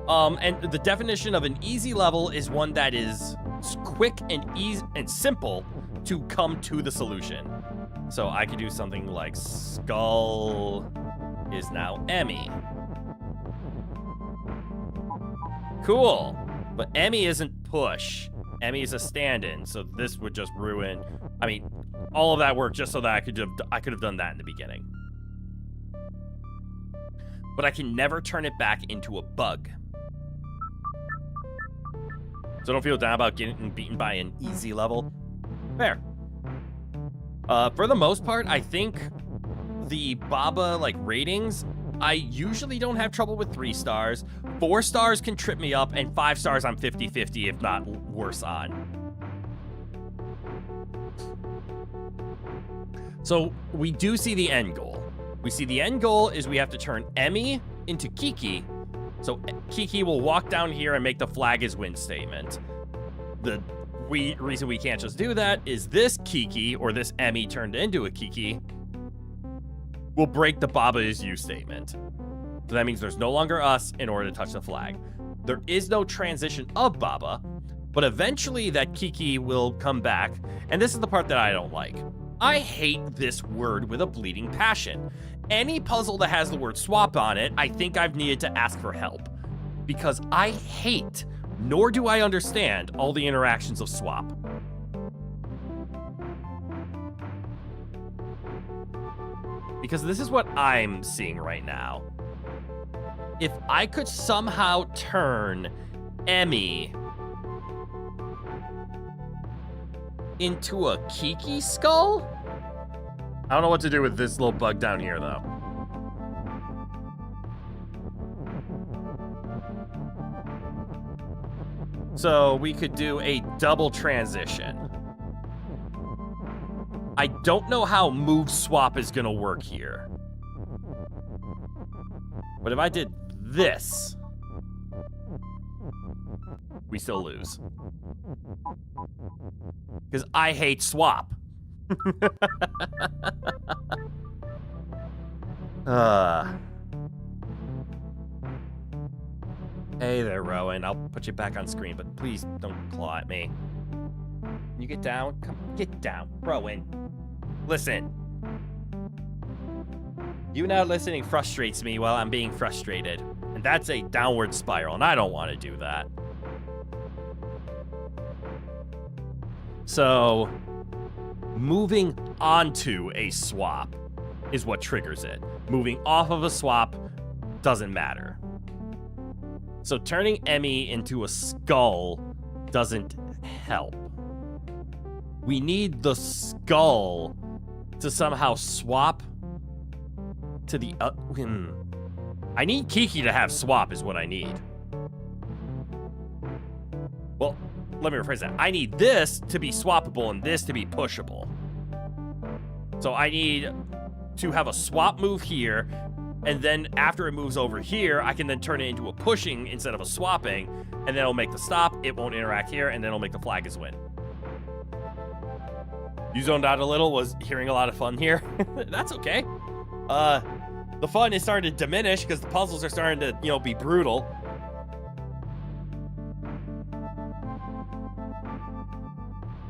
And the definition of an easy level is one that is quick and easy and simple to come to the solution. So I could do something like Skull is now Emmy. Cool. But Emmy isn't push. Emmy is a stand-in, so this would just ruin. I mean, all of that work just so that I could have done that in the beginning. But I can never turn it back into a bug. So don't feel down about getting beaten by an easy level. Fair. For the most part, I think the Baba ratings, I usually don't have trouble with 3 stars. 4 stars can trip me up, and 5 stars I'm 50-50, if not worse on. So we do see the end goal. We see the end goal is we have to turn Emmy into Kiki. So Kiki will walk down here and make the flag is win statement. The reason we can't just do that is this Kiki, or this Emmy turned into a Kiki, will break the Baba is you statement. So that means there's no longer us in order to touch the flag. There is no transition of Baba, but eventually that Kiki will come back, and this is the part that I don't like. I hate this word with a bleeding passion. Any puzzle that has the word swap on it, I think I've needed to ask for help. Because I hate, nor do I understand, all the interactions of swap. Because this is what I'm seeing right now. If I could somehow turn Emmy into a Kiki skull? I don't know what to do with this little bug down here, though. So we could do a double transition. I don't know how move swap is gonna work here. But if I did this, we still lose. Because I hate swap. Hey there, Rowan. I'll put you back on screen, but please don't claw at me. Can you get down? Come, get down. Rowan. Listen. You not listening frustrates me while I'm being frustrated. And that's a downward spiral, and I don't want to do that. So, moving onto a swap is what triggers it. Moving off of a swap doesn't matter. So turning Emmy into a skull doesn't help. We need the skull to somehow swap to the... I need Kiki to have swap is what I need. Well, let me rephrase that. I need this to be swappable and this to be pushable. So I need to have a swap move here, and then after it moves over here, I can then turn it into a pushing instead of a swapping, and then it'll make the stop, it won't interact here, and then it'll make the flag is win. You zoned out a little, was hearing a lot of fun here. That's okay. The fun is starting to diminish because the puzzles are starting to, be brutal.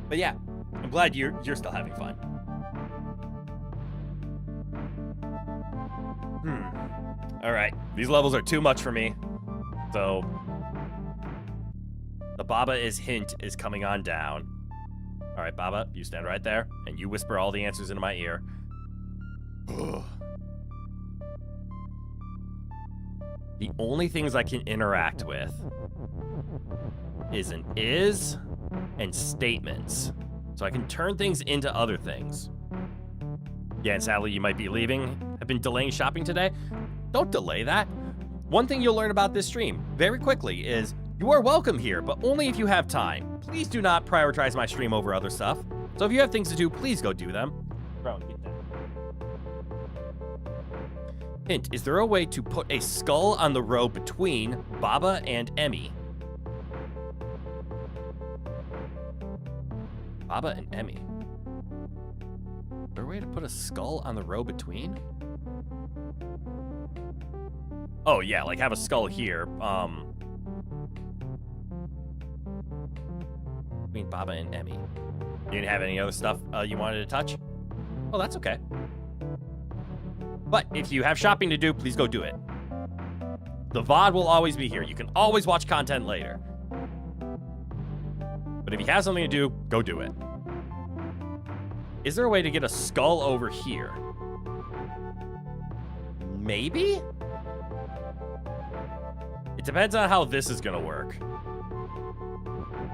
But yeah, I'm glad you're still having fun. All right, these levels are too much for me. So the Baba is hint is coming on down. All right, Baba, you stand right there and you whisper all the answers into my ear. Ugh. The only things I can interact with is an is and statements. So I can turn things into other things. Yeah, and sadly, you might be leaving. I've been delaying shopping today. Don't delay that. One thing you'll learn about this stream very quickly is you are welcome here, but only if you have time. Please do not prioritize my stream over other stuff. So if you have things to do, please go do them. Rowan, get that. Hint, is there a way to put a skull on the road between Baba and Emmy? Baba and Emmy. Is there a way to put a skull on the row between? Oh, yeah, like have a skull here. Between Baba and Emmy. You didn't have any other stuff you wanted to touch? Oh, that's okay. But if you have shopping to do, please go do it. The VOD will always be here. You can always watch content later. But if you have something to do, go do it. Is there a way to get a skull over here? Maybe? It depends on how this is gonna work.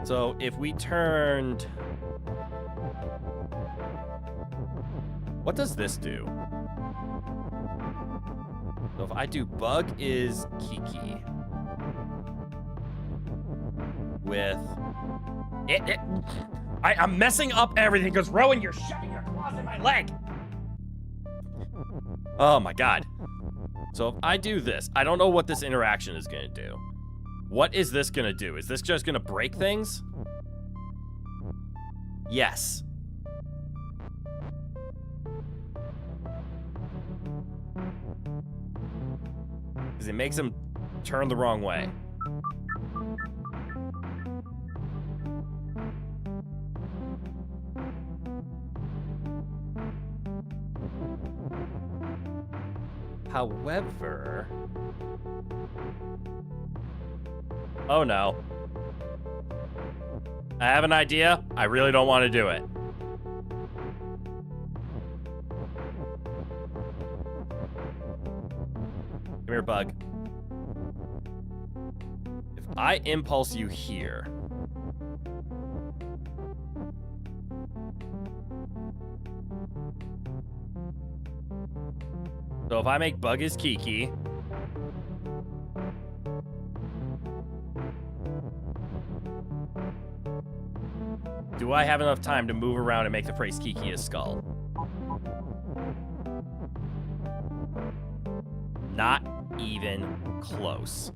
So if we turned... What does this do? So if I do bug is Kiki. With... I'm messing up everything because Rowan, you're shoving your claws in my leg. Oh my god. So if I do this, I don't know what this interaction is going to do. What is this going to do? Is this just going to break things? Yes. Because it makes him turn the wrong way. However... Oh no. I have an idea. I really don't want to do it. Come here, bug. If I impulse you here... So if I make bug as Kiki... Do I have enough time to move around and make the phrase Kiki a skull? Not even close.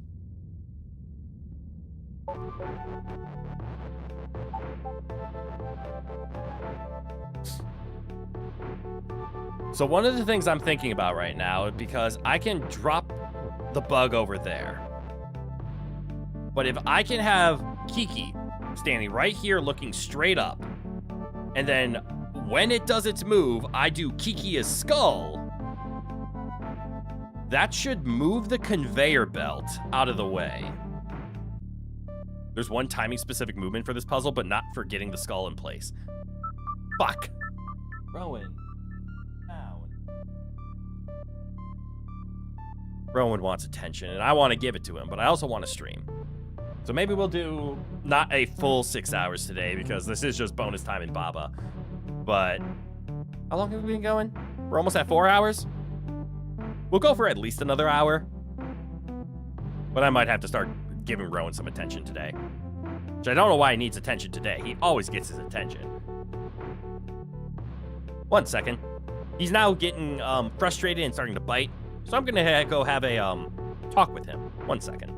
So one of the things I'm thinking about right now, because I can drop the bug over there. But if I can have Kiki standing right here looking straight up, and then when it does its move, I do Kiki as skull, that should move the conveyor belt out of the way. There's one timing specific movement for this puzzle, but not for getting the skull in place. Fuck. Rowan. Down. Rowan wants attention, and I want to give it to him, but I also want to stream. So maybe we'll do not a full 6 hours today, because this is just bonus time in Baba. But how long have we been going? We're almost at 4 hours? We'll go for at least another hour. But I might have to start giving Rowan some attention today. Which I don't know why he needs attention today. He always gets his attention. 1 second. He's now getting frustrated and starting to bite. So I'm going to go have a talk with him. 1 second.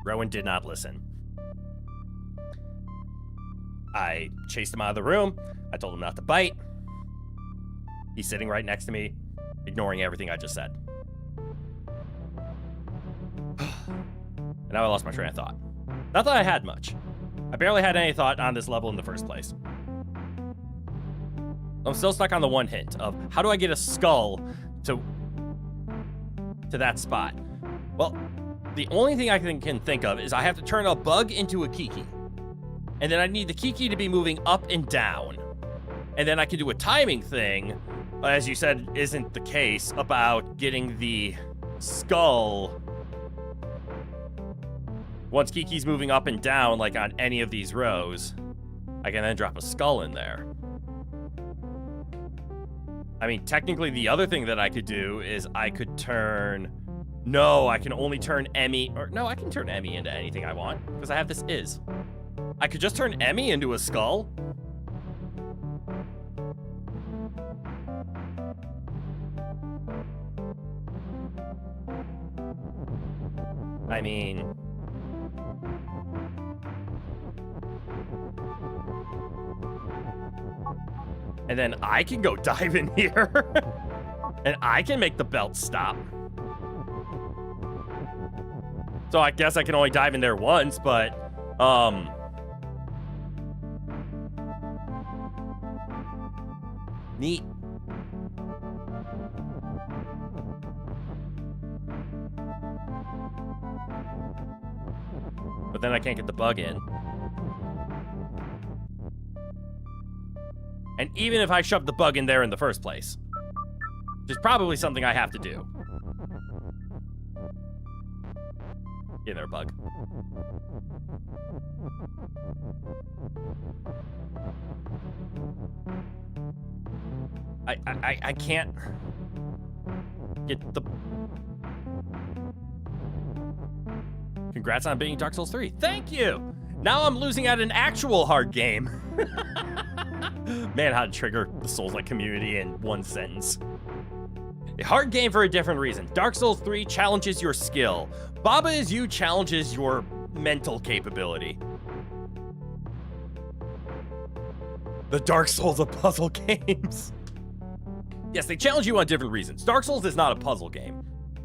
Rowan did not listen. I chased him out of the room. I told him not to bite. He's sitting right next to me, ignoring everything I just said. And now I lost my train of thought. Not that I had much. I barely had any thought on this level in the first place. I'm still stuck on the one hint of how do I get a skull to that spot? Well, the only thing I can think of is I have to turn a bug into a Kiki. And then I need the Kiki to be moving up and down. And then I can do a timing thing, as you said isn't the case, about getting the skull. Once Kiki's moving up and down, like on any of these rows, I can then drop a skull in there. I mean, technically, the other thing that I could do is I could turn... No, I can only turn Emmy... Or no, I can turn Emmy into anything I want, because I have this is. I could just turn Emmy into a skull. I mean... And then I can go dive in here. And I can make the belt stop. So I guess I can only dive in there once, but... Neat. But then I can't get the bug in. And even if I shoved the bug in there in the first place, which is probably something I have to do. Get in there, bug. I can't get the... Congrats on beating Dark Souls 3. Thank you! Now I'm losing at an actual hard game. Man, how to trigger the Souls-like community in one sentence. A hard game for a different reason. Dark Souls 3 challenges your skill. Baba Is You challenges your mental capability. The Dark Souls of puzzle games. Yes, they challenge you on different reasons. Dark Souls is not a puzzle game.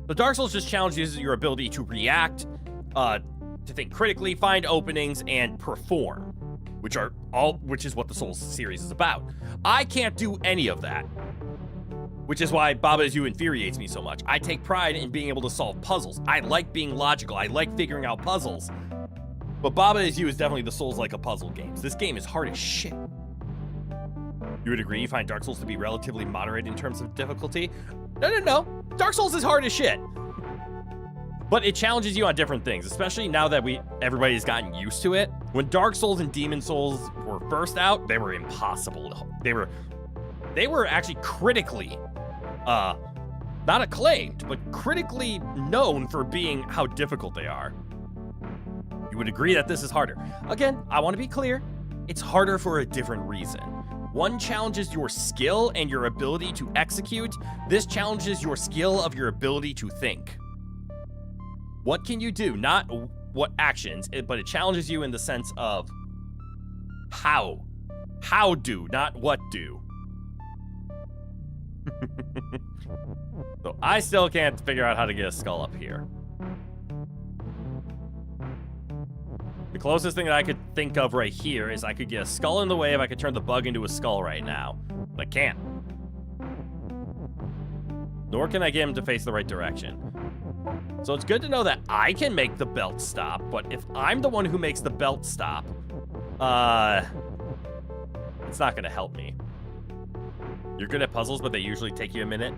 The Dark Souls just challenges your ability to react, to think critically, find openings, and perform, which is what the Souls series is about. I can't do any of that, which is why Baba Is You infuriates me so much. I take pride in being able to solve puzzles. I like being logical. I like figuring out puzzles. But Baba Is You is definitely the Souls-like of puzzle games. This game is hard as shit. You would agree you find Dark Souls to be relatively moderate in terms of difficulty? No. Dark Souls is hard as shit. But it challenges you on different things, especially now that everybody's gotten used to it. When Dark Souls and Demon Souls were first out, they were impossible. They were actually critically, not acclaimed, but critically known for being how difficult they are. You would agree that this is harder. Again, I want to be clear. It's harder for a different reason. One challenges your skill and your ability to execute. This challenges your skill of your ability to think. What can you do? Not what actions, but it challenges you in the sense of how. How do, not what do. So I still can't figure out how to get a skull up here. The closest thing that I could think of right here is I could get a skull in the way if I could turn the bug into a skull right now. But I can't. Nor can I get him to face the right direction. So it's good to know that I can make the belt stop, but if I'm the one who makes the belt stop, it's not gonna help me. You're good at puzzles, but they usually take you a minute,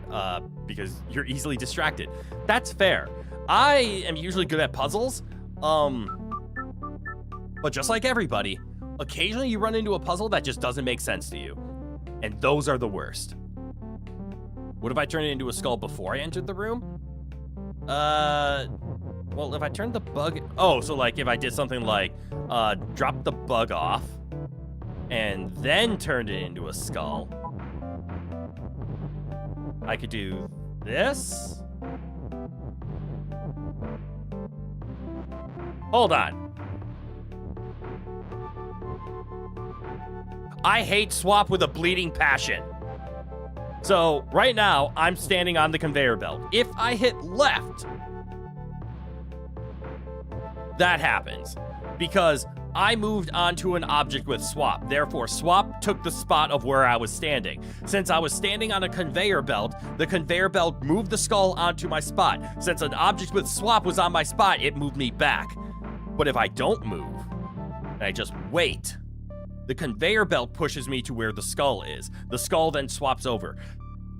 because you're easily distracted. That's fair. I am usually good at puzzles, but just like everybody, occasionally you run into a puzzle that just doesn't make sense to you. And those are the worst. What if I turned it into a skull before I entered the room? Well, if I turned the bug... Oh, so like if I did something like, drop the bug off and then turned it into a skull, I could do this. Hold on. I hate swap with a bleeding passion. So right now, I'm standing on the conveyor belt. If I hit left, that happens because I moved onto an object with swap. Therefore, swap took the spot of where I was standing. Since I was standing on a conveyor belt, the conveyor belt moved the skull onto my spot. Since an object with swap was on my spot, it moved me back. But if I don't move, and I just wait, the conveyor belt pushes me to where the skull is. The skull then swaps over.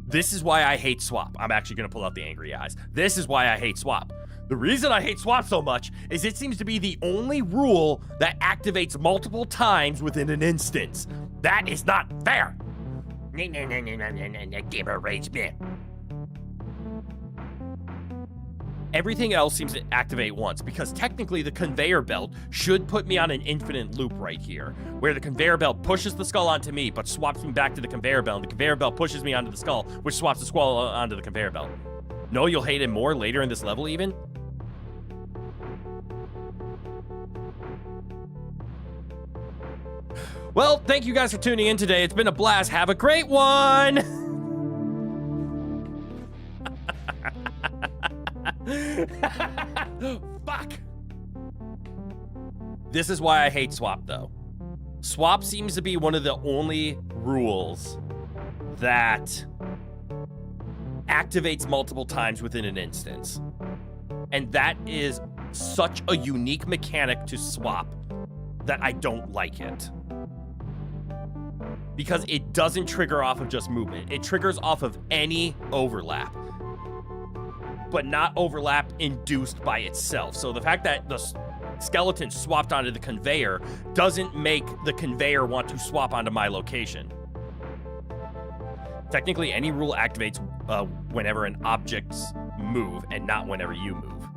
This is why I hate swap. I'm actually going to pull out the angry eyes. This is why I hate swap. The reason I hate swap so much is it seems to be the only rule that activates multiple times within an instance. That is not fair. Gamer rage man. Everything else seems to activate once because technically the conveyor belt should put me on an infinite loop right here, where the conveyor belt pushes the skull onto me but swaps me back to the conveyor belt, and the conveyor belt pushes me onto the skull, which swaps the skull onto the conveyor belt. No, you'll hate it more later in this level even? Well, thank you guys for tuning in today. It's been a blast. Have a great one! Fuck! This is why I hate swap, though. Swap seems to be one of the only rules that activates multiple times within an instance. And that is such a unique mechanic to swap that I don't like it. Because it doesn't trigger off of just movement. It triggers off of any overlap, but not overlap induced by itself. So the fact that the skeleton swapped onto the conveyor doesn't make the conveyor want to swap onto my location. Technically, any rule activates whenever an objects move and not whenever you move.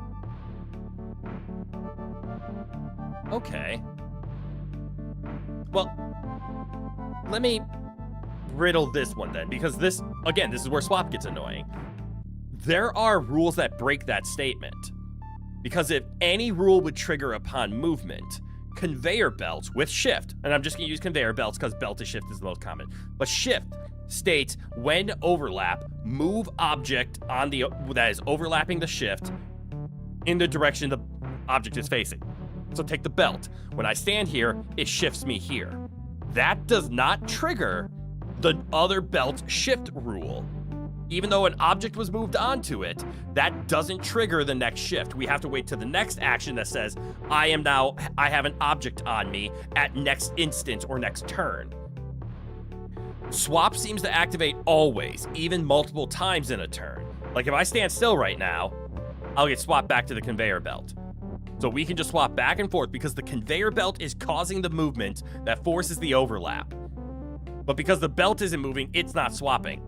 Okay. Well, let me riddle this one then, because this, again, this is where swap gets annoying. There are rules that break that statement. Because if any rule would trigger upon movement, conveyor belts with shift, and I'm just going to use conveyor belts because belt to shift is the most common, but shift states when overlap, move object on the that is overlapping the shift in the direction the object is facing. So take the belt. When I stand here, it shifts me here. That does not trigger the other belt shift rule. Even though an object was moved onto it, that doesn't trigger the next shift. We have to wait to the next action that says, I have an object on me at next instance or next turn. Swap seems to activate always, even multiple times in a turn. Like if I stand still right now, I'll get swapped back to the conveyor belt. So we can just swap back and forth because the conveyor belt is causing the movement that forces the overlap. But because the belt isn't moving, it's not swapping.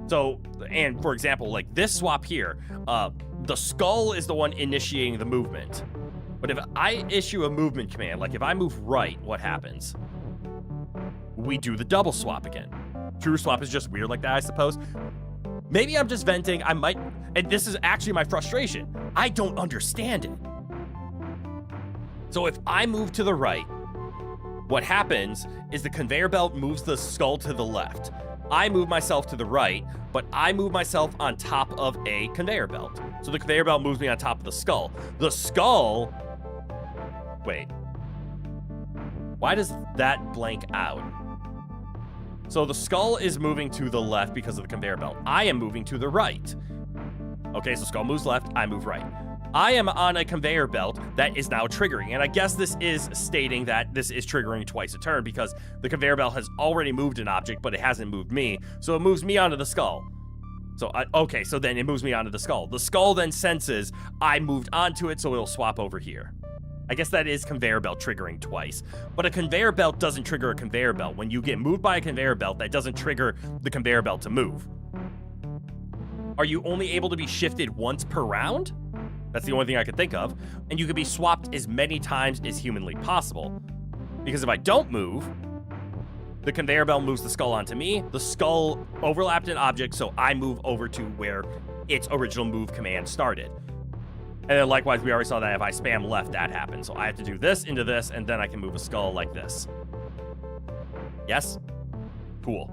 So, and for example, like this swap here, the skull is the one initiating the movement. But if I issue a movement command, like if I move right, what happens? We do the double swap again. True swap is just weird like that, I suppose. Maybe I'm just venting. I might, and this is actually my frustration. I don't understand it. So if I move to the right, what happens is the conveyor belt moves the skull to the left. I move myself to the right, but I move myself on top of a conveyor belt. So the conveyor belt moves me on top of the skull. The skull... Wait. Why does that blank out? So the skull is moving to the left because of the conveyor belt. I am moving to the right. Okay, so skull moves left, I move right. I am on a conveyor belt that is now triggering, and I guess this is stating that this is triggering twice a turn because the conveyor belt has already moved an object, but it hasn't moved me, so it moves me onto the skull. So, okay, so then it moves me onto the skull. The skull then senses I moved onto it, so it'll swap over here. I guess that is conveyor belt triggering twice, but a conveyor belt doesn't trigger a conveyor belt. When you get moved by a conveyor belt, that doesn't trigger the conveyor belt to move. Are you only able to be shifted once per round? That's the only thing I could think of. And you can be swapped as many times as humanly possible. Because if I don't move, the conveyor belt moves the skull onto me. The skull overlapped an object, so I move over to where its original move command started. And then likewise, we already saw that if I spam left, that happens. So I have to do this into this, and then I can move a skull like this. Yes? Cool.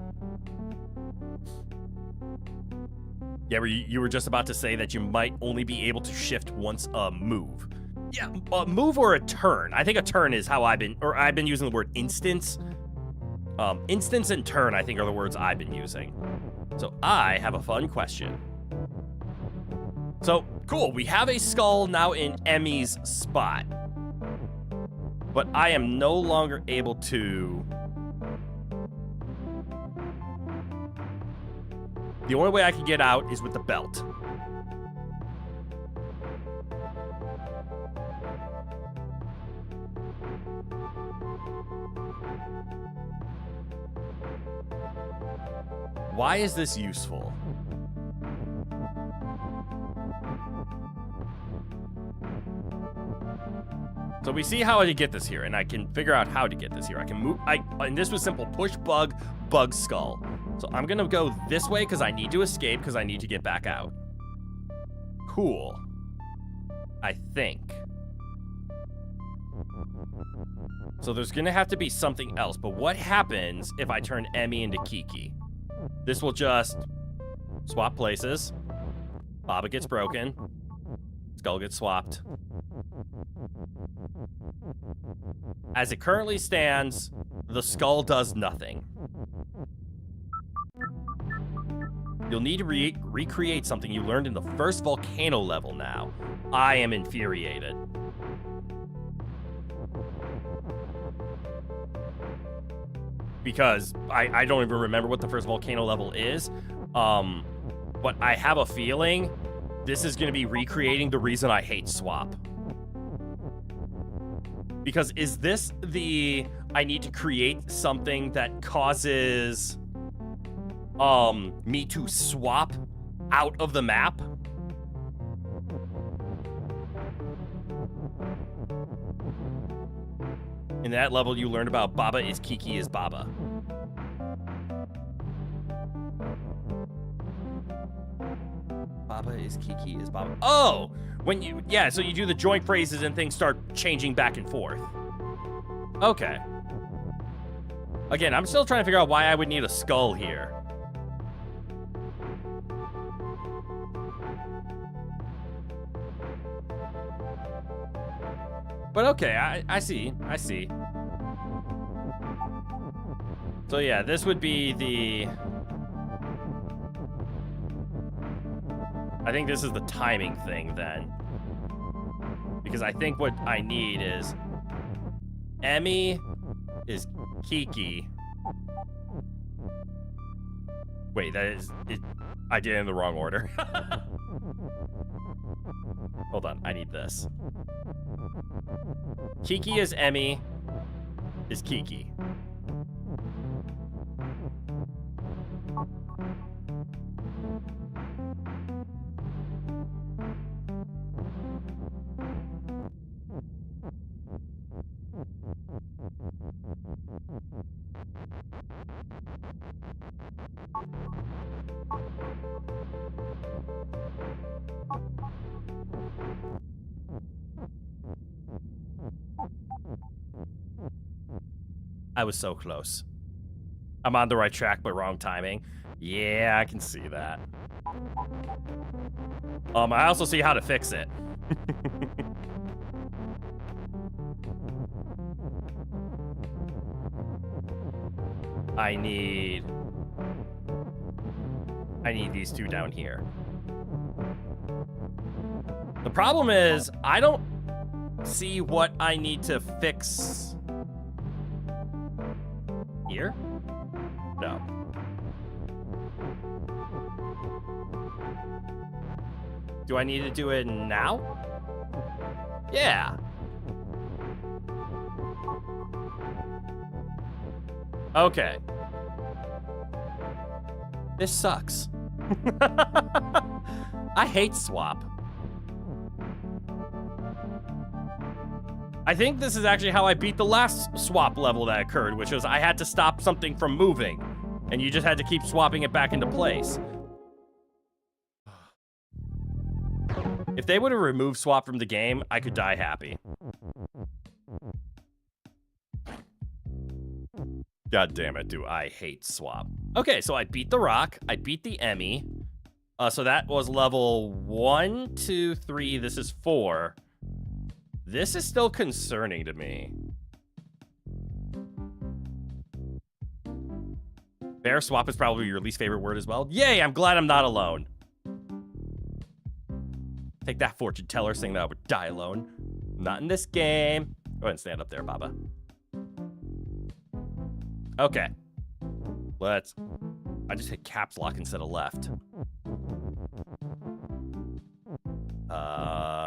Yeah, you were just about to say that you might only be able to shift once a move. Yeah, a move or a turn. I think a turn is how I've been using the word instance. Instance and turn, I think, are the words I've been using. So I have a fun question. So, cool, we have a skull now in Emmy's spot. But I am no longer able to... The only way I can get out is with the belt. Why is this useful? So we see how to get this here, and I can figure out how to get this here. I can move, and this was simple, push bug, bug skull. So I'm gonna go this way because I need to escape because I need to get back out. Cool. I think. So there's gonna have to be something else, but what happens if I turn Emmy into Kiki? This will just swap places. Baba gets broken. Skull gets swapped. As it currently stands, the skull does nothing. You'll need to recreate something you learned in the first volcano level now. I am infuriated. Because I don't even remember what the first volcano level is. But I have a feeling this is going to be recreating the reason I hate swap. Because is this the... I need to create something that causes... me to swap out of the map? In that level, you learned about Baba is Kiki is Baba. Baba is Kiki is Baba. Oh! When you... Yeah, so you do the joint phrases and things start changing back and forth. Okay. Again, I'm still trying to figure out why I would need a skull here. But okay, I see. I see. So yeah, this would be the... I think this is the timing thing then. Because I think what I need is... Emmy is Kiki. Wait, that is... I did it in the wrong order. Hold on, I need this. Kiki is Emmy, is Kiki. I was so close. I'm on the right track, but wrong timing. Yeah, I can see that. I also see how to fix it. I need these two down here. The problem is, I don't see what I need to fix here? No. Do I need to do it now? Yeah. Okay. This sucks. I hate swap. I think this is actually how I beat the last swap level that occurred, which was I had to stop something from moving, and you just had to keep swapping it back into place. If they would have removed swap from the game, I could die happy. God damn it, do I hate swap. Okay, so I beat the rock. I beat the Emmy. So that was level 1, 2, 3. This is 4. This is still concerning to me. Bear swap is probably your least favorite word as well. Yay, I'm glad I'm not alone. Take that, fortune teller, saying that I would die alone. Not in this game. Go ahead and stand up there, Baba. Okay. I just hit caps lock instead of left.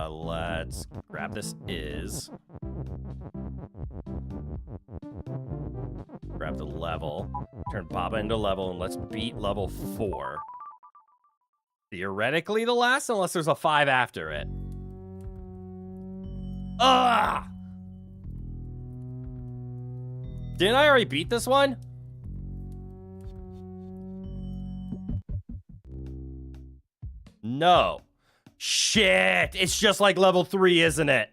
Let's grab this is. Grab the level. Turn Baba into level, and let's beat level 4. Theoretically the last, unless there's a 5 after it. Ugh! Didn't I already beat this one? No. Shit! It's just like level 3, isn't it?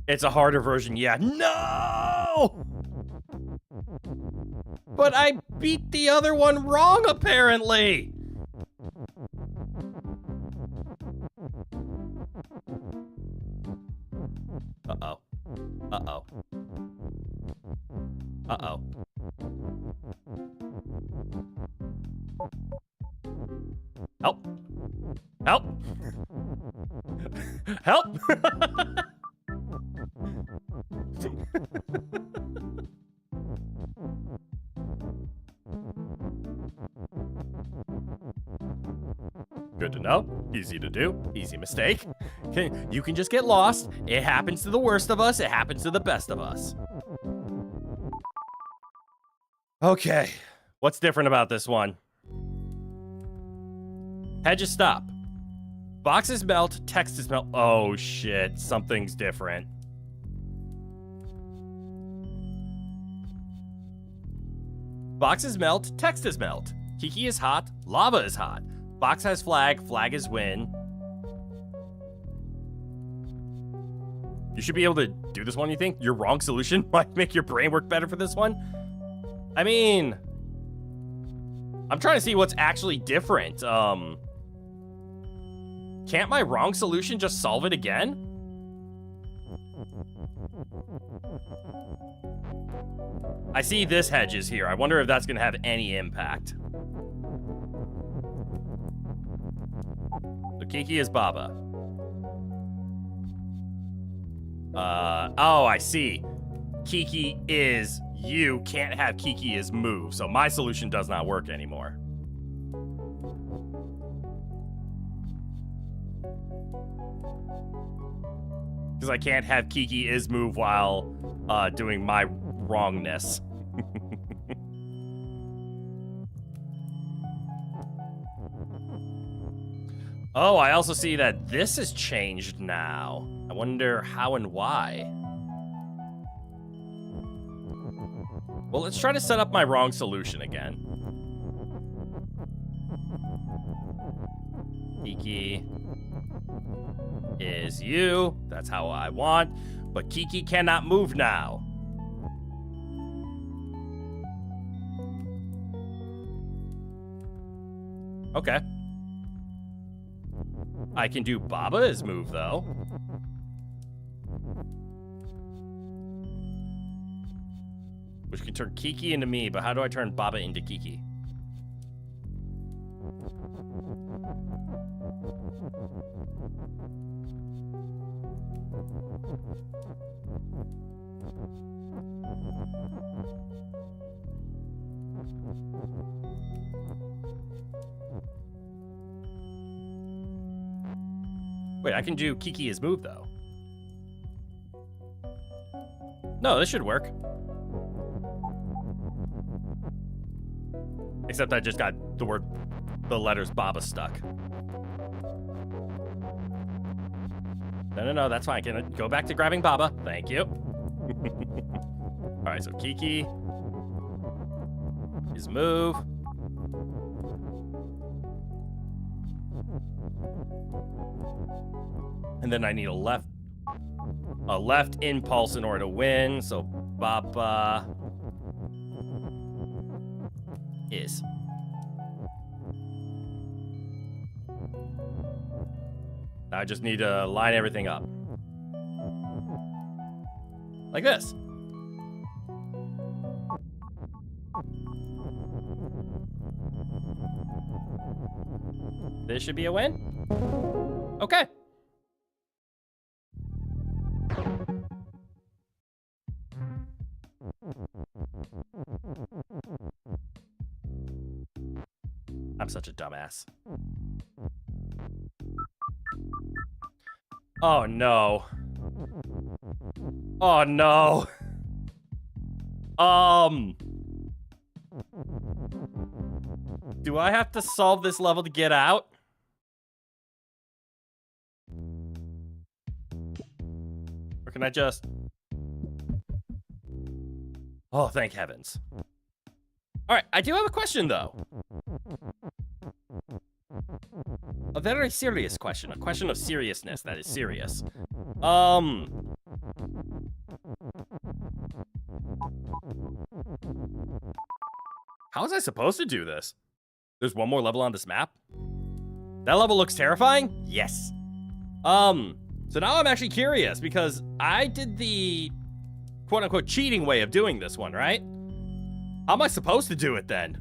It's a harder version, yeah. No! But I beat the other one wrong, apparently! Uh-oh. Uh-oh. Uh-oh. Help! Help! Help! Good to know. Easy to do. Easy mistake. You can just get lost. It happens to the worst of us. It happens to the best of us. Okay. What's different about this one? Hedges stop. Boxes melt. Text is melt. Oh, shit. Something's different. Boxes melt. Text is melt. Kiki is hot. Lava is hot. Box has flag. Flag is win. You should be able to do this one, you think? Your wrong solution might make your brain work better for this one? I mean, I'm trying to see what's actually different. Can't my wrong solution just solve it again? I see this hedges here. I wonder if that's going to have any impact. So Kiki is Baba. Oh, I see. Kiki is you. Can't have Kiki as move. So my solution does not work anymore. Because I can't have Kiki is move while doing my wrongness. Oh, I also see that this has changed now. I wonder how and why. Well, let's try to set up my wrong solution again. Kiki is you. That's how I want. But Kiki cannot move now. Okay. I can do Baba's move, though. Which can turn Kiki into me, but how do I turn Baba into Kiki? Wait, I can do Kiki as move, though. No, this should work. Except I just got the letters Baba stuck. No, that's fine. Can I go back to grabbing Baba? Thank you. All right, so Kiki. is move. And then I need a left impulse in order to win. So Baba is. I just need to line everything up. Like this. This should be a win. Okay. I'm such a dumbass. Oh no. Oh no. Do I have to solve this level to get out? Or can I just... Oh, thank heavens. Alright, I do have a question, though. A very serious question. A question of seriousness that is serious. How was I supposed to do this? There's one more level on this map? That level looks terrifying? Yes. So now I'm actually curious because I did the quote-unquote cheating way of doing this one, right? How am I supposed to do it then?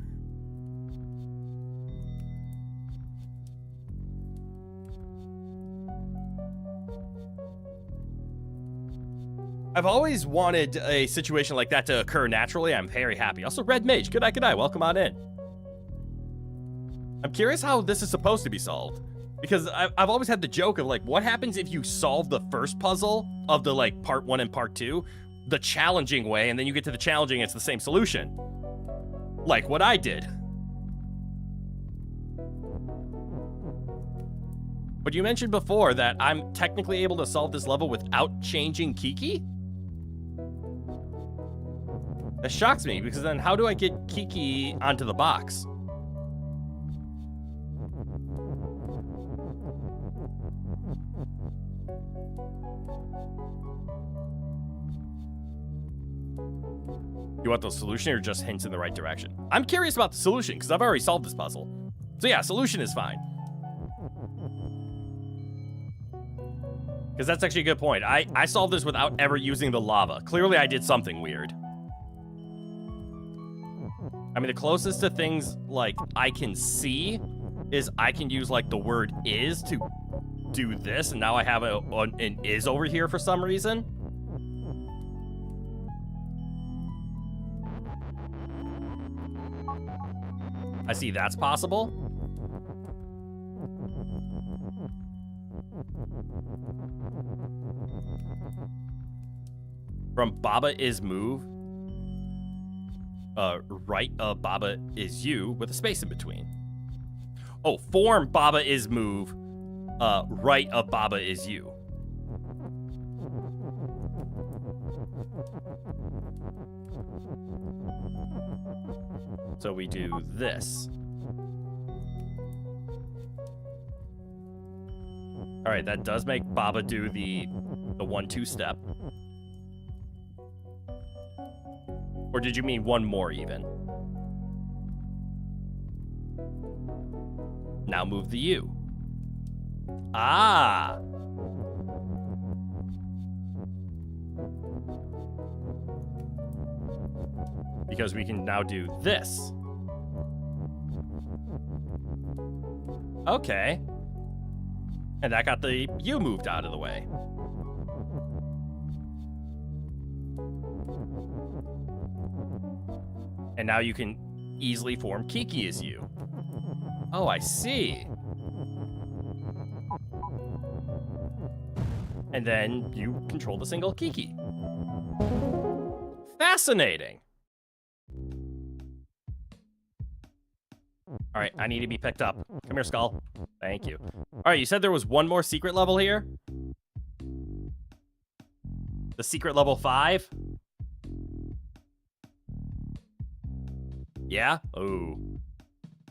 I've always wanted a situation like that to occur naturally. I'm very happy. Also, Red Mage, good night, welcome on in. I'm curious how this is supposed to be solved. Because I've always had the joke of, like, what happens if you solve the first puzzle of the, like, part 1 and part 2 the challenging way, and then you get to the challenging, it's the same solution. Like what I did. But you mentioned before that I'm technically able to solve this level without changing Kiki? That shocks me, because then how do I get Kiki onto the box? You want the solution or just hints in the right direction? I'm curious about the solution, because I've already solved this puzzle. So yeah, solution is fine. Because that's actually a good point. I solved this without ever using the lava. Clearly, I did something weird. I mean, the closest to things, like, I can see is I can use, like, the word is to do this, and now I have an is over here for some reason. I see that's possible. From Baba is move. Right of Baba is you with a space in between. Oh, form Baba is move. Right of Baba is you. So we do this. All right, that does make Baba do the 1-2 step. Or did you mean one more even? Now move the U. Ah! Because we can now do this. Okay. And that got the U moved out of the way. And now you can easily form Kiki as you. Oh, I see. And then you control the single Kiki. Fascinating. All right, I need to be picked up. Come here, Skull. Thank you. All right, you said there was one more secret level here? The secret level 5? Yeah? Ooh.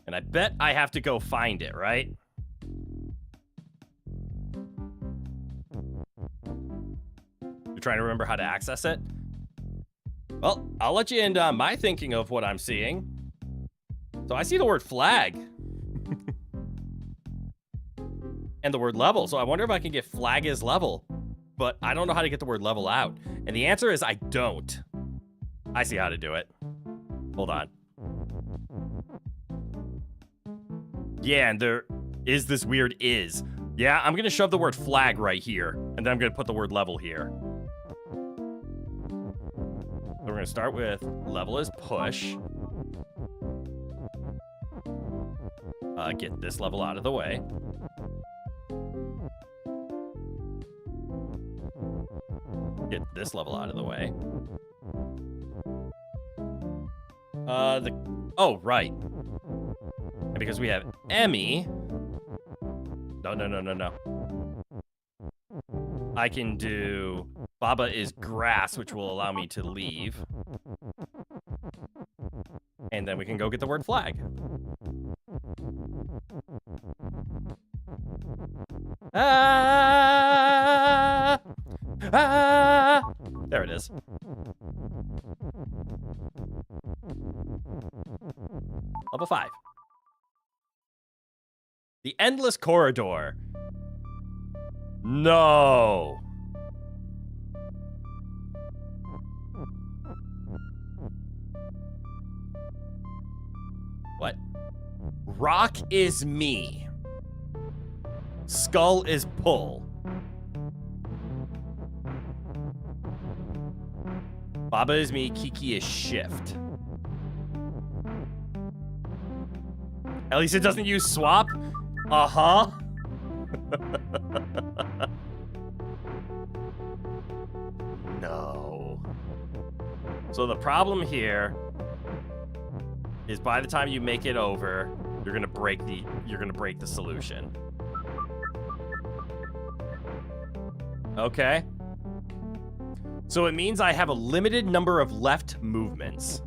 And I bet I have to go find it, right? You're trying to remember how to access it? Well, I'll let you into my thinking of what I'm seeing. So I see the word flag. And the word level. So I wonder if I can get flag as level. But I don't know how to get the word level out. And the answer is I don't. I see how to do it. Hold on. Yeah, and there is this weird is. Yeah, I'm going to shove the word flag right here. And then I'm going to put the word level here. So we're going to start with level is push. Get this level out of the way. Get this level out of the way. Oh, right. And because we have Emmy. No. I can do Baba is grass, which will allow me to leave. And then we can go get the word flag. There it is. Level 5. The Endless Corridor. No. What? Rock is me. Skull is pull. Baba is me, Kiki is shift. At least it doesn't use swap? Uh-huh. No. So the problem here is by the time you make it over, you're gonna break the solution. Okay. So it means I have a limited number of left movements.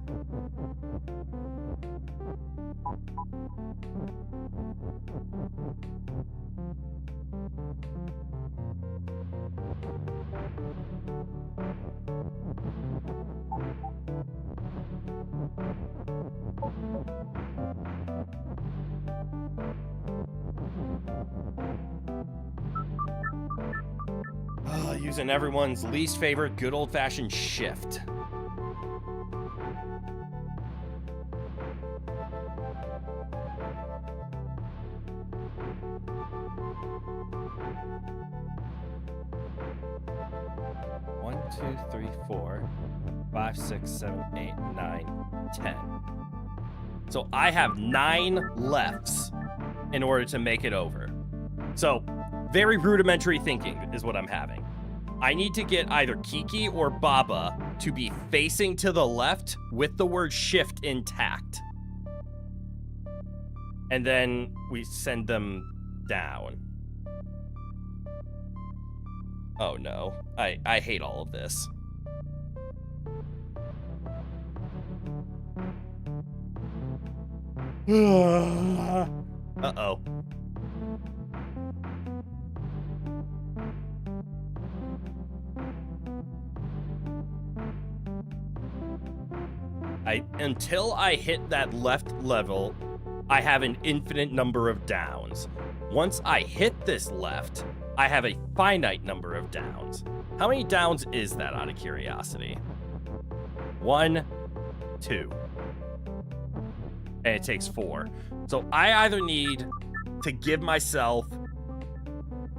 Using everyone's least favorite good old-fashioned shift. One, 2, 3, 4, 5, 6, 7, 8, 9, 10. So I have 9 lefts in order to make it over. So very rudimentary thinking is what I'm having. I need to get either Kiki or Baba to be facing to the left with the word shift intact. And then we send them down. Oh no, I hate all of this. Uh-oh. Until I hit that left level, I have an infinite number of downs. Once I hit this left, I have a finite number of downs. How many downs is that, out of curiosity? 1, 2. And it takes 4. So I either need to give myself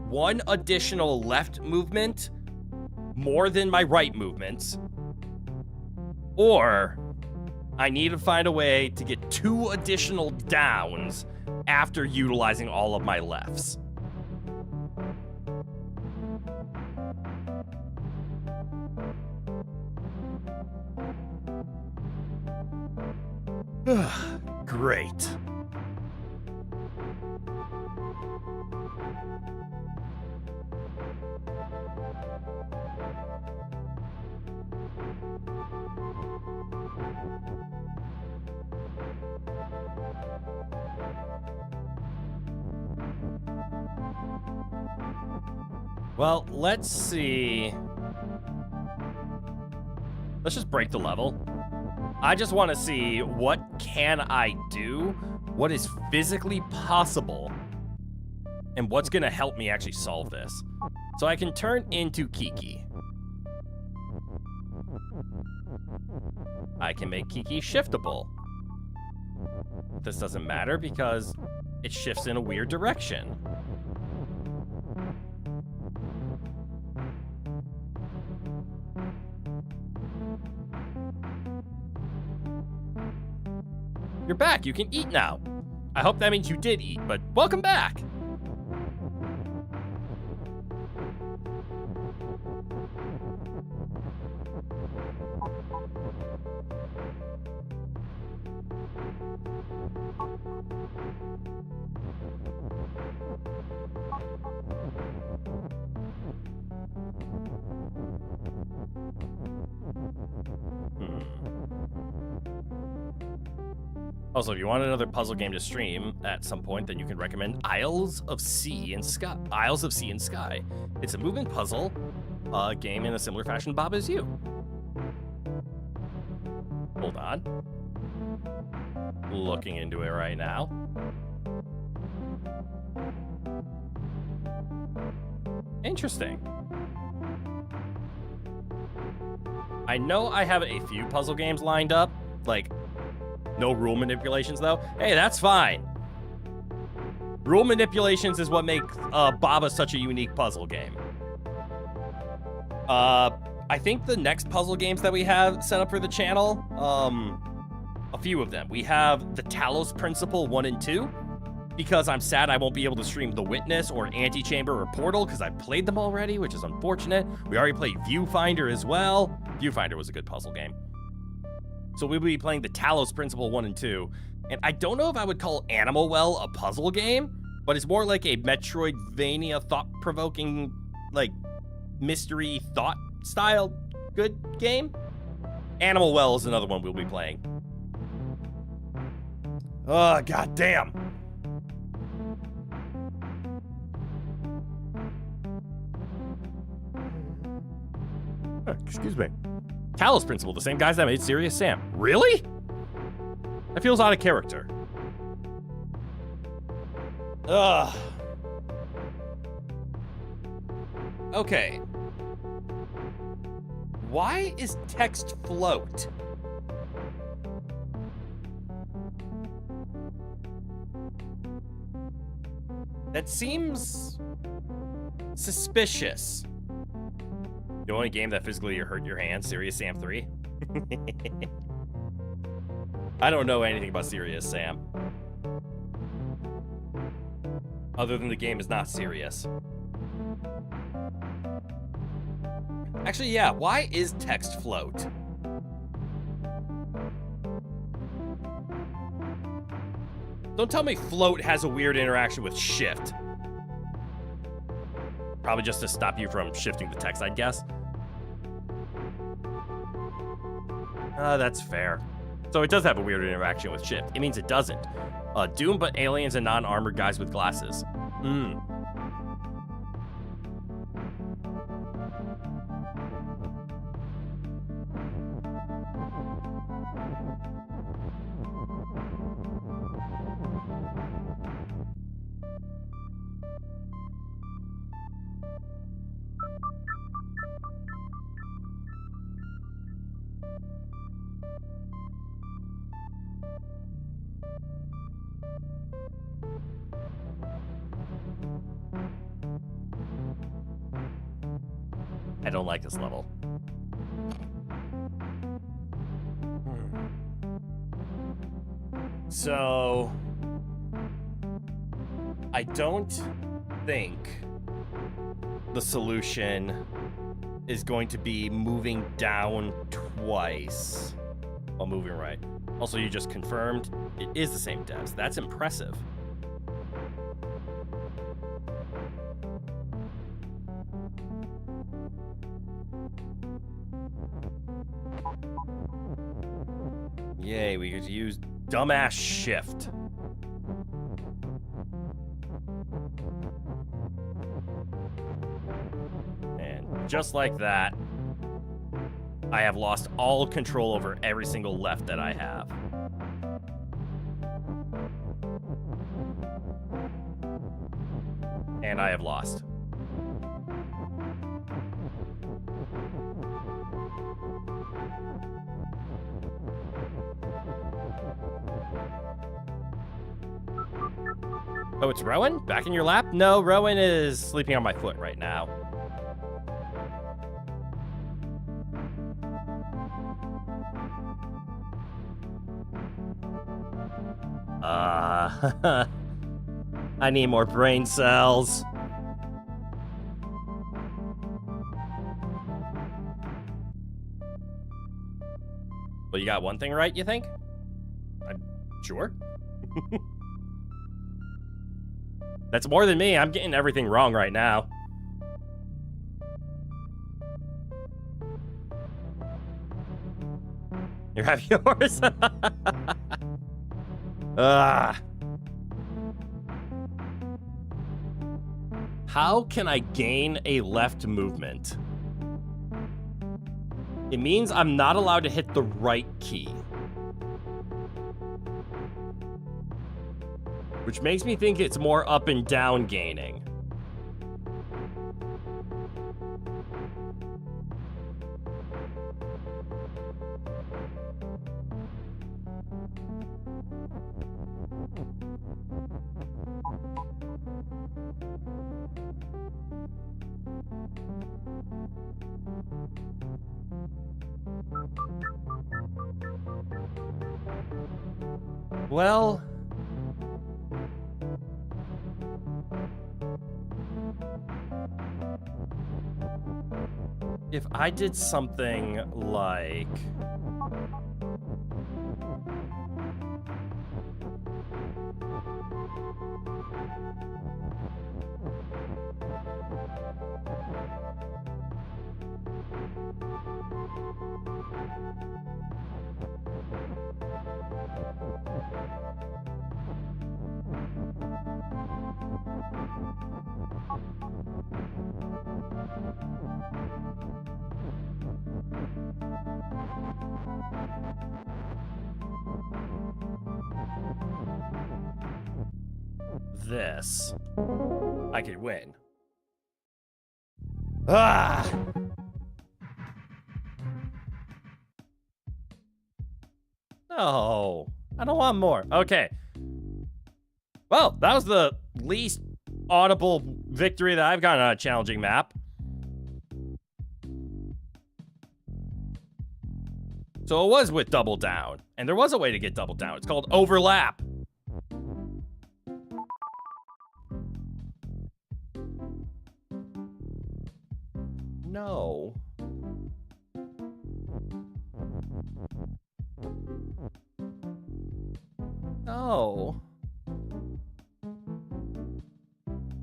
1 additional left movement more than my right movements, or I need to find a way to get 2 additional downs after utilizing all of my lefts. Great. Well, let's see. Let's just break the level. I just want to see what can I do, what is physically possible, and what's going to help me actually solve this. So I can turn into Kiki. I can make Kiki shiftable. This doesn't matter because it shifts in a weird direction. You're back. You can eat now. I hope that means you did eat, but welcome back. Also, if you want another puzzle game to stream at some point, then you can recommend Isles of Sea and Sky. Isles of Sea and Sky. It's a movement puzzle game in a similar fashion Bob as you. Hold on. Looking into it right now. Interesting. I know I have a few puzzle games lined up, like no rule manipulations, though. Hey, that's fine. Rule manipulations is what makes Baba such a unique puzzle game. I think the next puzzle games that we have set up for the channel, a few of them. We have the Talos Principle 1 and 2, because I'm sad I won't be able to stream The Witness or Antechamber or Portal, because I played them already, which is unfortunate. We already played Viewfinder as well. Viewfinder was a good puzzle game. So we'll be playing the Talos Principle 1 and 2. And I don't know if I would call Animal Well a puzzle game, but it's more like a Metroidvania thought-provoking, like, mystery thought style good game. Animal Well is another one we'll be playing. Oh, goddamn. Excuse me. Talos Principle, the same guys that made Serious Sam. Really? That feels out of character. Ugh. Okay. Why is text float? That seems suspicious. The only game that physically hurt your hand, Serious Sam 3? I don't know anything about Serious Sam. Other than the game is not serious. Actually, yeah, why is text float? Don't tell me float has a weird interaction with shift. Probably just to stop you from shifting the text, I'd guess. That's fair. So it does have a weird interaction with shift. It means it doesn't. Doom, but aliens and non-armored guys with glasses. I don't like this level. So, I don't think the solution is going to be moving down twice while moving right. Also, you just confirmed it is the same devs. That's impressive. Yay, we get to use dumbass shift. And just like that, I have lost all control over every single left that I have. And I have lost. Oh, it's Rowan? Back in your lap? No, Rowan is sleeping on my foot right now. I need more brain cells. Well, you got one thing right, you think? I'm sure. That's more than me. I'm getting everything wrong right now. You have yours? How can I gain a left movement? It means I'm not allowed to hit the right key. Which makes me think it's more up and down gaining. Well, if I did something like... this, I could win. Ah! No, I don't want more. Okay. Well, that was the least audible victory that I've gotten on a challenging map. So it was with double down, and there was a way to get double down. It's called overlap. No. No.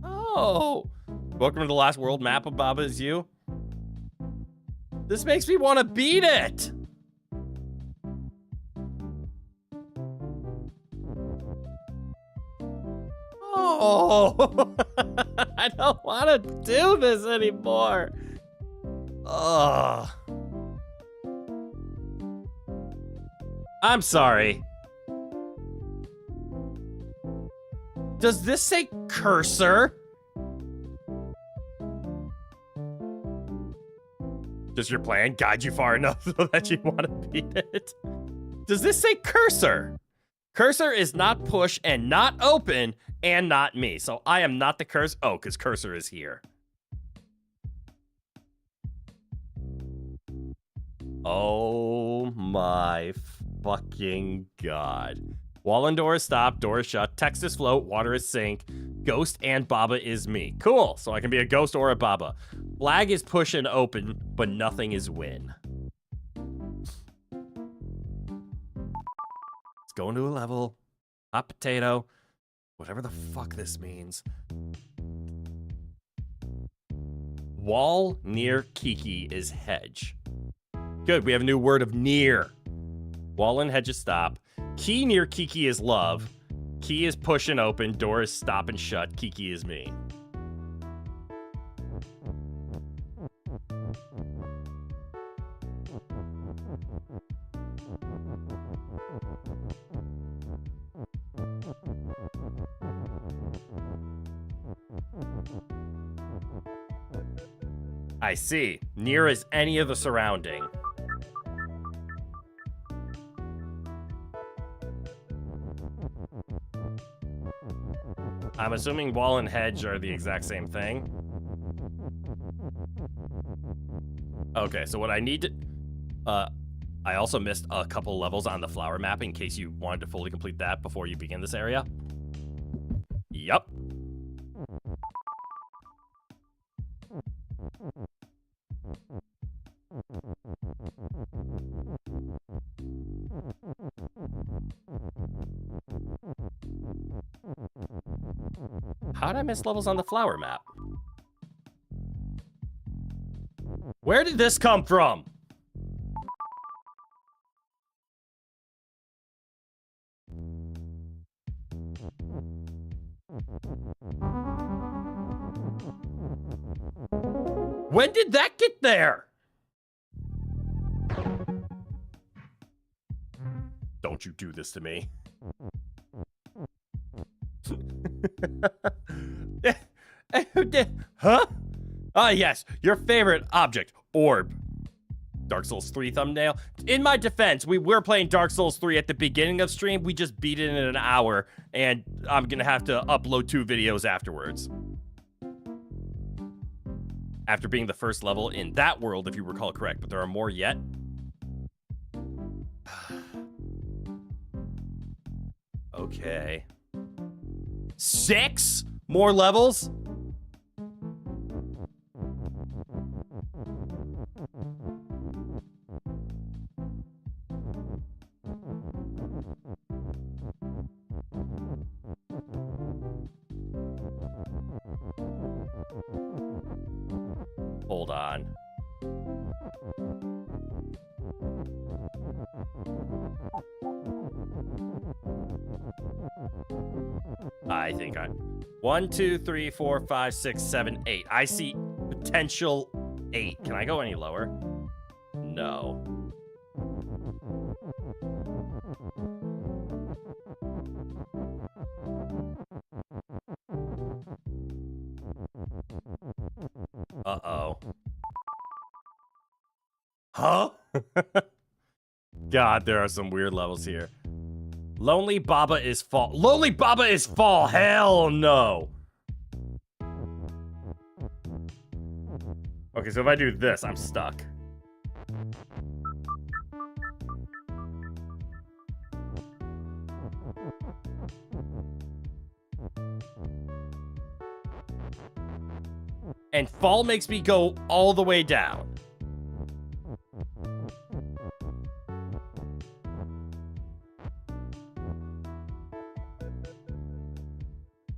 Oh. Welcome to the last world map of Baba Is You. This makes me want to beat it. Oh. I don't want to do this anymore. Ugh. I'm sorry. Does this say cursor? Does your plan guide you far enough so that you want to beat it? Does this say cursor? Cursor is not push and not open and not me. So I am not the cursor. Oh, because cursor is here. Oh my fucking god. Wall and door is stopped, door is shut, text is float, water is sink, ghost and Baba is me. Cool, so I can be a ghost or a Baba. Flag is push and open, but nothing is win. Let's go into a level. Hot potato. Whatever the fuck this means. Wall near Kiki is hedge. Good, we have a new word of near. Wall and hedges stop. Key near Kiki is love. Key is push and open. Door is stop and shut. Kiki is me. I see. Near as any of the surrounding. I'm assuming wall and hedge are the exact same thing. Okay, so what I need to... I also missed a couple levels on the flower map in case you wanted to fully complete that before you begin this area. Yup. How'd I miss levels on the flower map? Where did this come from? When did that get there? Don't you do this to me. Huh? Ah, yes, your favorite object, orb. Dark Souls 3 thumbnail. In my defense, we were playing Dark Souls 3 at the beginning of stream. We just beat it in an hour, and I'm gonna have to upload 2 videos afterwards. After being the first level in that world, if you recall correct, but there are more yet. Okay. 6 more levels? Hold on. I think I... 1, 2, 3, 4, 5, 6, 7, 8. I see potential 8. Can I go any lower? No. Uh-oh. Huh? God, there are some weird levels here. Lonely Baba is fall. Lonely Baba is fall. Hell no. Okay, so if I do this, I'm stuck. And fall makes me go all the way down.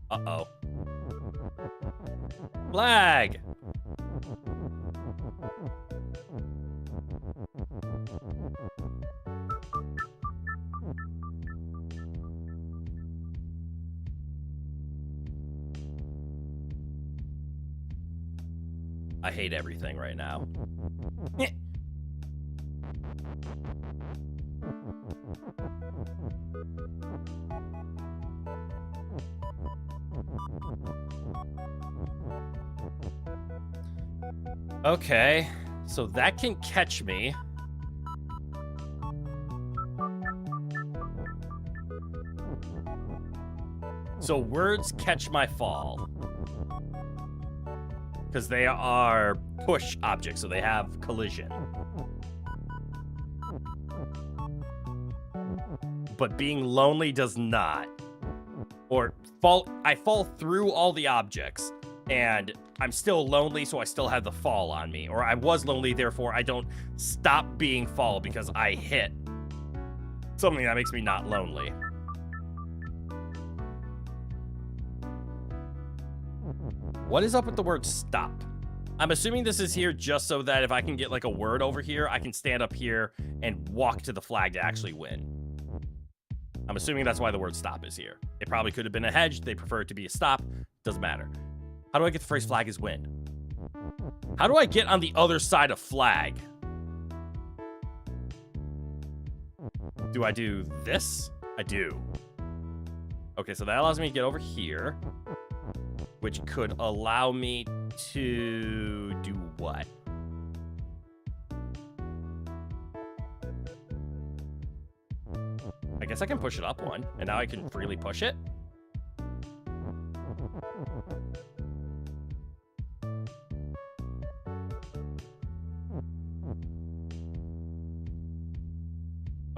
Uh-oh. Flag! I hate everything right now. Okay, so that can catch me. So words catch my fall. Because they are push objects, so they have collision. But being lonely does not. Or I fall through all the objects, and I'm still lonely, so I still have the fall on me. Or I was lonely, therefore I don't stop being fall because I hit something that makes me not lonely. What is up with the word stop? I'm assuming this is here just so that if I can get like a word over here, I can stand up here and walk to the flag to actually win. I'm assuming that's why the word stop is here. It probably could have been a hedge. They prefer it to be a stop. Doesn't matter. How do I get the phrase flag is wind? How do I get on the other side of flag? Do I do this? I do. Okay, so that allows me to get over here, which could allow me to do what? I guess I can push it up one, and now I can freely push it.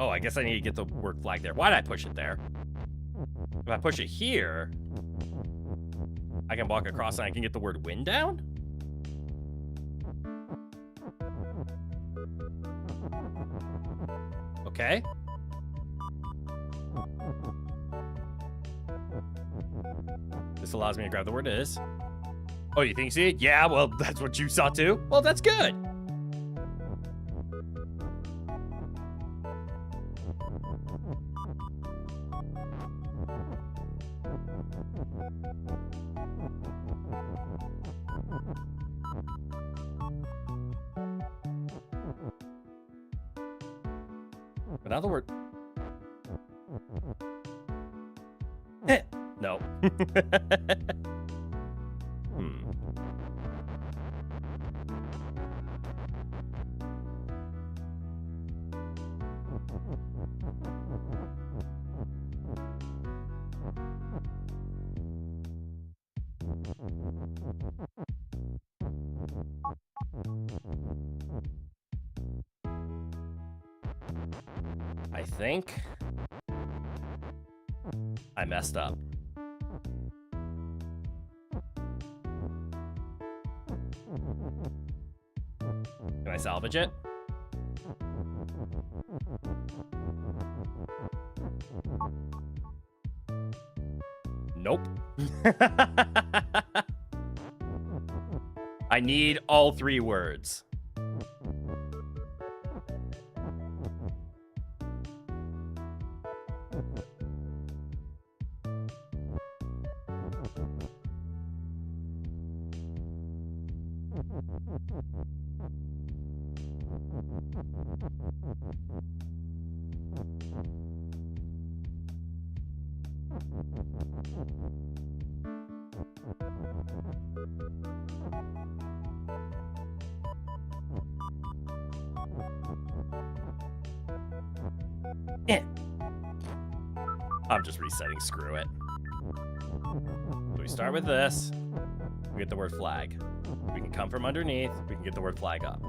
Oh, I guess I need to get the word flag there. Why did I push it there? If I push it here, I can walk across and I can get the word wind down? Okay. This allows me to grab the word is. Oh, you think you see it? Yeah, well, that's what you saw too. Well, that's good. But now the word. No. I think I messed up. Can I salvage it? Nope. I need all three words. I'm just resetting, screw it. So we start with this. We get the word flag. We can come from underneath. We can get the word flag up.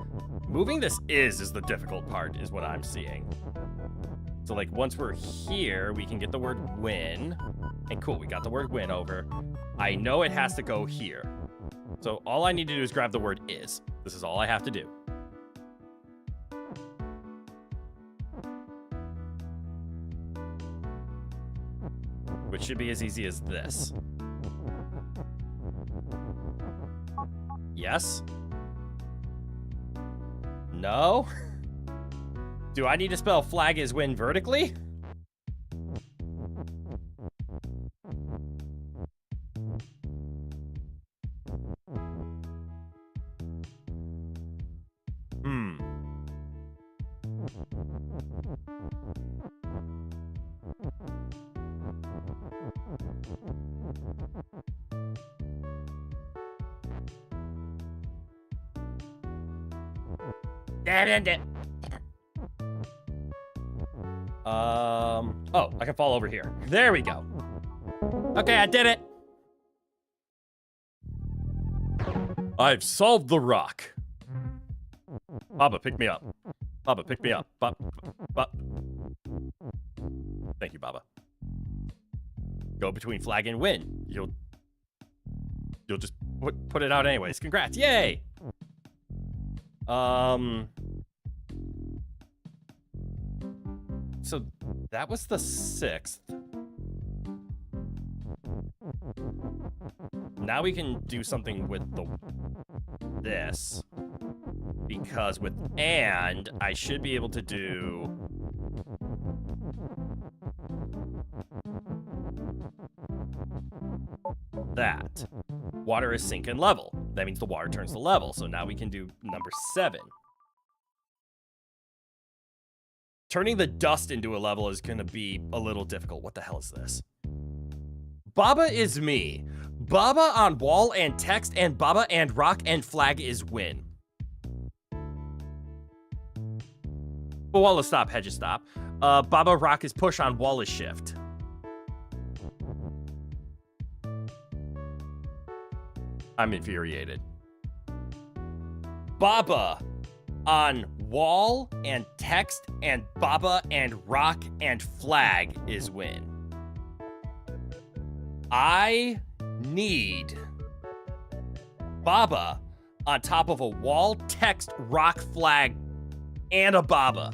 Moving this is the difficult part, is what I'm seeing. So like once we're here, we can get the word win. And cool, we got the word win over. I know it has to go here. So all I need to do is grab the word is. This is all I have to do. Which should be as easy as this. Yes? No? Do I need to spell flag is win vertically? Oh, I can fall over here. There we go. Okay, I did it. I've solved the rock. Baba, pick me up. Baba, pick me up. Thank you, Baba. Go between flag and win. You'll just put it out anyways. Congrats. Yay. So that was the 6th. Now we can do something with this. Because with and, I should be able to do that. Water is sink and level. That means the water turns to level. So now we can do number 7. Turning the dust into a level is going to be a little difficult. What the hell is this? Baba is me. Baba on wall and text and Baba and rock and flag is win. Wall is stop, hedge is stop. Baba rock is push on wall is shift. I'm infuriated. Baba on wall and text and Baba and rock and flag is win. I need Baba on top of a wall, text, rock, flag, and a Baba.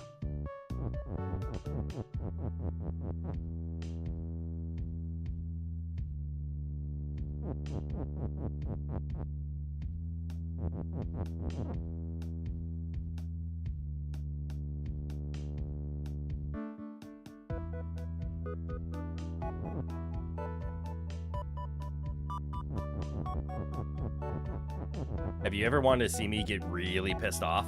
Have you ever wanted to see me get really pissed off?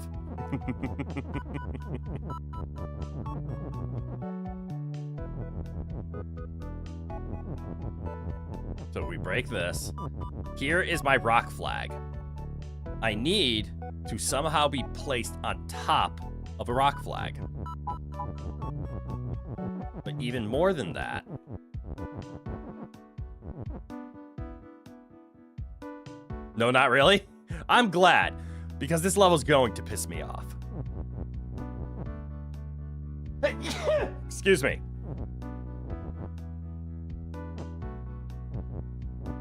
So we break this. Here is my rock flag. I need to somehow be placed on top of a rock flag. But even more than that, no, not really. I'm glad, because this level's going to piss me off. Excuse me.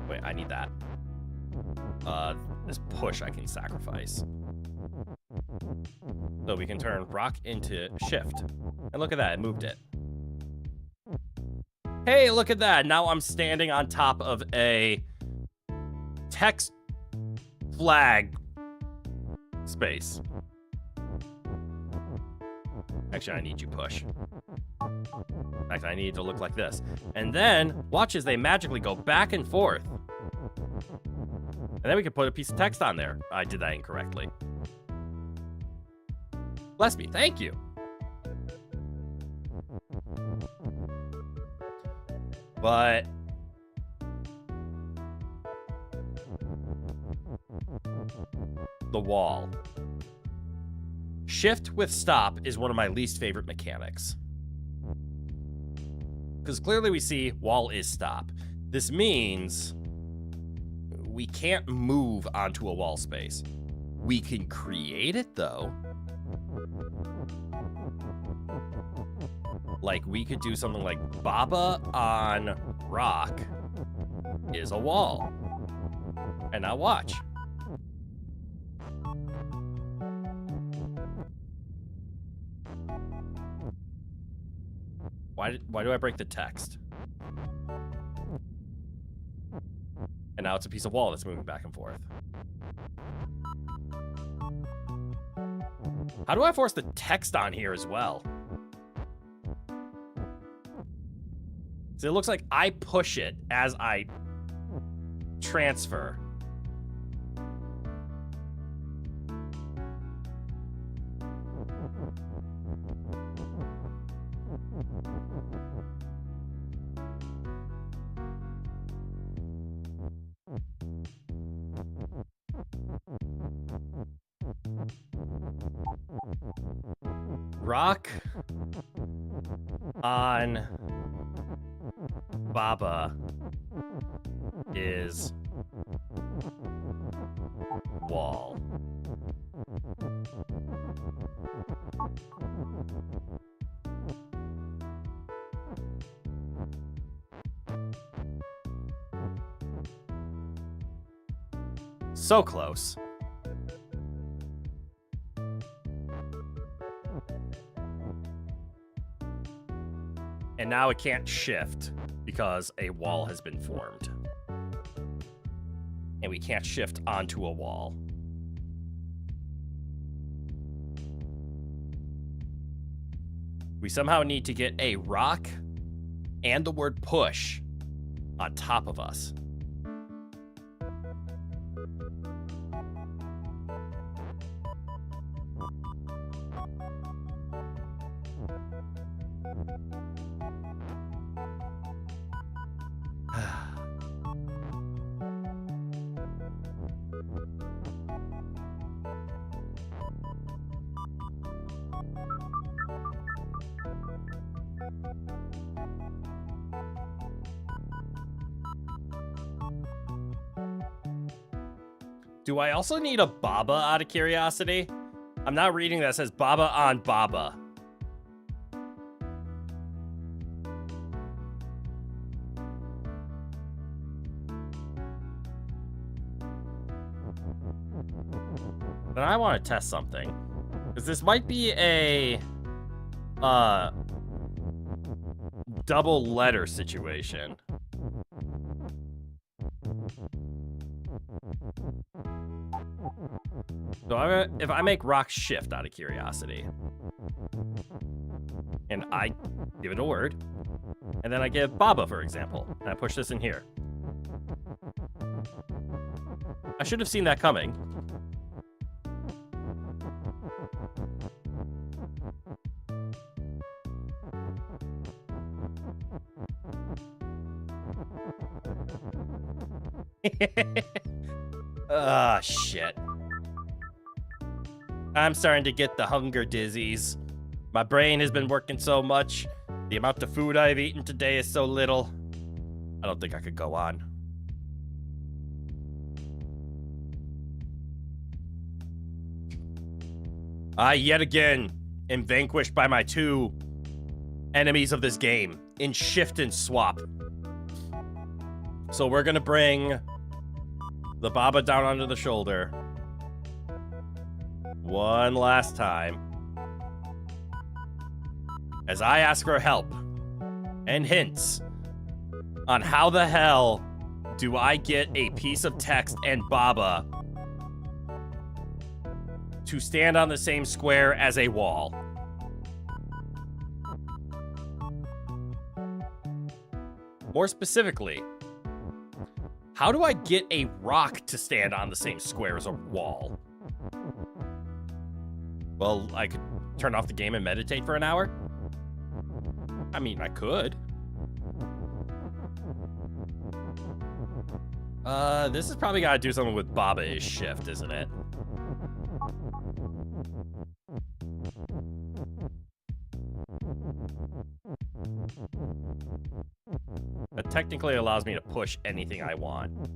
Wait, I need that. This push I can sacrifice. So we can turn rock into shift. And look at that, it moved it. Hey, look at that. Now I'm standing on top of a text flag space. Actually, I need you push. In fact, I need to look like this. And then, watch as they magically go back and forth. And then we can put a piece of text on there. I did that incorrectly. Bless me, thank you. But the wall. Shift with stop is one of my least favorite mechanics. Because clearly we see wall is stop. This means we can't move onto a wall space. We can create it though. Like we could do something like Baba on rock is a wall. And now watch. Why do I break the text? And now it's a piece of wall that's moving back and forth. How do I force the text on here as well? So it looks like I push it as I transfer. Rock on Baba is wall. So close. And now it can't shift because a wall has been formed. And we can't shift onto a wall. We somehow need to get a rock and the word push on top of us. Do I also need a Baba out of curiosity? I'm not reading that. It says Baba on Baba. Then I want to test something. Because this might be a double letter situation. So if I make rock shift out of curiosity, and I give it a word, and then I give Baba, for example, and I push this in here. I should have seen that coming. Ah, shit. I'm starting to get the hunger dizzies. My brain has been working so much. The amount of food I've eaten today is so little. I don't think I could go on. I yet again am vanquished by my two enemies of this game in shift and swap. So we're gonna bring the Baba down onto the shoulder one last time as I ask for help and hints on how the hell do I get a piece of text and Baba to stand on the same square as a wall. More specifically, how do I get a rock to stand on the same square as a wall? Well, I could turn off the game and meditate for an hour. I mean, I could. This is probably gotta do something with Baba-ish shift, isn't it? That technically allows me to push anything I want.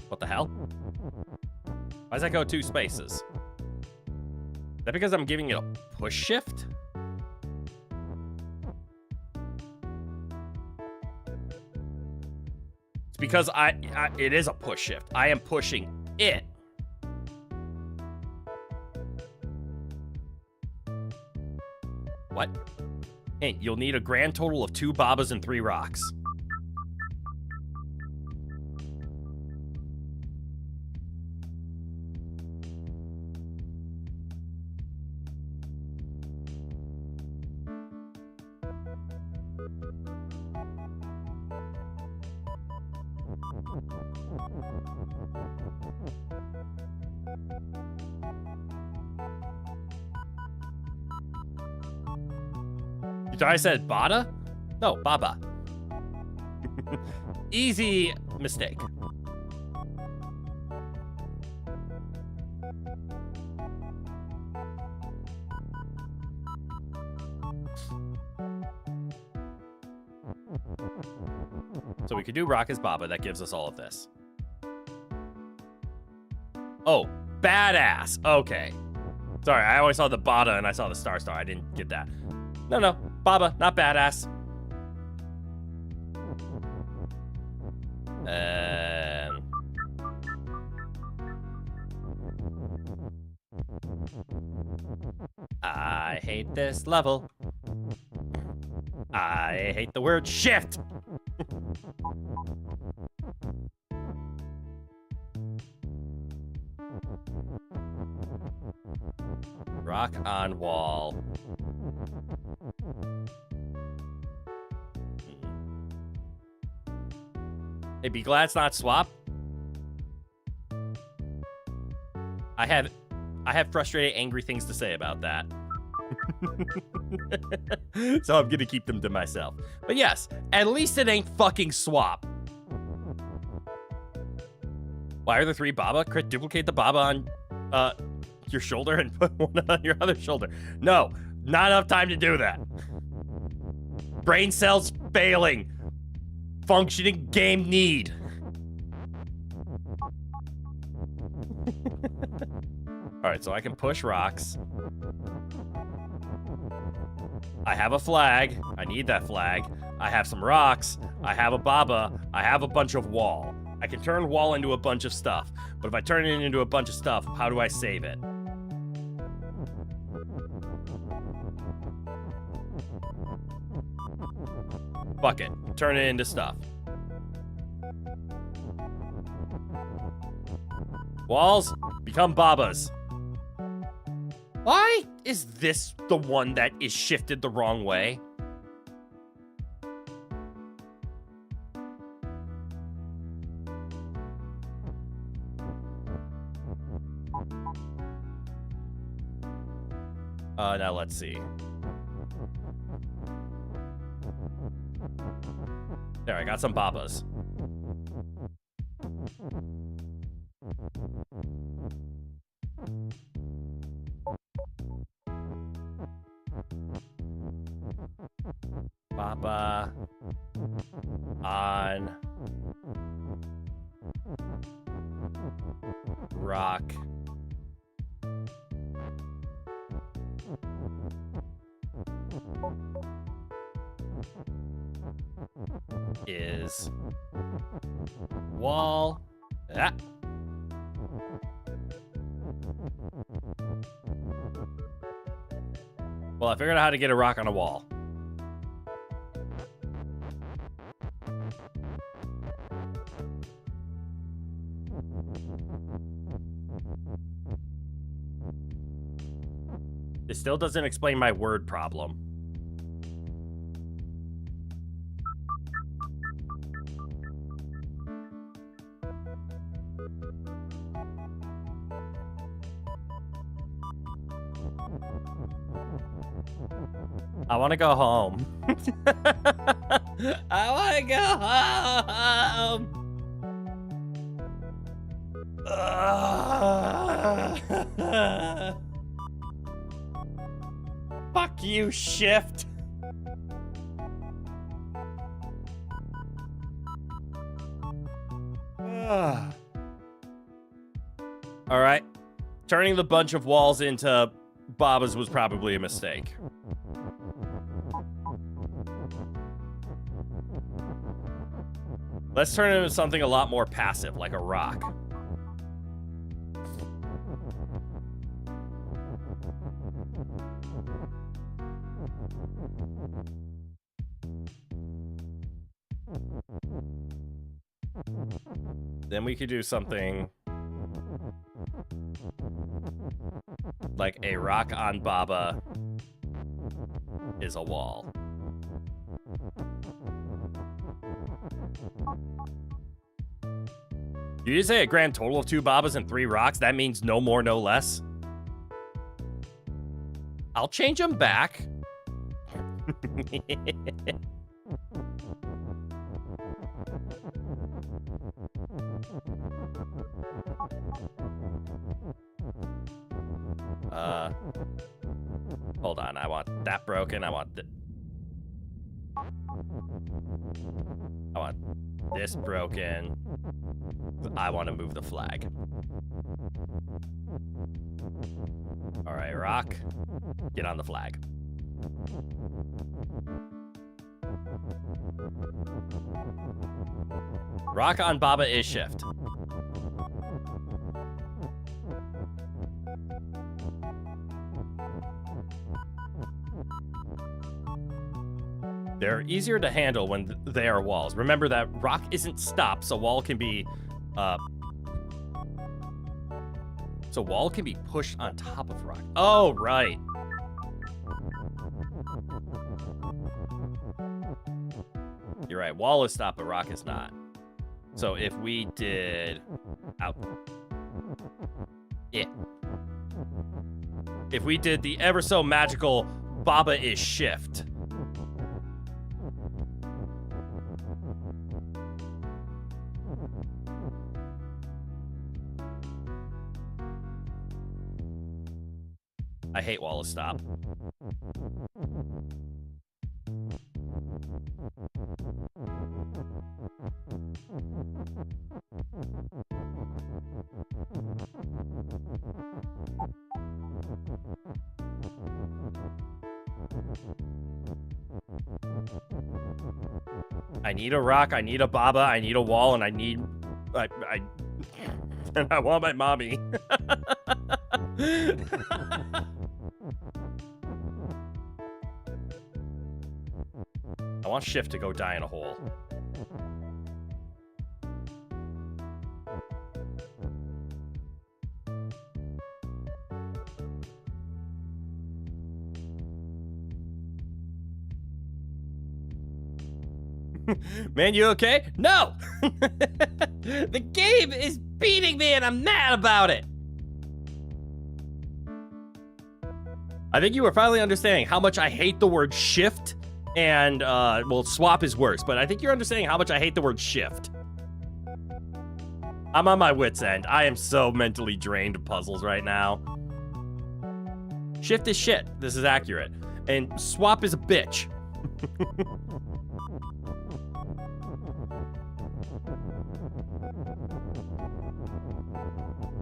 What the hell? Why does that go 2 spaces? Is that because I'm giving it a push shift? It's because it is a push shift. I am pushing it. What? Hey, you'll need a grand total of 2 Babas and 3 rocks. I said Bada? No, Baba. Easy mistake. So we could do Rock as Baba. That gives us all of this. Oh, badass. Okay. Sorry, I always saw the Bada and I saw the Star. I didn't get that. No, Baba, not badass. I hate this level. I hate the word shift. Rock on wall. Hey, be glad it's not swap. I have frustrated, angry things to say about that. So I'm gonna keep them to myself. But yes, at least it ain't fucking swap. Why are there 3 Baba? Crit duplicate the Baba on your shoulder and put one on your other shoulder. No, not enough time to do that. Brain cells failing. Functioning game need. All right, so I can push rocks. I have a flag. I need that flag. I have some rocks. I have a baba. I have a bunch of wall. I can turn wall into a bunch of stuff. But if I turn it into a bunch of stuff, how do I save it? Fuck it. Turn it into stuff. Walls become babas. Why is this the one that is shifted the wrong way? Now let's see. There, I got some babas. Baba on rock is wall. Ah. Well, I figured out how to get a rock on a wall. It still doesn't explain my word problem. I want to go home. I want to go home. Fuck you, shift. All right. Turning the bunch of walls into babas was probably a mistake. Let's turn it into something a lot more passive, like a rock. Then we could do something like a rock on baba is a wall. You just say a grand total of 2 babas and 3 rocks? That means no more, no less? I'll change them back. Hold on, I want that broken. I want this broken. I want to move the flag. All right, rock, get on the flag. Rock on baba is shift. They're easier to handle when they are walls. Remember that rock isn't stopped, so wall can be pushed on top of rock. Oh, right. You're right. Wall is stopped, but rock is not. So if we did if we did the ever so magical baba is shift. I hate wall of stop. I need a rock, I need a baba, I need a wall, and I need... and I want my mommy. I want Shift to go die in a hole. Man, you okay? No! The game is beating me and I'm mad about it! I think you are finally understanding how much I hate the word shift and, well, swap is worse, but I think you're understanding how much I hate the word shift. I'm on my wit's end. I am so mentally drained of puzzles right now. Shift is shit. This is accurate. And swap is a bitch.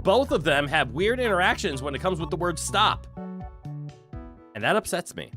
Both of them have weird interactions when it comes with the word stop. And that upsets me.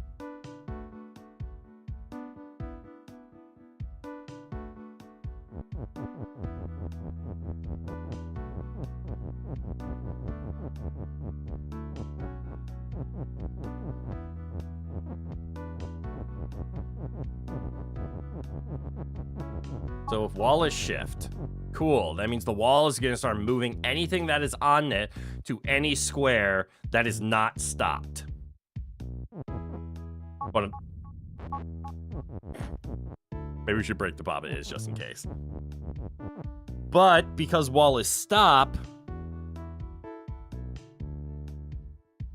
So if wall is shift, cool. That means the wall is going to start moving anything that is on it to any square that is not stopped. But maybe we should break the baba is just in case. But because wall is stop,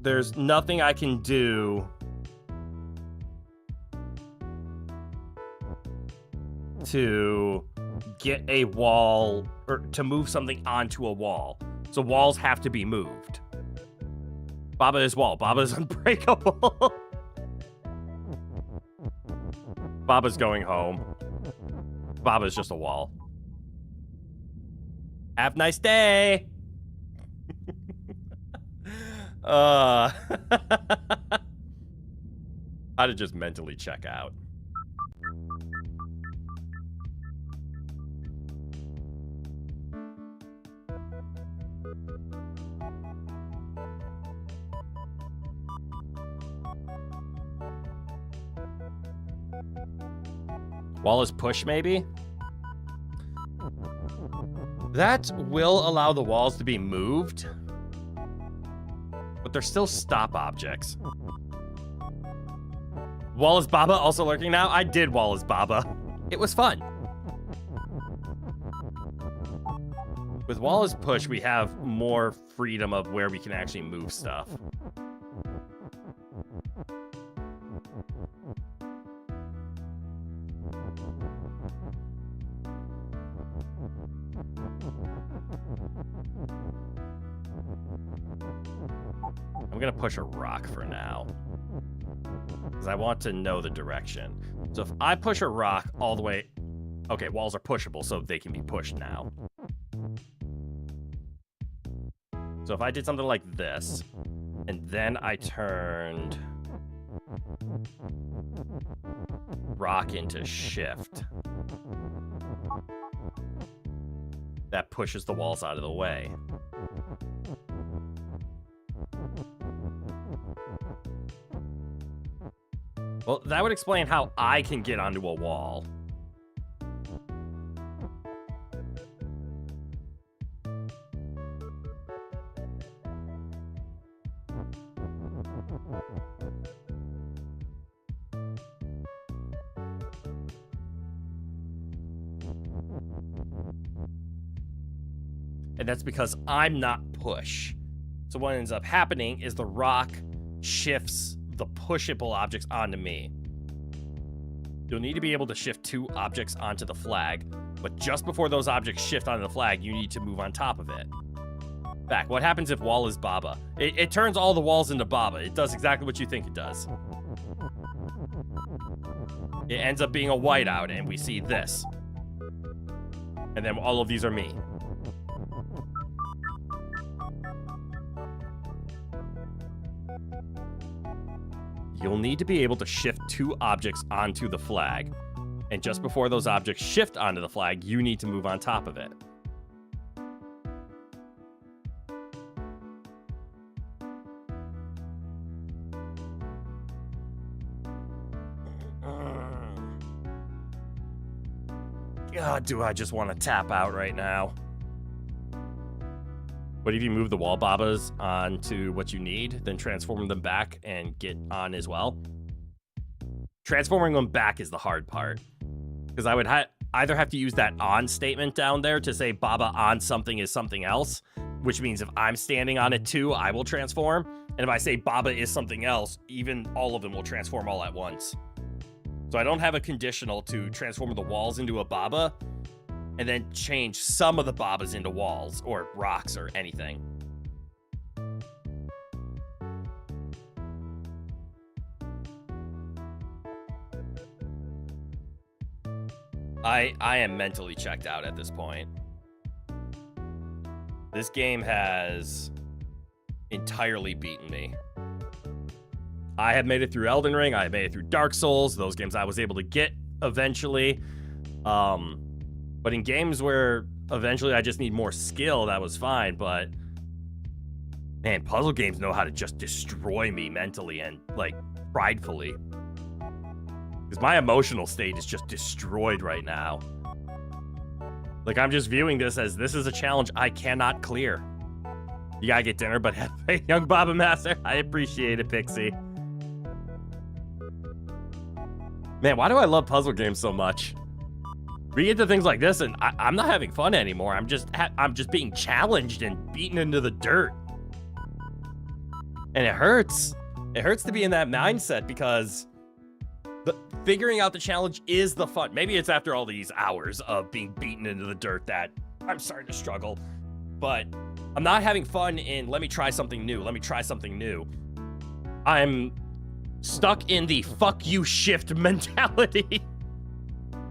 there's nothing I can do to get a wall or to move something onto a wall. So walls have to be moved. Baba is wall. Baba is unbreakable. Baba's going home. Baba's just a wall. Have a nice day. How to just mentally check out. Wall is push, maybe? That will allow the walls to be moved. But they're still stop objects. Wall is Baba also lurking now? I did Wall is Baba. It was fun. With Wall is push, we have more freedom of where we can actually move stuff. I'm gonna push a rock for now, because I want to know the direction. So if I push a rock all the way... Okay, walls are pushable, so they can be pushed now. So if I did something like this, and then I turned rock into shift, that pushes the walls out of the way. Well, that would explain how I can get onto a wall. And that's because I'm not push. So what ends up happening is the rock shifts the pushable objects onto me. You'll need to be able to shift 2 objects onto the flag, but just before those objects shift onto the flag, you need to move on top of it. Back. What happens if wall is Baba? It turns all the walls into Baba. It does exactly what you think it does. It ends up being a whiteout, and we see this. And then all of these are me. You'll need to be able to shift 2 objects onto the flag. And just before those objects shift onto the flag, you need to move on top of it. God, do I just want to tap out right now? What if you move the wall Babas onto what you need, then transform them back and get on as well? Transforming them back is the hard part. Because I would either have to use that on statement down there to say Baba on something is something else, which means if I'm standing on it too, I will transform. And if I say Baba is something else, even all of them will transform all at once. So I don't have a conditional to transform the walls into a Baba and then change some of the Babas into walls or rocks or anything. I am mentally checked out at this point. This game has entirely beaten me. I have made it through Elden Ring. I have made it through Dark Souls. Those games I was able to get eventually. But in games where eventually I just need more skill, that was fine. But man, puzzle games know how to just destroy me mentally and like pridefully. Because my emotional state is just destroyed right now. Like I'm just viewing this as this is a challenge I cannot clear. You gotta get dinner, but hey, young Baba Master, I appreciate it, Pixie. Man, why do I love puzzle games so much? We get to things like this, and I'm not having fun anymore. I'm just being challenged and beaten into the dirt, and it hurts. It hurts to be in that mindset because figuring out the challenge is the fun. Maybe it's after all these hours of being beaten into the dirt that I'm starting to struggle, but I'm not having fun in let me try something new. Let me try something new. I'm stuck in the fuck you shift mentality.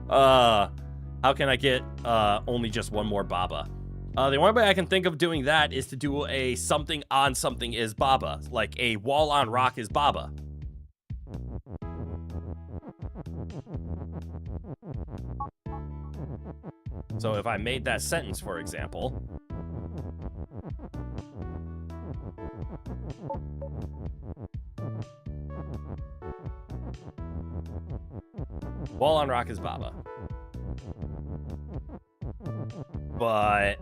How can I get only just one more Baba? The only way I can think of doing that is to do a something on something is Baba. Like a wall on rock is Baba. So if I made that sentence, for example, wall on rock is Baba. But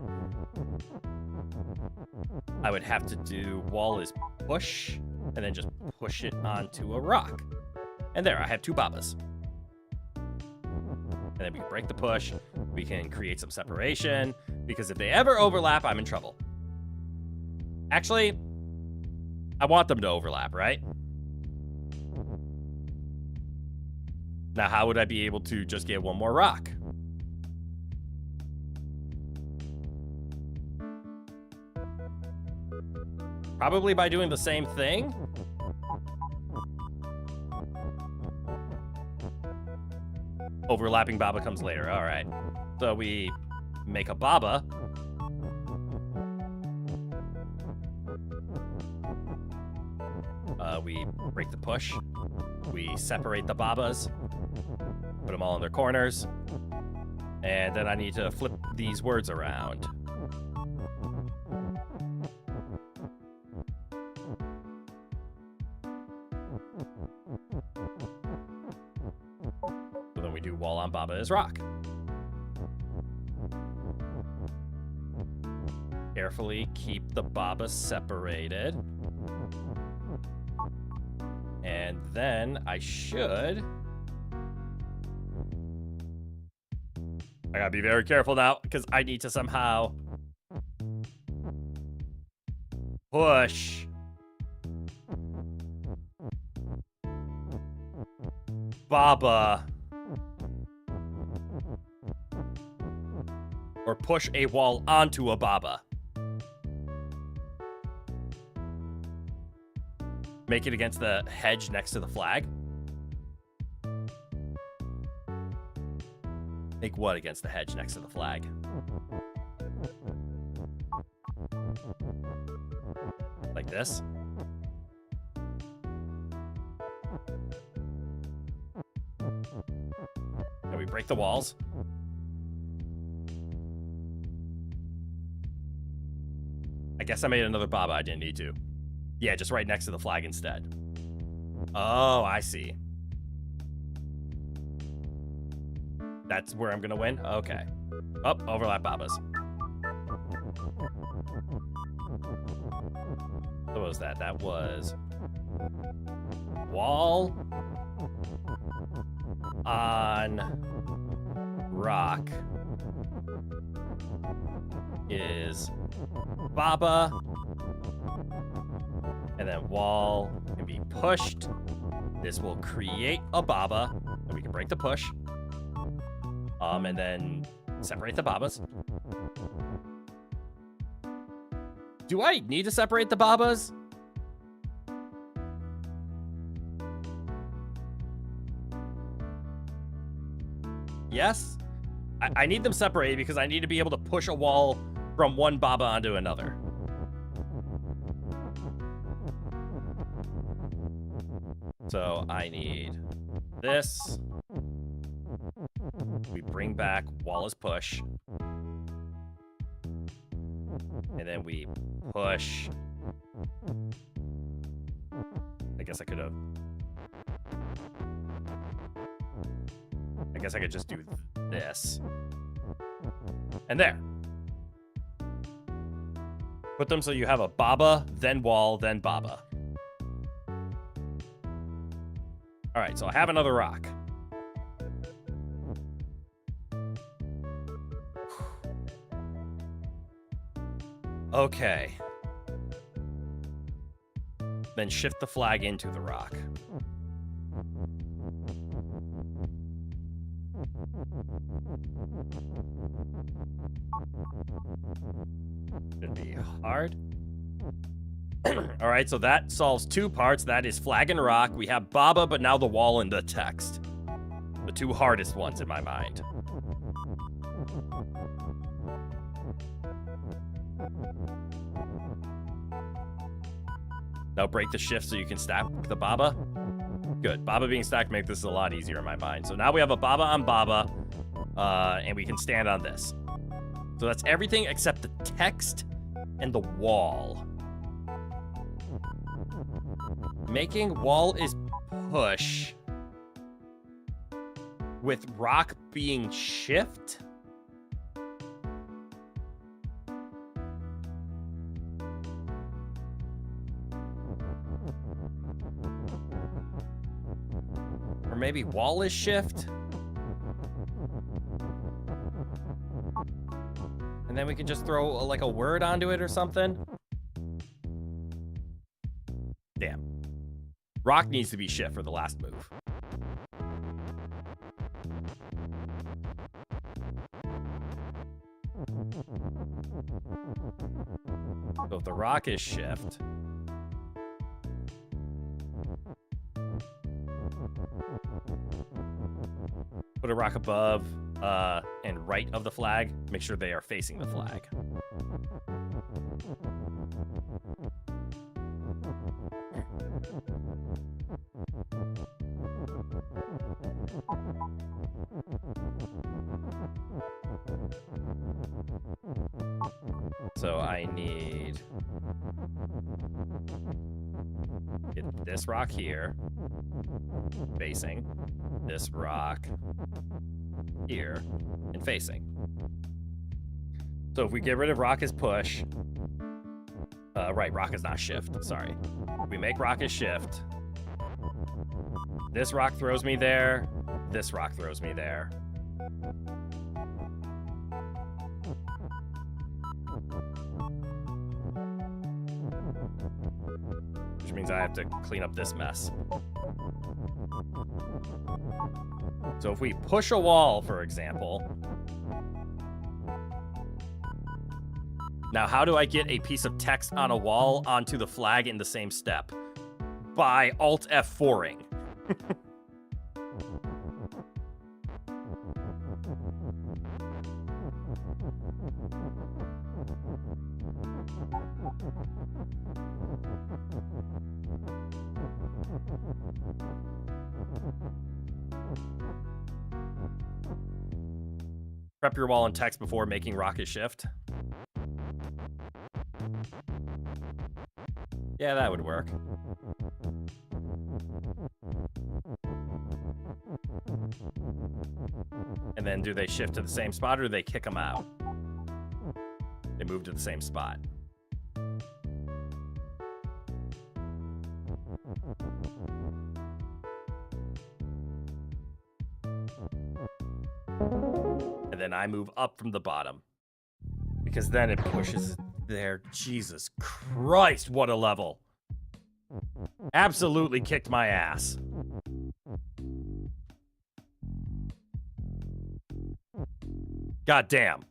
I would have to do wall is push and then just push it onto a rock. And there, I have 2 Babas. And then we can break the push. We can create some separation. Because if they ever overlap, I'm in trouble. Actually, I want them to overlap, right? Now, how would I be able to just get one more rock? Probably by doing the same thing. Overlapping Baba comes later. All right. So we make a Baba. We break the push. We separate the Babas. Put them all in their corners. And then I need to flip these words around. So then we do wall on Baba is rock. Carefully keep the Baba separated. And then I should... I gotta be very careful now, because I need to somehow push Baba or push a wall onto a Baba. Make it against the hedge next to the flag. Make what against the hedge next to the flag? Like this? Can we break the walls? I guess I made another Baba. I didn't need to. Yeah, just right next to the flag instead. Oh, I see. That's where I'm gonna win? Okay. Oh, overlap Babas. What was that? That was wall on rock is Baba, and then wall can be pushed. This will create a Baba, and we can break the push. And then separate the Babas. Do I need to separate the Babas? Yes? I need them separated because I need to be able to push a wall from one Baba onto another. So I need this. We bring back wall as push. And then we push. I guess I could have. I guess I could just do this. And there. Put them so you have a Baba, then wall, then Baba. All right, so I have another rock. Okay. Then shift the flag into the rock. Should be hard. All right, so that solves two parts. That is flag and rock. We have Baba, but now the wall and the text. The two hardest ones in my mind. Now break the shift so you can stack the Baba. Good. Baba being stacked make this a lot easier in my mind. So now we have a Baba on Baba, and we can stand on this. So that's everything except the text and the wall. Making wall is push with rock being shift. Or maybe wall is shift. And then we can just throw like a word onto it or something. Damn. Rock needs to be shift for the last move. So if the rock is shift, put a rock above and right of the flag. Make sure they are facing the flag. So I need get this rock here facing, this rock here and facing. So if we get rid of rock as push, right, rock is not shift, sorry. We make rock as shift. This rock throws me there, this rock throws me there. Which means I have to clean up this mess. So if we push a wall, for example. Now, how do I get a piece of text on a wall onto the flag in the same step? by Alt F4ing. Prep your wall in text before making rocket shift. Yeah, that would work. And then do they shift to the same spot or do they kick them out? They move to the same spot. And then I move up from the bottom. Because then it pushes it there. Jesus Christ, what a level. Absolutely kicked my ass. God damn.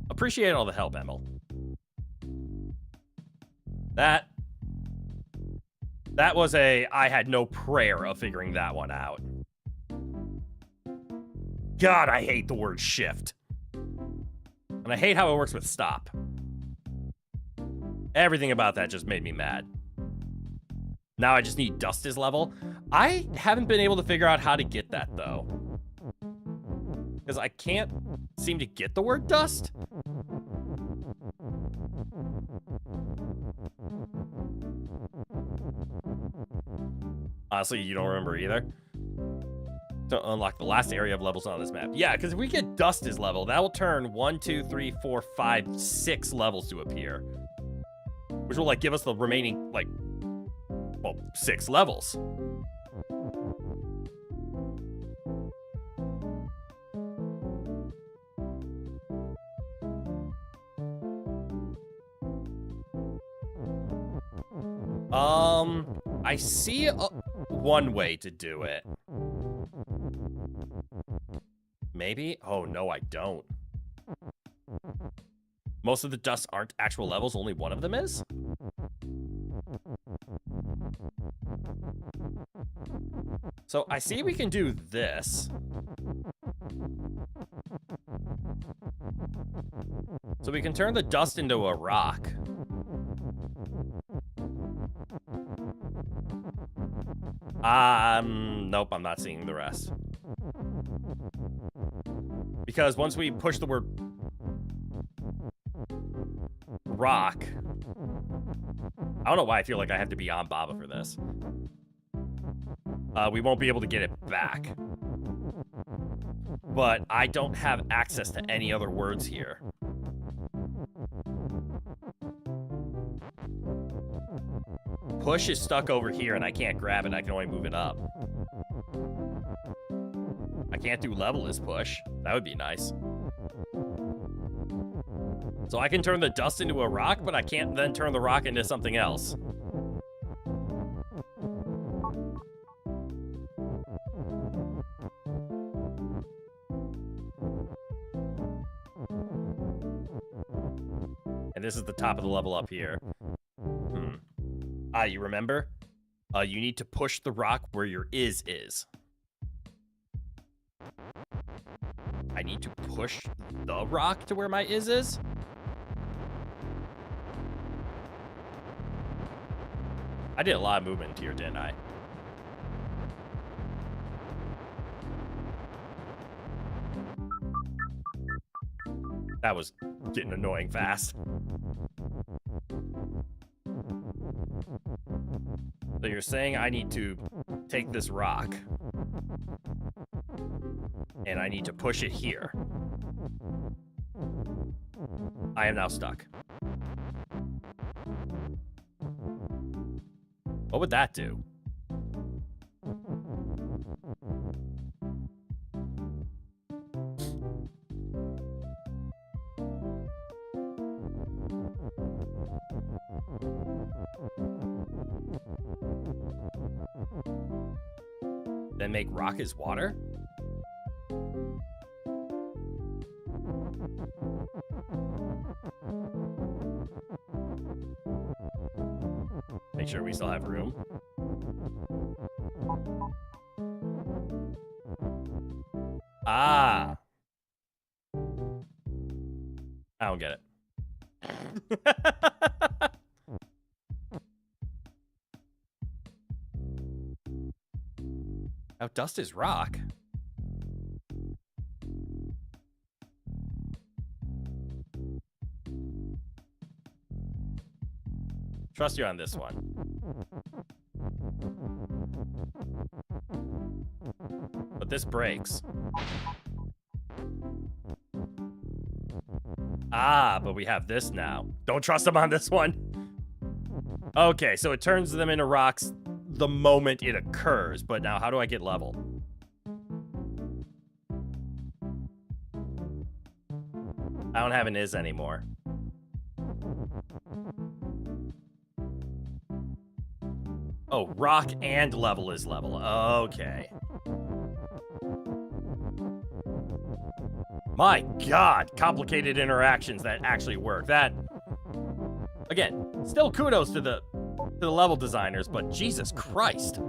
Appreciate all the help, Emil. That was I had no prayer of figuring that one out. God, I hate the word shift. And I hate how it works with stop. Everything about that just made me mad. Now I just need Dust's level. I haven't been able to figure out how to get that, though. Because I can't seem to get the word dust. Honestly, you don't remember either? To unlock the last area of levels on this map. Yeah, because if we get Dust's level, that will turn 1, 2, 3, 4, 5, 6 levels to appear. Which will, like, give us the remaining, like, well, 6 levels. I see one way to do it. Maybe? Oh, no, I don't. Most of the dusts aren't actual levels, only one of them is? So I see we can do this. So we can turn the dust into a rock. Nope, I'm not seeing the rest. Because once we push the word rock, I don't know why I feel like I have to be on Baba for this. We won't be able to get it back. But I don't have access to any other words here. Push is stuck over here and I can't grab it. I can only move it up. I can't do level as push. That would be nice. So I can turn the dust into a rock, but I can't then turn the rock into something else. And this is the top of the level up here. You remember? You need to push the rock where your is. I need to push the rock to where my is? I did a lot of movement here, didn't I? That was getting annoying fast. So you're saying I need to take this rock and I need to push it here. I am now stuck. What would that do? Then make rock as water? Make sure we still have room. Ah. I don't get it. Oh, dust is rock. Trust you on this one. But this breaks. Ah, but we have this now. Don't trust them on this one. Okay, so it turns them into rocks the moment it occurs. But now, how do I get level? I don't have an is anymore. Oh, rock and level is level. Okay. My God, complicated interactions that actually work. That, again, still kudos to the level designers, but Jesus Christ.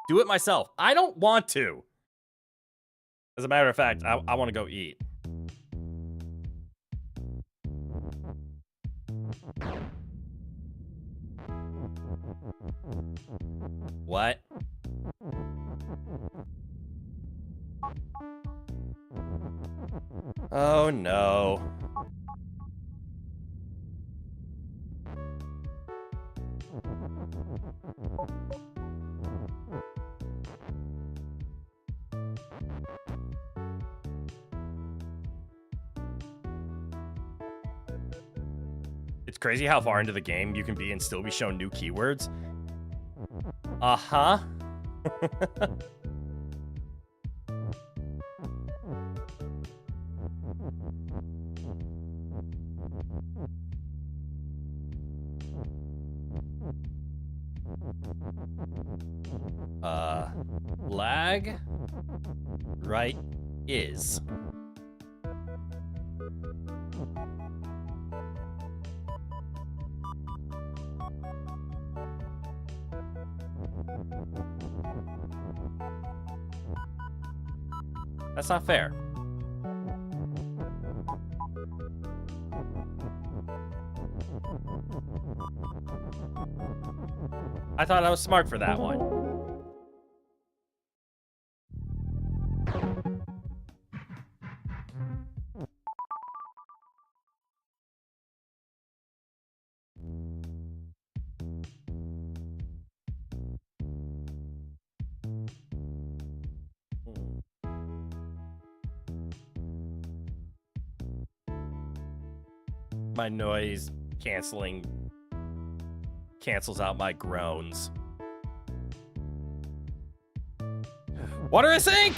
Do it myself. I don't want to. As a matter of fact, I want to go eat. What? Oh no. It's crazy how far into the game you can be and still be shown new keywords. Uh-huh. Lag right is. That's not fair. I thought I was smart for that one. My noise cancels out my groans. Water is sink!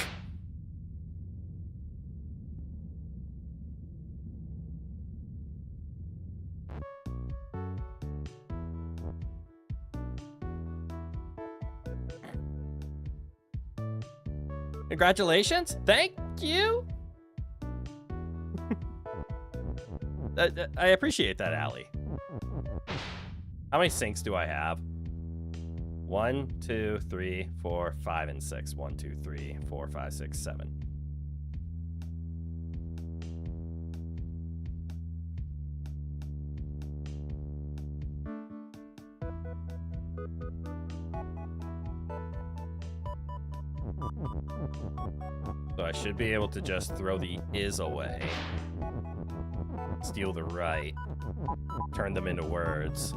Congratulations. Thank you. I appreciate that, Allie. How many sinks do I have? 1, 2, 3, 4, 5, and 6. 1, 2, 3, 4, 5, 6, 7. So I should be able to just throw the is away. Steal the right. Turn them into words.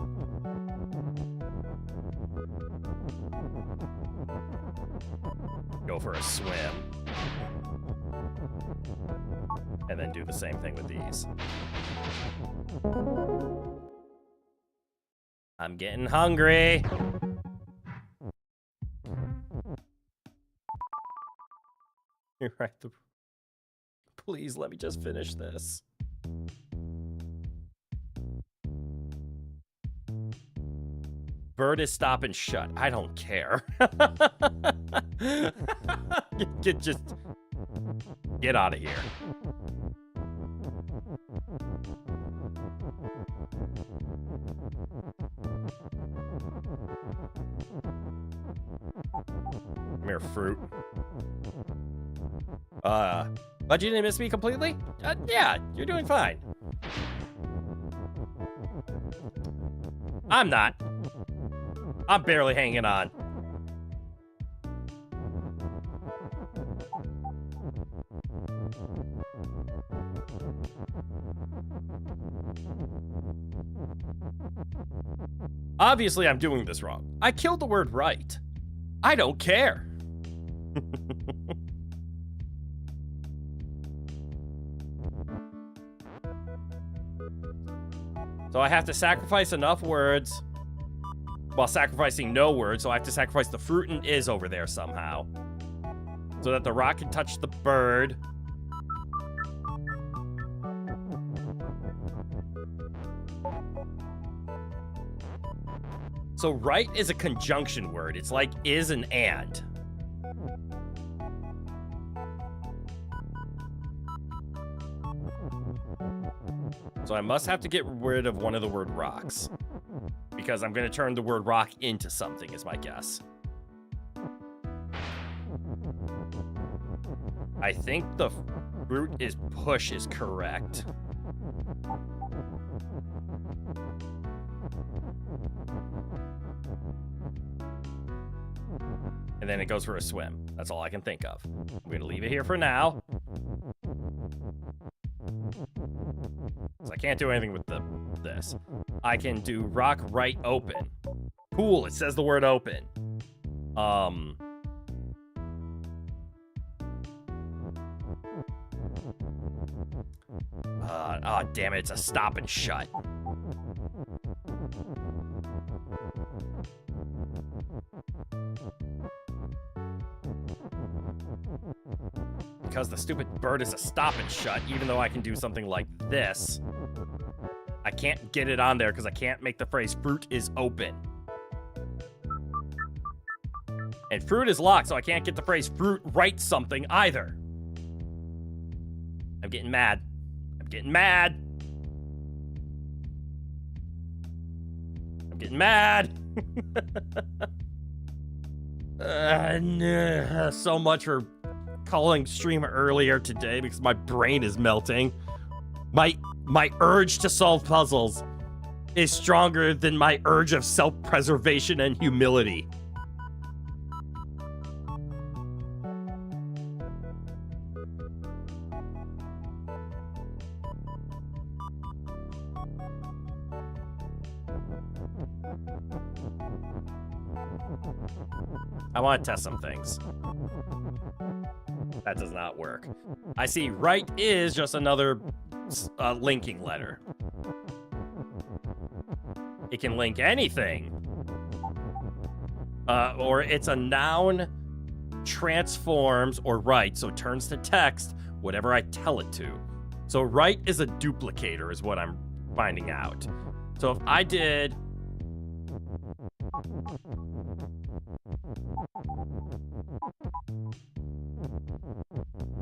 Go for a swim. And then do the same thing with these. I'm getting hungry. You're right. Please let me just finish this. Bird is stop and shut. I don't care. Just get out of here. Come here, fruit. But you didn't miss me completely? Yeah, you're doing fine. I'm not. I'm barely hanging on. Obviously, I'm doing this wrong. I killed the word right. I don't care. So I have to sacrifice enough words while sacrificing no words. So I have to sacrifice the fruit and is over there somehow. So that the rock can touch the bird. So right is a conjunction word. It's like is and and. So I must have to get rid of one of the word rocks. Because I'm going to turn the word rock into something, is my guess. I think the fruit is push is correct. And then it goes for a swim. That's all I can think of. I'm going to leave it here for now. So I can't do anything with this. I can do rock right open. Cool, it says the word open. Oh, damn it, it's a stop and shut. Because the stupid bird is a stop and shut, even though I can do something like this. I can't get it on there because I can't make the phrase fruit is open. And fruit is locked, so I can't get the phrase fruit right something either. I'm getting mad. I'm getting mad. I'm getting mad. So much for calling stream earlier today because my brain is melting. My urge to solve puzzles is stronger than my urge of self-preservation and humility. I want to test some things. That does not work. I see right is just another linking letter. It can link anything. Or it's a noun, transforms, or write, so it turns to text, whatever I tell it to. So write is a duplicator is what I'm finding out. So if I did...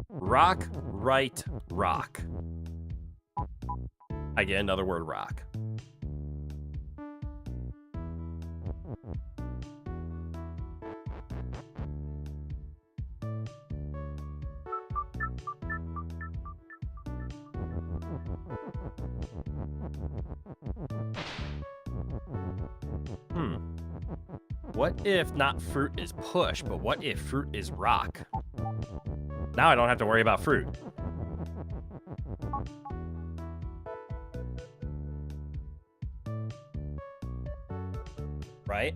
rock, right, rock. I get another word rock. What if not fruit is push, but what if fruit is rock? Now I don't have to worry about fruit. Right?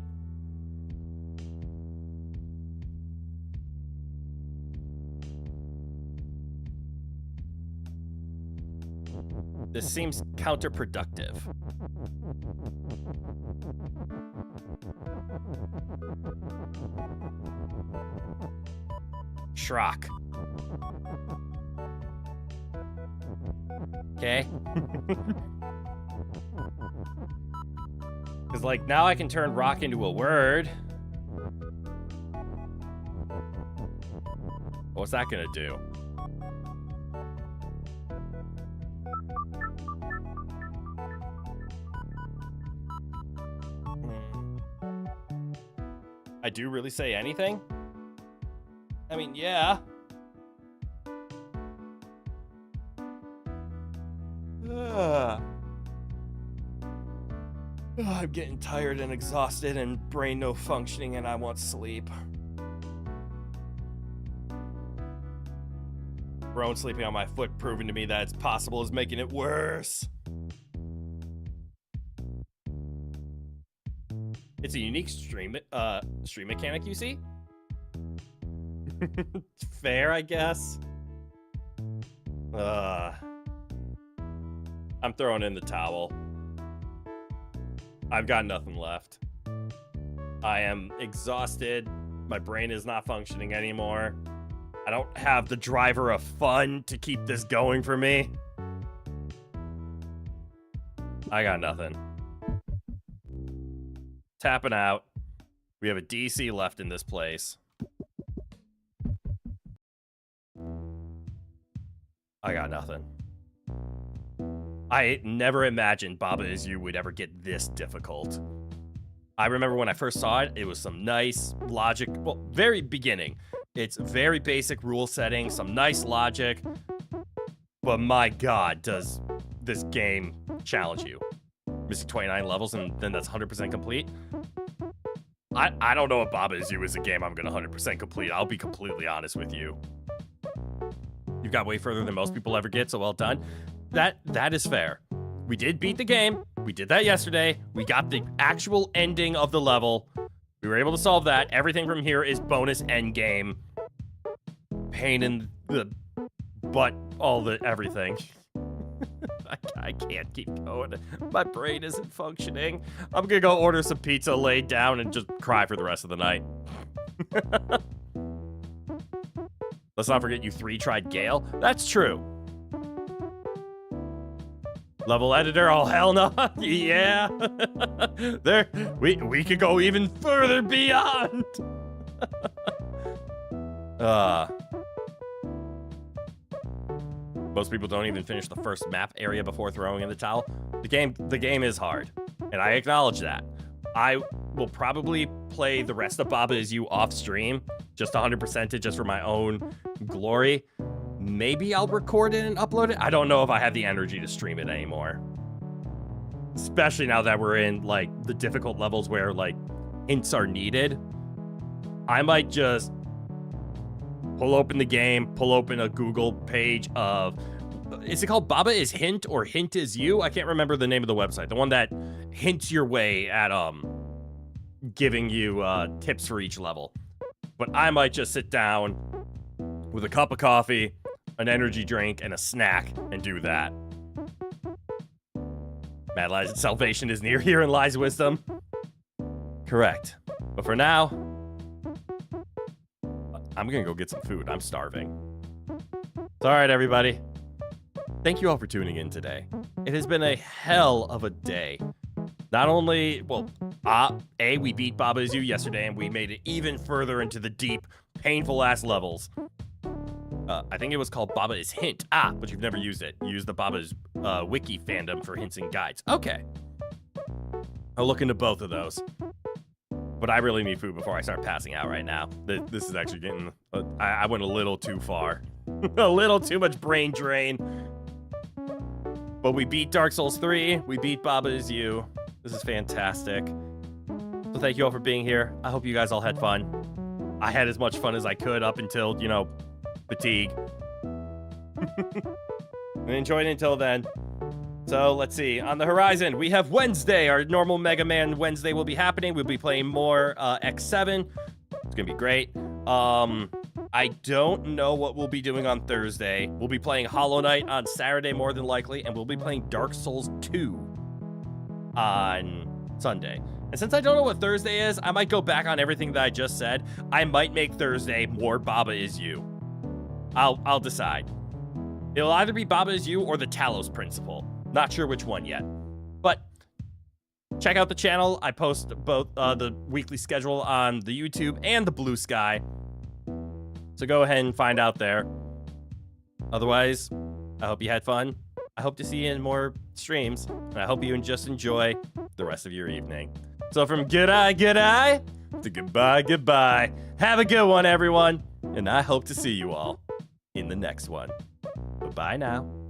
This seems counterproductive. Shrock. Okay. Because, like, now I can turn rock into a word. What's that gonna do? I do really say anything? I mean, yeah. I'm getting tired and exhausted and brain no functioning and I want sleep. Rowan sleeping on my foot, proving to me that it's possible, is making it worse. It's a unique stream mechanic, you see? Fair, I guess. I'm throwing in the towel. I've got nothing left. I am exhausted. My brain is not functioning anymore. I don't have the driver of fun to keep this going for me. I got nothing. Tapping out. We have a DC left in this place. I got nothing. I never imagined Baba Is You would ever get this difficult. I remember when I first saw it, it was some nice logic. Well, very beginning. It's very basic rule setting, some nice logic. But my God, does this game challenge you. Missing 29 levels and then that's 100% complete. I don't know if Baba Is You is a game I'm going to 100% complete. I'll be completely honest with you. You've got way further than most people ever get, so well done. That is fair. We did beat the game. We did that yesterday. We got the actual ending of the level. We were able to solve that. Everything from here is bonus end game. Pain in the butt, everything. I can't keep going. My brain isn't functioning. I'm gonna go order some pizza, lay down, and just cry for the rest of the night. Let's not forget you 3-tried Gale. That's true. Level editor, oh hell no. Yeah. There, we could go even further beyond. Most people don't even finish the first map area before throwing in the towel. The game is hard, and I acknowledge that. I will probably play the rest of Baba Is You off stream, just 100% it, just for my own glory. Maybe I'll record it and upload it. I don't know if I have the energy to stream it anymore. Especially now that we're in, like, the difficult levels where, like, hints are needed. I might just pull open the game, pull open a Google page of... Is it called Baba Is Hint or Hint Is You? I can't remember the name of the website. The one that hints your way at giving you tips for each level. But I might just sit down with a cup of coffee, an energy drink, and a snack, and do that. Mad lies and salvation is near, herein lies wisdom. Correct. But for now, I'm gonna go get some food. I'm starving. It's alright, everybody. Thank you all for tuning in today. It has been a hell of a day. Not only, well, we beat Baba Is You yesterday, and we made it even further into the deep, painful-ass levels. I think it was called Baba Is Hint. But you've never used it. You use the Baba's wiki fandom for hints and guides. Okay. I'll look into both of those. But I really need food before I start passing out right now. This is actually getting... I went a little too far. A little too much brain drain. But we beat Dark Souls 3. We beat Baba Is You. This is fantastic. So thank you all for being here. I hope you guys all had fun. I had as much fun as I could up until, you know, fatigue. I enjoyed it until then. So let's see. On the horizon, we have Wednesday. Our normal Mega Man Wednesday will be happening. We'll be playing more X7. It's gonna be great. I don't know what we'll be doing on Thursday. We'll be playing Hollow Knight on Saturday, more than likely, and we'll be playing Dark Souls 2 on Sunday. And since I don't know what Thursday is, I might go back on everything that I just said. I might make Thursday more Baba Is You. I'll decide. It'll either be Baba Is You or the Talos Principle. Not sure which one yet. But check out the channel. I post both the weekly schedule on the YouTube and the Blue Sky. So go ahead and find out there. Otherwise, I hope you had fun. I hope to see you in more streams. And I hope you just enjoy the rest of your evening. So from Goodie, So goodbye, goodbye. Have a good one, everyone. And I hope to see you all in the next one. Bye-bye now.